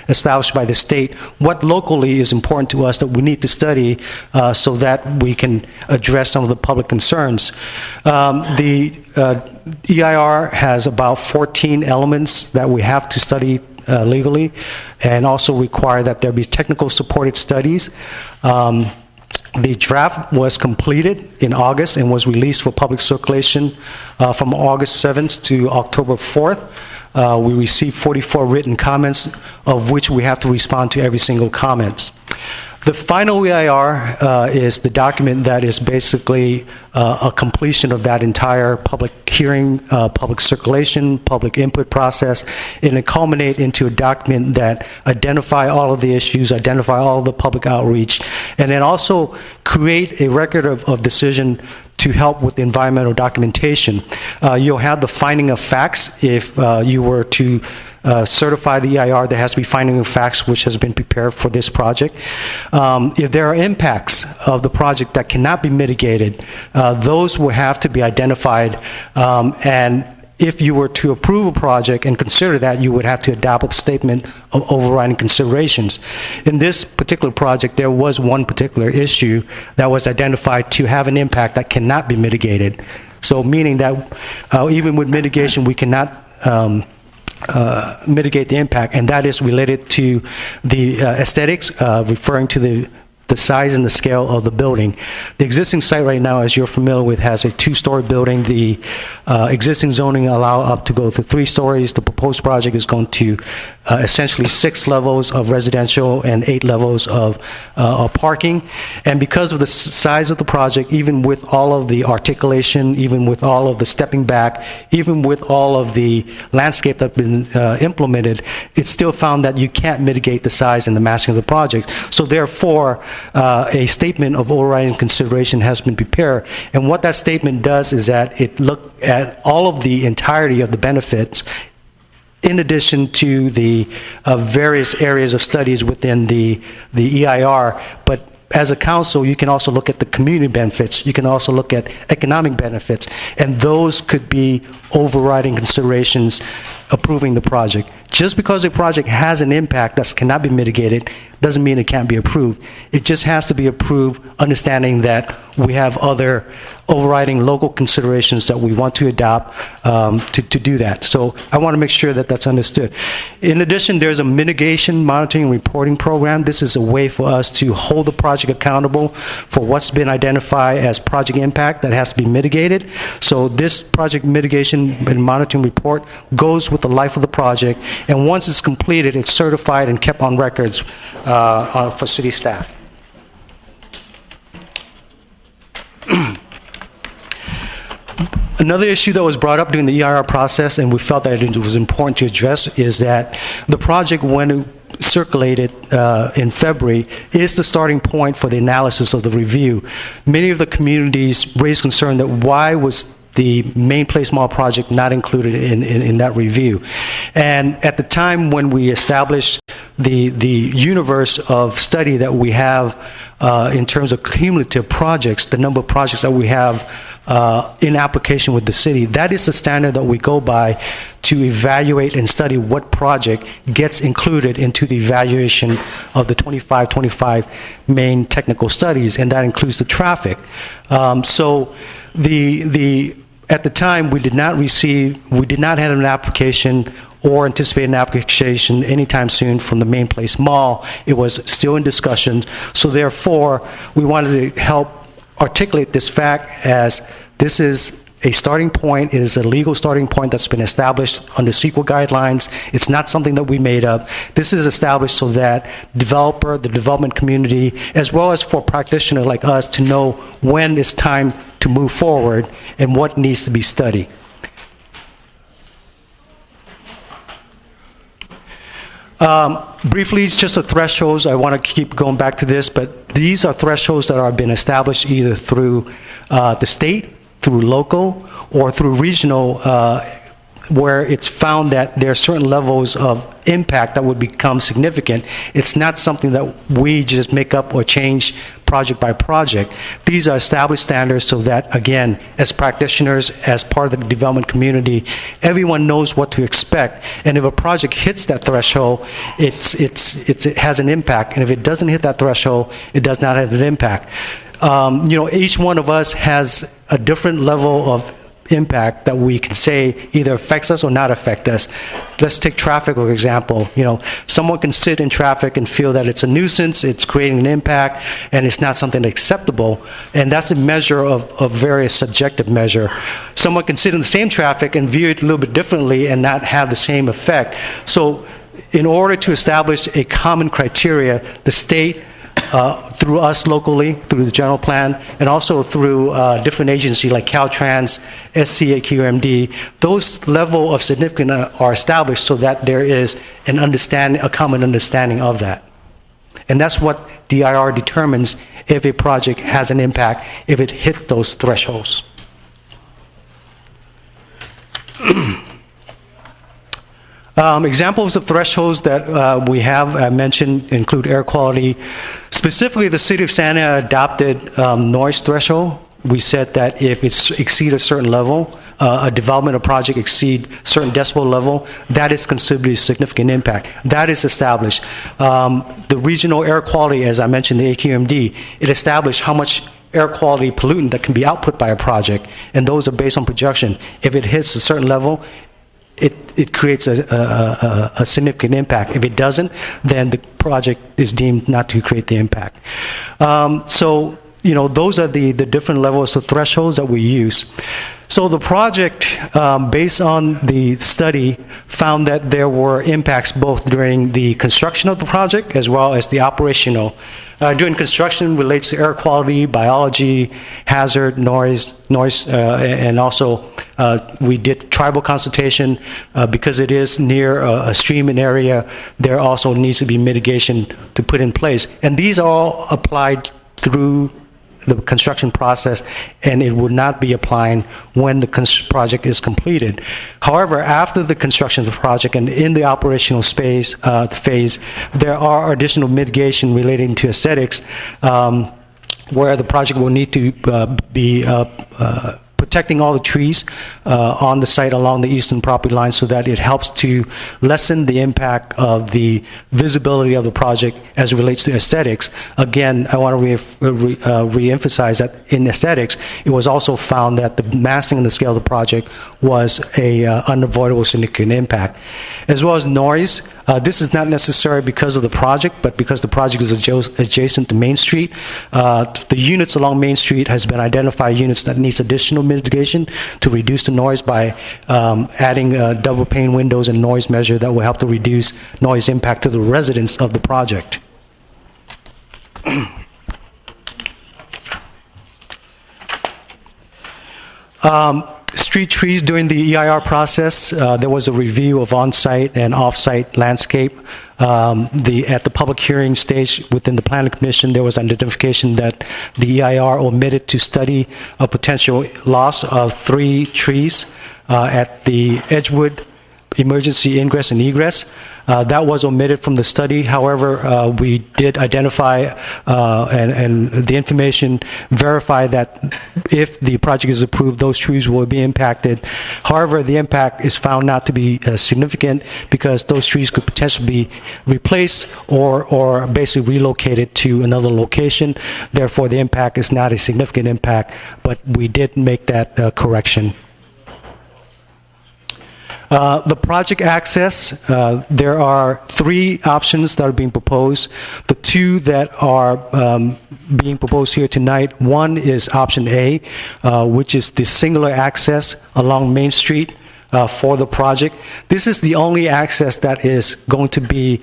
established by the state, what locally is important to us that we need to study so that we can address some of the public concerns. The EIR has about 14 elements that we have to study legally, and also require that there be technical supported studies. The draft was completed in August and was released for public circulation from August 7th to October 4th. We received 44 written comments, of which we have to respond to every single comment. The final EIR is the document that is basically a completion of that entire public hearing, public circulation, public input process, and it culminates into a document that identify all of the issues, identify all of the public outreach, and then also create a record of decision to help with the environmental documentation. You'll have the finding of facts if you were to certify the EIR. There has to be finding of facts which has been prepared for this project. If there are impacts of the project that cannot be mitigated, those will have to be identified, and if you were to approve a project and consider that, you would have to adopt a statement of overriding considerations. In this particular project, there was one particular issue that was identified to have an impact that cannot be mitigated. So meaning that even with mitigation, we cannot mitigate the impact, and that is related to the aesthetics, referring to the size and the scale of the building. The existing site right now, as you're familiar with, has a 2-story building. The existing zoning allow up to go to 3 stories. The proposed project is going to essentially 6 levels of residential and 8 levels of parking. And because of the size of the project, even with all of the articulation, even with all of the stepping back, even with all of the landscape that's been implemented, it's still found that you can't mitigate the size and the massing of the project. So therefore, a statement of overriding consideration has been prepared, and what that statement does is that it looked at all of the entirety of the benefits in addition to the various areas of studies within the EIR. But as a council, you can also look at the community benefits, you can also look at economic benefits, and those could be overriding considerations approving the project. Just because a project has an impact that cannot be mitigated doesn't mean it can't be approved. It just has to be approved understanding that we have other overriding local considerations that we want to adopt to do that. So I want to make sure that that's understood. In addition, there's a mitigation monitoring and reporting program. This is a way for us to hold the project accountable for what's been identified as project impact that has to be mitigated. So this project mitigation and monitoring report goes with the life of the project, and once it's completed, it's certified and kept on records for city staff. Another issue that was brought up during the EIR process, and we felt that it was important to address, is that the project, when it circulated in February, is the starting point for the analysis of the review. Many of the communities raised concern that why was the Main Place Mall project not included in that review. And at the time when we established the universe of study that we have in terms of cumulative projects, the number of projects that we have in application with the city, that is the standard that we go by to evaluate and study what project gets included into the evaluation of the 25 main technical studies, and that includes the traffic. At the time, we did not have an application or anticipate an application anytime soon from the Main Place Mall. It was still in discussion. So therefore, we wanted to help articulate this fact as this is a starting point. It is a legal starting point that's been established under CEQA guidelines. It's not something that we made up. This is established so that the development community, as well as for practitioners like us, to know when it's time to move forward and what needs to be studied. Briefly, just the thresholds. I want to keep going back to this, but these are thresholds that have been established either through the state, through local, or through regional, where it's found that there are certain levels of impact that would become significant. It's not something that we just make up or change project by project. These are established standards so that, again, as practitioners, as part of the development community, everyone knows what to expect. And if a project hits that threshold, it has an impact. And if it doesn't hit that threshold, it does not have an impact. Each one of us has a different level of impact that we can say either affects us or not affect us. Let's take traffic, for example. Someone can sit in traffic and feel that it's a nuisance, it's creating an impact, and it's not something acceptable. And that's a measure of very subjective measure. Someone can sit in the same traffic and view it a little bit differently and not have the same effect. So in order to establish a common criteria, the state, through us locally, through the general plan, and also through different agencies like Caltrans, SCAQMD, those level of significance are established so that there is a common understanding of that. And that's what DIR determines if a project has an impact, if it hit those thresholds. Examples of thresholds that we have mentioned include air quality. Specifically, the City of Santa Ana adopted noise threshold. We said that if it exceeds a certain level, a development or project exceed certain decibel level, that is considered a significant impact. That is established. The regional air quality, as I mentioned, the AQMD, it established how much air quality pollutant that can be output by a project, and those are based on projection. If it hits a certain level, it creates a significant impact. If it doesn't, then the project is deemed not to create the impact. Those are the different levels of thresholds that we use. So the project, based on the study, found that there were impacts both during the construction of the project as well as the operational. During construction relates to air quality, biology, hazard, noise, and also we did tribal consultation because it is near a stream and area. There also needs to be mitigation to put in place, and these are all applied through the construction process, and it would not be applying when the project is completed. However, after the construction of the project and in the operational phase, there are additional mitigation relating to aesthetics where the project will need to be protecting all the trees on the site along the eastern property line so that it helps to lessen the impact of the visibility of the project as it relates to aesthetics. Again, I want to re-emphasize that in aesthetics, it was also found that the massing and the scale of the project was a unavoidable significant impact. As well as noise, this is not necessary because of the project, but because the project is adjacent to Main Street. The units along Main Street has been identified units that needs additional mitigation to reduce the noise by adding double pane windows and noise measure that will help to reduce noise impact to the residents of the project. Street trees during the EIR process, there was a review of on-site and off-site landscape. At the public hearing stage within the Planning Commission, there was identification that the EIR omitted to study a potential loss of 3 trees at the Edgewood emergency ingress and egress. That was omitted from the study. However, we did identify and the information verified that if the project is approved, those trees will be impacted. However, the impact is found not to be significant because those trees could potentially be replaced or basically relocated to another location. Therefore, the impact is not a significant impact, but we did make that correction. The project access, there are 3 options that are being proposed. The 2 that are being proposed here tonight, one is option A, which is the singular access along Main Street for the project. This is the only access that is going to be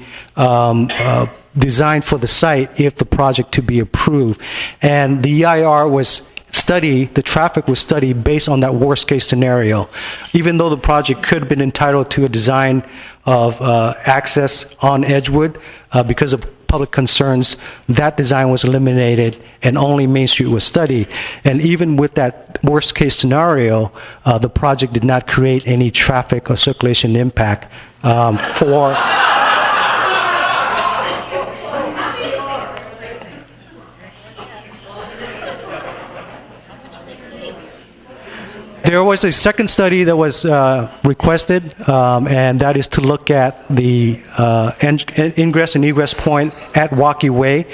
designed for the site if the project to be approved. And the EIR was the traffic was studied based on that worst case scenario. Even though the project could have been entitled to a design of access on Edgewood, because of public concerns, that design was eliminated and only Main Street was studied. And even with that worst case scenario, the project did not create any traffic or circulation impact for There was a second study that was requested, and that is to look at the ingress and egress point at Walkie Way.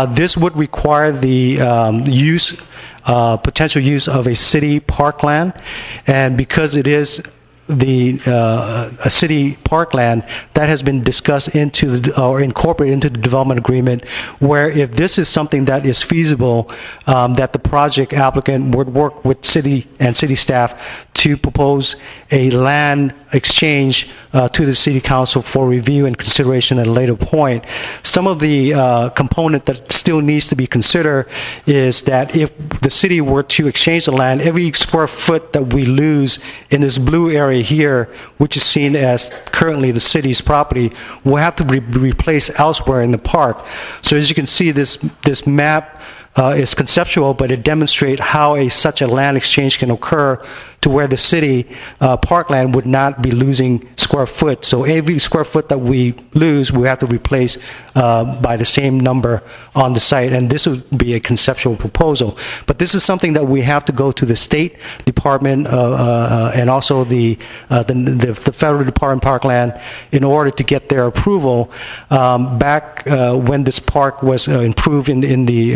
This would require the potential use of a city parkland, and because it is a city parkland, that has been discussed or incorporated into the development agreement, where if this is something that is feasible, that the project applicant would work with city and city staff to propose a land exchange to the city council for review and consideration at a later point. Some of the component that still needs to be considered is that if the city were to exchange the land, every square foot that we lose in this blue area here, which is seen as currently the city's property, will have to be replaced elsewhere in the park. So as you can see, this map is conceptual, but it demonstrates how such a land exchange can occur to where the city parkland would not be losing square foot. So every square foot that we lose, we have to replace by the same number on the site. And this would be a conceptual proposal. But this is something that we have to go to the State Department and also the Federal Department of Parkland in order to get their approval. Back when this park was improved in the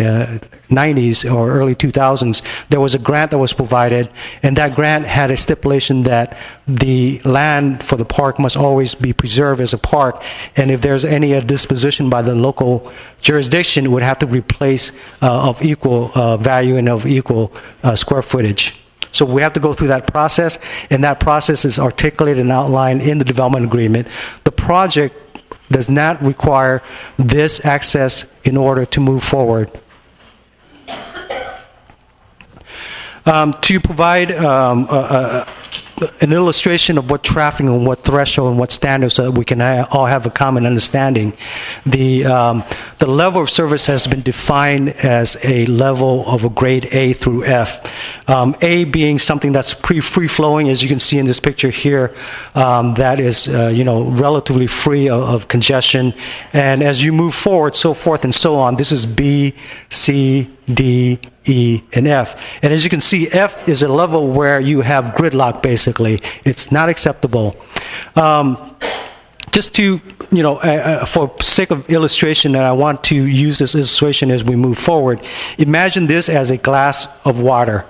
90s or early 2000s, there was a grant that was provided, and that grant had a stipulation that the land for the park must always be preserved as a park, and if there's any disposition by the local jurisdiction, it would have to replace of equal value and of equal square footage. So we have to go through that process, and that process is articulated and outlined in the development agreement. The project does not require this access in order to move forward. To provide an illustration of what traffic and what threshold and what standards so that we can all have a common understanding, the level of service has been defined as a level of a grade A through F. A being something that's pretty free-flowing, as you can see in this picture here, that is relatively free of congestion. And as you move forward, so forth and so on, this is B, C, D, E, and F. And as you can see, F is a level where you have gridlock, basically. It's not acceptable. Just to, for sake of illustration, and I want to use this illustration as we move forward, imagine this as a glass of water.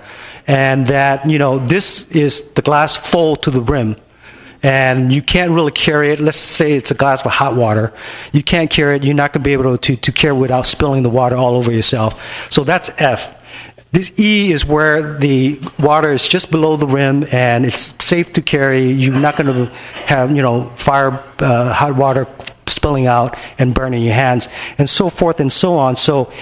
And that, this is the glass full to the brim. And you can't really carry it. Let's say it's a glass of hot water. You can't carry it. You're not going to be able to carry it without spilling the water all over yourself. So that's F. This E is where the water is just below the rim and it's safe to carry. You're not going to have, hot water spilling out and burning your hands, and so forth and so on. So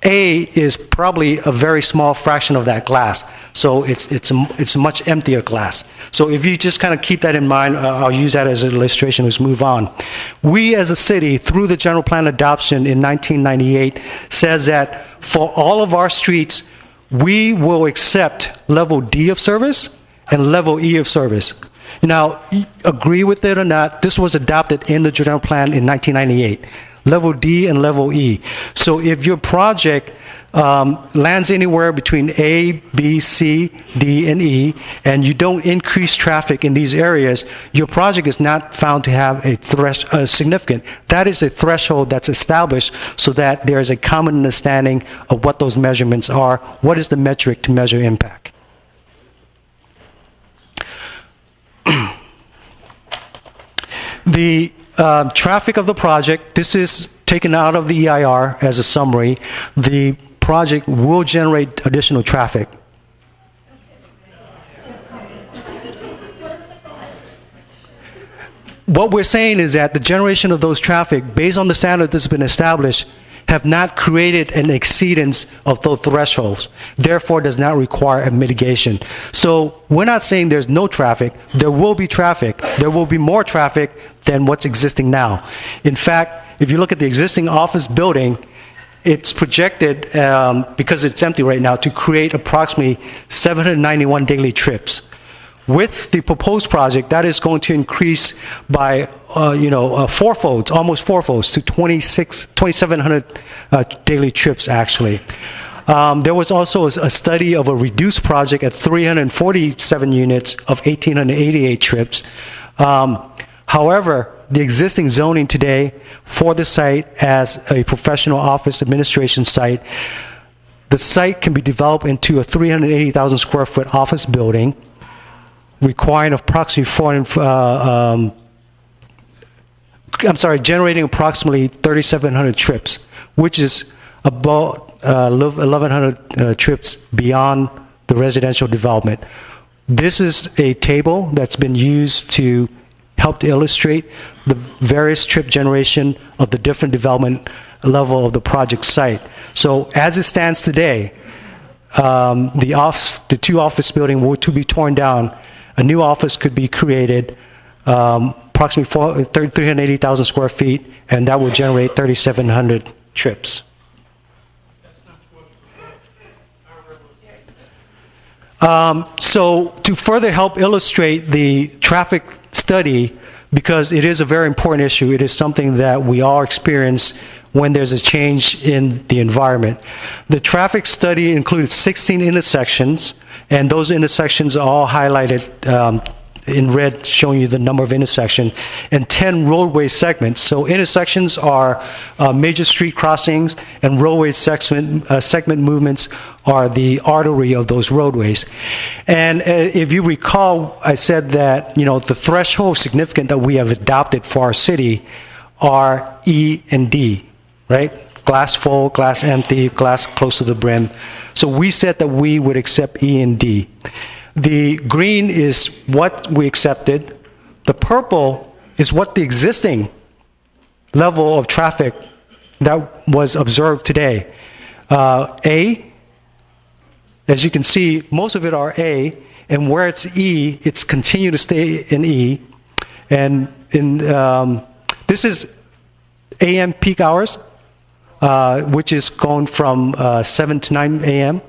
A is probably a very small fraction of that glass. So it's a much emptier glass. So if you just kind of keep that in mind, I'll use that as an illustration. Let's move on. We as a city, through the general plan adoption in 1998, says that for all of our streets, we will accept level D of service and level E of service. Now, agree with it or not, this was adopted in the general plan in 1998. Level D and level E. So if your project lands anywhere between A, B, C, D, and E, and you don't increase traffic in these areas, your project is not found to have a significant. That is a threshold that's established so that there is a common understanding of what those measurements are. What is the metric to measure impact? The traffic of the project, this is taken out of the EIR as a summary. The project will generate additional traffic. What we're saying is that the generation of those traffic, based on the standard that's been established, have not created an exceedance of those thresholds, therefore does not require a mitigation. So we're not saying there's no traffic. There will be traffic. There will be more traffic than what's existing now. In fact, if you look at the existing office building, it's projected, because it's empty right now, to create approximately 791 daily trips. With the proposed project, that is going to increase by, fourfolds, almost fourfolds, to 2,700 daily trips, actually. There was also a study of a reduced project at 347 units of 1,888 trips. However, the existing zoning today for the site as a professional office administration site, the site can be developed into a 380,000 square foot office building, requiring approximately generating approximately 3,700 trips, which is about 1,100 trips beyond the residential development. This is a table that's been used to help to illustrate the various trip generation of the different development level of the project site. So as it stands today, the two office buildings were to be torn down. A new office could be created, approximately 380,000 square feet, and that will generate 3,700 trips. So to further help illustrate the traffic study, because it is a very important issue, it is something that we all experience when there's a change in the environment. The traffic study included 16 intersections, and those intersections are all highlighted in red, showing you the number of intersections, and 10 roadway segments. So intersections are major street crossings, and roadway segment movements are the artery of those roadways. And if you recall, I said that the threshold significant that we have adopted for our city are E and D, right? Glass full, glass empty, glass close to the brim. So we said that we would accept E and D. The green is what we accepted. The purple is what the existing level of traffic that was observed today. A, as you can see, most of it are A, and where it's E, it's continue to stay in E. And this is AM peak hours, which is going from 7 to 9 a.m.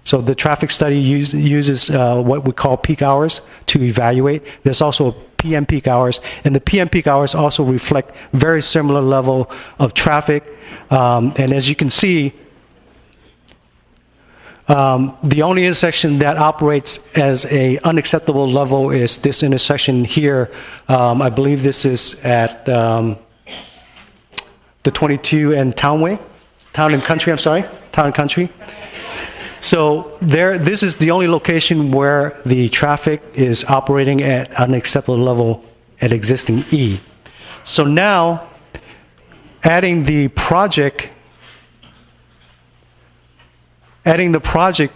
So the traffic study uses what we call peak hours to evaluate. There's also PM peak hours, and the PM peak hours also reflect very similar level of traffic. And as you can see, the only intersection that operates as an unacceptable level is this intersection here. I believe this is at the 22 and Town and Country. So this is the only location where the traffic is operating at an acceptable level at existing E. So now, adding the project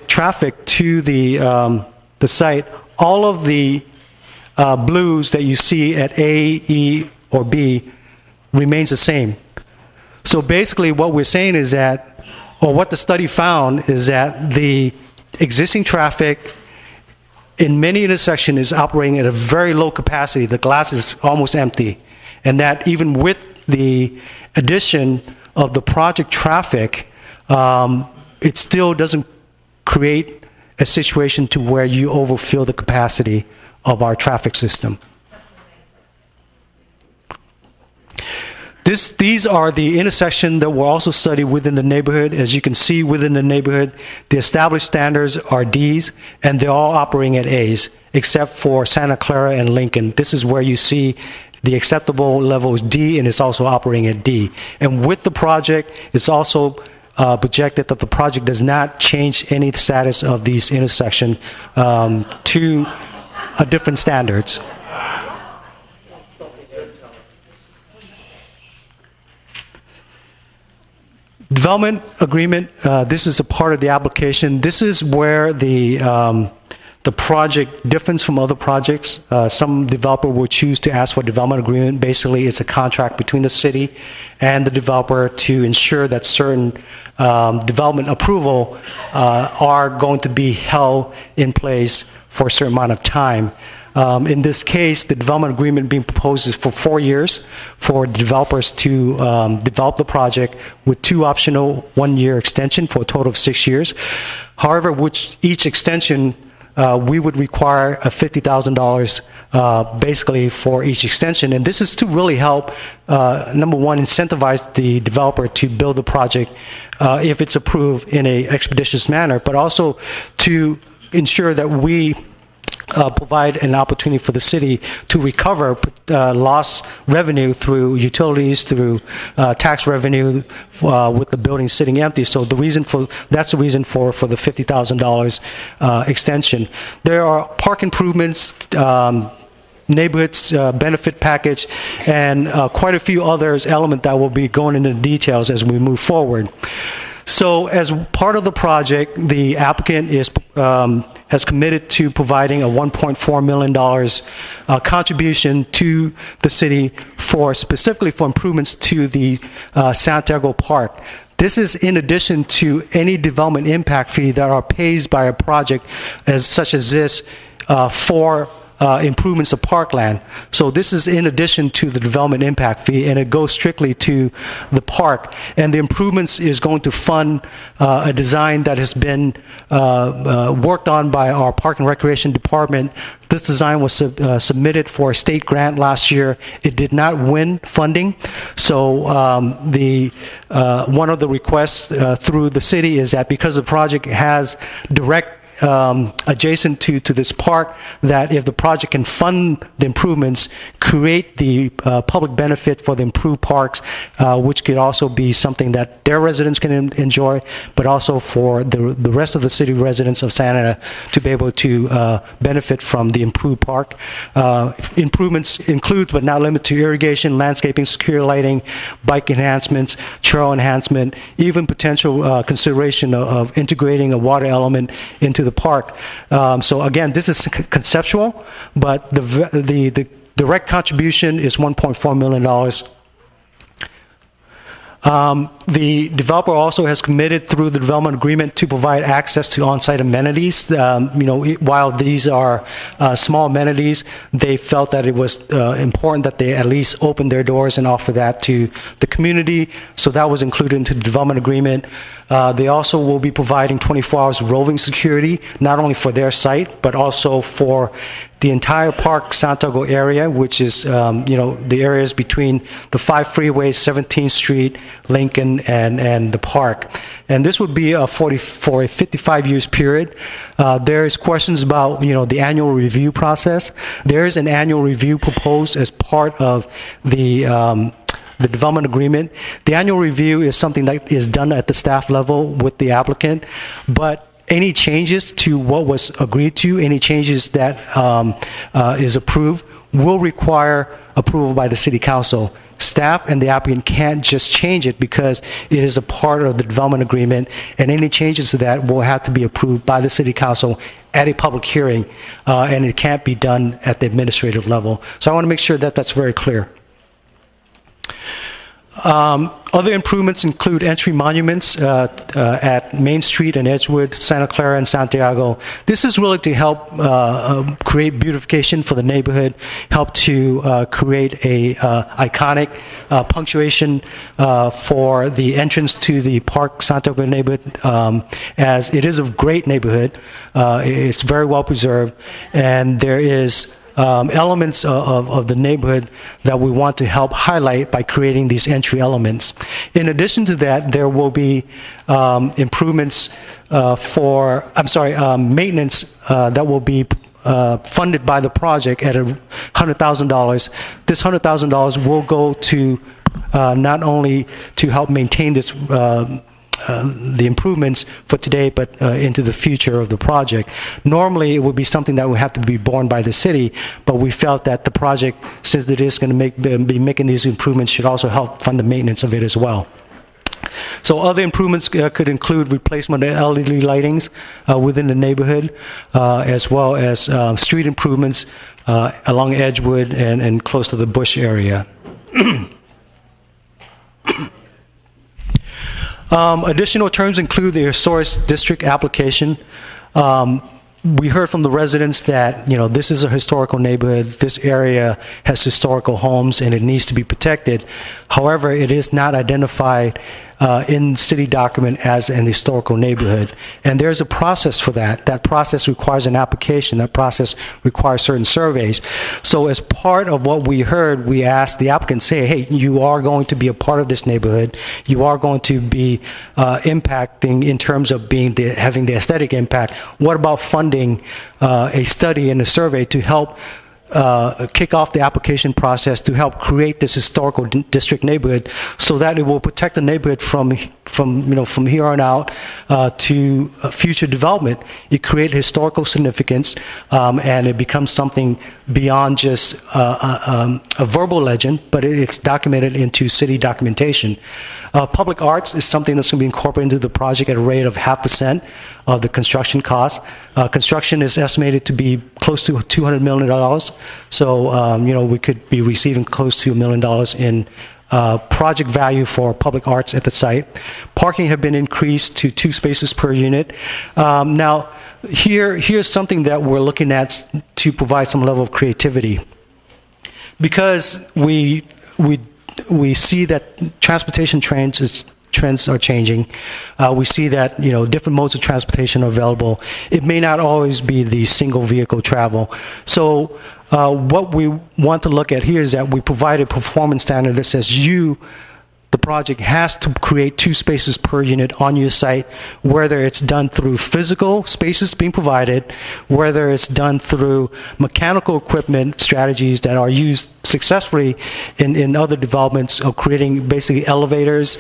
traffic to the site, all of the blues that you see at A, E, or B remains the same. So basically what we're saying is that, or what the study found is that the existing traffic in many intersections is operating at a very low capacity. The glass is almost empty. And that even with the addition of the project traffic, it still doesn't create a situation to where you overfill the capacity of our traffic system. These are the intersections that were also studied within the neighborhood. As you can see within the neighborhood, the established standards are Ds, and they're all operating at As, except for Santa Clara and Lincoln. This is where you see the acceptable level is D, and it's also operating at D. And with the project, it's also projected that the project does not change any status of these intersections to different standards. Development agreement, this is a part of the application. This is where the project differs from other projects. Some developer will choose to ask for a development agreement. Basically, it's a contract between the city and the developer to ensure that certain development approval are going to be held in place for a certain amount of time. In this case, the development agreement being proposed is for 4 years for developers to develop the project with 2 optional 1-year extension for a total of 6 years. However, which each extension we would require a $50,000 basically for each extension. And this is to really help, number one, incentivize the developer to build the project if it's approved in an expeditious manner, but also to ensure that we provide an opportunity for the city to recover lost revenue through utilities, through tax revenue with the building sitting empty. So that's the reason for the $50,000 extension. There are park improvements, neighborhoods benefit package, and quite a few others elements that will be going into the details as we move forward. So as part of the project, the applicant has committed to providing a $1.4 million contribution to the city specifically for improvements to the Santiago Park. This is in addition to any development impact fee that are paid by a project such as this for improvements of parkland. So this is in addition to the development impact fee, and it goes strictly to the park. And the improvements is going to fund a design that has been worked on by our Park and Recreation Department. This design was submitted for a state grant last year. It did not win funding. So one of the requests through the city is that because the project has direct adjacent to this park, that if the project can fund the improvements, create the public benefit for the improved parks, which could also be something that their residents can enjoy, but also for the rest of the city residents of Santa Ana to be able to benefit from the improved park. Improvements include, but not limited to, irrigation, landscaping, secure lighting, bike enhancements, trail enhancement, even potential consideration of integrating a water element into the park. So again, this is conceptual, but the direct contribution is $1.4 million. The developer also has committed through the development agreement to provide access to on-site amenities. While these are small amenities, they felt that it was important that they at least open their doors and offer that to the community. So that was included into the development agreement. They also will be providing 24 hours roving security, not only for their site, but also for the entire Park Santiago area, which is, the areas between the 5 freeways, 17th Street, Lincoln, and the park. And this would be for a 55 years period. There is questions about, the annual review process. There is an annual review proposed as part of the development agreement. The annual review is something that is done at the staff level with the applicant, but any changes to what was agreed to, any changes that is approved, will require approval by the City Council. Staff and the applicant can't just change it because it is a part of the development agreement, and any changes to that will have to be approved by the City Council at a public hearing, and it can't be done at the administrative level. So I want to make sure that that's very clear. Other improvements include entry monuments at Main Street and Edgewood, Santa Clara, and Santiago. This is really to help create beautification for the neighborhood, help to create a iconic punctuation for the entrance to the Park Santiago neighborhood, as it is a great neighborhood. It's very well preserved, and there is elements of the neighborhood that we want to help highlight by creating these entry elements. In addition to that, there will be improvements maintenance that will be funded by the project at $100,000. This $100,000 will go to not only to help maintain this the improvements for today, but into the future of the project. Normally, it would be something that would have to be borne by the city, but we felt that the project, since it is going to be making these improvements, should also help fund the maintenance of it as well. So other improvements could include replacement of LED lightings within the neighborhood, as well as street improvements along Edgewood and close to the Bush area. Additional terms include the historic district application. We heard from the residents that, this is a historical neighborhood, this area has historical homes, and it needs to be protected. However, it is not identified in city document as an historical neighborhood. And there's a process for that. That process requires an application. That process requires certain surveys. So as part of what we heard, we asked the applicant, say, hey, you are going to be a part of this neighborhood. You are going to be impacting in terms of having the aesthetic impact. What about funding a study and a survey to help kick off the application process to help create this historical district neighborhood, so that it will protect the neighborhood from here on out to future development. It creates historical significance, and it becomes something beyond just a verbal legend, but it's documented into city documentation. Public arts is something that's going to be incorporated into the project at a rate of 0.5% of the construction cost. Construction is estimated to be close to $200 million. So, we could be receiving close to $1 million in project value for public arts at the site. Parking have been increased to 2 spaces per unit. Now, here's something that we're looking at to provide some level of creativity. Because we see that transportation trends are changing. We see that different modes of transportation are available. It may not always be the single vehicle travel. So what we want to look at here is that we provide a performance standard that says the project has to create 2 spaces per unit on your site, whether it's done through physical spaces being provided, whether it's done through mechanical equipment strategies that are used successfully in other developments of creating basically elevators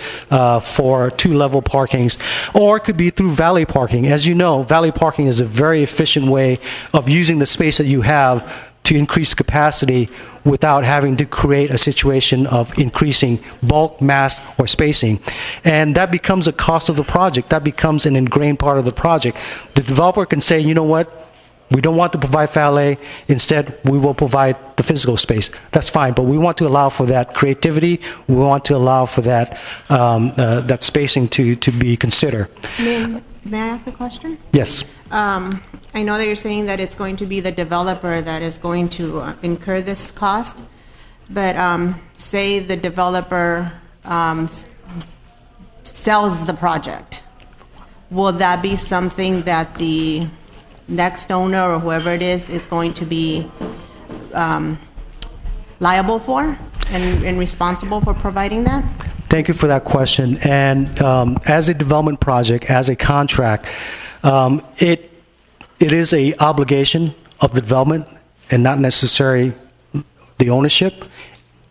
for 2-level parkings, or it could be through valet parking. As you know, valet parking is a very efficient way of using the space that you have to increase capacity without having to create a situation of increasing bulk, mass, or spacing. And that becomes a cost of the project. That becomes an ingrained part of the project. The developer can say, you know what, we don't want to provide valet. Instead, we will provide the physical space. That's fine, but we want to allow for that creativity. We want to allow for that that spacing to be considered. May I ask a question? Yes. I know that you're saying that it's going to be the developer that is going to incur this cost, but say the developer sells the project. Will that be something that the next owner or whoever it is going to be liable for and responsible for providing that? Thank you for that question. And as a development project, as a contract, it is a obligation of the development and not necessarily the ownership.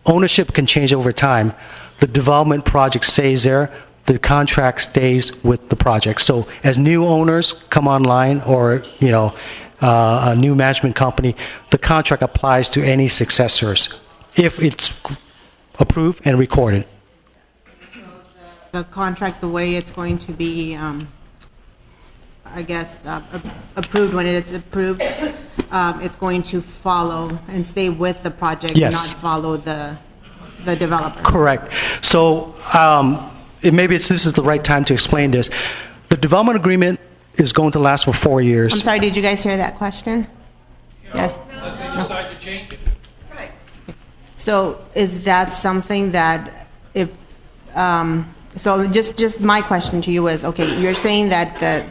Ownership can change over time. The development project stays there. The contract stays with the project. So as new owners come online, or a new management company, the contract applies to any successors if it's approved and recorded. The contract, the way it's going to be, approved, when it's approved, it's going to follow and stay with the project, Yes. not follow the the developer. Correct. So this is the right time to explain this. The development agreement is going to last for 4 years. I'm sorry, did you guys hear that question? Yes. Unless they decide to change it. So is that something that if, so just my question to you is, okay, you're saying that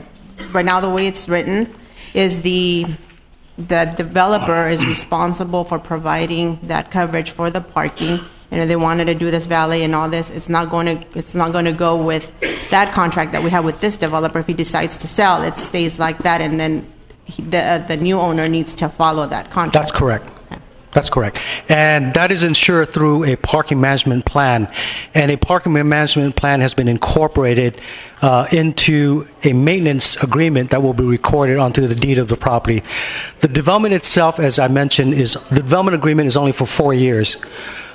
right now the way it's written is the developer is responsible for providing that coverage for the parking, and if they wanted to do this valet and all this, it's not going to go with that contract that we have with this developer. If he decides to sell, it stays like that, and then the new owner needs to follow that contract. That's correct. That's correct. And that is ensured through a parking management plan. And a parking management plan has been incorporated into a maintenance agreement that will be recorded onto the deed of the property. The development itself, as I mentioned, the development agreement is only for 4 years.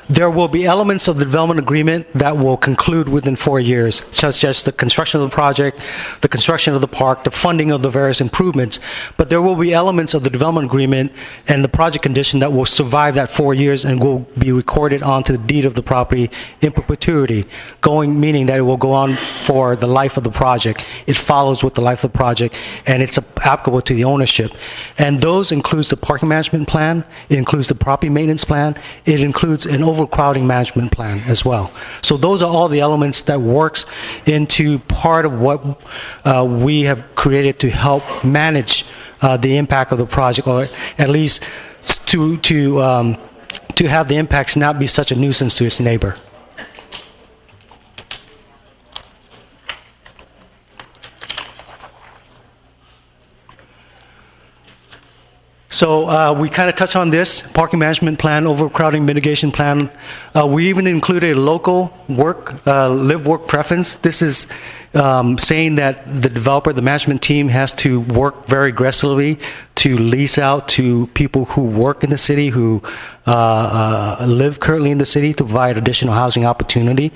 There will be elements of the development agreement that will conclude within 4 years, such as the construction of the project, the construction of the park, the funding of the various improvements. But there will be elements of the development agreement and the project condition that will survive that 4 years and will be recorded onto the deed of the property in perpetuity, meaning that it will go on for the life of the project. It follows with the life of the project, and it's applicable to the ownership. And those includes the parking management plan, it includes the property maintenance plan, it includes an overcrowding management plan as well. So those are all the elements that works into part of what we have created to help manage the impact of the project, or at least to have the impacts not be such a nuisance to its neighbor. So we kind of touched on this, parking management plan, overcrowding mitigation plan. We even included a local live-work preference. This is saying that the developer, the management team, has to work very aggressively to lease out to people who work in the city, who live currently in the city, to provide additional housing opportunity.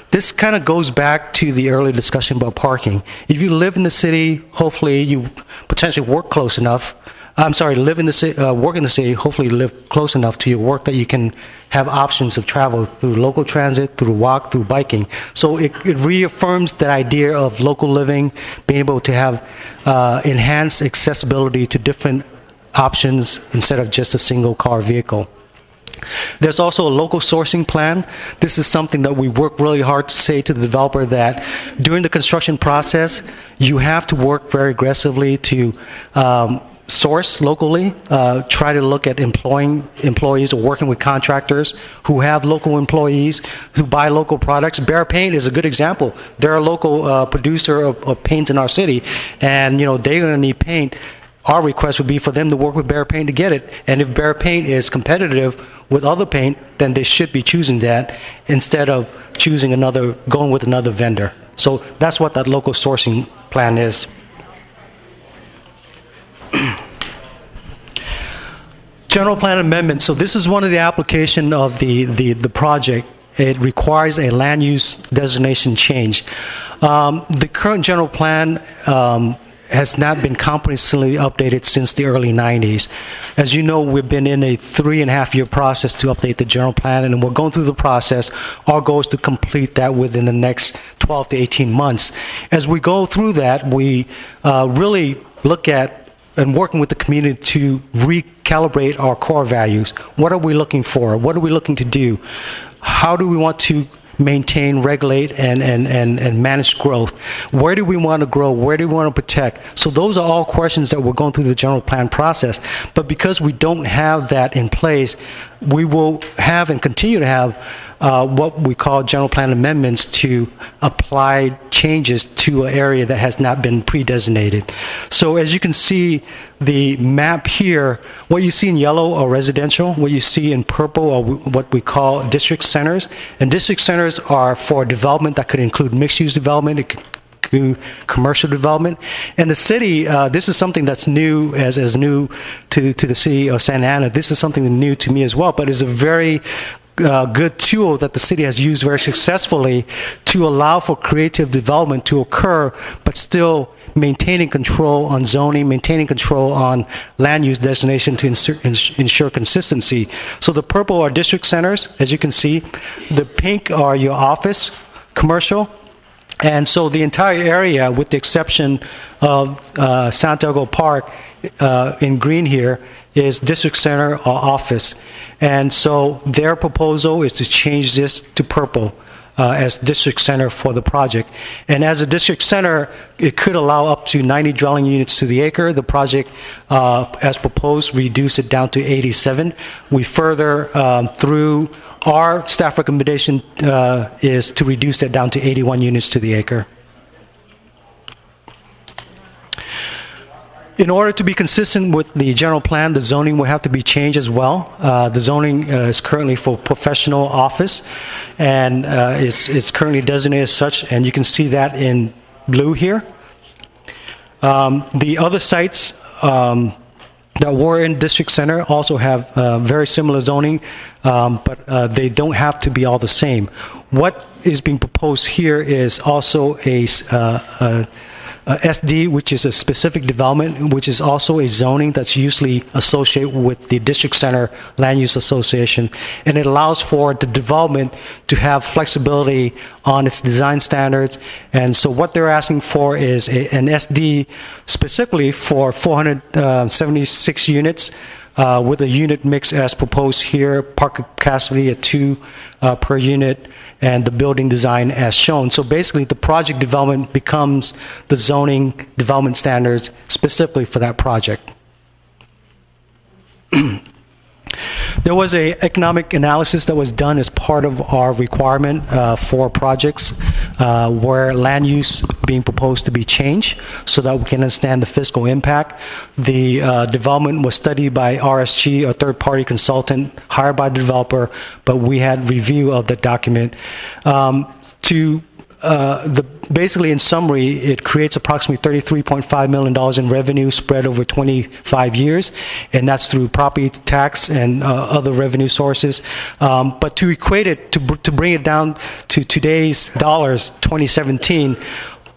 This kind of goes back to the earlier discussion about parking. If you live in the city, hopefully you potentially work close enough. Live in the city, work in the city, hopefully live close enough to your work that you can have options of travel through local transit, through walk, through biking. So it reaffirms that idea of local living, being able to have enhanced accessibility to different options instead of just a single car vehicle. There's also a local sourcing plan. This is something that we work really hard to say to the developer that during the construction process, you have to work very aggressively to source locally, try to look at employing employees or working with contractors who have local employees who buy local products. Bear Paint is a good example. They're a local producer of paint in our city, and they're going to need paint. Our request would be for them to work with Bear Paint to get it, and if Bear Paint is competitive with other paint, then they should be choosing that instead of going with another vendor. So that's what that local sourcing plan is. General plan amendment. So this is one of the application of the project. It requires a land use designation change. The current general plan has not been comprehensively updated since the early 90s. As you know, we've been in a 3.5-year process to update the general plan, and we're going through the process. Our goal is to complete that within the next 12 to 18 months. As we go through that, we really look at and working with the community to recalibrate our core values. What are we looking for? What are we looking to do? How do we want to maintain, regulate, and manage growth? Where do we want to grow? Where do we want to protect? So those are all questions that we're going through the general plan process. But because we don't have that in place, we will have and continue to have what we call general plan amendments to apply changes to an area that has not been pre-designated. So as you can see, the map here, what you see in yellow are residential, what you see in purple are what we call district centers. And district centers are for development that could include mixed-use development, it could include commercial development. And the city, this is something that's new, as new to the city of Santa Ana. This is something new to me as well, but it's a very good tool that the city has used very successfully to allow for creative development to occur, but still maintaining control on zoning, maintaining control on land use designation to ensure consistency. So the purple are district centers, as you can see. The pink are your office, commercial. And so the entire area, with the exception of Santiago Park in green here, is district center or office. And so their proposal is to change this to purple as district center for the project. And as a district center, it could allow up to 90 dwelling units to the acre. The project, as proposed, reduced it down to 87. We further, through our staff recommendation, is to reduce that down to 81 units to the acre. In order to be consistent with the general plan, the zoning will have to be changed as well. The zoning is currently for professional office, and it's currently designated as such, and you can see that in blue here. The other sites that were in district center also have very similar zoning, but they don't have to be all the same. What is being proposed here is also a SD, which is a specific development, which is also a zoning that's usually associated with the district center land use association, and it allows for the development to have flexibility on its design standards. And so what they're asking for is an SD specifically for 476 units, with a unit mix as proposed here, park capacity at 2 per unit, and the building design as shown. So basically, the project development becomes the zoning development standards specifically for that project. There was an economic analysis that was done as part of our requirement for projects where land use being proposed to be changed so that we can understand the fiscal impact. The development was studied by RSG, a third-party consultant hired by the developer, but we had review of the document. Basically, in summary, it creates approximately $33.5 million in revenue spread over 25 years, and that's through property tax and other revenue sources. But to equate it, to bring it down to today's dollars, 2017,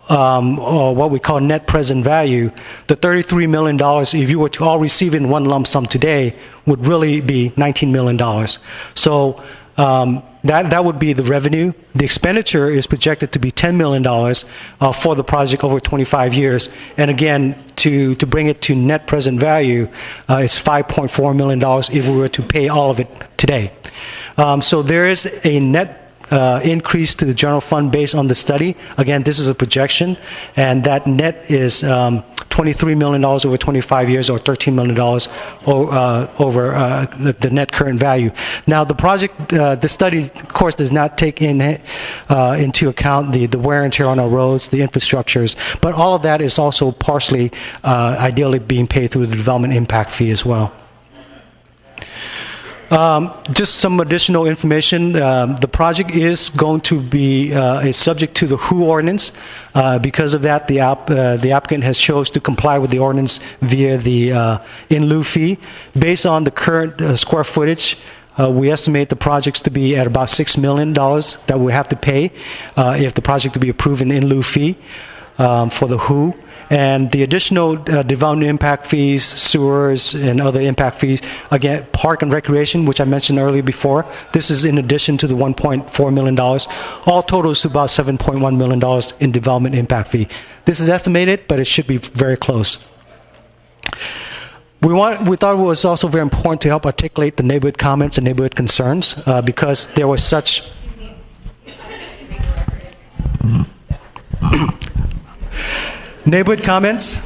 or what we call net present value, the $33 million, if you were to all receive it in one lump sum today, would really be $19 million. So that would be the revenue. The expenditure is projected to be $10 million for the project over 25 years. And again, to bring it to net present value, it's $5.4 million if we were to pay all of it today. So there is a net increase to the general fund based on the study. Again, this is a projection, and that net is $23 million over 25 years, or $13 million over the net current value. Now, the project, the study, of course, does not take into account the wear and tear on our roads, the infrastructures, but all of that is also partially, ideally, being paid through the development impact fee as well. Just some additional information. The project is going to be subject to the WHO ordinance. Because of that, the applicant has chose to comply with the ordinance via the in lieu fee. Based on the current square footage, we estimate the projects to be at about $6 million that we have to pay if the project to be approved in lieu fee for the WHO. And the additional development impact fees, sewers, and other impact fees, again, park and recreation, which I mentioned earlier before, this is in addition to the $1.4 million. All totals to about $7.1 million in development impact fee. This is estimated, but it should be very close. We thought it was also very important to help articulate the neighborhood comments and neighborhood concerns because there was such... Neighborhood comments.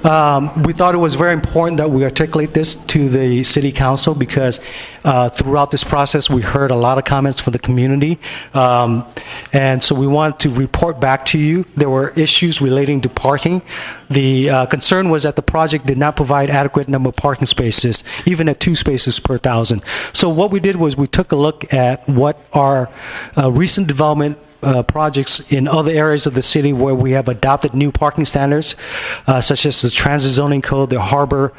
We thought it was very important that we articulate this to the City Council because throughout this process we heard a lot of comments from the community, and so we wanted to report back to you. There were issues relating to parking. The concern was that the project did not provide adequate number of parking spaces, even at 2 spaces per 1,000. So what we did was we took a look at what our recent development projects in other areas of the city where we have adopted new parking standards, such as the transit zoning code, the harbor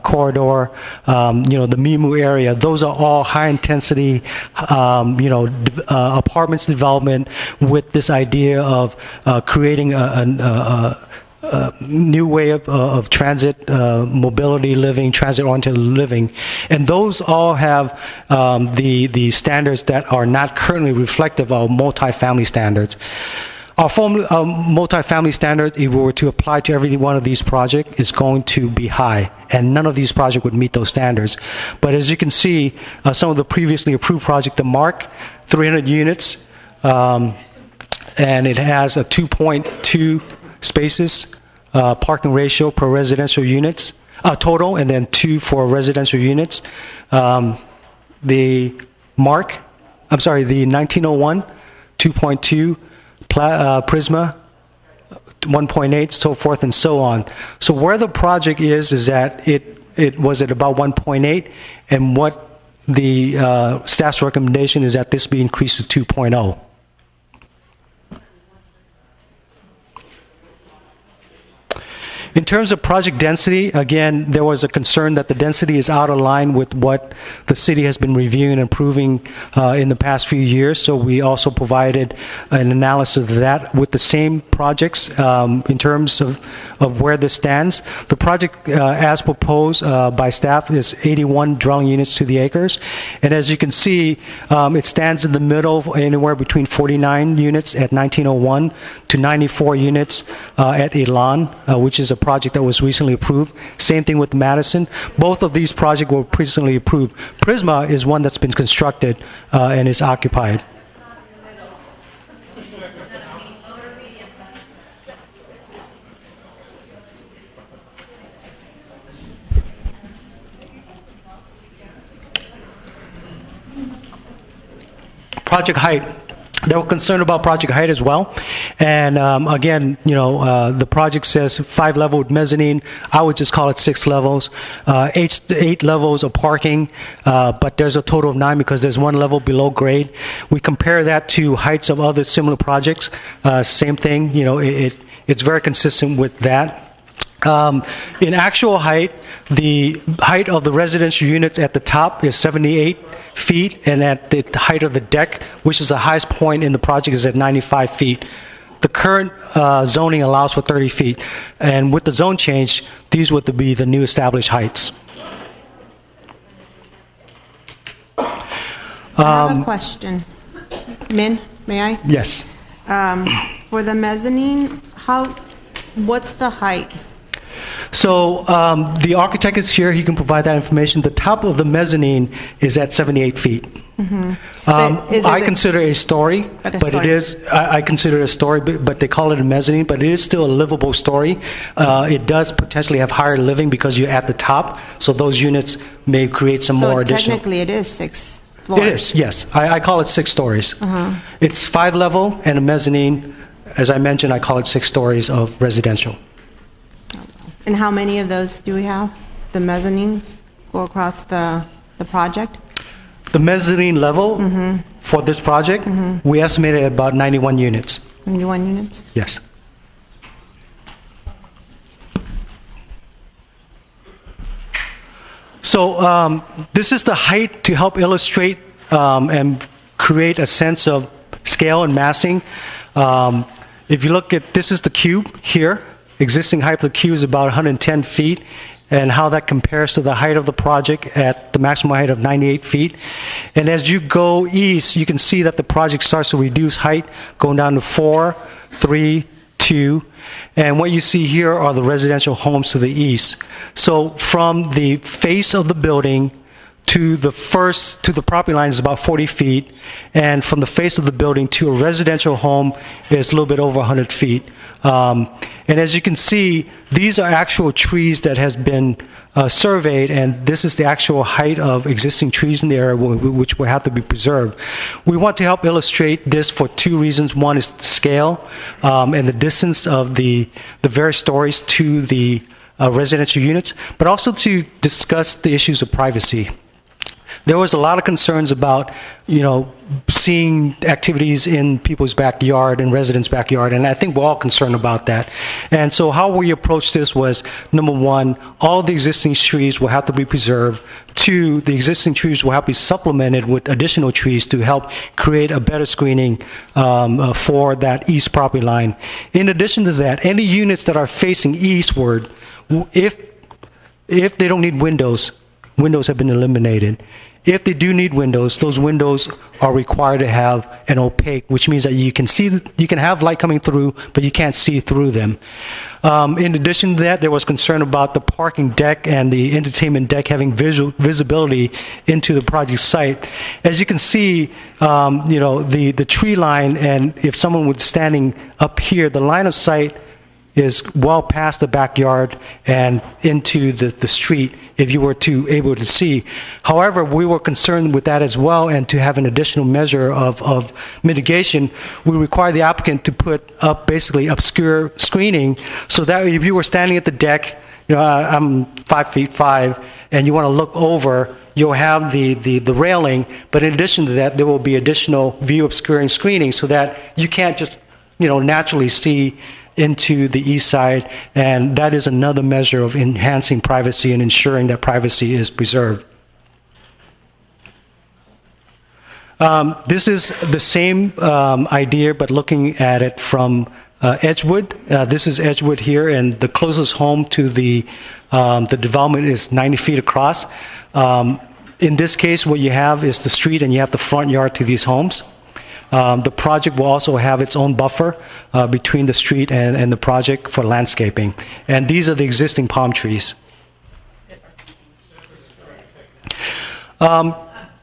corridor, the Mimu area. Those are all high intensity, apartments development with this idea of creating new way of transit, mobility living, transit-oriented living, and those all have the standards that are not currently reflective of multifamily standards. Our multifamily standard, if we were to apply to every one of these projects, is going to be high, and none of these projects would meet those standards. But as you can see, some of the previously approved project, the MARC, 300 units, and it has a 2.2 spaces parking ratio per residential units total, and then 2 for residential units. The MARC, I'm sorry, the 1901, 2.2. Prisma 1.8, so forth and so on. So where the project is that it was at about 1.8, and what the staff's recommendation is that this be increased to 2.0. In terms of project density, again, there was a concern that the density is out of line with what the city has been reviewing and improving in the past few years. So we also provided an analysis of that with the same projects in terms of where this stands. The project, as proposed by staff, is 81 dwelling units to the acres. And as you can see, it stands in the middle, anywhere between 49 units at 1901 to 94 units at Elan, which is a project that was recently approved. Same thing with Madison. Both of these projects were recently approved. Prisma is one that's been constructed and is occupied. Project height. They were concerned about project height as well. And again, the project says 5-level with mezzanine. I would just call it 6 levels. 8 levels of parking, but there's a total of 9 because there's 1 level below grade. We compare that to heights of other similar projects. Same thing, it's very consistent with that. In actual height, the height of the residential units at the top is 78 feet, and at the height of the deck, which is the highest point in the project, is at 95 feet. The current zoning allows for 30 feet, and with the zone change, these would be the new established heights. I have a question. Min, may I? Yes. For the mezzanine, what's the height? So the architect is here. He can provide that information. The top of the mezzanine is at 78 feet. Mm-hmm. I consider it a story, but it is. I consider it a story, but they call it a mezzanine. But it is still a livable story. It does potentially have higher living because you're at the top. So those units may create some more additional. Technically, it is 6 floors. It is. Yes, I call it 6 stories. Uh-huh. It's 5-level and a mezzanine. As I mentioned, I call it 6 stories of residential. And how many of those do we have? The mezzanines go across the project? The mezzanine level for this project, we estimated at about 91 units. 91 units? Yes. So this is the height to help illustrate and create a sense of scale and massing. If you look at, this is the cube here. Existing height of the cube is about 110 feet, and how that compares to the height of the project at the maximum height of 98 feet. And as you go east, you can see that the project starts to reduce height, going down to 4, 3, 2. And what you see here are the residential homes to the east. So from the face of the building to the property line is about 40 feet, and from the face of the building to a residential home is a little bit over 100 feet. And as you can see, these are actual trees that has been surveyed, and this is the actual height of existing trees in the area which will have to be preserved. We want to help illustrate this for 2 reasons. One is the scale and the distance of the various stories to the residential units, but also to discuss the issues of privacy. There was a lot of concerns about, seeing activities in people's backyard and residents' backyard, and I think we're all concerned about that. And so how we approached this was, number one, all the existing trees will have to be preserved. Two, the existing trees will have to be supplemented with additional trees to help create a better screening for that east property line. In addition to that, any units that are facing eastward, if they don't need windows have been eliminated. If they do need windows, those windows are required to have an opaque, which means that you can have light coming through, but you can't see through them. In addition to that, there was concern about the parking deck and the entertainment deck having visibility into the project site. As you can see, the tree line, and if someone was standing up here, the line of sight is well past the backyard and into the street if you were able to see. However, we were concerned with that as well, and to have an additional measure of mitigation, we require the applicant to put up basically obscure screening so that if you were standing at the deck, I'm 5'5", and you want to look over, you'll have the railing, but in addition to that, there will be additional view obscuring screening so that you can't just naturally see into the east side, and that is another measure of enhancing privacy and ensuring that privacy is preserved. This is the same idea, but looking at it from Edgewood. This is Edgewood here, and the closest home to the development is 90 feet across. In this case, what you have is the street, and you have the front yard to these homes. The project will also have its own buffer between the street and the project for landscaping. And these are the existing palm trees.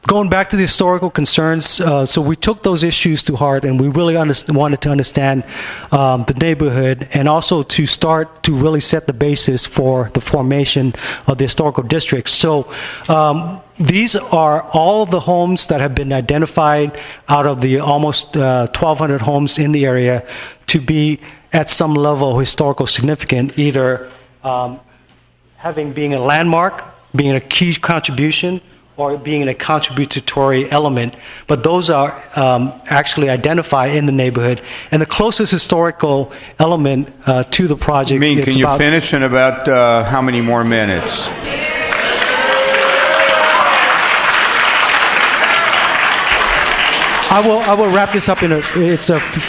Going back to the historical concerns, so we took those issues to heart, and we really wanted to understand the neighborhood, and also to start to really set the basis for the formation of the historical districts. So these are all the homes that have been identified out of the almost 1,200 homes in the area to be at some level historical significant, either being a landmark, being a key contribution, or being a contributory element. But those are actually identified in the neighborhood. And the closest historical element to the project... Can you finish in about how many more minutes? I will wrap this up in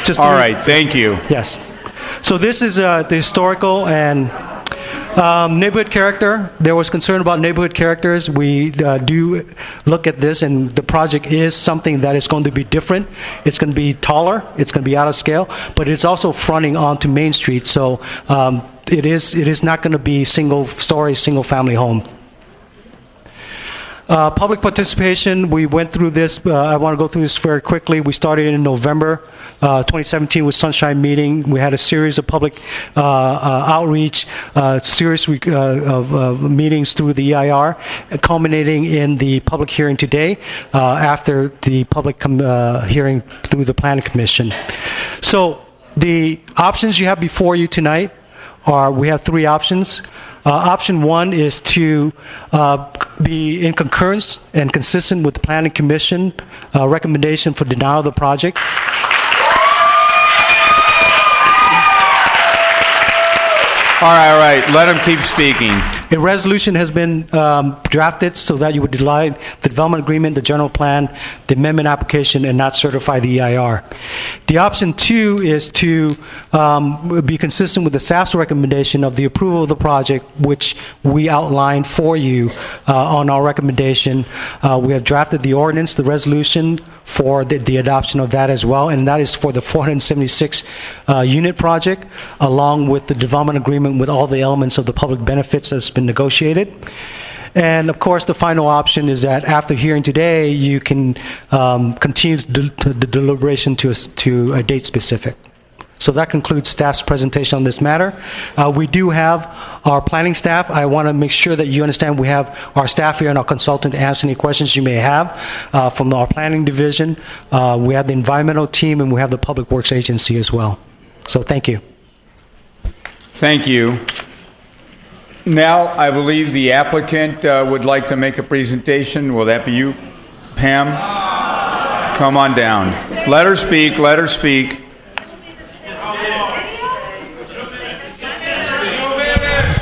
just... All right, thank you. Yes. So this is the historical and neighborhood character. There was concern about neighborhood characters. We do look at this, and the project is something that is going to be different. It's going to be taller. It's going to be out of scale, but it's also fronting onto Main Street. So it is not going to be single-story, single-family home. Public participation, we went through this. I want to go through this very quickly. We started in November 2017 with Sunshine Meeting. We had a series of public outreach, series of meetings through the EIR, culminating in the public hearing today after the public hearing through the Planning Commission. So the options you have before you tonight we have three options. Option one is to be in concurrence and consistent with the Planning Commission recommendation for denial of the project. All right. Let him keep speaking. A resolution has been drafted so that you would deny the development agreement, the general plan, the amendment application, and not certify the EIR. The option two is to be consistent with the staff's recommendation of the approval of the project, which we outlined for you on our recommendation. We have drafted the ordinance, the resolution for the adoption of that as well, and that is for the 476 unit project, along with the development agreement with all the elements of the public benefits that's been negotiated. And of course, the final option is that after hearing today, you can continue the deliberation to a date specific. So that concludes staff's presentation on this matter. We do have our planning staff. I want to make sure that you understand we have our staff here and our consultant to answer any questions you may have from our planning division. We have the environmental team, and we have the public works agency as well. So thank you. Thank you. Now, I believe the applicant would like to make a presentation. Will that be you, Pam? Come on down. Let her speak, let her speak.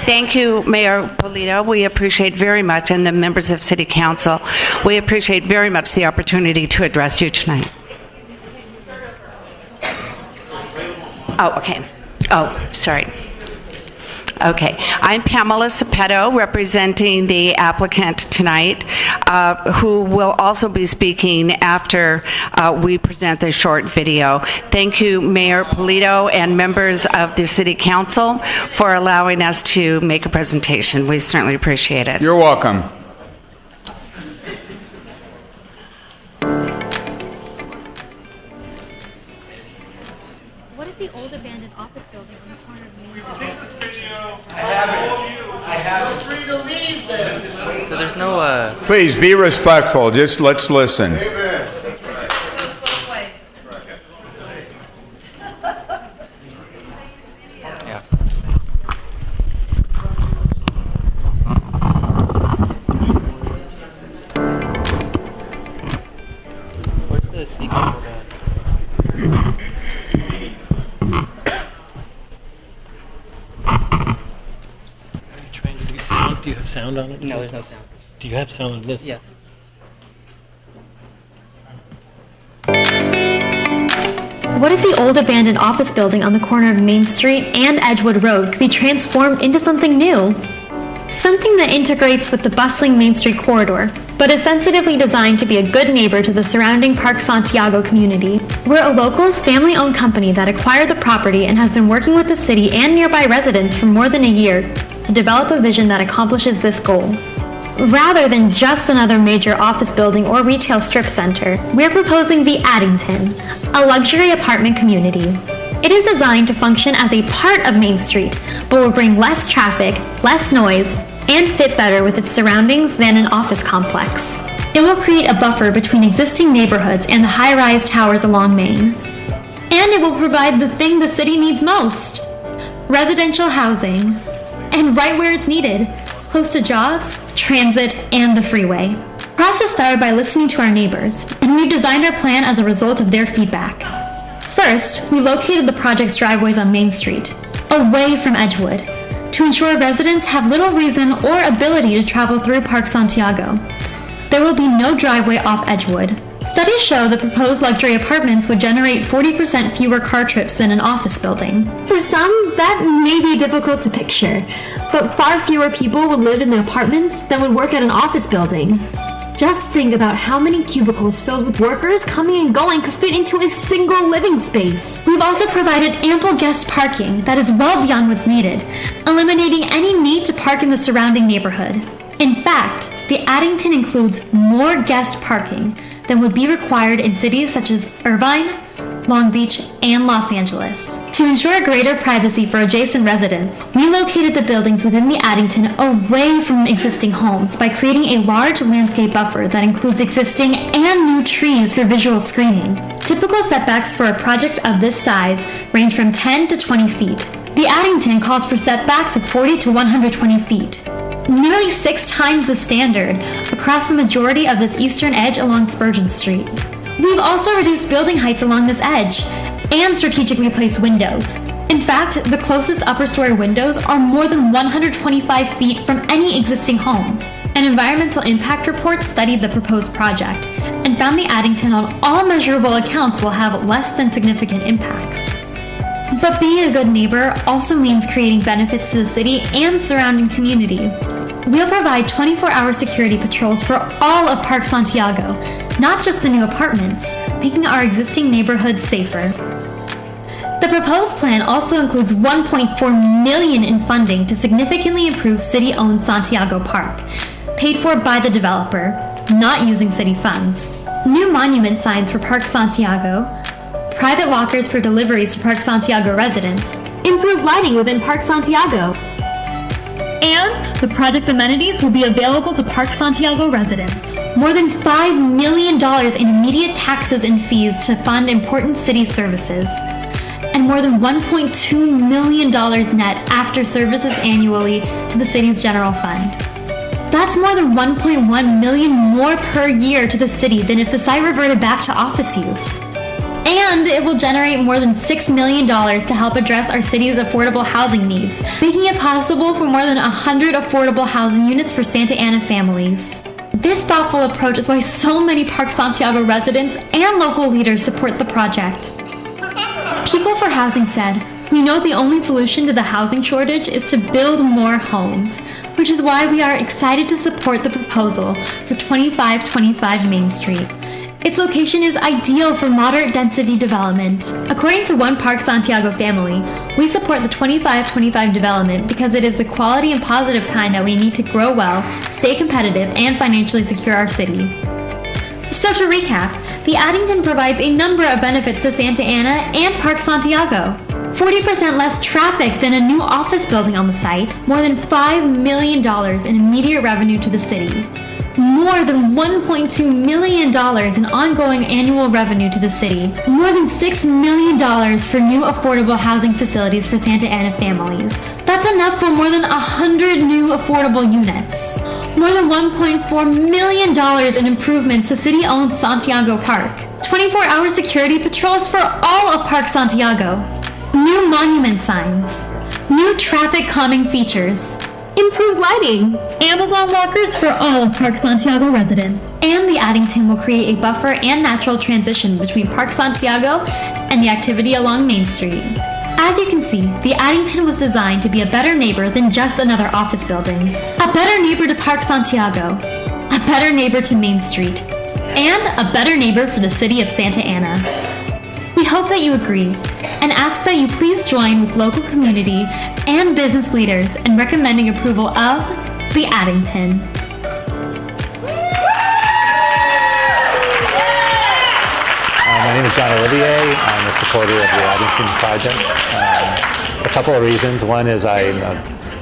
Thank you, Mayor Polito. We appreciate very much, and the members of City Council, we appreciate very much the opportunity to address you tonight. Oh, okay. Oh, sorry. Okay. I'm Pamela Cepetto, representing the applicant tonight, who will also be speaking after we present this short video. Thank you, Mayor Polito and members of the City Council for allowing us to make a presentation. We certainly appreciate it. You're welcome. What is the old abandoned office building on the corner of Main Street? So there's no, Please be respectful. Just let's listen. Yeah. Where's the speaker for that? Trying to do sound? Do you have sound on it? No, there's no sound. Do you have sound on this? Yes. What if the old abandoned office building on the corner of Main Street and Edgewood Road could be transformed into something new? Something that integrates with the bustling Main Street corridor, but is sensitively designed to be a good neighbor to the surrounding Park Santiago community. We're a local, family-owned company that acquired the property and has been working with the city and nearby residents for more than a year to develop a vision that accomplishes this goal. Rather than just another major office building or retail strip center, we're proposing the Addington, a luxury apartment community. It is designed to function as a part of Main Street, but will bring less traffic, less noise, and fit better with its surroundings than an office complex. It will create a buffer between existing neighborhoods and the high-rise towers along Main. And it will provide the thing the city needs most: residential housing. And right where it's needed, close to jobs, transit, and the freeway. The process started by listening to our neighbors, and we've designed our plan as a result of their feedback. First, we located the project's driveways on Main Street, away from Edgewood, to ensure residents have little reason or ability to travel through Park Santiago. There will be no driveway off Edgewood. Studies show the proposed luxury apartments would generate 40% fewer car trips than an office building. For some, that may be difficult to picture, but far fewer people would live in the apartments than would work at an office building. Just think about how many cubicles filled with workers coming and going could fit into a single living space. We've also provided ample guest parking that is well beyond what's needed, eliminating any need to park in the surrounding neighborhood. In fact, the Addington includes more guest parking than would be required in cities such as Irvine, Long Beach, and Los Angeles. To ensure greater privacy for adjacent residents, we located the buildings within the Addington away from existing homes by creating a large landscape buffer that includes existing and new trees for visual screening. Typical setbacks for a project of this size range from 10 to 20 feet. The Addington calls for setbacks of 40 to 120 feet. Nearly 6 times the standard across the majority of this eastern edge along Spurgeon Street. We've also reduced building heights along this edge and strategically placed windows. In fact, the closest upper story windows are more than 125 feet from any existing home. An environmental impact report studied the proposed project and found the Addington on all measurable accounts will have less than significant impacts. But being a good neighbor also means creating benefits to the city and surrounding community. We'll provide 24-hour security patrols for all of Park Santiago, not just the new apartments, making our existing neighborhoods safer. The proposed plan also includes $1.4 million in funding to significantly improve city-owned Santiago Park, paid for by the developer, not using city funds. New monument signs for Park Santiago, private lockers for deliveries to Park Santiago residents, improved lighting within Park Santiago, and the project amenities will be available to Park Santiago residents. More than $5 million in immediate taxes and fees to fund important city services. and more than $1.2 million net after services annually to the city's general fund. That's more than $1.1 million more per year to the city than if the site reverted back to office use. And it will generate more than $6 million to help address our city's affordable housing needs, making it possible for more than 100 affordable housing units for Santa Ana families. This thoughtful approach is why so many Park Santiago residents and local leaders support the project. People for Housing said, "We know the only solution to the housing shortage is to build more homes, which is why we are excited to support the proposal for 2525 Main Street. Its location is ideal for moderate density development. According to one Park Santiago family, we support the 2525 development because it is the quality and positive kind that we need to grow well, stay competitive, and financially secure our city." So to recap, the Addington provides a number of benefits to Santa Ana and Park Santiago. 40% less traffic than a new office building on the site, more than $5 million in immediate revenue to the city, more than $1.2 million in ongoing annual revenue to the city, more than $6 million for new affordable housing facilities for Santa Ana families. That's enough for more than 100 new affordable units. More than $1.4 million in improvements to city-owned Santiago Park. 24-hour security patrols for all of Park Santiago. New monument signs. New traffic calming features. Improved lighting. Amazon lockers for all of Park Santiago residents. And the Addington will create a buffer and natural transition between Park Santiago and the activity along Main Street. As you can see, the Addington was designed to be a better neighbor than just another office building. A better neighbor to Park Santiago. A better neighbor to Main Street. And a better neighbor for the city of Santa Ana. We hope that you agree and ask that you please join with local community and business leaders in recommending approval of the Addington. My name is John Olivier. I'm a supporter of the Addington project. A couple of reasons. One is I'm a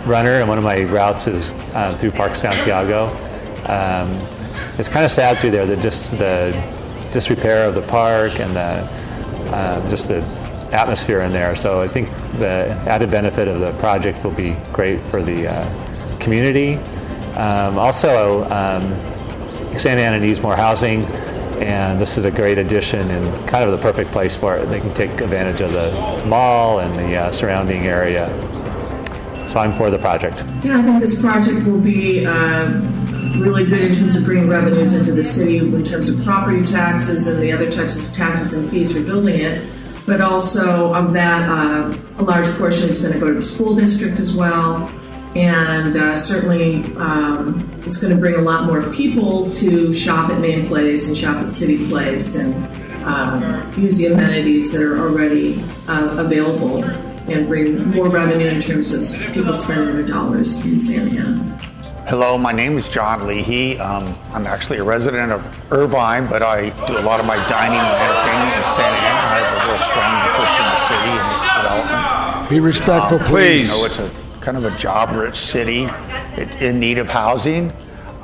runner, and one of my routes is through Park Santiago. It's kind of sad through there that just the disrepair of the park and just the atmosphere in there. So I think the added benefit of the project will be great for the community. Also, Santa Ana needs more housing, and this is a great addition and kind of the perfect place for it. They can take advantage of the mall and the surrounding area. So I'm for the project. Yeah, I think this project will be really good in terms of bringing revenues into the city in terms of property taxes and the other taxes and fees for building it. But also of that, a large portion is going to go to the school district as well. And certainly it's going to bring a lot more people to shop at Main Place and shop at City Place and use the amenities that are already available and bring more revenue in terms of people spending their dollars in Santa Ana. Hello, my name is John Leahy. I'm actually a resident of Irvine, but I do a lot of my dining and entertaining in Santa Ana. I have a real strong interest in the city and its development. Be respectful, please. You know, it's a kind of a job-rich city. It's in need of housing.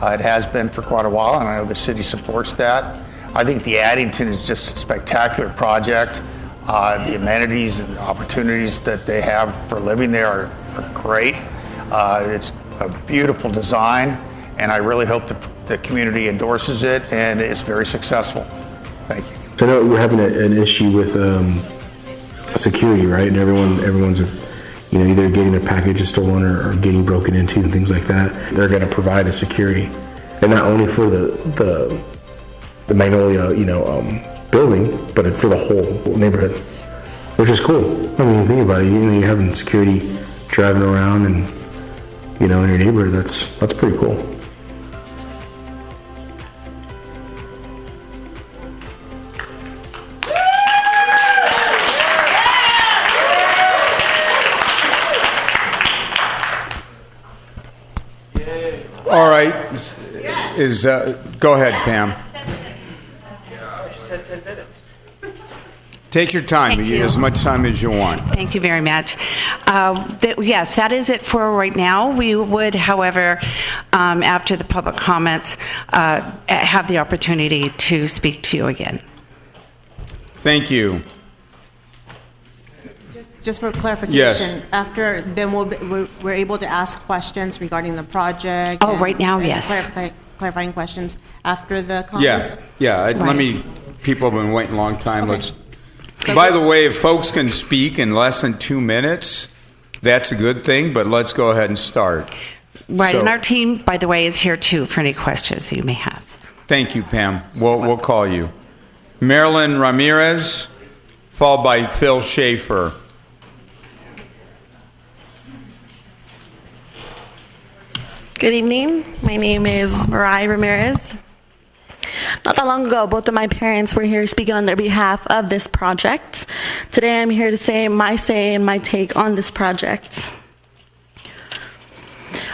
It has been for quite a while, and I know the city supports that. I think the Addington is just a spectacular project. The amenities and the opportunities that they have for living there are great. It's a beautiful design, and I really hope the community endorses it, and it's very successful. Thank you. So I know we're having an issue with security, right? And everyone's either getting their packages stolen or getting broken into and things like that. They're going to provide a security, and not only for the Magnolia, building, but for the whole neighborhood, which is cool. I mean, think about it. You're having security driving around and in your neighborhood. That's pretty cool. All right. Go ahead, Pam. Take your time. You get as much time as you want. Thank you very much. Yes, that is it for right now. We would, however, after the public comments, have the opportunity to speak to you again. Thank you. Just for clarification, Yes. after, then we're able to ask questions regarding the project? Oh, right now, and yes. Clarifying questions after the Yes, comments? let me, people have been waiting a long time. By the way, if folks can speak in less than 2 minutes, that's a good thing, but let's go ahead and start. Right, So- and our team, by the way, is here too for any questions you may have. Thank you, Pam. We'll call you. Marilyn Ramirez, followed by Phil Schaefer. Good evening. My name is Mariah Ramirez. Not that long ago, both of my parents were here speaking on their behalf of this project. Today I'm here to say my say and my take on this project.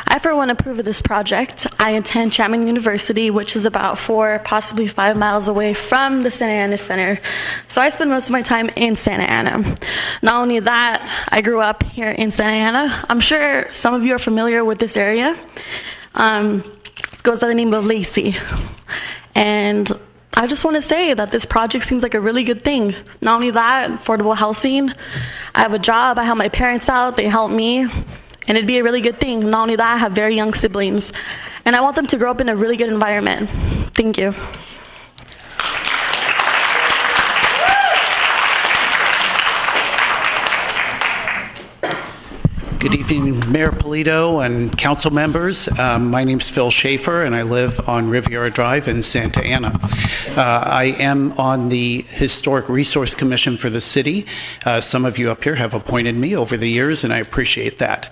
I, for one, approve of this project. I attend Chapman University, which is about 4, possibly 5 miles away from the Santa Ana Center. So I spend most of my time in Santa Ana. Not only that, I grew up here in Santa Ana. I'm sure some of you are familiar with this area. It goes by the name of Lacey. And I just want to say that this project seems like a really good thing. Not only that, affordable housing. I have a job. I help my parents out. They help me. And it'd be a really good thing. Not only that, I have very young siblings. And I want them to grow up in a really good environment. Thank you. Good evening, Mayor Polito and council members. My name's Phil Schaefer, and I live on Riviera Drive in Santa Ana. I am on the Historic Resource Commission for the city. Some of you up here have appointed me over the years, and I appreciate that.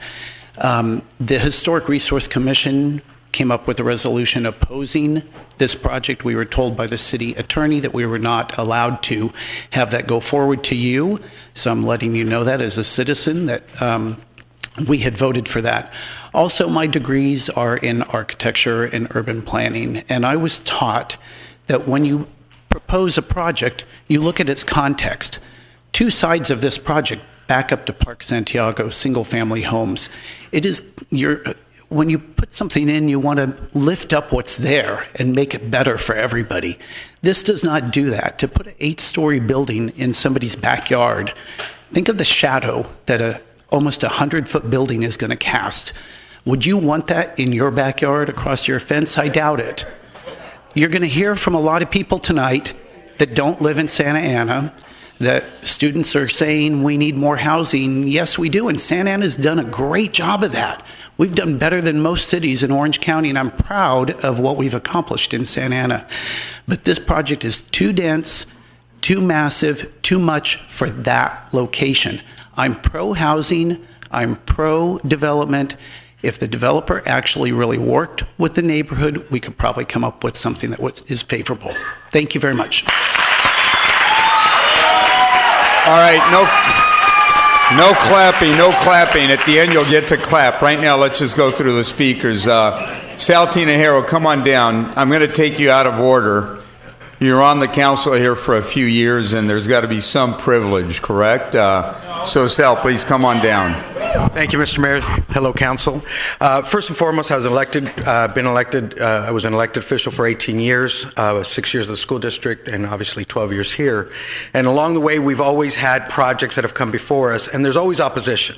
The Historic Resource Commission came up with a resolution opposing this project. We were told by the city attorney that we were not allowed to have that go forward to you, so I'm letting you know that as a citizen that we had voted for that. Also, my degrees are in architecture and urban planning, and I was taught that when you propose a project, you look at its context. 2 sides of this project back up to Park Santiago, single-family homes. It is when you put something in, you want to lift up what's there and make it better for everybody. This does not do that. To put an 8-story building in somebody's backyard, think of the shadow that almost 100-foot building is going to cast. Would you want that in your backyard across your fence? I doubt it. You're going to hear from a lot of people tonight that don't live in Santa Ana, that students are saying we need more housing. Yes, we do, and Santa Ana's done a great job of that. We've done better than most cities in Orange County, and I'm proud of what we've accomplished in Santa Ana. But this project is too dense, too massive, too much for that location. I'm pro-housing, I'm pro-development. If the developer actually really worked with the neighborhood, we could probably come up with something that is favorable. Thank you very much. All right, no clapping, no clapping. At the end, you'll get to clap. Right now, let's just go through the speakers. Sal Tinajero, come on down. I'm going to take you out of order. You're on the council here for a few years, and there's got to be some privilege, correct? So, Sal, please come on down. Thank you, Mr. Mayor. Hello, council. First and foremost, I was elected. I was an elected official for 18 years, 6 years in the school district, and obviously 12 years here. And along the way, we've always had projects that have come before us, and there's always opposition.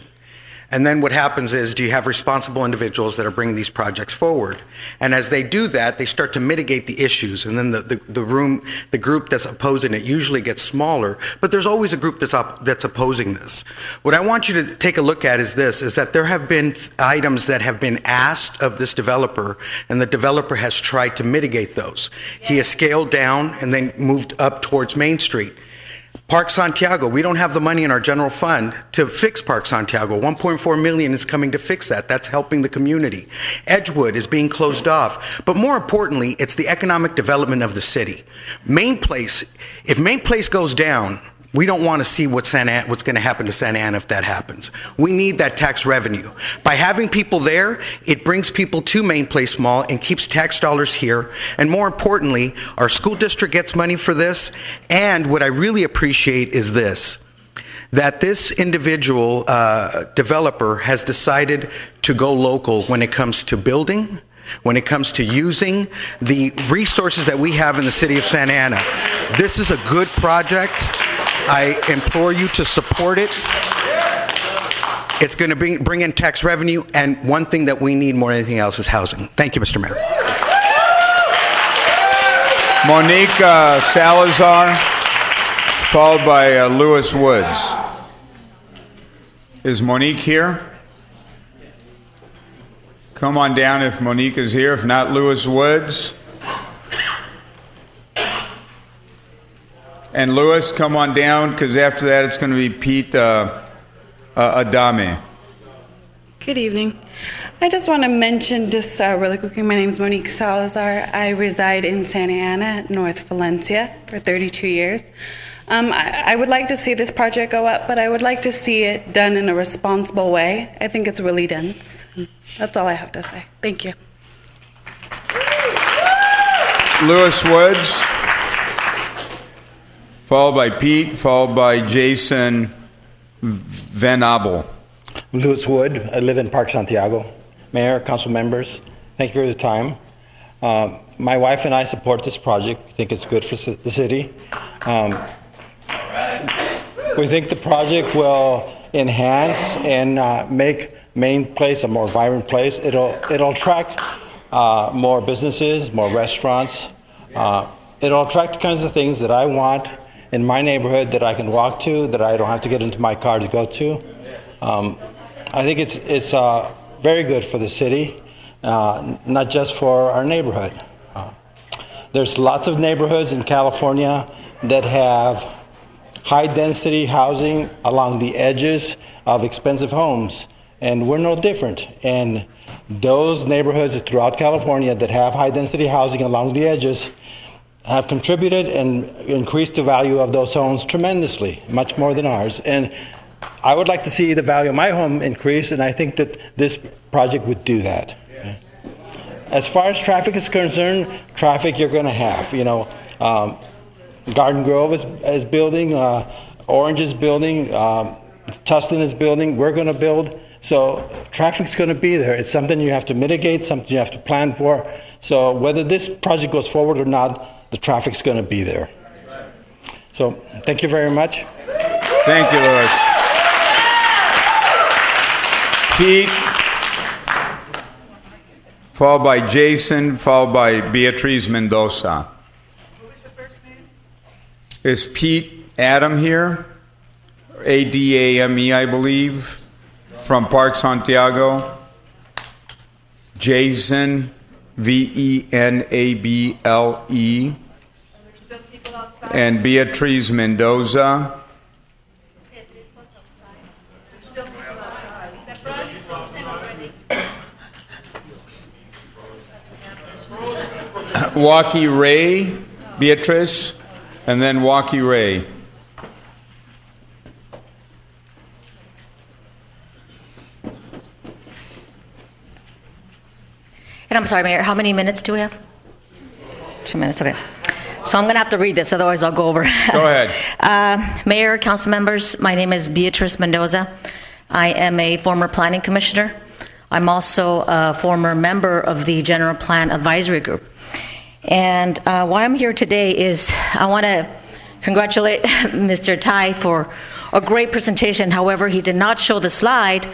And then what happens is, do you have responsible individuals that are bringing these projects forward? And as they do that, they start to mitigate the issues. And then the group that's opposing it usually gets smaller, but there's always a group that's opposing this. What I want you to take a look at is this, is that there have been items that have been asked of this developer, and the developer has tried to mitigate those. He has scaled down and then moved up towards Main Street. Park Santiago, we don't have the money in our general fund to fix Park Santiago. $1.4 million is coming to fix that. That's helping the community. Edgewood is being closed off. But more importantly, it's the economic development of the city. Main Place, if Main Place goes down, we don't want to see what's going to happen to Santa Ana if that happens. We need that tax revenue. By having people there, it brings people to Main Place Mall and keeps tax dollars here. And more importantly, our school district gets money for this. And what I really appreciate is this, that this individual developer has decided to go local when it comes to building, when it comes to using the resources that we have in the city of Santa Ana. This is a good project. I implore you to support it. It's going to bring in tax revenue, and one thing that we need more than anything else is housing. Thank you, Mr. Mayor. Monique Salazar, followed by Lewis Woods. Is Monique here? Come on down if Monique is here. If not, Lewis Woods. And Lewis, come on down, because after that it's going to be Pete Adame. Good evening. I just want to mention just really quickly, my name is Monique Salazar. I reside in Santa Ana, North Valencia, for 32 years. I would like to see this project go up, but I would like to see it done in a responsible way. I think it's really dense. That's all I have to say. Thank you. Lewis Woods, followed by Pete, followed by Jason Van Abel. Lewis Wood. I live in Park Santiago. Mayor, council members, thank you for the time. My wife and I support this project. We think it's good for the city. We think the project will enhance and make Main Place a more vibrant place. It'll attract more businesses, more restaurants. It'll attract the kinds of things that I want in my neighborhood that I can walk to, that I don't have to get into my car to go to. I think it's very good for the city, not just for our neighborhood. There's lots of neighborhoods in California that have high-density housing along the edges of expensive homes, and we're no different. And those neighborhoods throughout California that have high-density housing along the edges have contributed and increased the value of those homes tremendously, much more than ours. And I would like to see the value of my home increase, and I think that this project would do that. As far as traffic is concerned, traffic you're going to have. Garden Grove is building, Orange is building, Tustin is building, we're going to build. So traffic's going to be there. It's something you have to mitigate, something you have to plan for. So whether this project goes forward or not, the traffic's going to be there. So thank you very much. Thank you, Lewis. Pete, followed by Jason, followed by Beatriz Mendoza. Is Pete Adam here? Adame, I believe, from Park Santiago. Jason, Venable. And Beatriz Mendoza. Walkie Ray, Beatrice, and then Walkie Ray. And I'm sorry, Mayor, how many minutes do we have? 2 minutes, okay. So I'm going to have to read this, otherwise I'll go over. Go ahead. Mayor, council members, my name is Beatriz Mendoza. I am a former planning commissioner. I'm also a former member of the General Plan Advisory Group. And why I'm here today is I want to congratulate Mr. Tai for a great presentation. However, he did not show the slide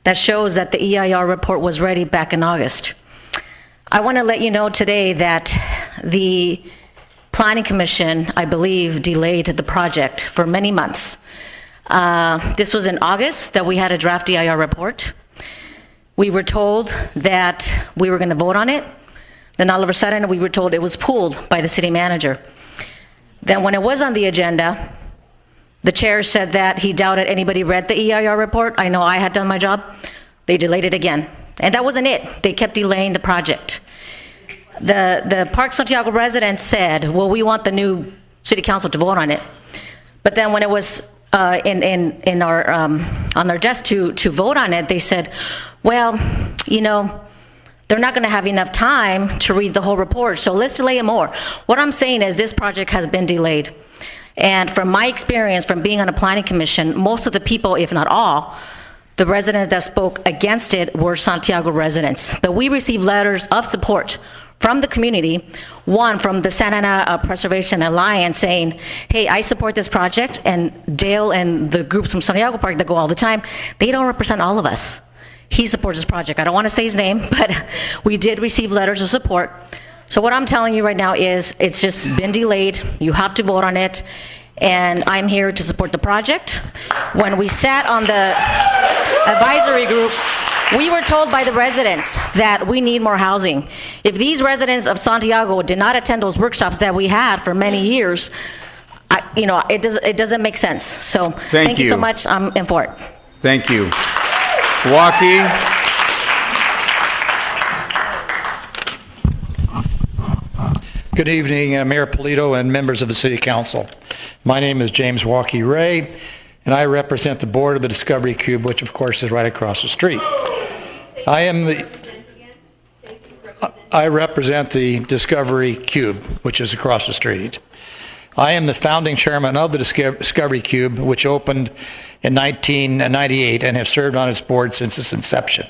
that shows that the EIR report was ready back in August. I want to let you know today that the Planning Commission, I believe, delayed the project for many months. This was in August that we had a draft EIR report. We were told that we were going to vote on it. Then all of a sudden, we were told it was pulled by the city manager. Then when it was on the agenda, the chair said that he doubted anybody read the EIR report. I know I had done my job. They delayed it again. And that wasn't it. They kept delaying the project. The Park Santiago residents said, well, we want the new city council to vote on it. But then when it was in our on their desk to vote on it, they said, well, they're not going to have enough time to read the whole report, so let's delay it more. What I'm saying is this project has been delayed. And from my experience from being on a planning commission, most of the people, if not all, the residents that spoke against it were Santiago residents. But we received letters of support from the community, one from the Santa Ana Preservation Alliance saying, hey, I support this project, and Dale and the groups from Santiago Park that go all the time, they don't represent all of us. He supports this project. I don't want to say his name, but we did receive letters of support. So what I'm telling you right now is it's just been delayed. You have to vote on it, and I'm here to support the project. When we sat on the advisory group, we were told by the residents that we need more housing. If these residents of Santiago did not attend those workshops that we had for many years, it doesn't make sense. So thank you so much. I'm in for it. Thank you. Waukee. Good evening, Mayor Polito and members of the City Council. My name is James Waukee Ray, and I represent the board of the Discovery Cube, which of course is right across the street. I represent the Discovery Cube, which is across the street. I am the founding chairman of the Discovery Cube, which opened in 1998 and have served on its board since its inception.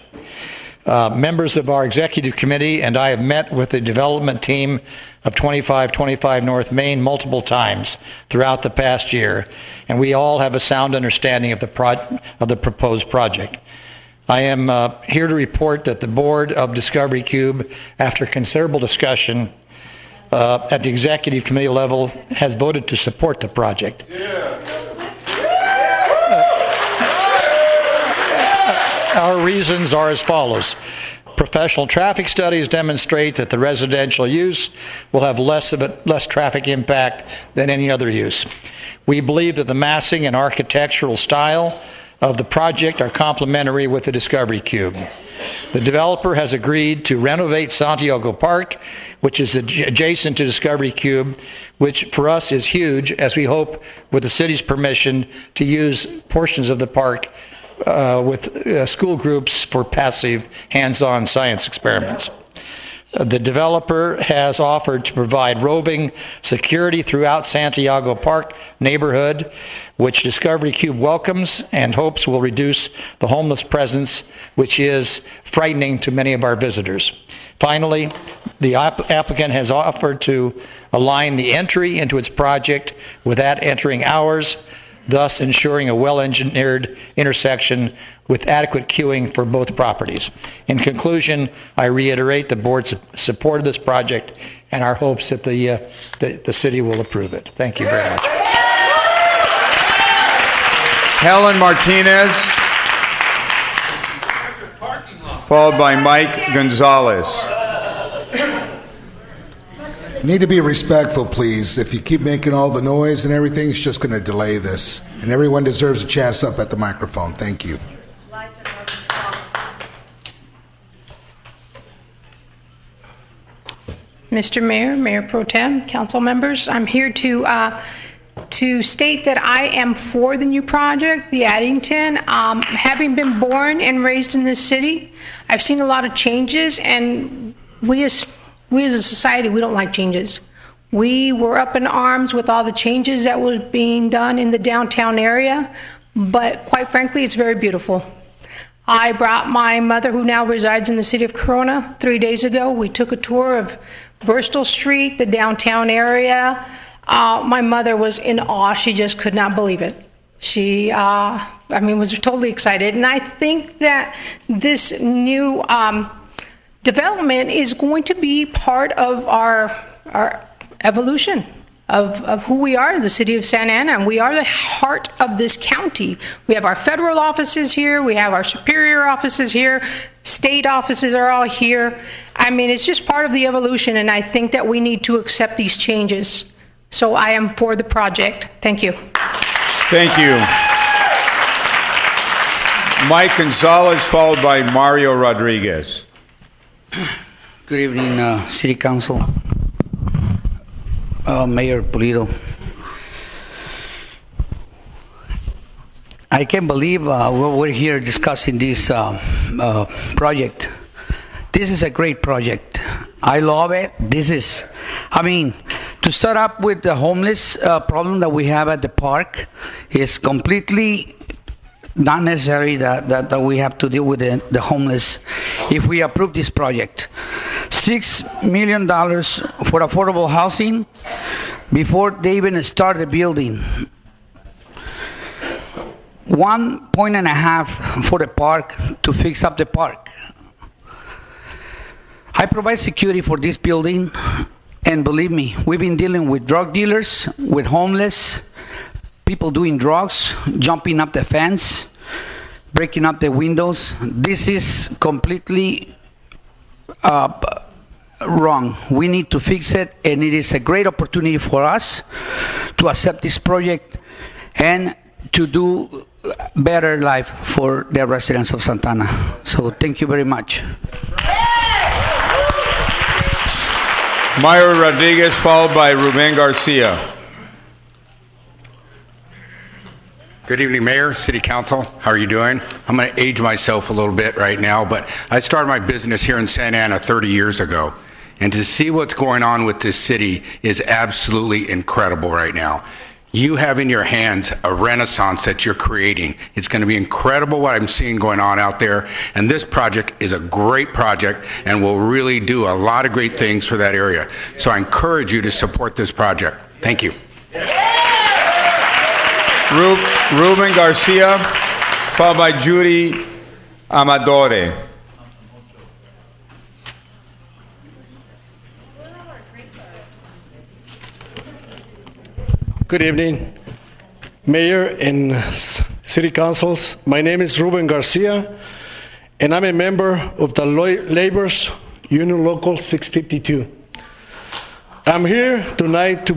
Members of our executive committee and I have met with the development team of 2525 North Main multiple times throughout the past year, and we all have a sound understanding of the proposed project. I am here to report that the board of Discovery Cube, after considerable discussion at the executive committee level, has voted to support the project. Our reasons are as follows. Professional traffic studies demonstrate that the residential use will have less traffic impact than any other use. We believe that the massing and architectural style of the project are complementary with the Discovery Cube. The developer has agreed to renovate Santiago Park, which is adjacent to Discovery Cube, which for us is huge, as we hope, with the city's permission, to use portions of the park with school groups for passive, hands-on science experiments. The developer has offered to provide roving security throughout Santiago Park neighborhood, which Discovery Cube welcomes and hopes will reduce the homeless presence, which is frightening to many of our visitors. Finally, the applicant has offered to align the entry into its project with that entering hours, thus ensuring a well-engineered intersection with adequate queuing for both properties. In conclusion, I reiterate the board's support of this project and our hopes that the city will approve it. Thank you very much. Helen Martinez, followed by Mike Gonzalez. Need to be respectful, please. If you keep making all the noise and everything, it's just going to delay this. And everyone deserves a chance up at the microphone. Thank you. Mr. Mayor, Mayor Pro Tem, council members, I'm here to state that I am for the new project, the Addington. Having been born and raised in this city, I've seen a lot of changes, and we as a society, we don't like changes. We were up in arms with all the changes that were being done in the downtown area, but quite frankly, it's very beautiful. I brought my mother, who now resides in the city of Corona, 3 days ago. We took a tour of Bristol Street, the downtown area. My mother was in awe. She just could not believe it. She, was totally excited. And I think that this new development is going to be part of our evolution of who we are in the city of Santa Ana, and we are the heart of this county. We have our federal offices here, we have our superior offices here, state offices are all here. It's just part of the evolution, and I think that we need to accept these changes. So I am for the project. Thank you. Thank you. Mike Gonzalez, followed by Mario Rodriguez. Good evening, City Council, Mayor Polito. I can't believe we're here discussing this project. This is a great project. I love it. To start up with the homeless problem that we have at the park is completely not necessary that we have to deal with the homeless if we approve this project. $6 million for affordable housing before they even start the building. 1.5 points for the park to fix up the park. I provide security for this building, and believe me, we've been dealing with drug dealers, with homeless, people doing drugs, jumping up the fence, breaking up the windows. This is completely wrong. We need to fix it, and it is a great opportunity for us to accept this project and to do better life for the residents of Santana. So thank you very much. Myra Rodriguez, followed by Ruben Garcia. Good evening, Mayor, City Council. How are you doing? I'm going to age myself a little bit right now, but I started my business here in Santa Ana 30 years ago. And to see what's going on with this city is absolutely incredible right now. You have in your hands a renaissance that you're creating. It's going to be incredible what I'm seeing going on out there. And this project is a great project and will really do a lot of great things for that area. So I encourage you to support this project. Thank you. Ruben Garcia, followed by Judy Amadore. Good evening, Mayor and City Councils. My name is Ruben Garcia, and I'm a member of the Labor's Union Local 652. I'm here tonight to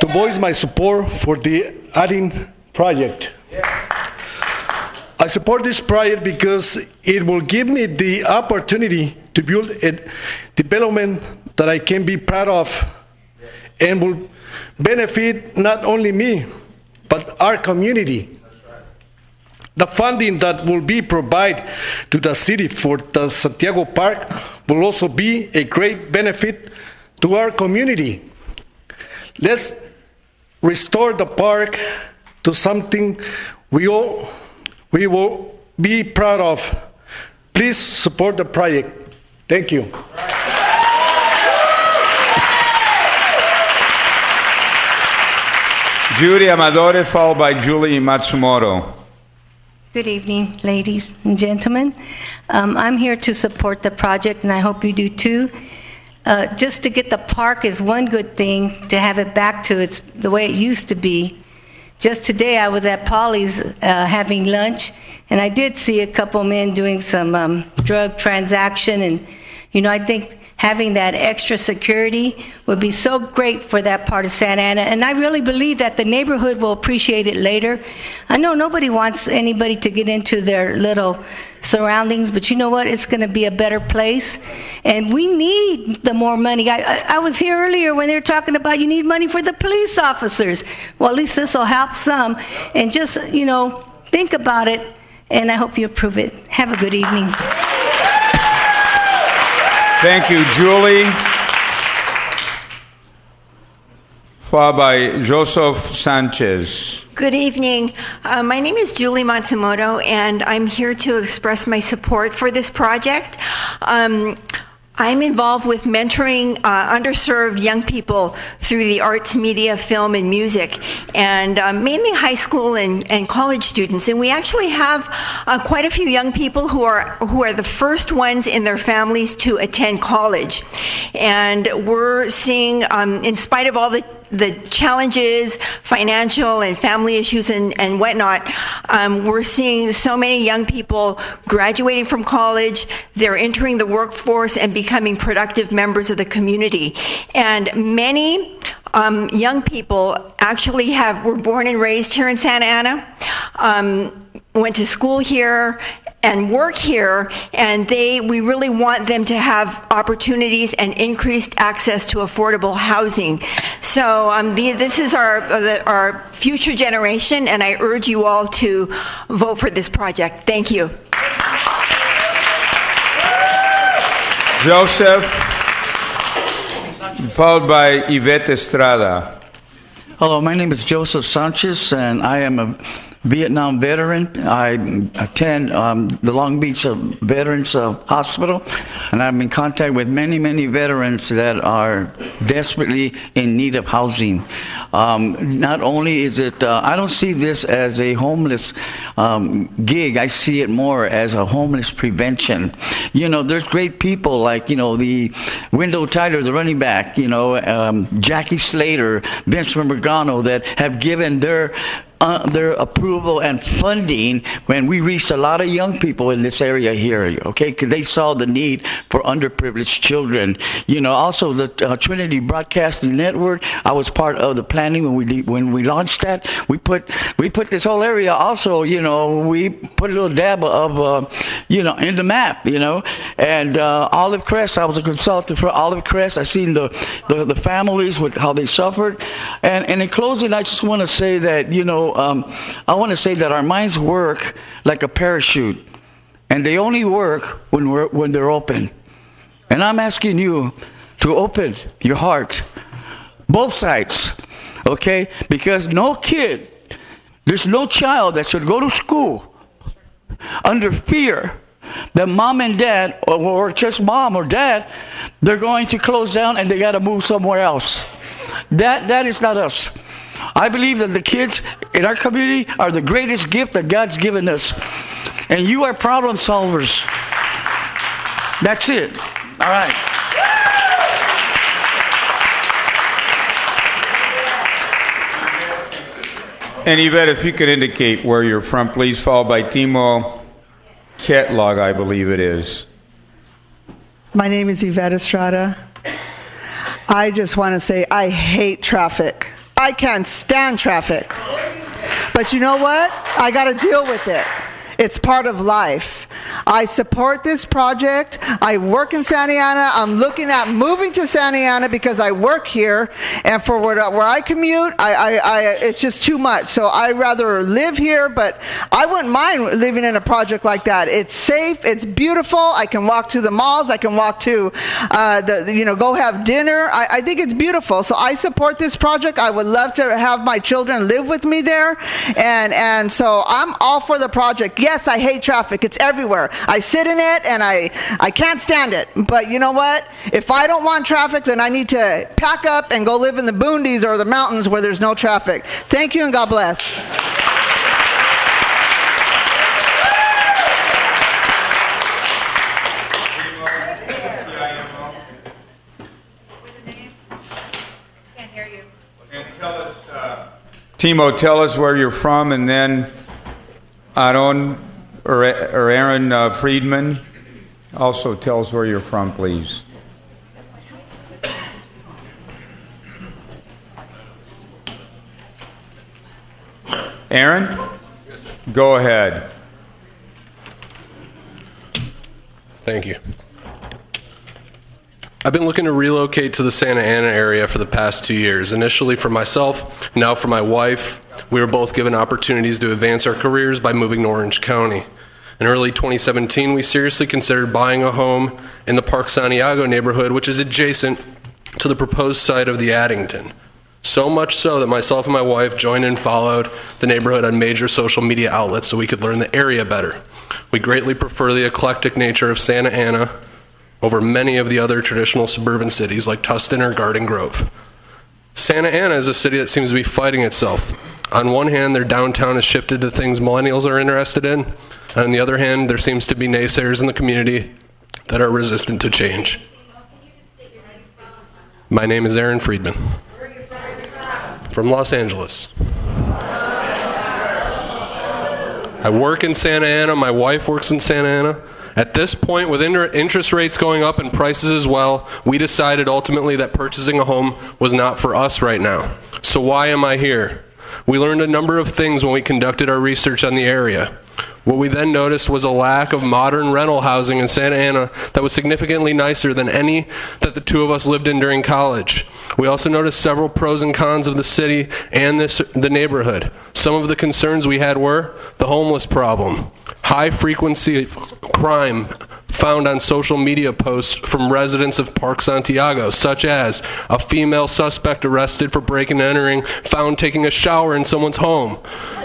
voice my support for the adding project. I support this project because it will give me the opportunity to build a development that I can be proud of and will benefit not only me, but our community. The funding that will be provided to the city for the Santiago Park will also be a great benefit to our community. Let's restore the park to something we will be proud of. Please support the project. Thank you. Judy Amadore, followed by Julie Matsumoto. Good evening, ladies and gentlemen. I'm here to support the project, and I hope you do too. Just to get the park is one good thing, to have it back to its the way it used to be. Just today I was at Polly's having lunch, and I did see a couple men doing some drug transaction, and I think having that extra security would be so great for that part of Santa Ana, and I really believe that the neighborhood will appreciate it later. I know nobody wants anybody to get into their little surroundings, but you know what? It's going to be a better place, and we need the more money. I was here earlier when they were talking about you need money for the police officers. Well, at least this will help some, and just, think about it, and I hope you approve it. Have a good evening. Thank you, Julie. Followed by Joseph Sanchez. Good evening. My name is Julie Matsumoto, and I'm here to express my support for this project. I'm involved with mentoring underserved young people through the arts, media, film, and music, and mainly high school and college students. And we actually have quite a few young people who are the first ones in their families to attend college. And we're seeing, in spite of all the challenges, financial and family issues and whatnot, we're seeing so many young people graduating from college. They're entering the workforce and becoming productive members of the community. And many young people actually were born and raised here in Santa Ana, went to school here, and work here, and we really want them to have opportunities and increased access to affordable housing. So this is our future generation, and I urge you all to vote for this project. Thank you. Joseph, followed by Yvette Estrada. Hello, my name is Joseph Sanchez, and I am a Vietnam veteran. I attend the Long Beach Veterans Hospital, and I'm in contact with many, many veterans that are desperately in need of housing. Not only is it, I don't see this as a homeless gig. I see it more as a homeless prevention. You know, there's great people like, you know, the Wendell Tyler, the running back, you know, Jackie Slater, Vince Morgano, that have given their approval and funding when we reached a lot of young people in this area here, okay, because they saw the need for underprivileged children. You know, also the Trinity Broadcasting Network, I was part of the planning when we launched that. We put this whole area also, you know, we put a little dab of, you know, in the map, you know, and Olive Crest, I was a consultant for Olive Crest. I seen the families with how they suffered. And in closing, I just want to say that, you know, I want to say that our minds work like a parachute, and they only work when they're open. And I'm asking you to open your heart, both sides, okay? Because there's no child that should go to school under fear that mom and dad, or just mom or dad, they're going to close down and they got to move somewhere else. That is not us. I believe that the kids in our community are the greatest gift that God's given us. And you are problem solvers. That's it. All right. And Yvette, if you could indicate where you're from, please, followed by Timo Ketlog, I believe it is. My name is Yvette Estrada. I just want to say I hate traffic. I can't stand traffic. But you know what? I got to deal with it. It's part of life. I support this project. I work in Santa Ana. I'm looking at moving to Santa Ana because I work here, and for where I commute, it's just too much. So I'd rather live here, but I wouldn't mind living in a project like that. It's safe. It's beautiful. I can walk to the malls. I can walk to, go have dinner. I think it's beautiful. So I support this project. I would love to have my children live with me there, and so I'm all for the project. Yes, I hate traffic. It's everywhere. I sit in it and I can't stand it. But you know what? If I don't want traffic, then I need to pack up and go live in the boonies or the mountains where there's no traffic. Thank you and God bless. Timo, tell us where you're from, and then Aaron Friedman, also tell us where you're from, please. Aaron? Go ahead. Thank you. I've been looking to relocate to the Santa Ana area for the past 2 years. Initially for myself, now for my wife. We were both given opportunities to advance our careers by moving to Orange County. In early 2017, we seriously considered buying a home in the Park Santiago neighborhood, which is adjacent to the proposed site of the Addington. So much so that myself and my wife joined and followed the neighborhood on major social media outlets so we could learn the area better. We greatly prefer the eclectic nature of Santa Ana over many of the other traditional suburban cities like Tustin or Garden Grove. Santa Ana is a city that seems to be fighting itself. On one hand, their downtown has shifted to things millennials are interested in, and on the other hand, there seems to be naysayers in the community that are resistant to change. My name is Aaron Friedman. From Los Angeles. I work in Santa Ana. My wife works in Santa Ana. At this point, with interest rates going up and prices as well, we decided ultimately that purchasing a home was not for us right now. So why am I here? We learned a number of things when we conducted our research on the area. What we then noticed was a lack of modern rental housing in Santa Ana that was significantly nicer than any that the two of us lived in during college. We also noticed several pros and cons of the city and the neighborhood. Some of the concerns we had were the homeless problem, high frequency of crime, found on social media posts from residents of Park Santiago, such as a female suspect arrested for breaking and entering, found taking a shower in someone's home,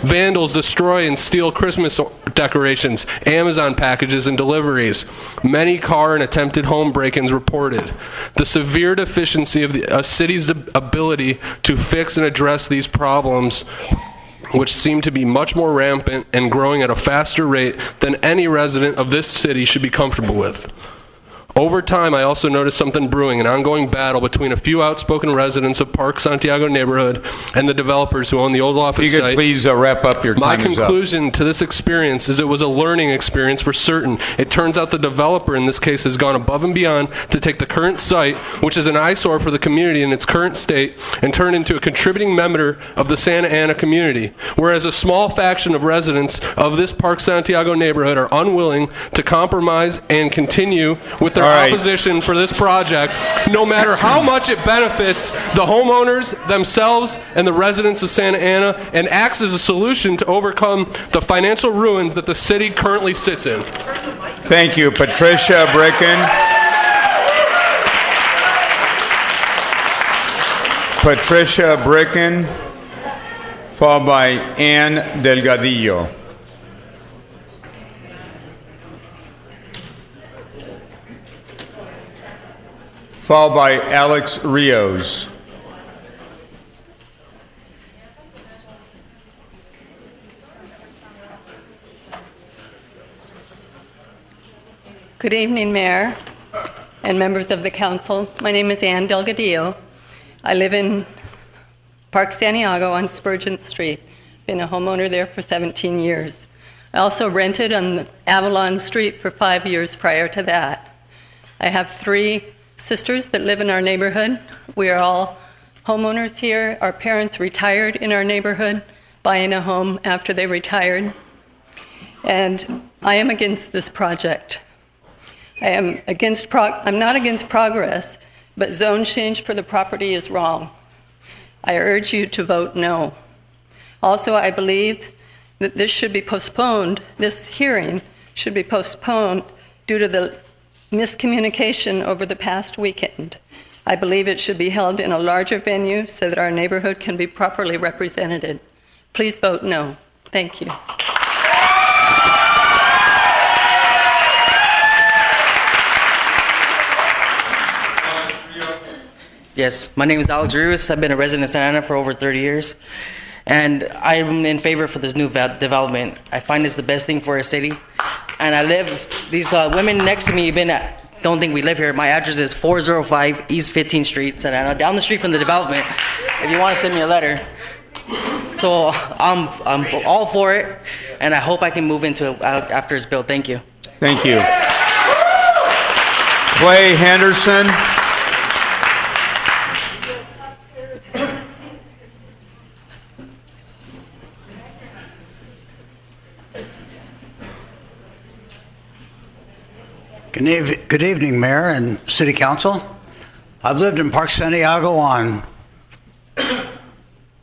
vandals destroy and steal Christmas decorations, Amazon packages and deliveries, many car and attempted home break-ins reported. The severe deficiency of a city's ability to fix and address these problems, which seem to be much more rampant and growing at a faster rate than any resident of this city should be comfortable with. Over time, I also noticed something brewing, an ongoing battle between a few outspoken residents of Park Santiago neighborhood and the developers who own the old office You could site. please wrap up your time. My is up. conclusion to this experience is it was a learning experience for certain. It turns out the developer in this case has gone above and beyond to take the current site, which is an eyesore for the community in its current state, and turn it into a contributing member of the Santa Ana community, whereas a small faction of residents of this Park Santiago neighborhood are unwilling to compromise and continue with their opposition for this project, no matter how much it benefits the homeowners themselves and the residents of Santa Ana, and acts as a solution to overcome the financial ruins that the city currently sits in. Thank you, Patricia Bricken. Patricia Bricken, followed by Ann Delgadillo. Followed by Alex Rios. Good evening, Mayor and members of the council. My name is Ann Delgadillo. I live in Park Santiago on Spurgeon Street. Been a homeowner there for 17 years. I also rented on Avalon Street for 5 years prior to that. I have 3 sisters that live in our neighborhood. We are all homeowners here. Our parents retired in our neighborhood, buying a home after they retired. And I am against this project. I'm not against progress, but zone change for the property is wrong. I urge you to vote no. Also, I believe that this should be postponed, this hearing should be postponed due to the miscommunication over the past weekend. I believe it should be held in a larger venue so that our neighborhood can be properly represented. Please vote no. Thank you. Yes, my name is Alex Rios. I've been a resident of Santa Ana for over 30 years, and I'm in favor for this new development. I find it's the best thing for our city, and I live, these women next to me don't think we live here. My address is 405 East 15th Street, Santa Ana, down the street from the development, if you want to send me a letter. So I'm all for it, and I hope I can move into it after it's built. Thank you. Thank you. Clay Henderson. Good evening, Mayor and City Council. I've lived in Park Santiago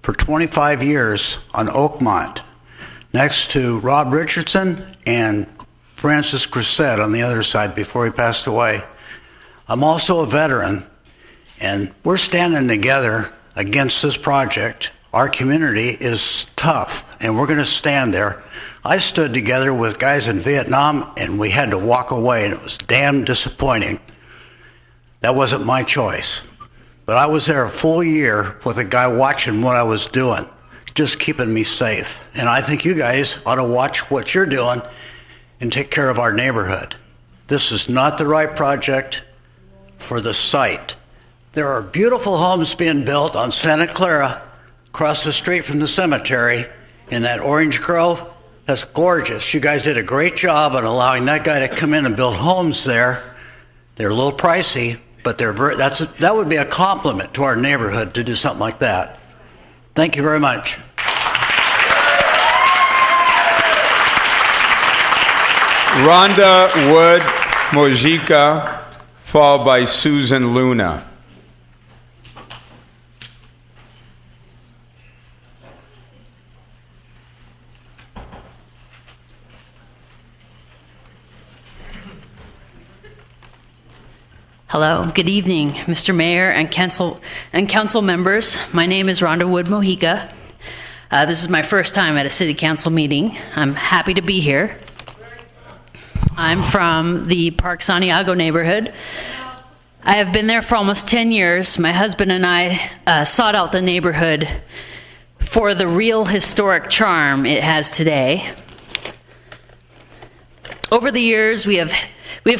for 25 years on Oakmont, next to Rob Richardson and Francis Crusette on the other side before he passed away. I'm also a veteran, and we're standing together against this project. Our community is tough, and we're going to stand there. I stood together with guys in Vietnam, and we had to walk away, and it was damn disappointing. That wasn't my choice. But I was there a full year with a guy watching what I was doing, just keeping me safe. And I think you guys ought to watch what you're doing and take care of our neighborhood. This is not the right project for the site. There are beautiful homes being built on Santa Clara, across the street from the cemetery, in that orange grove. That's gorgeous. You guys did a great job on allowing that guy to come in and build homes there. They're a little pricey, but that would be a compliment to our neighborhood to do something like that. Thank you very much. Rhonda Wood Mojica, followed by Susan Luna. Hello, good evening, Mr. Mayor and council members. My name is Rhonda Wood Mojica. This is my first time at a city council meeting. I'm happy to be here. I'm from the Park Santiago neighborhood. I have been there for almost 10 years. My husband and I sought out the neighborhood for the real historic charm it has today. Over the years, we have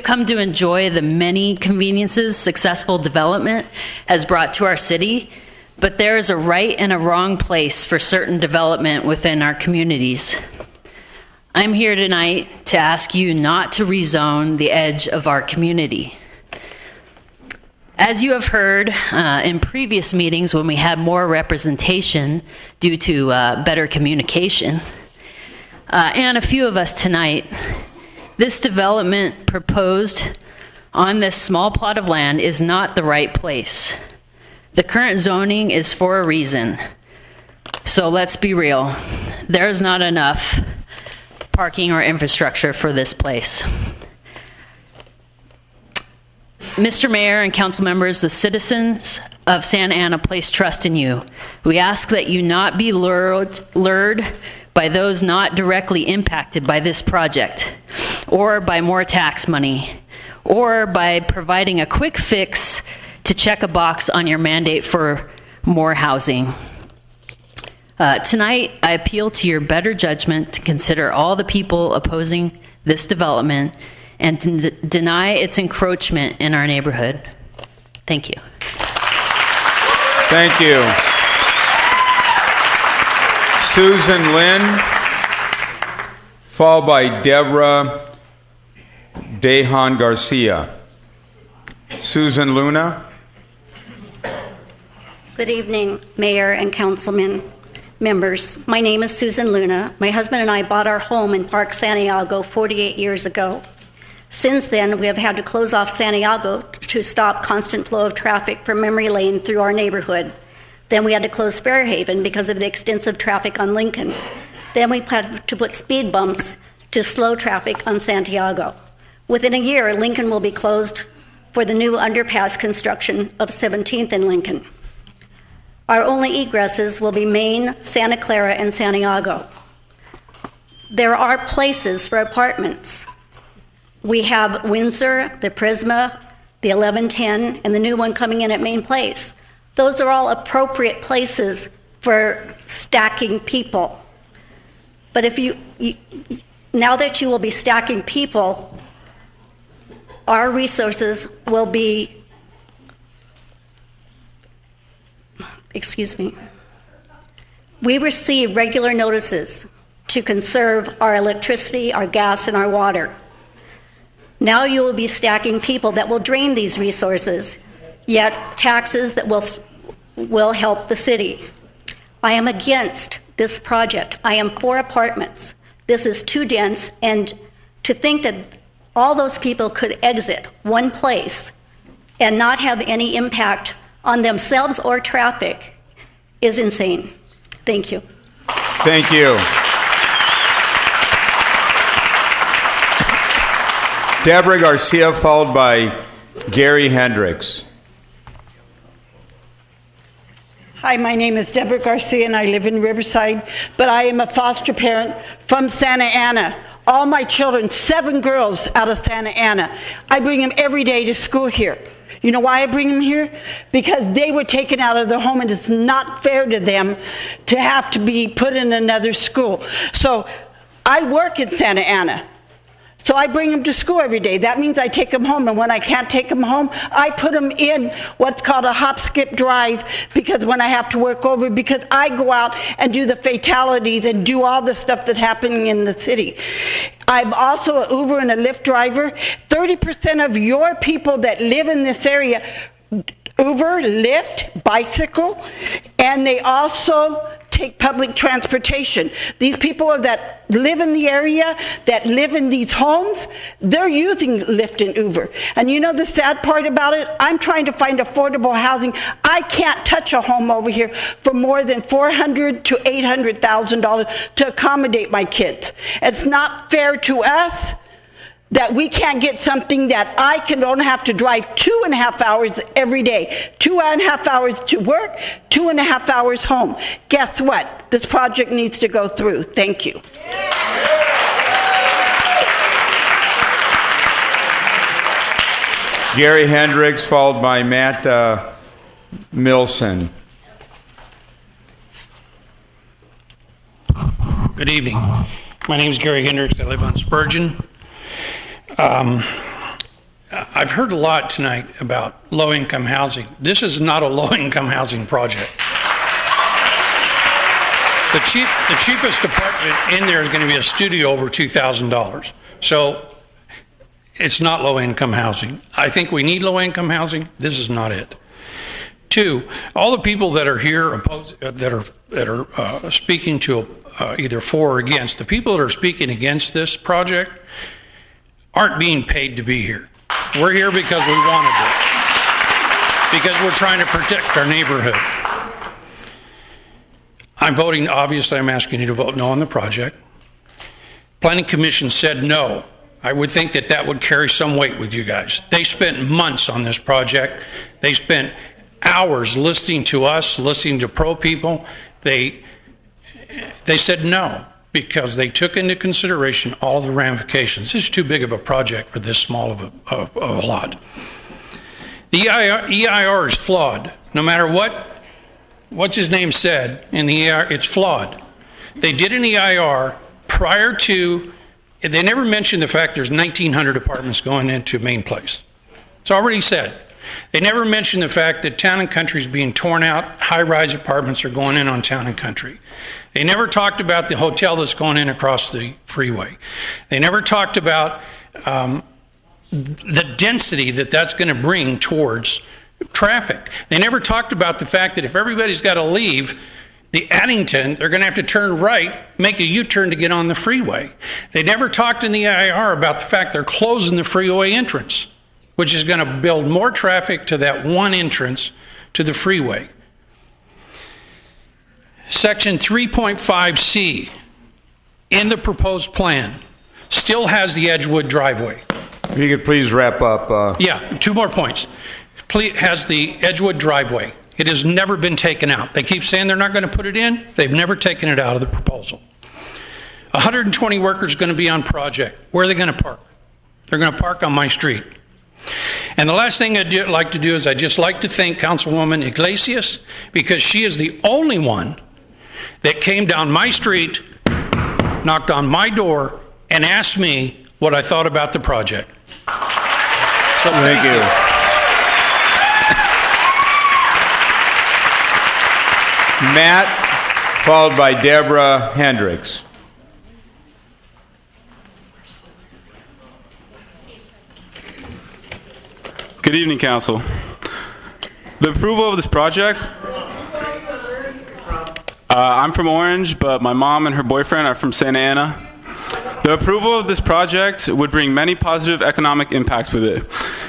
come to enjoy the many conveniences successful development has brought to our city, but there is a right and a wrong place for certain development within our communities. I'm here tonight to ask you not to rezone the edge of our community. As you have heard in previous meetings when we had more representation due to better communication, and a few of us tonight, this development proposed on this small plot of land is not the right place. The current zoning is for a reason. So let's be real. There's not enough parking or infrastructure for this place. Mr. Mayor and council members, the citizens of Santa Ana place trust in you. We ask that you not be lured by those not directly impacted by this project, or by more tax money, or by providing a quick fix to check a box on your mandate for more housing. Tonight, I appeal to your better judgment to consider all the people opposing this development and to deny its encroachment in our neighborhood. Thank you. Thank you. Susan Lynn, followed by Deborah Dejan Garcia. Susan Luna. Good evening, Mayor and Councilman members. My name is Susan Luna. My husband and I bought our home in Park Santiago 48 years ago. Since then, we have had to close off Santiago to stop constant flow of traffic from Memory Lane through our neighborhood. Then we had to close Fairhaven because of the extensive traffic on Lincoln. Then we had to put speed bumps to slow traffic on Santiago. Within a year, Lincoln will be closed for the new underpass construction of 17th and Lincoln. Our only egresses will be Main, Santa Clara, and Santiago. There are places for apartments. We have Windsor, the Prisma, the 1110, and the new one coming in at Main Place. Those are all appropriate places for stacking people. But if now that you will be stacking people, our resources will be, we receive regular notices to conserve our electricity, our gas, and our water. Now you will be stacking people that will drain these resources, yet taxes that will help the city. I am against this project. I am for apartments. This is too dense, and to think that all those people could exit one place and not have any impact on themselves or traffic is insane. Thank you. Thank you. Deborah Garcia, followed by Gary Hendricks. Hi, my name is Deborah Garcia and I live in Riverside, but I am a foster parent from Santa Ana. All my children, 7 girls out of Santa Ana, I bring them every day to school here. You know why I bring them here? Because they were taken out of their home and it's not fair to them to have to be put in another school. So I work in Santa Ana. So I bring them to school every day. That means I take them home, and when I can't take them home, I put them in what's called a hop, skip, drive, because when I have to work over, because I go out and do the fatalities and do all the stuff that's happening in the city. I'm also an Uber and a Lyft driver. 30% of your people that live in this area Uber, Lyft, bicycle, and they also take public transportation. These people that live in the area, that live in these homes, they're using Lyft and Uber. And you know the sad part about it? I'm trying to find affordable housing. I can't touch a home over here for more than $400,000 to $800,000 to accommodate my kids. It's not fair to us that we can't get something that I don't have to drive 2.5 hours every day, 2.5 hours to work, 2.5 hours home. Guess what? This project needs to go through. Thank you. Jerry Hendricks, followed by Matt Milson. Good evening. My name is Gary Hendricks. I live on Spurgeon. I've heard a lot tonight about low-income housing. This is not a low-income housing project. The cheapest apartment in there is going to be a studio over $2,000. So it's not low-income housing. I think we need low-income housing. This is not it. Two, all the people that are here that are speaking to either for or against, the people that are speaking against this project aren't being paid to be here. We're here because we want to be, because we're trying to protect our neighborhood. I'm voting, obviously I'm asking you to vote no on the project. Planning Commission said no. I would think that that would carry some weight with you guys. They spent months on this project. They spent hours listening to us, listening to pro people. They said no because they took into consideration all the ramifications. This is too big of a project for this small of a lot. The EIR is flawed. No matter what's his name said in the EIR, it's flawed. They did an EIR prior to, they never mentioned the fact there's 1,900 apartments going into Main Place. It's already said. They never mentioned the fact that Town and Country is being torn out, high-rise apartments are going in on Town and Country. They never talked about the hotel that's going in across the freeway. They never talked about the density that that's going to bring towards traffic. They never talked about the fact that if everybody's got to leave the Addington, they're going to have to turn right, make a U-turn to get on the freeway. They never talked in the EIR about the fact they're closing the freeway entrance, which is going to build more traffic to that one entrance to the freeway. Section 3.5C in the proposed plan still has the Edgewood driveway. If you could please wrap up. Yeah, 2 more points. Has the Edgewood driveway. It has never been taken out. They keep saying they're not going to put it in. They've never taken it out of the proposal. 120 workers going to be on project. Where are they going to park? They're going to park on my street. And the last thing I'd like to do is I'd just like to thank Councilwoman Iglesias because she is the only one that came down my street, knocked on my door, and asked me what I thought about the project. So thank you. Matt, followed by Deborah Hendricks. Good evening, Council. The approval of this project, I'm from Orange, but my mom and her boyfriend are from Santa Ana. The approval of this project would bring many positive economic impacts with it.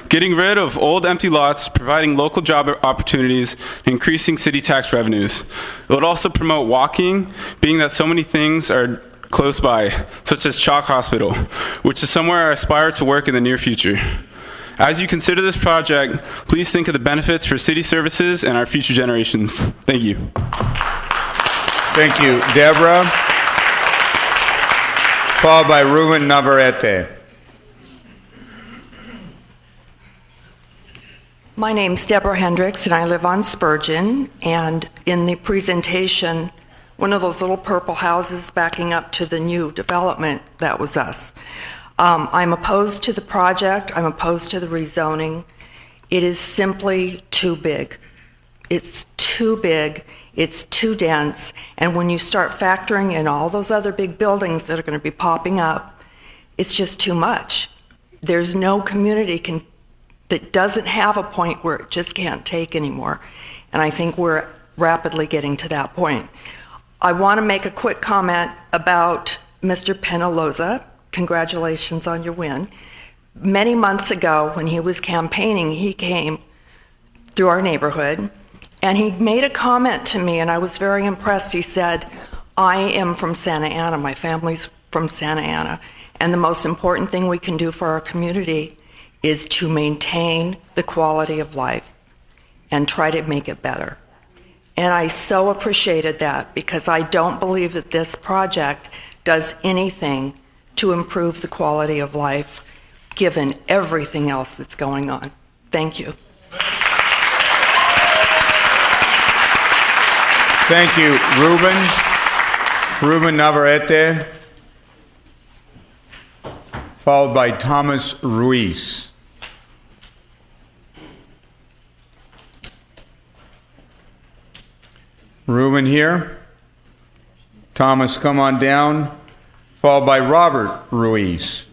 Getting rid of old empty lots, providing local job opportunities, increasing city tax revenues. It would also promote walking, being that so many things are close by, such as Chalk Hospital, which is somewhere I aspire to work in the near future. As you consider this project, please think of the benefits for city services and our future generations. Thank you. Thank you, Deborah. Followed by Ruben Navarrete. My name's Deborah Hendricks, and I live on Spurgeon. And in the presentation, one of those little purple houses backing up to the new development, that was us. I'm opposed to the project. I'm opposed to the rezoning. It is simply too big. It's too big. It's too dense. And when you start factoring in all those other big buildings that are going to be popping up, it's just too much. There's no community that doesn't have a point where it just can't take anymore. And I think we're rapidly getting to that point. I want to make a quick comment about Mr. Penaloza. Congratulations on your win. Many months ago, when he was campaigning, he came through our neighborhood, and he made a comment to me, and I was very impressed. He said, I am from Santa Ana. My family's from Santa Ana. And the most important thing we can do for our community is to maintain the quality of life and try to make it better. And I so appreciated that, because I don't believe that this project does anything to improve the quality of life given everything else that's going on. Thank you. Thank you, Ruben Navarrete, followed by Thomas Ruiz. Ruben here. Thomas, come on down, followed by Robert Ruiz.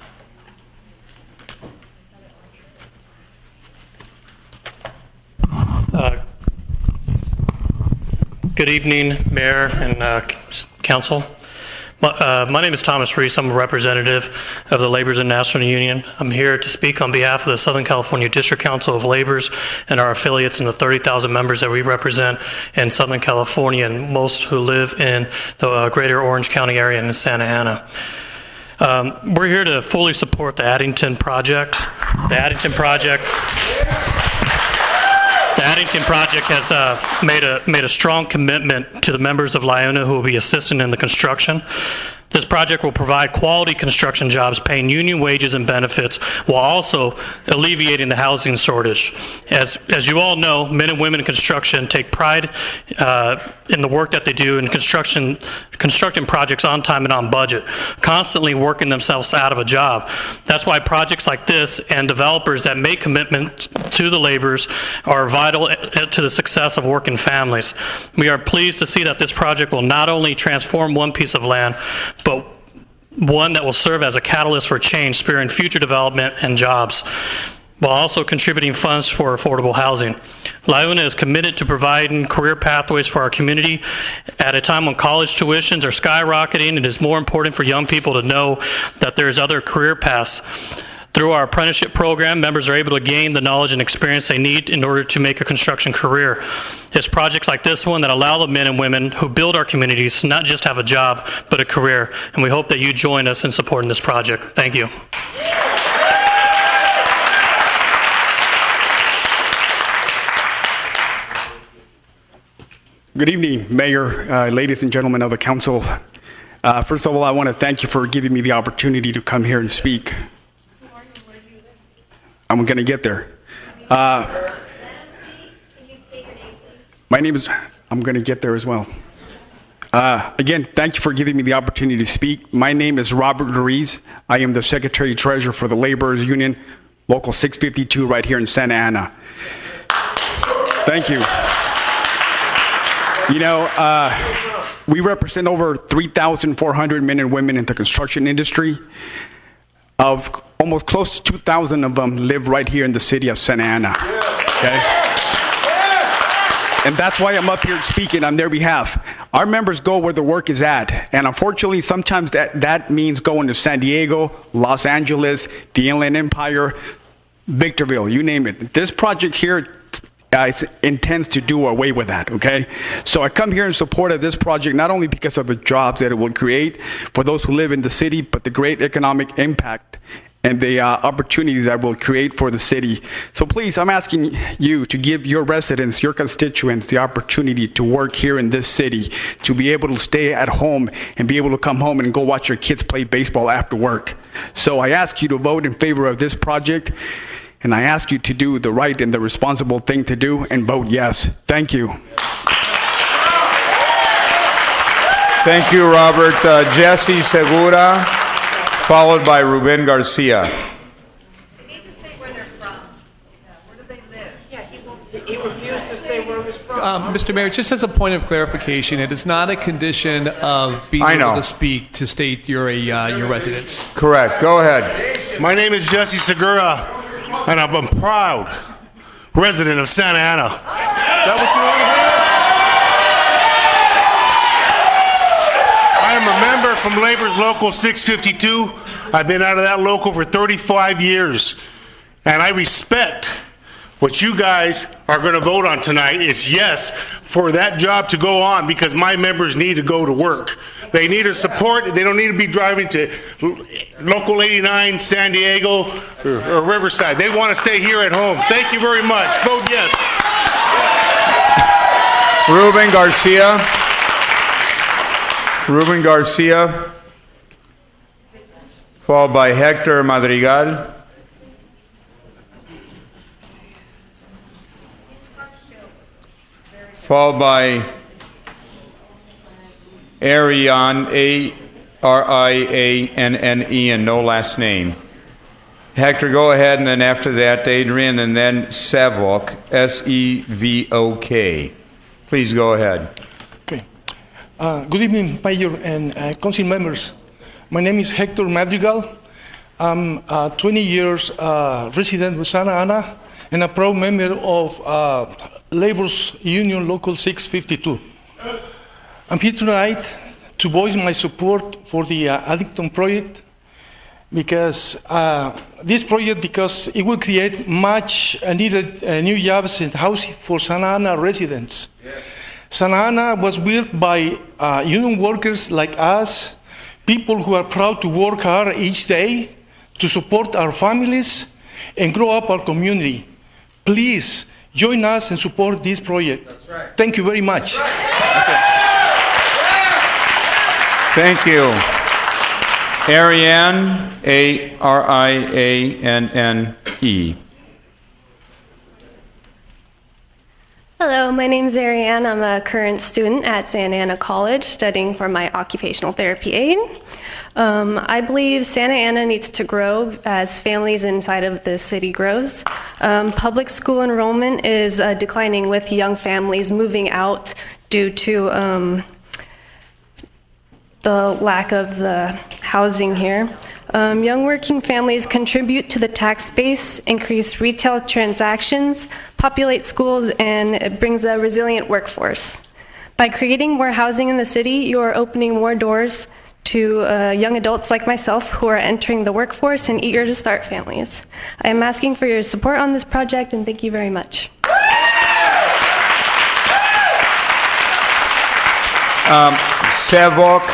Good evening, Mayor and Council. My name is Thomas Reese. I'm a representative of the Laborers National Union. I'm here to speak on behalf of the Southern California District Council of Laborers and our affiliates and the 30,000 members that we represent in Southern California, and most who live in the greater Orange County area and in Santa Ana. We're here to fully support the Addington project. The Addington project has made a strong commitment to the members of LIUNA who will be assisting in the construction. This project will provide quality construction jobs, paying union wages and benefits, while also alleviating the housing shortage. As you all know, men and women in construction take pride in the work that they do in constructing projects on time and on budget, constantly working themselves out of a job. That's why projects like this and developers that make commitment to the laborers are vital to the success of working families. We are pleased to see that this project will not only transform one piece of land, but one that will serve as a catalyst for change, spurring future development and jobs, while also contributing funds for affordable housing. LIUNA is committed to providing career pathways for our community at a time when college tuitions are skyrocketing. It is more important for young people to know that there's other career paths. Through our apprenticeship program, members are able to gain the knowledge and experience they need in order to make a construction career. It's projects like this one that allow the men and women who build our communities to not just have a job, but a career. And we hope that you join us in supporting this project. Thank you. Good evening, Mayor, ladies and gentlemen of the council. First of all, I want to thank you for giving me the opportunity to come here and speak. I'm going to get there. My name is, I'm going to get there as well. Again, thank you for giving me the opportunity to speak. My name is Robert Ruiz. I am the Secretary Treasurer for the Laborers Union, Local 652 right here in Santa Ana. Thank you. You know, we represent over 3,400 men and women in the construction industry. Of almost close to 2,000 of them live right here in the city of Santa Ana. Okay? And that's why I'm up here speaking on their behalf. Our members go where the work is at. And unfortunately, sometimes that means going to San Diego, Los Angeles, the Inland Empire, Victorville, you name it. This project here intends to do away with that, okay? So I come here in support of this project, not only because of the jobs that it will create for those who live in the city, but the great economic impact and the opportunities that will create for the city. So please, I'm asking you to give your residents, your constituents, the opportunity to work here in this city, to be able to stay at home and be able to come home and go watch your kids play baseball after work. So I ask you to vote in favor of this project. And I ask you to do the right and the responsible thing to do and vote yes. Thank you. Thank you, Robert. Jesse Segura, followed by Ruben Garcia. Mr. Mayor, just as a point of clarification, it is not a condition of being able to speak to state you're your residence. Correct. Go ahead. My name is Jesse Segura, and I'm a proud resident of Santa Ana. I am a member from Labor's Local 652. I've been out of that local for 35 years, and I respect what you guys are going to vote on tonight is yes for that job to go on because my members need to go to work. They need a support. They don't need to be driving to Local 89, San Diego, or Riverside. They want to stay here at home. Thank you very much. Vote yes. Ruben Garcia. Ruben Garcia. Followed by Hector Madrigal. Followed by Arianne, Arianne, and no last name. Hector, go ahead, and then after that, Adrian, and then Savok, Sevok. Please go ahead. Okay. Good evening, Mayor and Council members. My name is Hector Madrigal. I'm 20 years resident with Santa Ana and a proud member of Labor's Union Local 652. I'm here tonight to voice my support for the Addington project because it will create much needed new jobs and housing for Santa Ana residents. Yeah. Santa Ana was built by union workers like us, people who are proud to work hard each day to support our families and grow up our community. Please join us and support this project. That's right. Thank you very much. Okay. Thank you. Arianne, Arianne. Hello, my name is Arianne. I'm a current student at Santa Ana College studying for my occupational therapy aid. I believe Santa Ana needs to grow as families inside of the city grows. Public school enrollment is declining with young families moving out due to the lack of the housing here. Young working families contribute to the tax base, increase retail transactions, populate schools, and it brings a resilient workforce. By creating more housing in the city, you are opening more doors to young adults like myself who are entering the workforce and eager to start families. I am asking for your support on this project, and thank you very much. Sevok,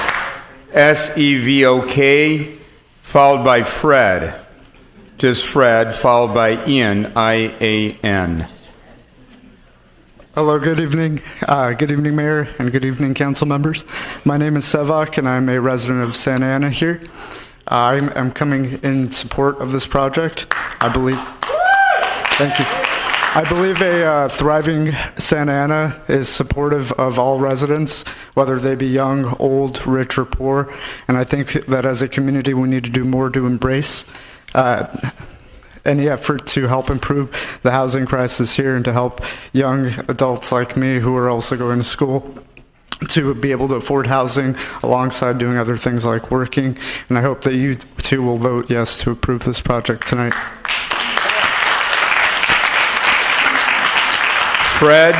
Sevok, followed by Fred. Just Fred, followed by Ian, Ian. Hello, good evening. Good evening, Mayor, and good evening, council members. My name is Sevok, and I'm a resident of Santa Ana here. I'm coming in support of this project. Thank you. I believe a thriving Santa Ana is supportive of all residents, whether they be young, old, rich, or poor. And I think that as a community, we need to do more to embrace any effort to help improve the housing crisis here and to help young adults like me who are also going to school to be able to afford housing alongside doing other things like working. And I hope that you too will vote yes to approve this project tonight. Fred,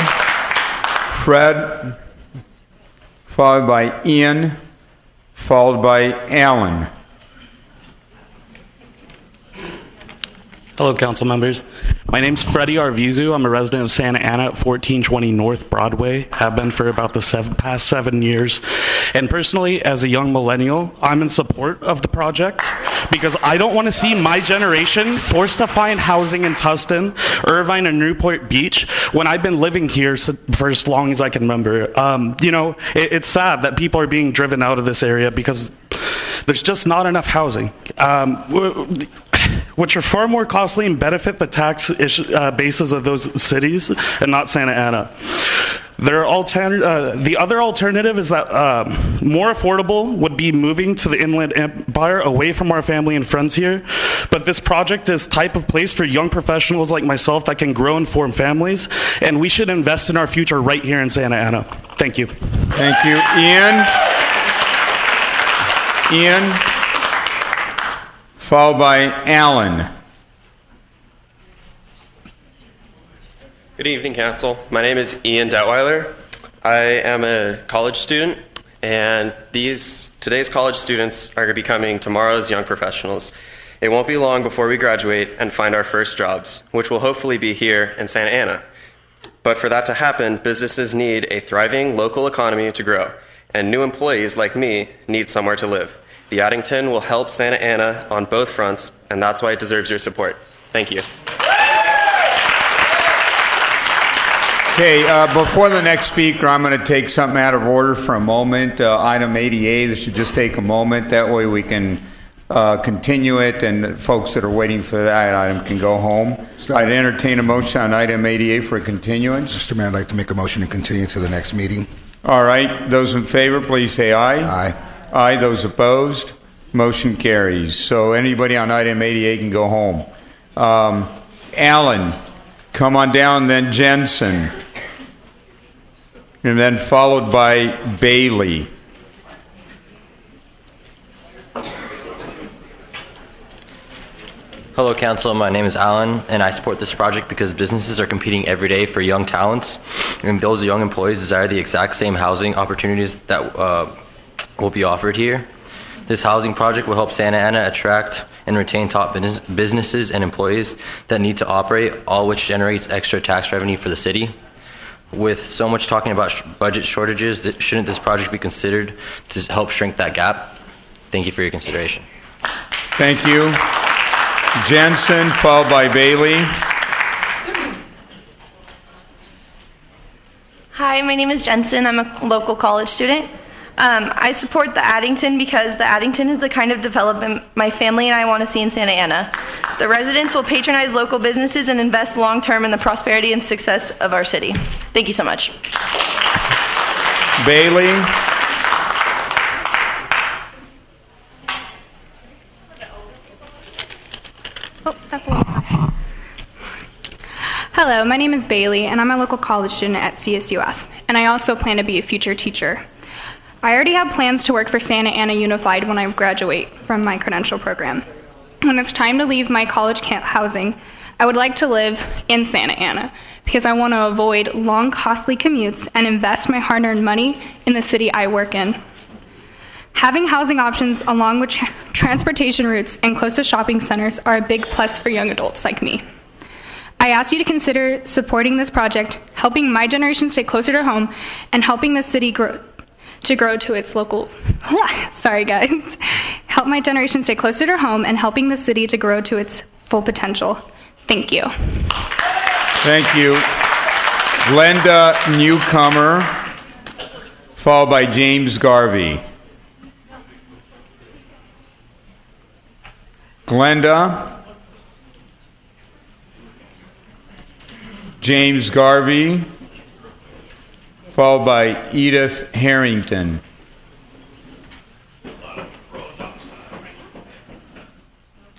followed by Ian, followed by Alan. Hello, council members. My name's Freddie Arvizu. I'm a resident of Santa Ana at 1420 North Broadway. Have been for about the past 7 years. And personally, as a young millennial, I'm in support of the project because I don't want to see my generation forced to find housing in Tustin, Irvine, and Newport Beach when I've been living here for as long as I can remember. It's sad that people are being driven out of this area because there's just not enough housing. Which are far more costly and benefit the tax bases of those cities and not Santa Ana. The other alternative is that more affordable would be moving to the Inland Empire away from our family and friends here. But this project is type of place for young professionals like myself that can grow and form families, and we should invest in our future right here in Santa Ana. Thank you. Thank you. Ian, followed by Alan. Good evening, Council. My name is Ian Detweiler. I am a college student, and today's college students are becoming tomorrow's young professionals. It won't be long before we graduate and find our first jobs, which will hopefully be here in Santa Ana. But for that to happen, businesses need a thriving local economy to grow, and new employees like me need somewhere to live. The Addington will help Santa Ana on both fronts, and that's why it deserves your support. Thank you. Okay, before the next speaker, I'm going to take something out of order for a moment. Item 88, this should just take a moment. That way we can continue it, and the folks that are waiting for that item can go home. I'd entertain a motion on item 88 for continuance. Mr. Mayor, I'd like to make a motion to continue to the next meeting. All right, those in favor, please say aye. Aye. Aye, those opposed, motion carries. So anybody on item 88 can go home. Allen, come on down, then Jensen. And then followed by Bailey. Hello, Council. My name is Alan, and I support this project because businesses are competing every day for young talents, and those young employees desire the exact same housing opportunities that will be offered here. This housing project will help Santa Ana attract and retain top businesses and employees that need to operate, all which generates extra tax revenue for the city. With so much talking about budget shortages, shouldn't this project be considered to help shrink that gap? Thank you for your consideration. Thank you. Jensen, followed by Bailey. Hi, my name is Jensen. I'm a local college student. I support the Addington because the Addington is the kind of development my family and I want to see in Santa Ana. The residents will patronize local businesses and invest long-term in the prosperity and success of our city. Thank you so much. Bailey. Oh, that's one. Hello, my name is Bailey, and I'm a local college student at CSUF, and I also plan to be a future teacher. I already have plans to work for Santa Ana Unified when I graduate from my credential program. When it's time to leave my college camp housing, I would like to live in Santa Ana because I want to avoid long, costly commutes and invest my hard-earned money in the city I work in. Having housing options along with transportation routes and close to shopping centers are a big plus for young adults like me. I ask you to consider supporting this project, helping my generation stay closer to home, and helping the city grow to its local, sorry guys, help my generation stay closer to home and helping the city to grow to its full potential. Thank you. Thank you. Glenda Newcomer, followed by James Garvey. Glenda. James Garvey, followed by Edith Harrington.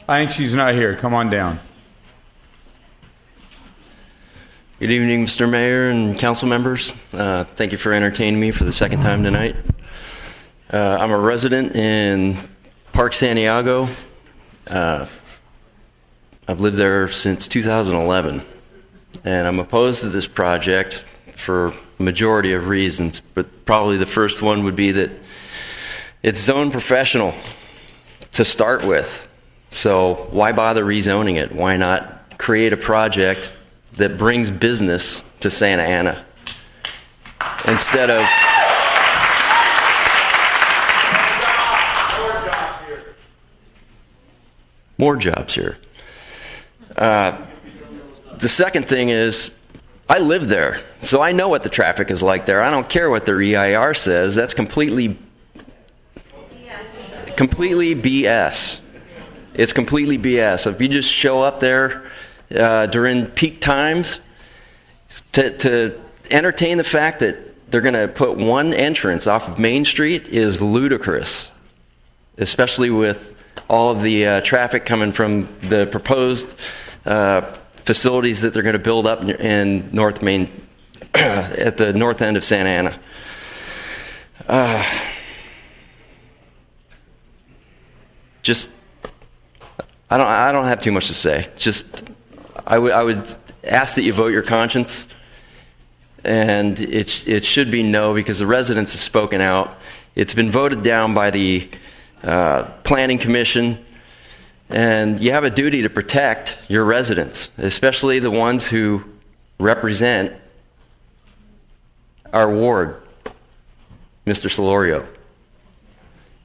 I think she's not here. Come on down. Good evening, Mr. Mayor and council members. Thank you for entertaining me for the second time tonight. I'm a resident in Park Santiago. I've lived there since 2011, and I'm opposed to this project for a majority of reasons, but probably the first one would be that it's zoned professional to start with. So why bother rezoning it? Why not create a project that brings business to Santa Ana instead of more jobs here? The second thing is, I live there, so I know what the traffic is like there. I don't care what their EIR says. That's completely BS. It's completely BS. If you just show up there during peak times to entertain the fact that they're going to put one entrance off of Main Street is ludicrous, especially with all of the traffic coming from the proposed facilities that they're going to build up in North Main, at the north end of Santa Ana. I don't have too much to say. I would ask that you vote your conscience, and it should be no, because the residents have spoken out. It's been voted down by the Planning Commission, and you have a duty to protect your residents, especially the ones who represent our ward. Mr. Solorio.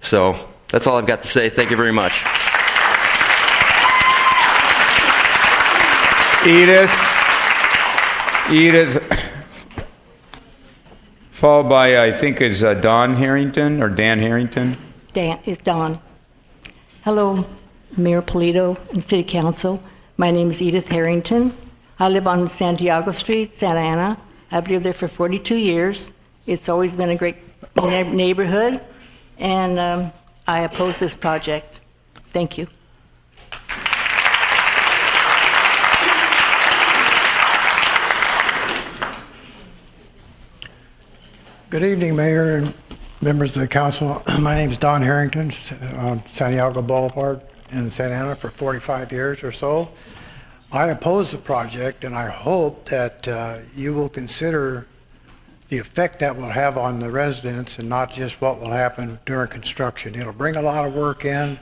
So that's all I've got to say. Thank you very much. Edith, followed by, I think, is Don Harrington or Dan Harrington. Dan, it's Don. Hello, Mayor Polito and City Council. My name is Edith Harrington. I live on Santiago Street, Santa Ana. I've lived there for 42 years. It's always been a great neighborhood, and I oppose this project. Thank you. Good evening, Mayor and members of the council. My name is Don Harrington on Santiago Boulevard in Santa Ana for 45 years or so. I oppose the project, and I hope that you will consider the effect that will have on the residents and not just what will happen during construction. It'll bring a lot of work in,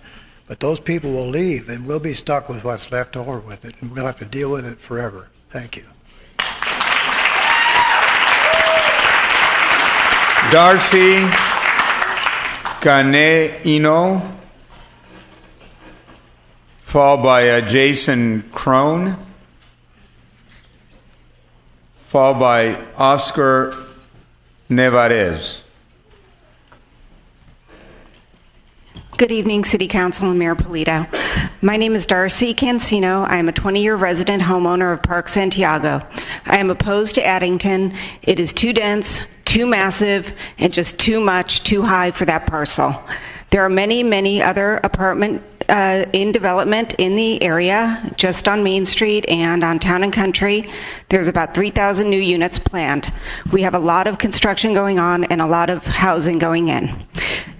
but those people will leave, and we'll be stuck with what's left over with it, and we'll have to deal with it forever. Thank you. Darcy Caneino, followed by Jason Crone, followed by Oscar Nevarez. Good evening, City Council and Mayor Polito. My name is Darcy Cancino. I am a 20-year resident homeowner of Park Santiago. I am opposed to Addington. It is too dense, too massive, and just too much, too high for that parcel. There are many, many other apartment in development in the area, just on Main Street and on Town and Country. There's about 3,000 new units planned. We have a lot of construction going on and a lot of housing going in.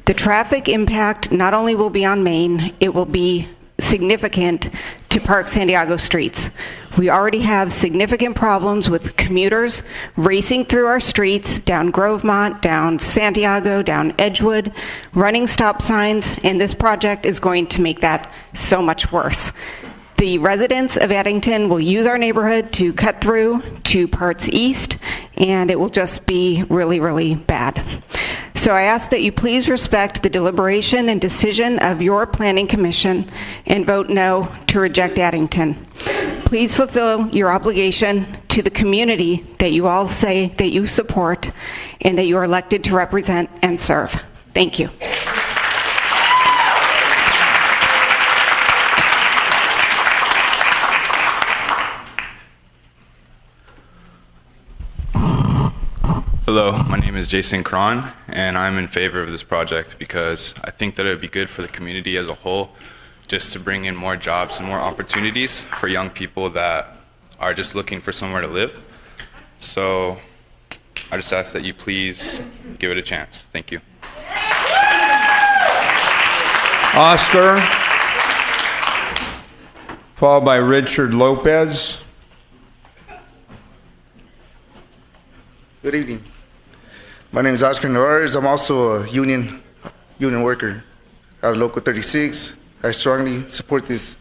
The traffic impact not only will be on Main, it will be significant to Park Santiago streets. We already have significant problems with commuters racing through our streets, down Grovemont, down Santiago, down Edgewood, running stop signs, and this project is going to make that so much worse. The residents of Addington will use our neighborhood to cut through to parts east, and it will just be really, really bad. So I ask that you please respect the deliberation and decision of your Planning Commission and vote no to reject Addington. Please fulfill your obligation to the community that you all say that you support and that you are elected to represent and serve. Thank you. Hello, my name is Jason Cron, and I'm in favor of this project because I think that it would be good for the community as a whole just to bring in more jobs and more opportunities for young people that are just looking for somewhere to live. So I just ask that you please give it a chance. Thank you. Oscar, followed by Richard Lopez. Good evening. My name is Oscar Nevarez. I'm also a union worker out of Local 36. I strongly support this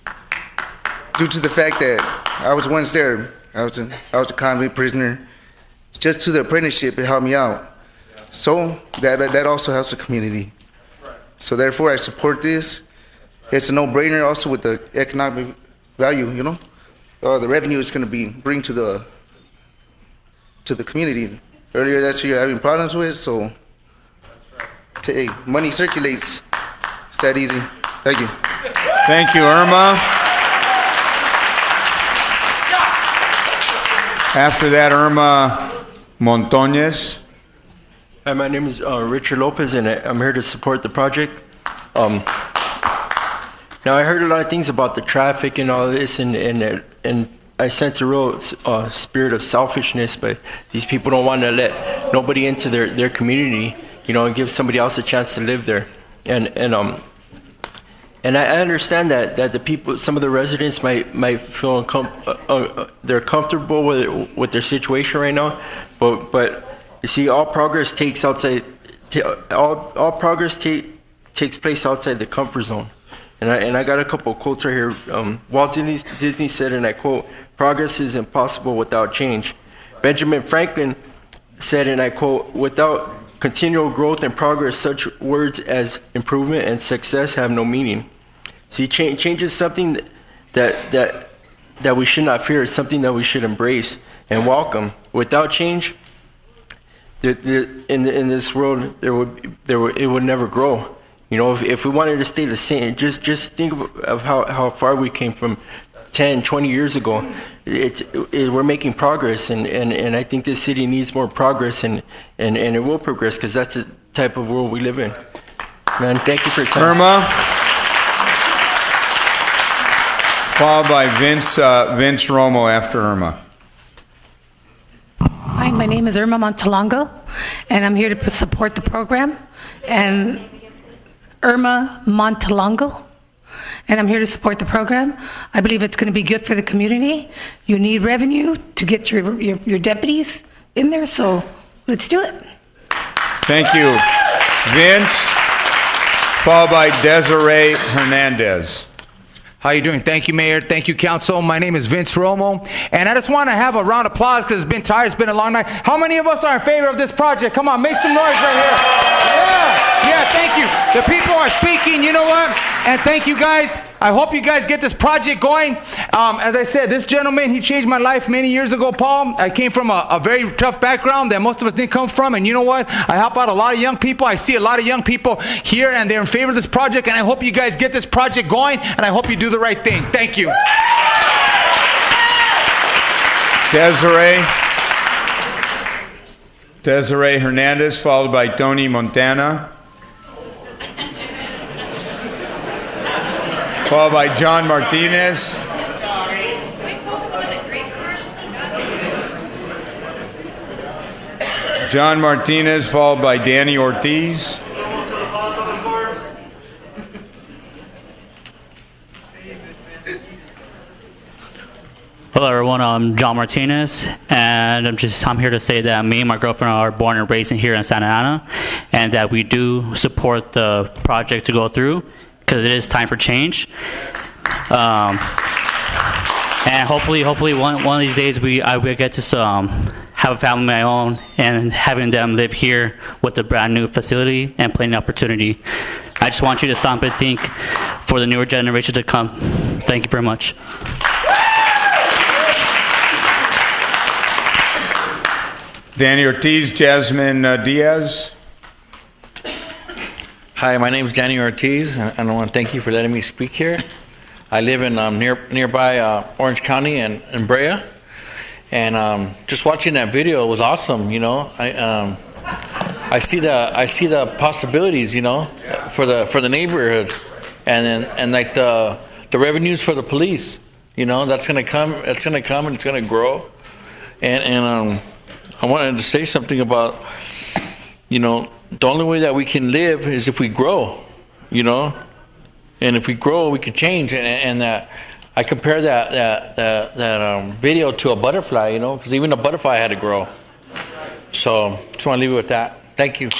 due to the fact that I was once there. I was a convict prisoner. Just to the apprenticeship, it helped me out. So that also helps the community. So therefore, I support this. It's a no-brainer also with the economic value, you know. The revenue it's going to bring to the community. Earlier that's what you're having problems with, so hey, money circulates. It's that easy. Thank you. Thank you, Irma. After that, Irma Montones. Hi, my name is Richard Lopez, and I'm here to support the project. Now, I heard a lot of things about the traffic and all this, and I sense a real spirit of selfishness, but these people don't want to let nobody into their community, you know, and give somebody else a chance to live there. And I understand that the people, some of the residents might feel they're comfortable with their situation right now, but you see, all progress takes outside. All progress takes place outside the comfort zone. And I got a couple of quotes right here. Walt Disney said, and I quote, "Progress is impossible without change." Benjamin Franklin said, and I quote, "Without continual growth and progress, such words as improvement and success have no meaning. See, change is something that we should not fear. It's something that we should embrace and welcome. Without change, in this world, it would never grow. You know, if we wanted to stay the same, just think of how far we came from 10, 20 years ago. We're making progress, and I think this city needs more progress, and it will progress, because that's the type of world we live in. Man, thank you for your time. Irma, followed by Vince Romo after Irma. Hi, my name is Irma Montalongo, and I'm here to support the program. And Irma Montalongo, and I'm here to support the program. I believe it's going to be good for the community. You need revenue to get your deputies in there, so let's do it. Thank you. Vince, followed by Desiree Hernandez. How you doing? Thank you, Mayor. Thank you, Council. My name is Vince Romo, and I just want to have a round of applause because it's been tired. It's been a long night. How many of us are in favor of this project? Come on, make some noise right here. Yeah, thank you. The people are speaking. You know what? And thank you, guys. I hope you guys get this project going. As I said, this gentleman, he changed my life many years ago, Paul. I came from a very tough background that most of us didn't come from, and you know what? I help out a lot of young people. I see a lot of young people here, and they're in favor of this project, and I hope you guys get this project going, and I hope you do the right thing. Thank you. Desiree Hernandez, followed by Tony Montana. Followed by John Martinez. John Martinez, followed by Danny Ortiz. Hello everyone, I'm John Martinez, and I'm here to say that me and my girlfriend are born and raised here in Santa Ana, and that we do support the project to go through, because it is time for change. And hopefully one of these days I will get to have a family of my own, and having them live here with a brand new facility and plenty of opportunity. I just want you to stop and think for the newer generation to come. Thank you very much. Danny Ortiz, Jasmine Diaz. Hi, my name is Danny Ortiz, and I want to thank you for letting me speak here. I live in nearby Orange County and Brea, and just watching that video was awesome. You know, I see the possibilities. You know, for the neighborhood, and like the revenues for the police. You know, that's gonna come. It's gonna come, and it's gonna grow. And I wanted to say something about, you know, the only way that we can live is if we grow, you know, and if we grow, we can change. And I compare that video to a butterfly, you know, because even a butterfly had to grow. So just want to leave it with that. Thank you.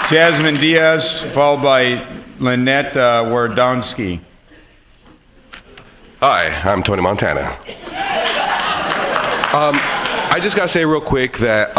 Jasmine Diaz, followed by Lynette Wardonsky. Hi, I'm Tony Montana. I just got to say real quick that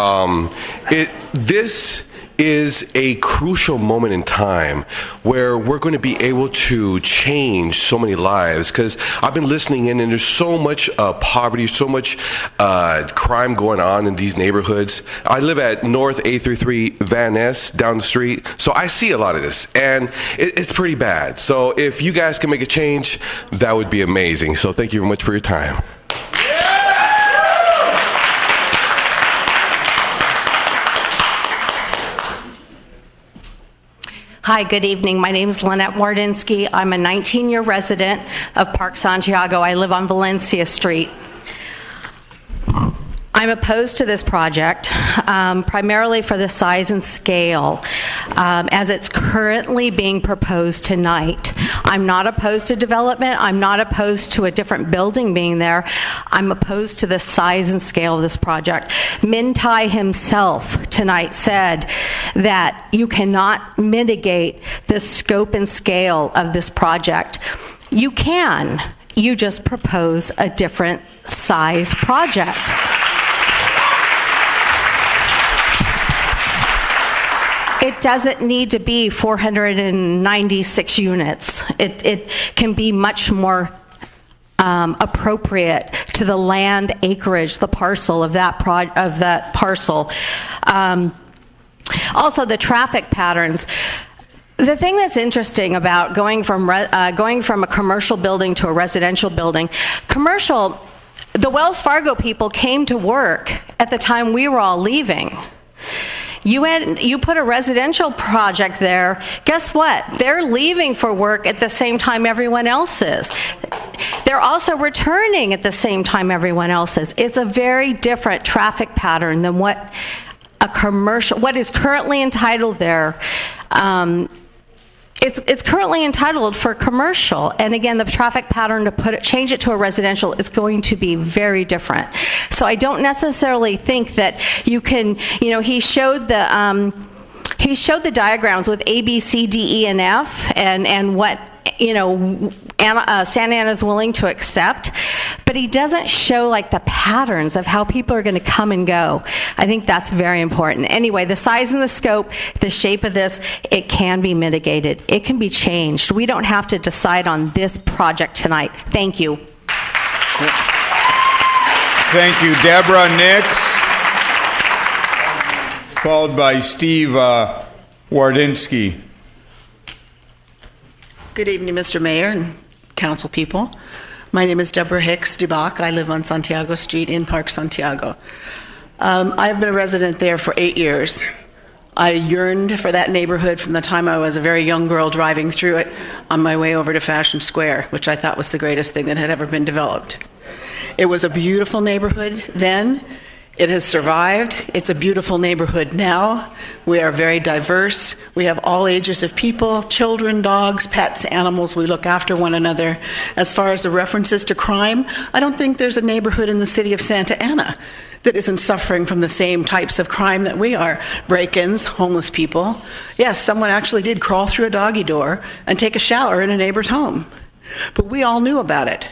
this is a crucial moment in time where we're going to be able to change so many lives, because I've been listening in and there's so much poverty, so much crime going on in these neighborhoods. I live at North 833 Van Ness down the street, so I see a lot of this, and it's pretty bad. So if you guys can make a change, that would be amazing. So thank you very much for your time. Hi, good evening. My name is Lynette Wardinsky. I'm a 19-year resident of Park Santiago. I live on Valencia Street. I'm opposed to this project primarily for the size and scale as it's currently being proposed tonight. I'm not opposed to development. I'm not opposed to a different building being there. I'm opposed to the size and scale of this project. Min Tai himself tonight said that you cannot mitigate the scope and scale of this project. You can. You just propose a different size project. It doesn't need to be 496 units. It can be much more appropriate to the land acreage, the parcel of that parcel. Also, the traffic patterns. The thing that's interesting about going from a commercial building to a residential building, the Wells Fargo people came to work at the time we were all leaving. You put a residential project there, guess what? They're leaving for work at the same time everyone else is. They're also returning at the same time everyone else is. It's a very different traffic pattern than what is currently entitled there. It's currently entitled for commercial, and again, the traffic pattern to change it to a residential is going to be very different. So I don't necessarily think that you can. He showed the diagrams with A, B, C, D, E, and F, and what Santa Ana is willing to accept, but he doesn't show like the patterns of how people are going to come and go. I think that's very important. Anyway, the size and the scope, the shape of this, it can be mitigated. It can be changed. We don't have to decide on this project tonight. Thank you. Thank you, Deborah Nix, followed by Steve Wardynski. Good evening, Mr. Mayor and council people. My name is Deborah Hicks DeBach. I live on Santiago Street in Park Santiago. I've been a resident there for 8 years. I yearned for that neighborhood from the time I was a very young girl driving through it on my way over to Fashion Square, which I thought was the greatest thing that had ever been developed. It was a beautiful neighborhood then. It has survived. It's a beautiful neighborhood now. We are very diverse. We have all ages of people, children, dogs, pets, animals. We look after one another. As far as the references to crime, I don't think there's a neighborhood in the city of Santa Ana that isn't suffering from the same types of crime that we are. Break-ins, homeless people. Yes, someone actually did crawl through a doggy door and take a shower in a neighbor's home. But we all knew about it.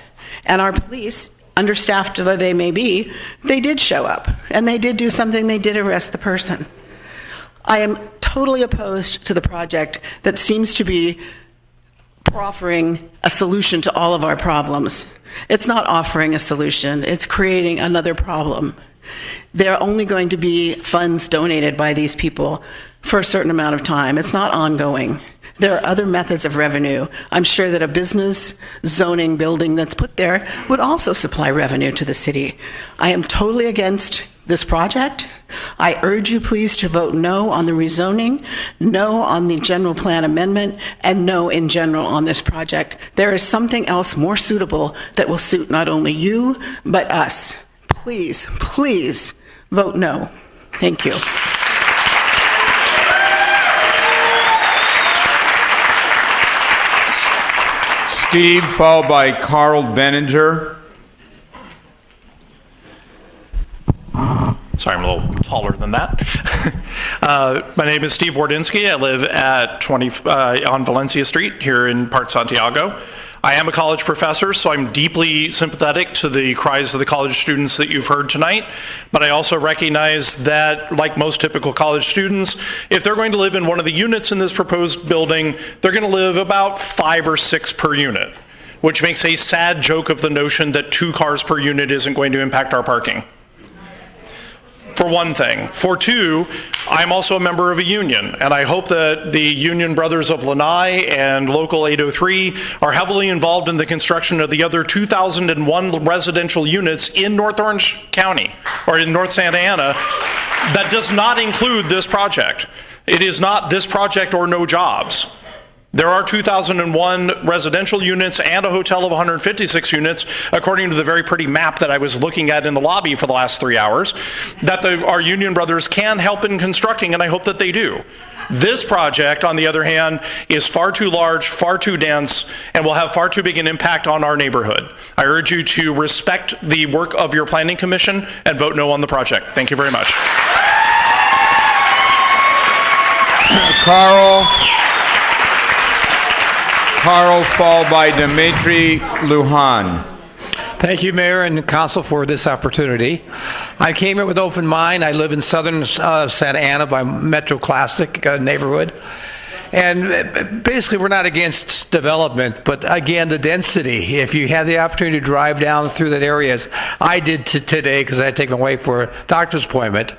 And our police, understaffed though they may be, they did show up, and they did do something. They did arrest the person. I am totally opposed to the project that seems to be offering a solution to all of our problems. It's not offering a solution. It's creating another problem. There are only going to be funds donated by these people for a certain amount of time. It's not ongoing. There are other methods of revenue. I'm sure that a business zoning building that's put there would also supply revenue to the city. I am totally against this project. I urge you please to vote no on the rezoning, no on the general plan amendment, and no in general on this project. There is something else more suitable that will suit not only you, but us. Please, please vote no. Thank you. Steve, followed by Carl Benninger. Sorry, I'm a little taller than that. My name is Steve Wardynski. I live at on Valencia Street here in Park Santiago. I am a college professor, so I'm deeply sympathetic to the cries of the college students that you've heard tonight. But I also recognize that, like most typical college students, if they're going to live in one of the units in this proposed building, they're going to live about 5 or 6 per unit, which makes a sad joke of the notion that 2 cars per unit isn't going to impact our parking. For one thing. For two, I'm also a member of a union, and I hope that the Union Brothers of Lanai and Local 803 are heavily involved in the construction of the other 2,001 residential units in North Orange County, or in North Santa Ana, that does not include this project. It is not this project or no jobs. There are 2,001 residential units and a hotel of 156 units, according to the very pretty map that I was looking at in the lobby for the last 3 hours, that our union brothers can help in constructing, and I hope that they do. This project, on the other hand, is far too large, far too dense, and will have far too big an impact on our neighborhood. I urge you to respect the work of your planning commission and vote no on the project. Thank you very much. Carl, followed by Dmitry Lujan. Thank you, Mayor and Council, for this opportunity. I came here with open mind. I live in southern Santa Ana by Metro Classic neighborhood. And basically, we're not against development, but again, the density. If you had the opportunity to drive down through that areas, I did today because I had taken away for a doctor's appointment.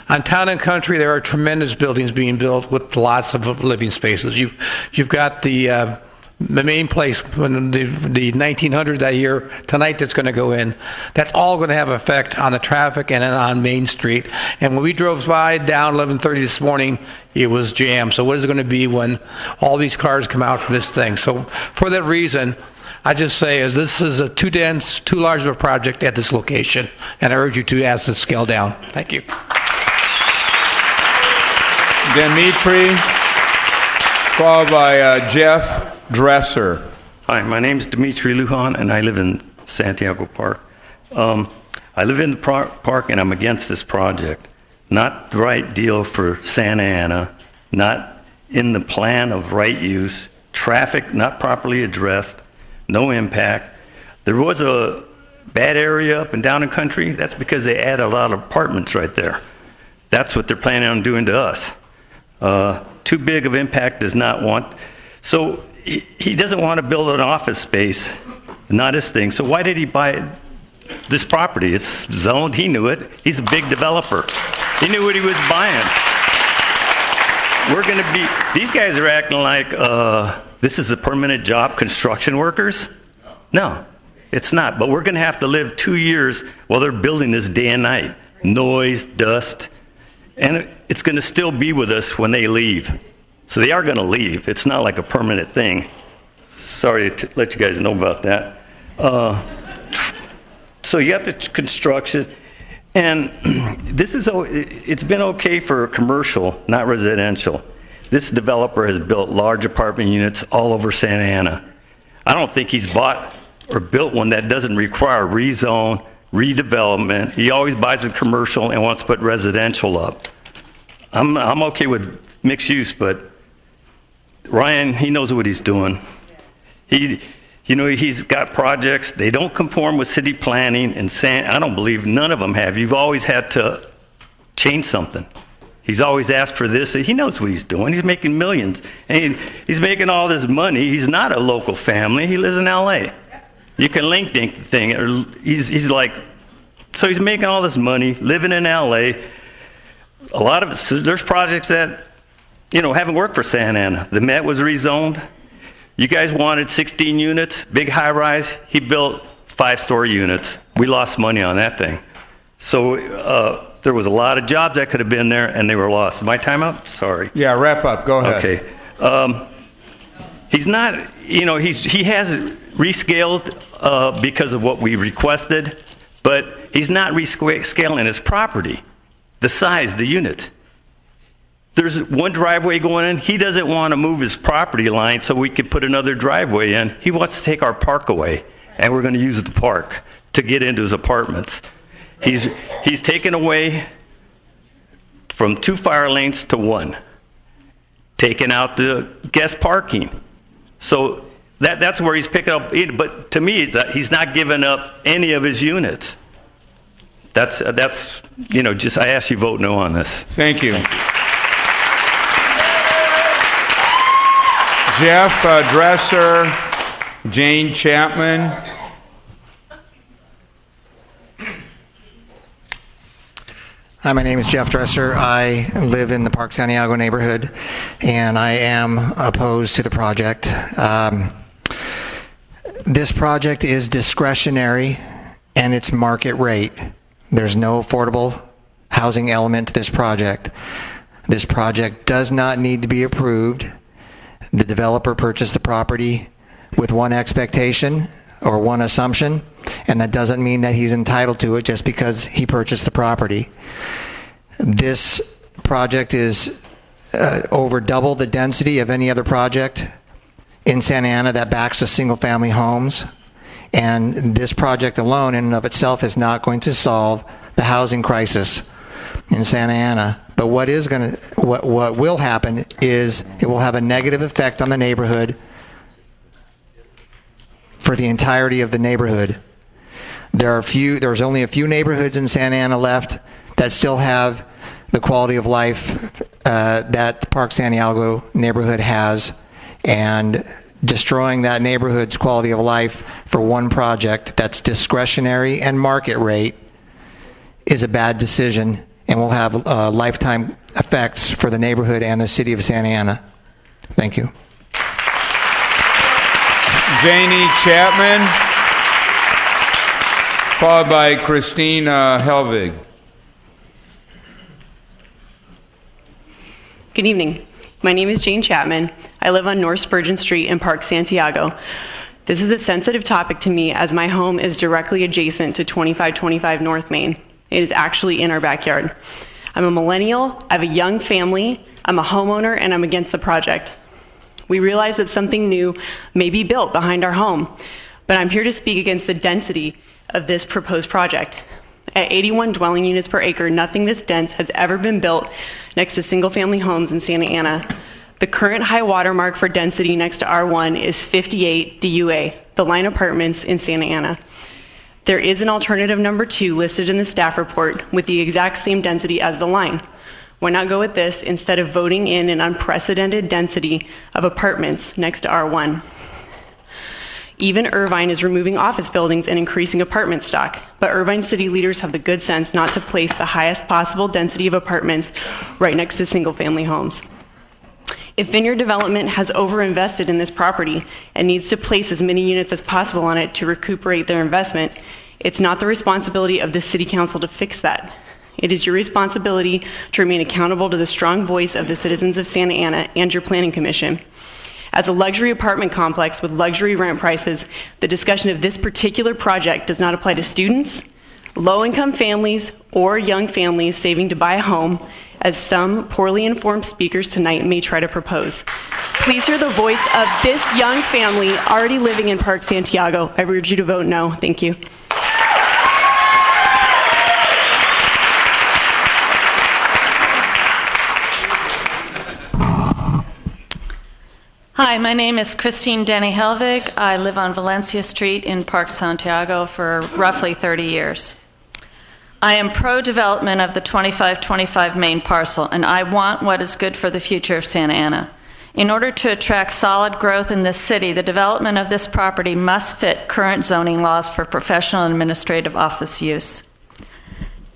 On Town and Country, there are tremendous buildings being built with lots of living spaces. You've got the main place when the 1900 that year tonight that's going to go in. That's all going to have effect on the traffic and on Main Street. And when we drove by down 11:30 this morning, it was jammed. So what is it going to be when all these cars come out from this thing? So for that reason, I just say is this is a too dense, too large of a project at this location, and I urge you to ask the scale down. Thank you. Dimitri, followed by Jeff Dresser. Hi, my name is Dimitri Lujan, and I live in Santiago Park. I live in the park, and I'm against this project. Not the right deal for Santa Ana, not in the plan of right use, traffic not properly addressed, no impact. There was a bad area up and down in country. That's because they added a lot of apartments right there. That's what they're planning on doing to us. Too big of impact does not want. So he doesn't want to build an office space, not his thing. So why did he buy this property? It's zoned. He knew it. He's a big developer. He knew what he was buying. We're going to be, these guys are acting like this is a permanent job, construction workers. No, it's not. But we're going to have to live 2 years while they're building this day and night. Noise, dust, and it's going to still be with us when they leave. So they are going to leave. It's not like a permanent thing. Sorry to let you guys know about that. So you have the construction, and it's been okay for commercial, not residential. This developer has built large apartment units all over Santa Ana. I don't think he's bought or built one that doesn't require rezone, redevelopment. He always buys a commercial and wants to put residential up. I'm okay with mixed use, but Ryan, he knows what he's doing. He's got projects. They don't conform with city planning, and I don't believe none of them have. You've always had to change something. He's always asked for this. He knows what he's doing. He's making millions, and he's making all this money. He's not a local family. He lives in L.A. You can link the thing. He's like, so he's making all this money, living in L.A. A lot of it, there's projects that, haven't worked for Santa Ana. The Met was rezoned. You guys wanted 16 units, big high rise. He built 5-story units. We lost money on that thing. So there was a lot of jobs that could have been there, and they were lost. My time up? Sorry. Yeah, wrap up. Go ahead. Okay. He's not, he has rescaled because of what we requested, but he's not rescaling his property, the size, the unit. There's one driveway going in. He doesn't want to move his property line so we can put another driveway in. He wants to take our park away, and we're going to use the park to get into his apartments. He's taken away from 2 fire lanes to 1, taking out the guest parking. So that's where he's picking up. But to me, he's not giving up any of his units. That's just I ask you vote no on this. Thank you. Jeff Dresser, Jane Chapman. Hi, my name is Jeff Dresser. I live in the Park Santiago neighborhood, and I am opposed to the project. This project is discretionary, and it's market rate. There's no affordable housing element to this project. This project does not need to be approved. The developer purchased the property with one expectation or one assumption, and that doesn't mean that he's entitled to it just because he purchased the property. This project is over double the density of any other project in Santa Ana that backs to single-family homes, and this project alone in and of itself is not going to solve the housing crisis in Santa Ana. But what will happen is it will have a negative effect on the neighborhood for the entirety of the neighborhood. There's only a few neighborhoods in Santa Ana left that still have the quality of life that the Park Santiago neighborhood has, and destroying that neighborhood's quality of life for one project that's discretionary and market rate is a bad decision and will have lifetime effects for the neighborhood and the city of Santa Ana. Thank you. Janie Chapman, followed by Christine Helvig. Good evening. My name is Jane Chapman. I live on North Spurgeon Street in Park Santiago. This is a sensitive topic to me as my home is directly adjacent to 2525 North Main. It is actually in our backyard. I'm a millennial, I have a young family, I'm a homeowner, and I'm against the project. We realize that something new may be built behind our home, but I'm here to speak against the density of this proposed project. At 81 dwelling units per acre, nothing this dense has ever been built next to single-family homes in Santa Ana. The current high water mark for density next to R1 is 58 DUA, the line apartments in Santa Ana. There is an alternative number 2 listed in the staff report with the exact same density as the line. Why not go with this instead of voting in an unprecedented density of apartments next to R1? Even Irvine is removing office buildings and increasing apartment stock, but Irvine city leaders have the good sense not to place the highest possible density of apartments right next to single-family homes. If Vineyard Development has overinvested in this property and needs to place as many units as possible on it to recuperate their investment, it's not the responsibility of the City Council to fix that. It is your responsibility to remain accountable to the strong voice of the citizens of Santa Ana and your Planning Commission. As a luxury apartment complex with luxury rent prices, the discussion of this particular project does not apply to students, low-income families, or young families saving to buy a home, as some poorly informed speakers tonight may try to propose. Please hear the voice of this young family already living in Park Santiago. I urge you to vote no. Thank you. Hi, my name is Christine Denny Helvig. I live on Valencia Street in Park Santiago for roughly 30 years. I am pro-development of the 2525 main parcel, and I want what is good for the future of Santa Ana. In order to attract solid growth in this city, the development of this property must fit current zoning laws for professional and administrative office use.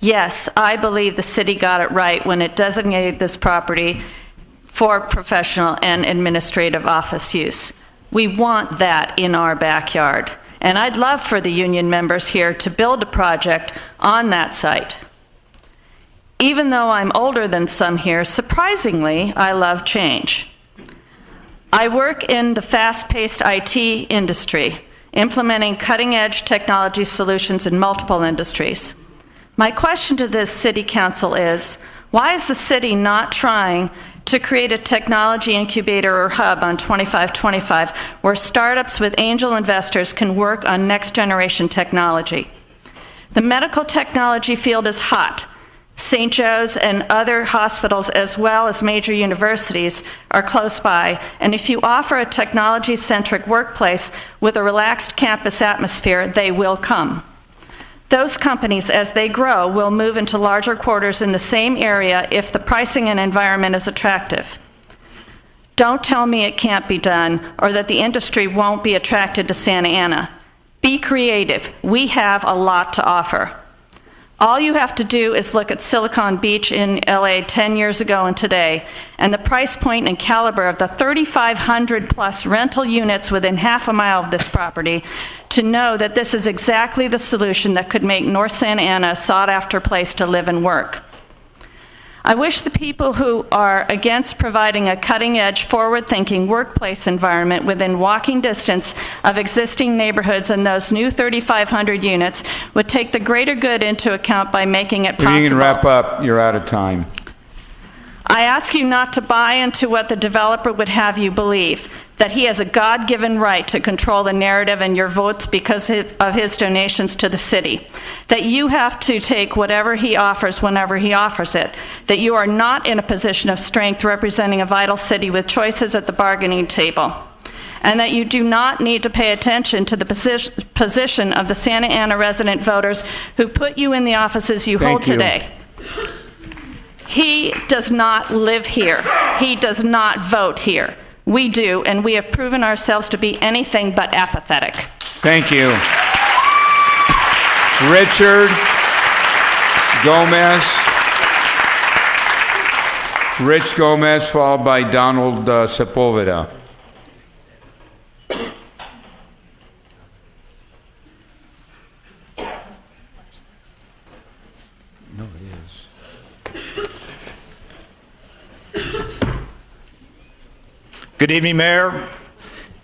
Yes, I believe the city got it right when it designated this property for professional and administrative office use. We want that in our backyard. And I'd love for the union members here to build a project on that site. Even though I'm older than some here, surprisingly, I love change. I work in the fast-paced IT industry, implementing cutting-edge technology solutions in multiple industries. My question to this city council is, why is the city not trying to create a technology incubator or hub on 2525 where startups with angel investors can work on next-generation technology? The medical technology field is hot. St. Joe's and other hospitals, as well as major universities, are close by, and if you offer a technology-centric workplace with a relaxed campus atmosphere, they will come. Those companies, as they grow, will move into larger quarters in the same area if the pricing and environment is attractive. Don't tell me it can't be done or that the industry won't be attracted to Santa Ana. Be creative. We have a lot to offer. All you have to do is look at Silicon Beach in LA 10 years ago and today, and the price point and caliber of the 3,500 plus rental units within half a mile of this property to know that this is exactly the solution that could make North Santa Ana a sought-after place to live and work. I wish the people who are against providing a cutting-edge, forward-thinking workplace environment within walking distance of existing neighborhoods and those new 3,500 units would take the greater good into account by making it possible. You can wrap up. You're out of time. I ask you not to buy into what the developer would have you believe, that he has a God-given right to control the narrative and your votes because of his donations to the city, that you have to take whatever he offers whenever he offers it, that you are not in a position of strength representing a vital city with choices at the bargaining table. and that you do not need to pay attention to the position of the Santa Ana resident voters who put you in the offices you hold today. He does not live here. He does not vote here. We do, and we have proven ourselves to be anything but apathetic. Thank you. Richard Gomez. Rich Gomez, followed by Donald Sepulveda. No, it is. Good evening, Mayor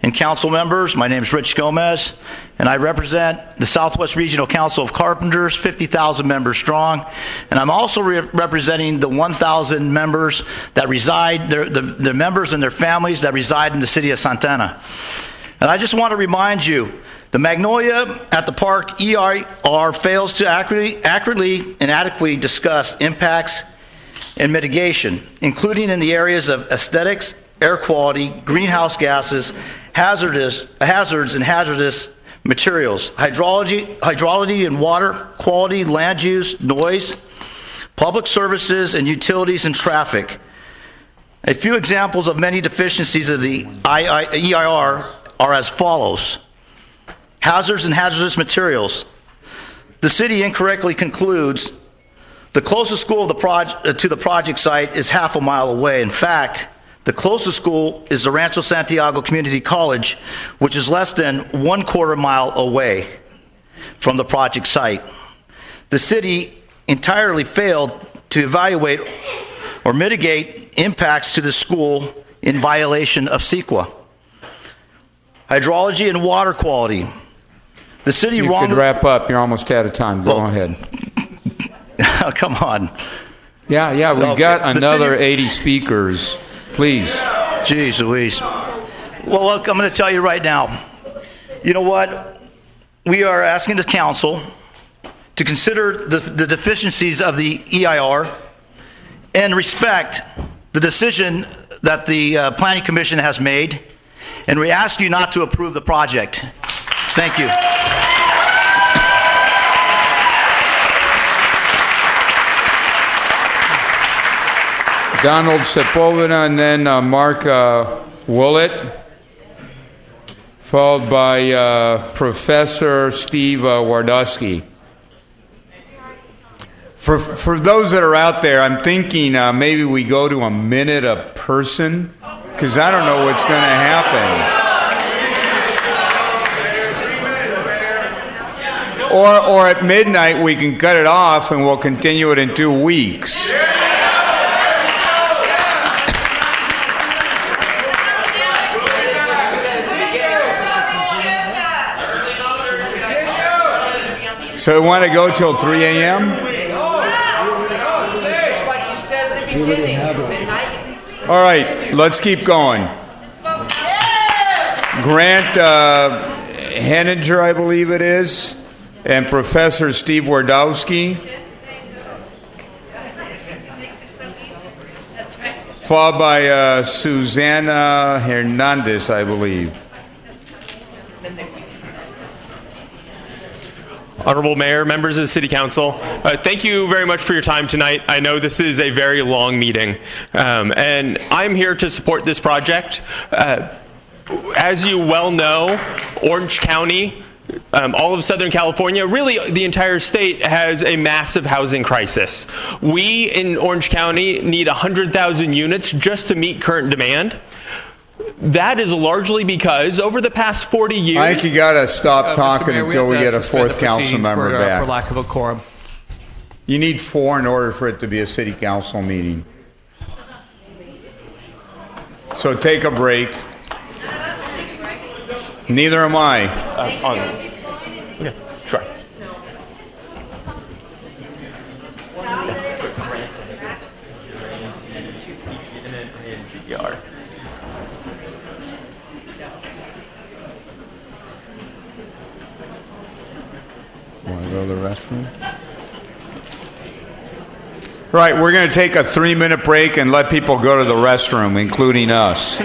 and council members. My name is Rich Gomez, and I represent the Southwest Regional Council of Carpenters, 50,000 members strong, and I'm also representing the 1,000 members that reside, the members and their families that reside in the city of Santa Ana. And I just want to remind you, the Magnolia at the Park EIR fails to accurately and adequately discuss impacts and mitigation, including in the areas of aesthetics, air quality, greenhouse gases, hazards and hazardous materials, hydrology and water quality, land use, noise, public services and utilities and traffic. A few examples of many deficiencies of the EIR are as follows. Hazards and hazardous materials. The city incorrectly concludes the closest school to the project site is half a mile away. In fact, the closest school is the Rancho Santiago Community College, which is less than 1/4 mile away from the project site. The city entirely failed to evaluate or mitigate impacts to the school in violation of CEQA. Hydrology and water quality. The city You could wrap up. You're almost out of time. Go ahead. Come on. Yeah, we've got another 80 speakers. Please. Jeez Louise. Well, look, I'm going to tell you right now. You know what? We are asking the council to consider the deficiencies of the EIR and respect the decision that the Planning Commission has made, and we ask you not to approve the project. Thank you. Donald Sepulveda, and then Mark Willett, followed by Professor Steve Wardowski. For those that are out there, I'm thinking maybe we go to a minute a person, because I don't know what's going to happen. Or at midnight we can cut it off and we'll continue it in 2 weeks. So we want to go till 3 a.m.? All right, let's keep going. Grant Henninger, I believe it is, and Professor Steve Wardowski. Followed by Susana Hernandez, I believe. Honorable Mayor, members of the City Council, thank you very much for your time tonight. I know this is a very long meeting, and I'm here to support this project. As you well know, Orange County, all of Southern California, really the entire state has a massive housing crisis. We in Orange County need 100,000 units just to meet current demand. That is largely because over the past 40 years... I think you got to stop talking Mayor, until we get a fourth council member back. For lack of a quorum. You need 4 in order for it to be a city council meeting. So take a break. Neither am I. Okay, sure. Want to go to the restroom? Right, we're going to take a 3-minute break and let people go to the restroom, including us.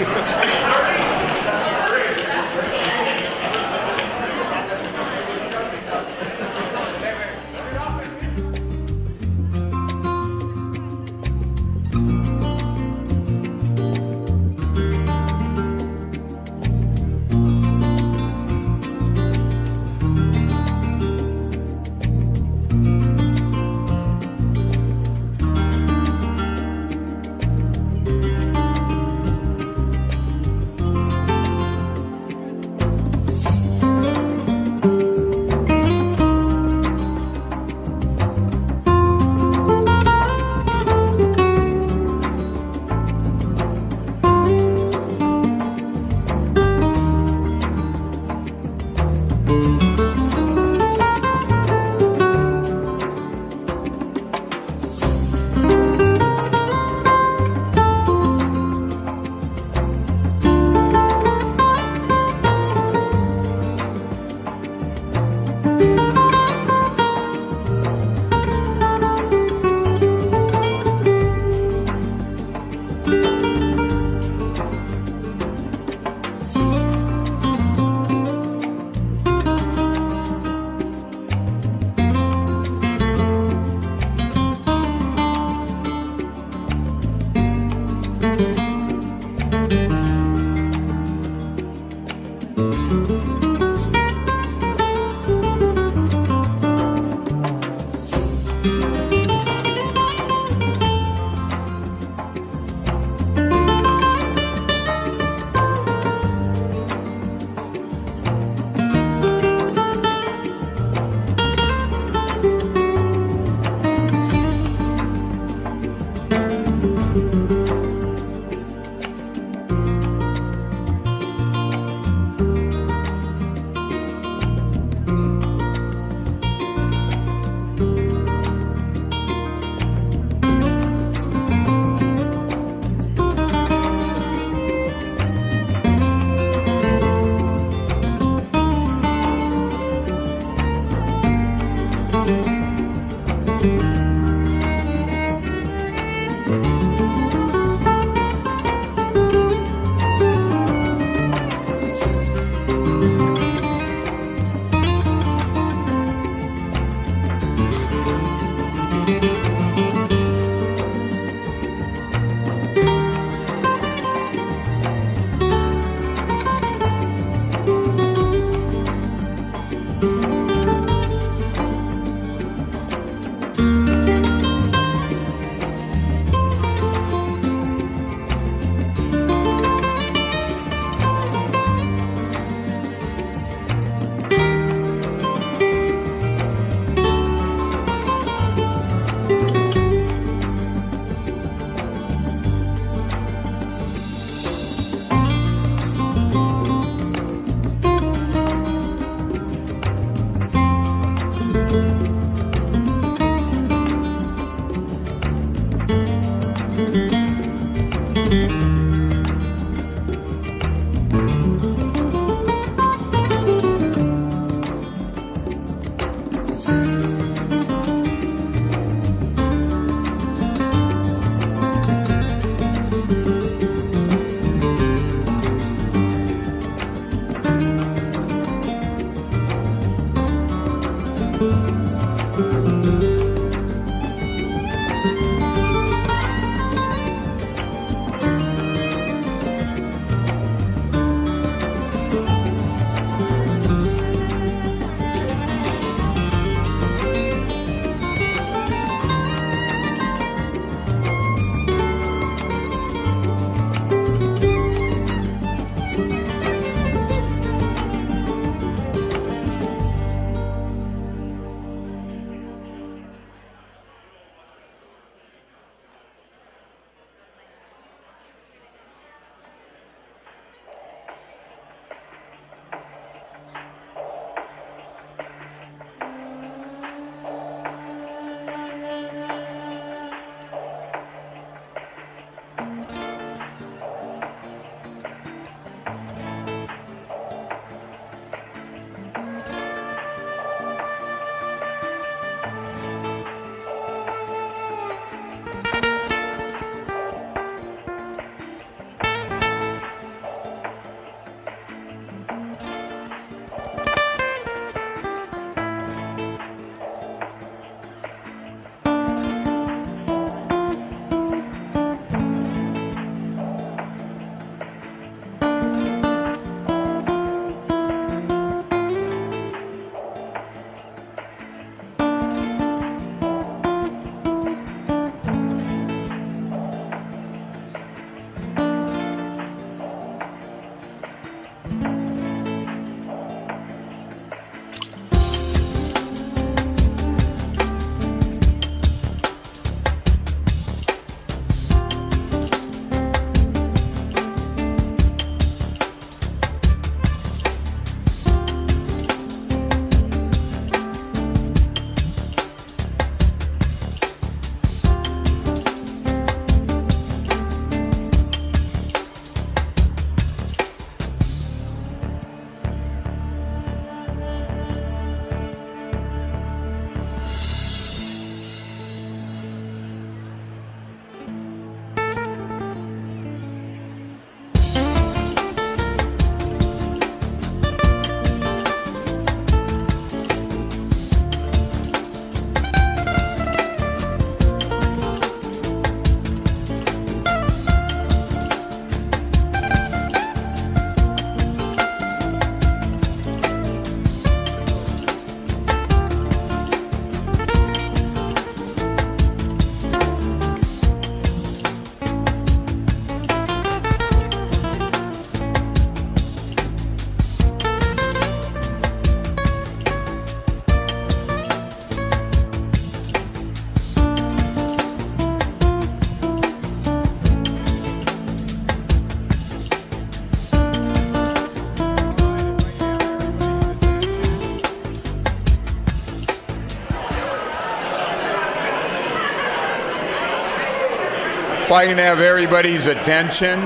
if I can have everybody's attention.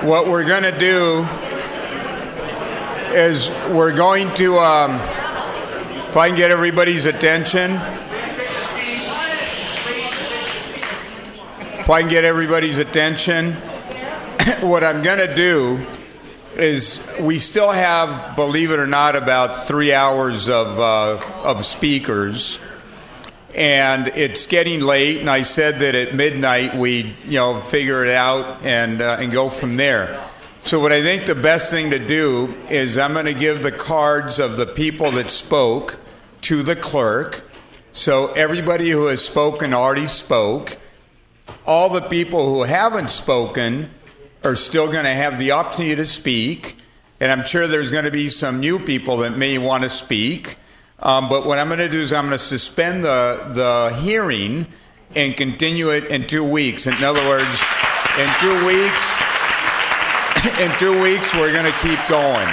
What we're going to do is we're going to, if I can get everybody's attention. If I can get everybody's attention, what I'm going to do is we still have, believe it or not, about 3 hours of speakers. And it's getting late, and I said that at midnight we'd, figure it out and go from there. So what I think the best thing to do is I'm going to give the cards of the people that spoke to the clerk. So everybody who has spoken already spoke. All the people who haven't spoken are still going to have the opportunity to speak. And I'm sure there's going to be some new people that may want to speak. But what I'm going to do is I'm going to suspend the hearing and continue it in 2 weeks. In other words, in 2 weeks, we're going to keep going.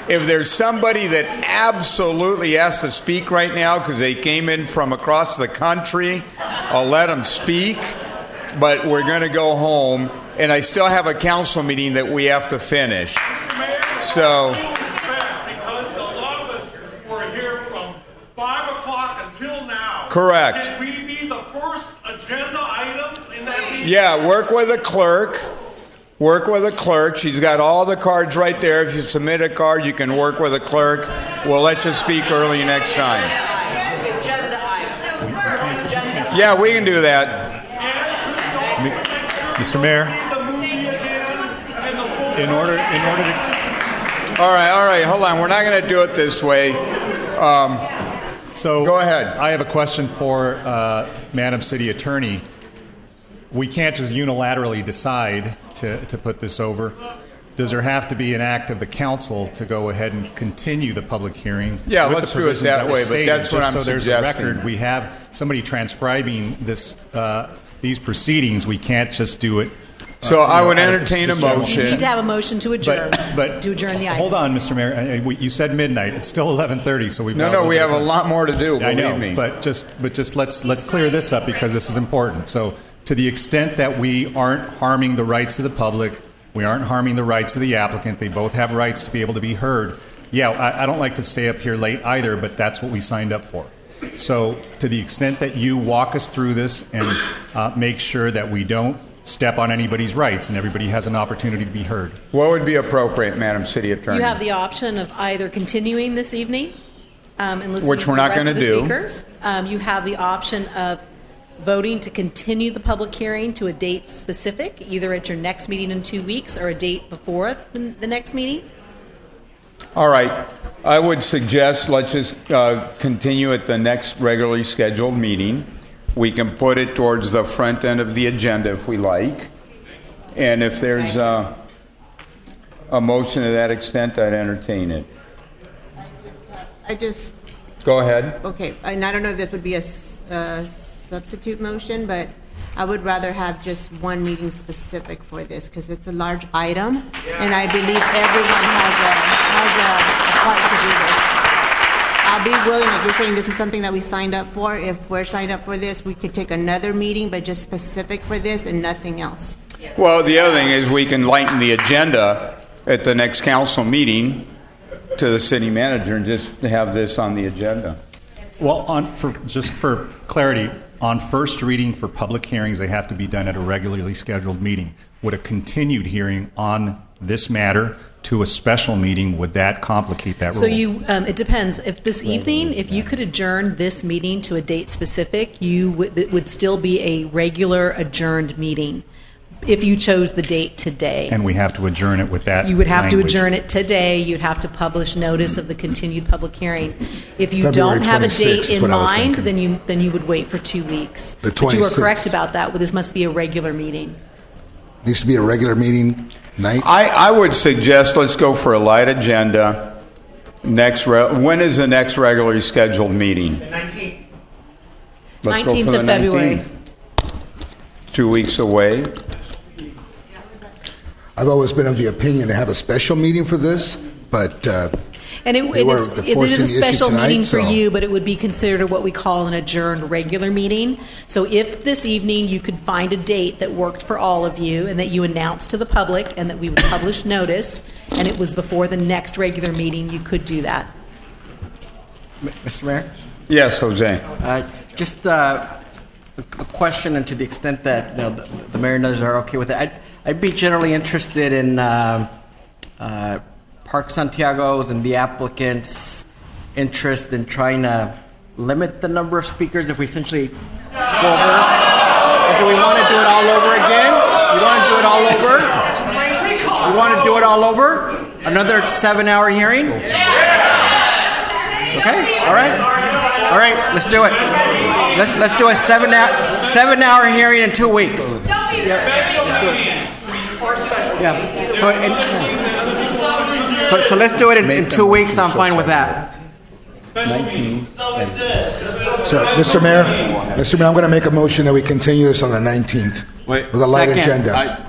If there's somebody that absolutely has to speak right now because they came in from across the country, I'll let them speak. But we're going to go home. And I still have a council meeting that we have to finish. So... Correct. Can we be the first agenda item in that meeting? Yeah, work with the clerk. Work with the clerk. She's got all the cards right there. If you submit a card, you can work with the clerk. We'll let you speak early next time. Yeah, we can do that. Mr. Mayor, in order to... All right, hold on. We're not going to do it this way. So go ahead. I have a question for Madam City Attorney. We can't just unilaterally decide to put this over. Does there have to be an act of the council to go ahead and continue the public hearing? Yeah, let's do it that way, but that's what I'm suggesting. So there's a record. We have somebody transcribing these proceedings. We can't just do it. So I would entertain a motion. You need to have a motion to adjourn. But to adjourn the item. Hold on, Mr. Mayor. You said midnight. It's still 11:30, so we've No, we have a lot more to do. I know, Believe me. but just let's clear this up because this is important. So to the extent that we aren't harming the rights of the public, we aren't harming the rights of the applicant. They both have rights to be able to be heard. Yeah, I don't like to stay up here late either, but that's what we signed up for. So to the extent that you walk us through this and make sure that we don't step on anybody's rights and everybody has an opportunity to be heard. What would be appropriate, Madam City Attorney? You have the option of either continuing this evening and listening which we're to the not rest going of to the do. speakers. You have the option of voting to continue the public hearing to a date specific, either at your next meeting in 2 weeks or a date before the next meeting. All right. I would suggest let's just continue at the next regularly scheduled meeting. We can put it towards the front end of the agenda if we like. And if there's a motion to that extent, I'd entertain it. I just... Go ahead. Okay, and I don't know if this would be a substitute motion, but I would rather have just one meeting specific for this because it's a large item, and I believe everyone has a part to do this. I'll be willing, like you're saying, this is something that we signed up for. If we're signed up for this, we could take another meeting, but just specific for this and nothing else. Well, the other thing is we can lighten the agenda at the next council meeting to the city manager and just have this on the agenda. Well, just for clarity, on first reading for public hearings, they have to be done at a regularly scheduled meeting. Would a continued hearing on this matter to a special meeting, would that complicate that rule? So it depends. If this evening, if you could adjourn this meeting to a date specific, it would still be a regular adjourned meeting if you chose the date today. And we have to adjourn it with that You would have language. to adjourn it today. You'd have to publish notice of the continued public hearing. If you February don't have a 26th date is in what I was mind, thinking. then you would wait for 2 weeks. The But you are 26th. correct about that. This must be a regular meeting. Needs to be a regular meeting night. I would suggest let's go for a light agenda. When is the next regularly scheduled meeting? The 19th. Let's go 19th for the of February. 19th. 2 weeks away. I've always been of the opinion to have a special meeting for this, but And it They were is the a forcing special issue tonight, meeting for so- you, but it would be considered what we call an adjourned regular meeting. So if this evening you could find a date that worked for all of you and that you announced to the public and that we would publish notice and it was before the next regular meeting, you could do that. Mr. Mayor? Yes, Jose. Just a question, and to the extent that the mayor and others are okay with it, I'd be generally interested in Park Santiago's and the applicant's interest in trying to limit the number of speakers if we essentially go over. Or do we want to do it all over again? You want to do it all over? You want to do it all over? Another 7-hour hearing? Okay, all right, let's do it. Let's do a 7-hour hearing in 2 weeks. So let's do it in 2 weeks. I'm fine with that. 19. So, Mr. Mayor, I'm going to make a motion that we continue this on the 19th with a light agenda.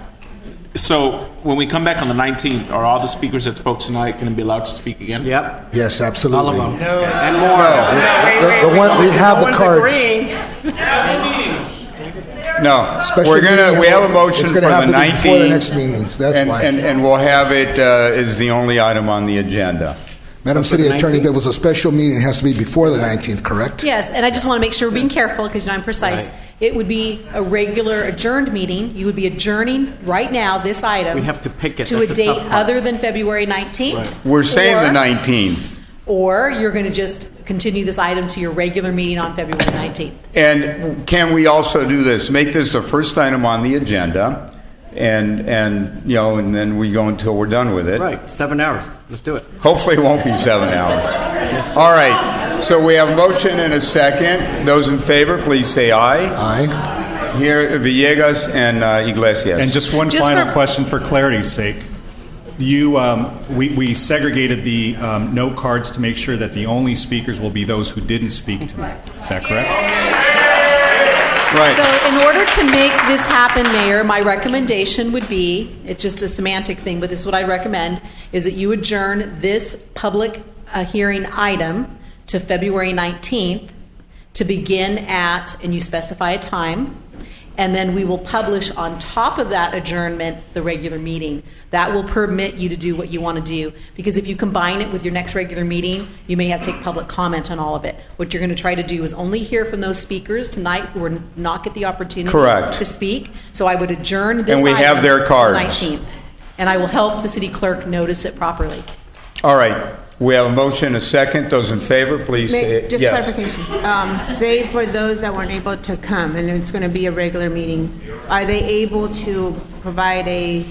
So when we come back on the 19th, are all the speakers that spoke tonight going to be allowed to speak again? Yep. Yes, absolutely. All of them. No. And more. The one we have the cards. No, Special we meeting, have a motion it's for gonna have the to be 19th. before the next meetings, that's why. And we'll have it as the only item on the agenda. Madam City Attorney, if it was a special meeting, it has to be before the 19th, correct? Yes, and I just want to make sure we're being careful because I'm precise. Right. It would be a regular adjourned meeting. You would be adjourning right now this item. We have to pick it. To That's a the tough date part. other than February 19th. We're saying Or- the 19th. Or you're going to just continue this item to your regular meeting on February 19th. And can we also do this? Make this the first item on the agenda, and then we go until we're done with it. Right, 7 hours. Let's do it. Hopefully it won't be 7 hours. All right, so we have a motion and a second. Those in favor, please say aye. Aye. Here, Villegas and Iglesias. And just one final question for clarity's sake. We segregated the note cards to make sure that the only speakers will be those who didn't speak tonight. Is that correct? Right. So in order to make this happen, Mayor, my recommendation would be, it's just a semantic thing, but this is what I recommend, is that you adjourn this public hearing item to February 19th to begin at, and you specify a time, and then we will publish on top of that adjournment the regular meeting. That will permit you to do what you want to do. Because if you combine it with your next regular meeting, you may have to take public comment on all of it. What you're going to try to do is only hear from those speakers tonight who will not get the opportunity Correct. to speak. So I would adjourn this And we item have their to the cards. 19th. And I will help the city clerk notice it properly. All right, we have a motion and a second. Those in favor, please say Just yes. clarification. Say for those that weren't able to come, and it's going to be a regular meeting, are they able to provide a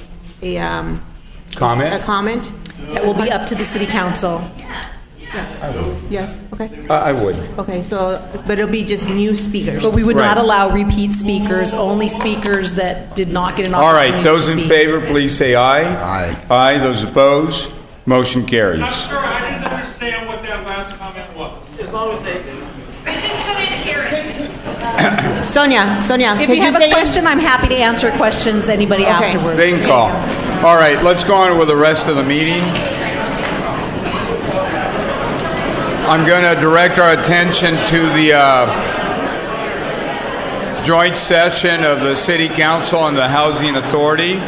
Comment? A comment? That will be up to the city council. Yes. Yes. Okay. I would. Okay. So, but it'll be just new speakers. But we would not Right. allow repeat speakers, only speakers that did not get an All opportunity right, those to in speak. favor, please say aye. Aye. Aye, those opposed, motion carries. I'm sure I didn't understand what that last comment was. As long as they Sonia, If could you have say a question, I'm happy to answer questions anybody Okay. afterwards. They can call. All right, let's go on with the rest of the meeting. I'm going to direct our attention to the joint session of the City Council and the Housing Authority.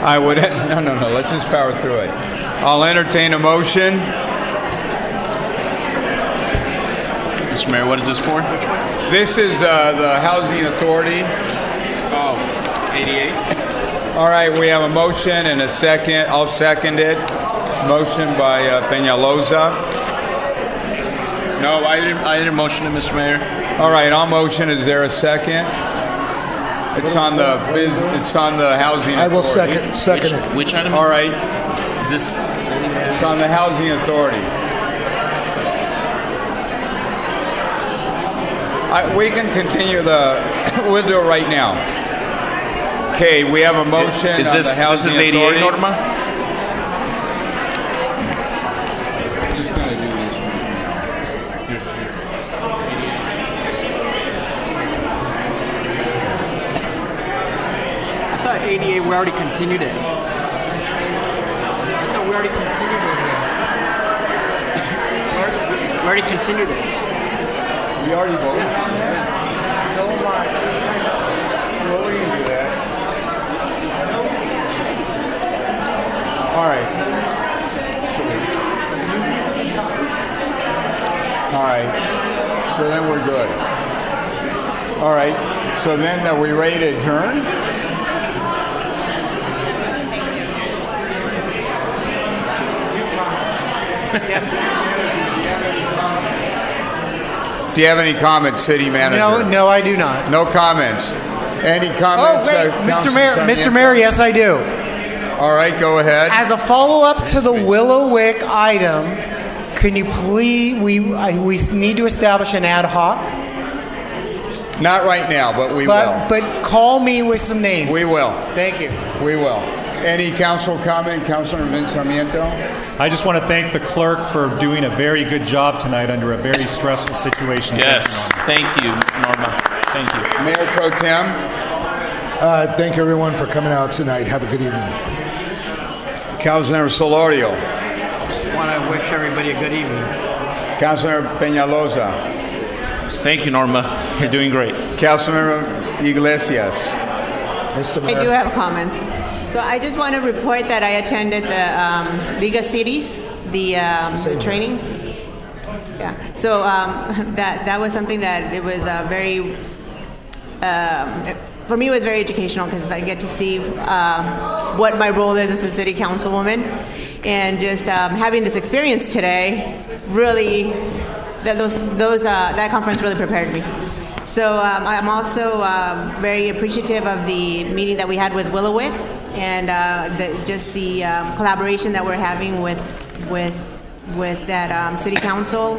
I would, no, let's just power through it. I'll entertain a motion. Mr. Mayor, what is this for? This is the Housing Authority. Oh, 88? All right, we have a motion and a second. I'll second it. Motion by Peñalosa. No, I didn't motion it, Mr. Mayor. All right, I'll motion. Is there a second? It's on the Housing Authority. I will second it. Which item? All right, Is this? it's on the Housing Authority. We can continue we'll do it right now. Okay, we have a motion Is on this the Housing this is 88, Authority. Norma? I'm just going to do this. I thought 88, we already continued it. already continued it. We already continued it. We already voted on that? So am I. Well, we can do that. All right. All right. So then we're good. All right. So then are we ready to adjourn? Yes. Do you have any comments, City Manager? No, I do not. No comments. Any Oh, comments? wait, Mr. Mayor, yes, I do. All right, go ahead. As a follow-up to the Willowick item, can you please, we need to establish an ad hoc. Not right now, but we will. But call me with some names. We will. Thank you. We will. Any council comment, Councilor Vince Sarmiento? I just want to thank the clerk for doing a very good job tonight under a very stressful situation. Yes, thank you, Norma. Thank you. Mayor Pro Tem? Thank everyone for coming out tonight. Have a good evening. Councilor Solorio? Just want to wish everybody a good evening. Councilor Peñalosa? Thank you, Norma. You're doing great. Councilor Iglesias? I do have comments. So I just want to report that I attended the Liga Cities, the training. Yeah. So that was something that it was very, for me, it was very educational because I get to see what my role is as a city councilwoman, and just having this experience today really, that conference really prepared me. So I'm also very appreciative of the meeting that we had with Willowick, and the collaboration that we're having with that city council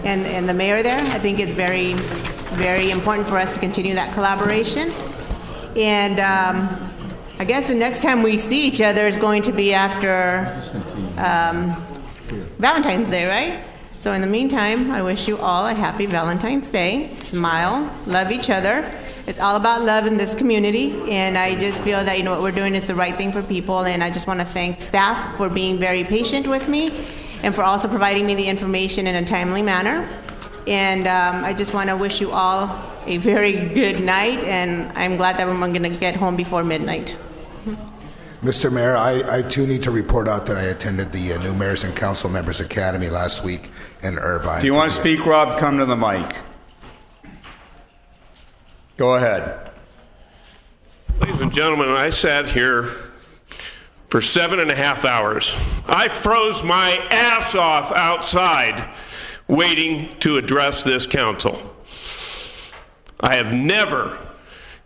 and the mayor there. I think it's very, very important for us to continue that collaboration. And I guess the next time we see each other is going to be after Valentine's Day, right? So in the meantime, I wish you all a happy Valentine's Day. Smile, love each other. It's all about love in this community, and I just feel that what we're doing is the right thing for people, and I just want to thank staff for being very patient with me and for also providing me the information in a timely manner. And I just want to wish you all a very good night, and I'm glad that we're going to get home before midnight. Mr. Mayor, I too need to report out that I attended the New Mayors and Council Members Academy last week in Irvine. Do you want to speak, Rob? Come to the mic. Go ahead. Ladies and gentlemen, I sat here for 7.5 hours. I froze my ass off outside waiting to address this council. I have never,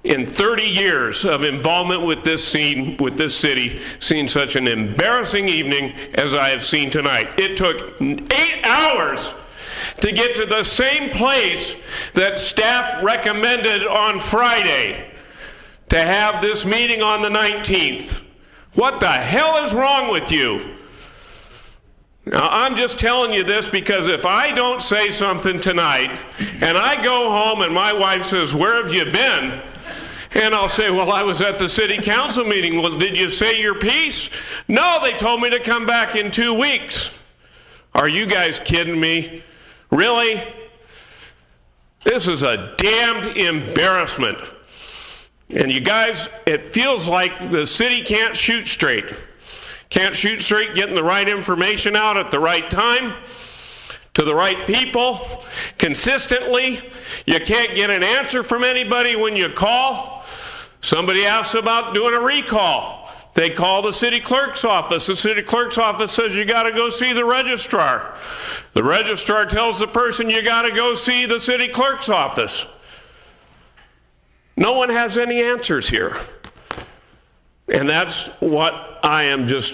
in 30 years of involvement with this city, seen such an embarrassing evening as I have seen tonight. It took 8 hours to get to the same place that staff recommended on Friday to have this meeting on the 19th. What the hell is wrong with you? Now, I'm just telling you this because if I don't say something tonight and I go home and my wife says, "Where have you been?" And I'll say, "Well, I was at the city council meeting." "Well, did you say your piece?" "No, they told me to come back in 2 weeks." Are you guys kidding me? Really? This is a damned embarrassment. And you guys, it feels like the city can't shoot straight. Can't shoot straight getting the right information out at the right time to the right people consistently. You can't get an answer from anybody when you call. Somebody asks about doing a recall. They call the city clerk's office. The city clerk's office says you got to go see the registrar. The registrar tells the person you got to go see the city clerk's office. No one has any answers here. And that's what I am just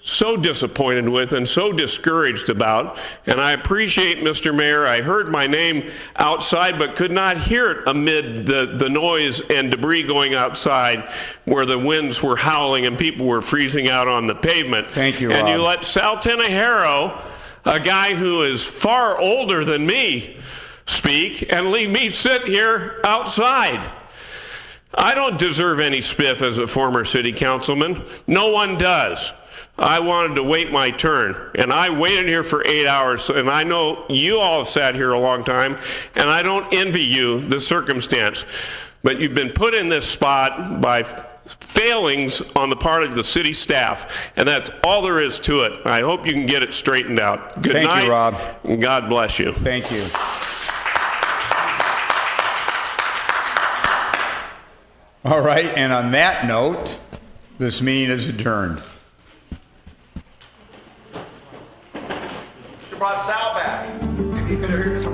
so disappointed with and so discouraged about. And I appreciate, Mr. Mayor, I heard my name outside but could not hear it amid the noise and debris going outside where the winds were howling and people were freezing out on the pavement. Thank you, And Rob. you let Sal Tenejero, a guy who is far older than me, speak and leave me sit here outside. I don't deserve any spiff as a former city councilman. No one does. I wanted to wait my turn, and I waited here for 8 hours, and I know you all have sat here a long time, and I don't envy you the circumstance, but you've been put in this spot by failings on the part of the city staff, and that's all there is to it. I hope you can get it straightened out. Good night. Thank you, Rob. And God bless you. Thank you. All right, and on that note, this meeting is adjourned. You brought Sal back. He could have heard us.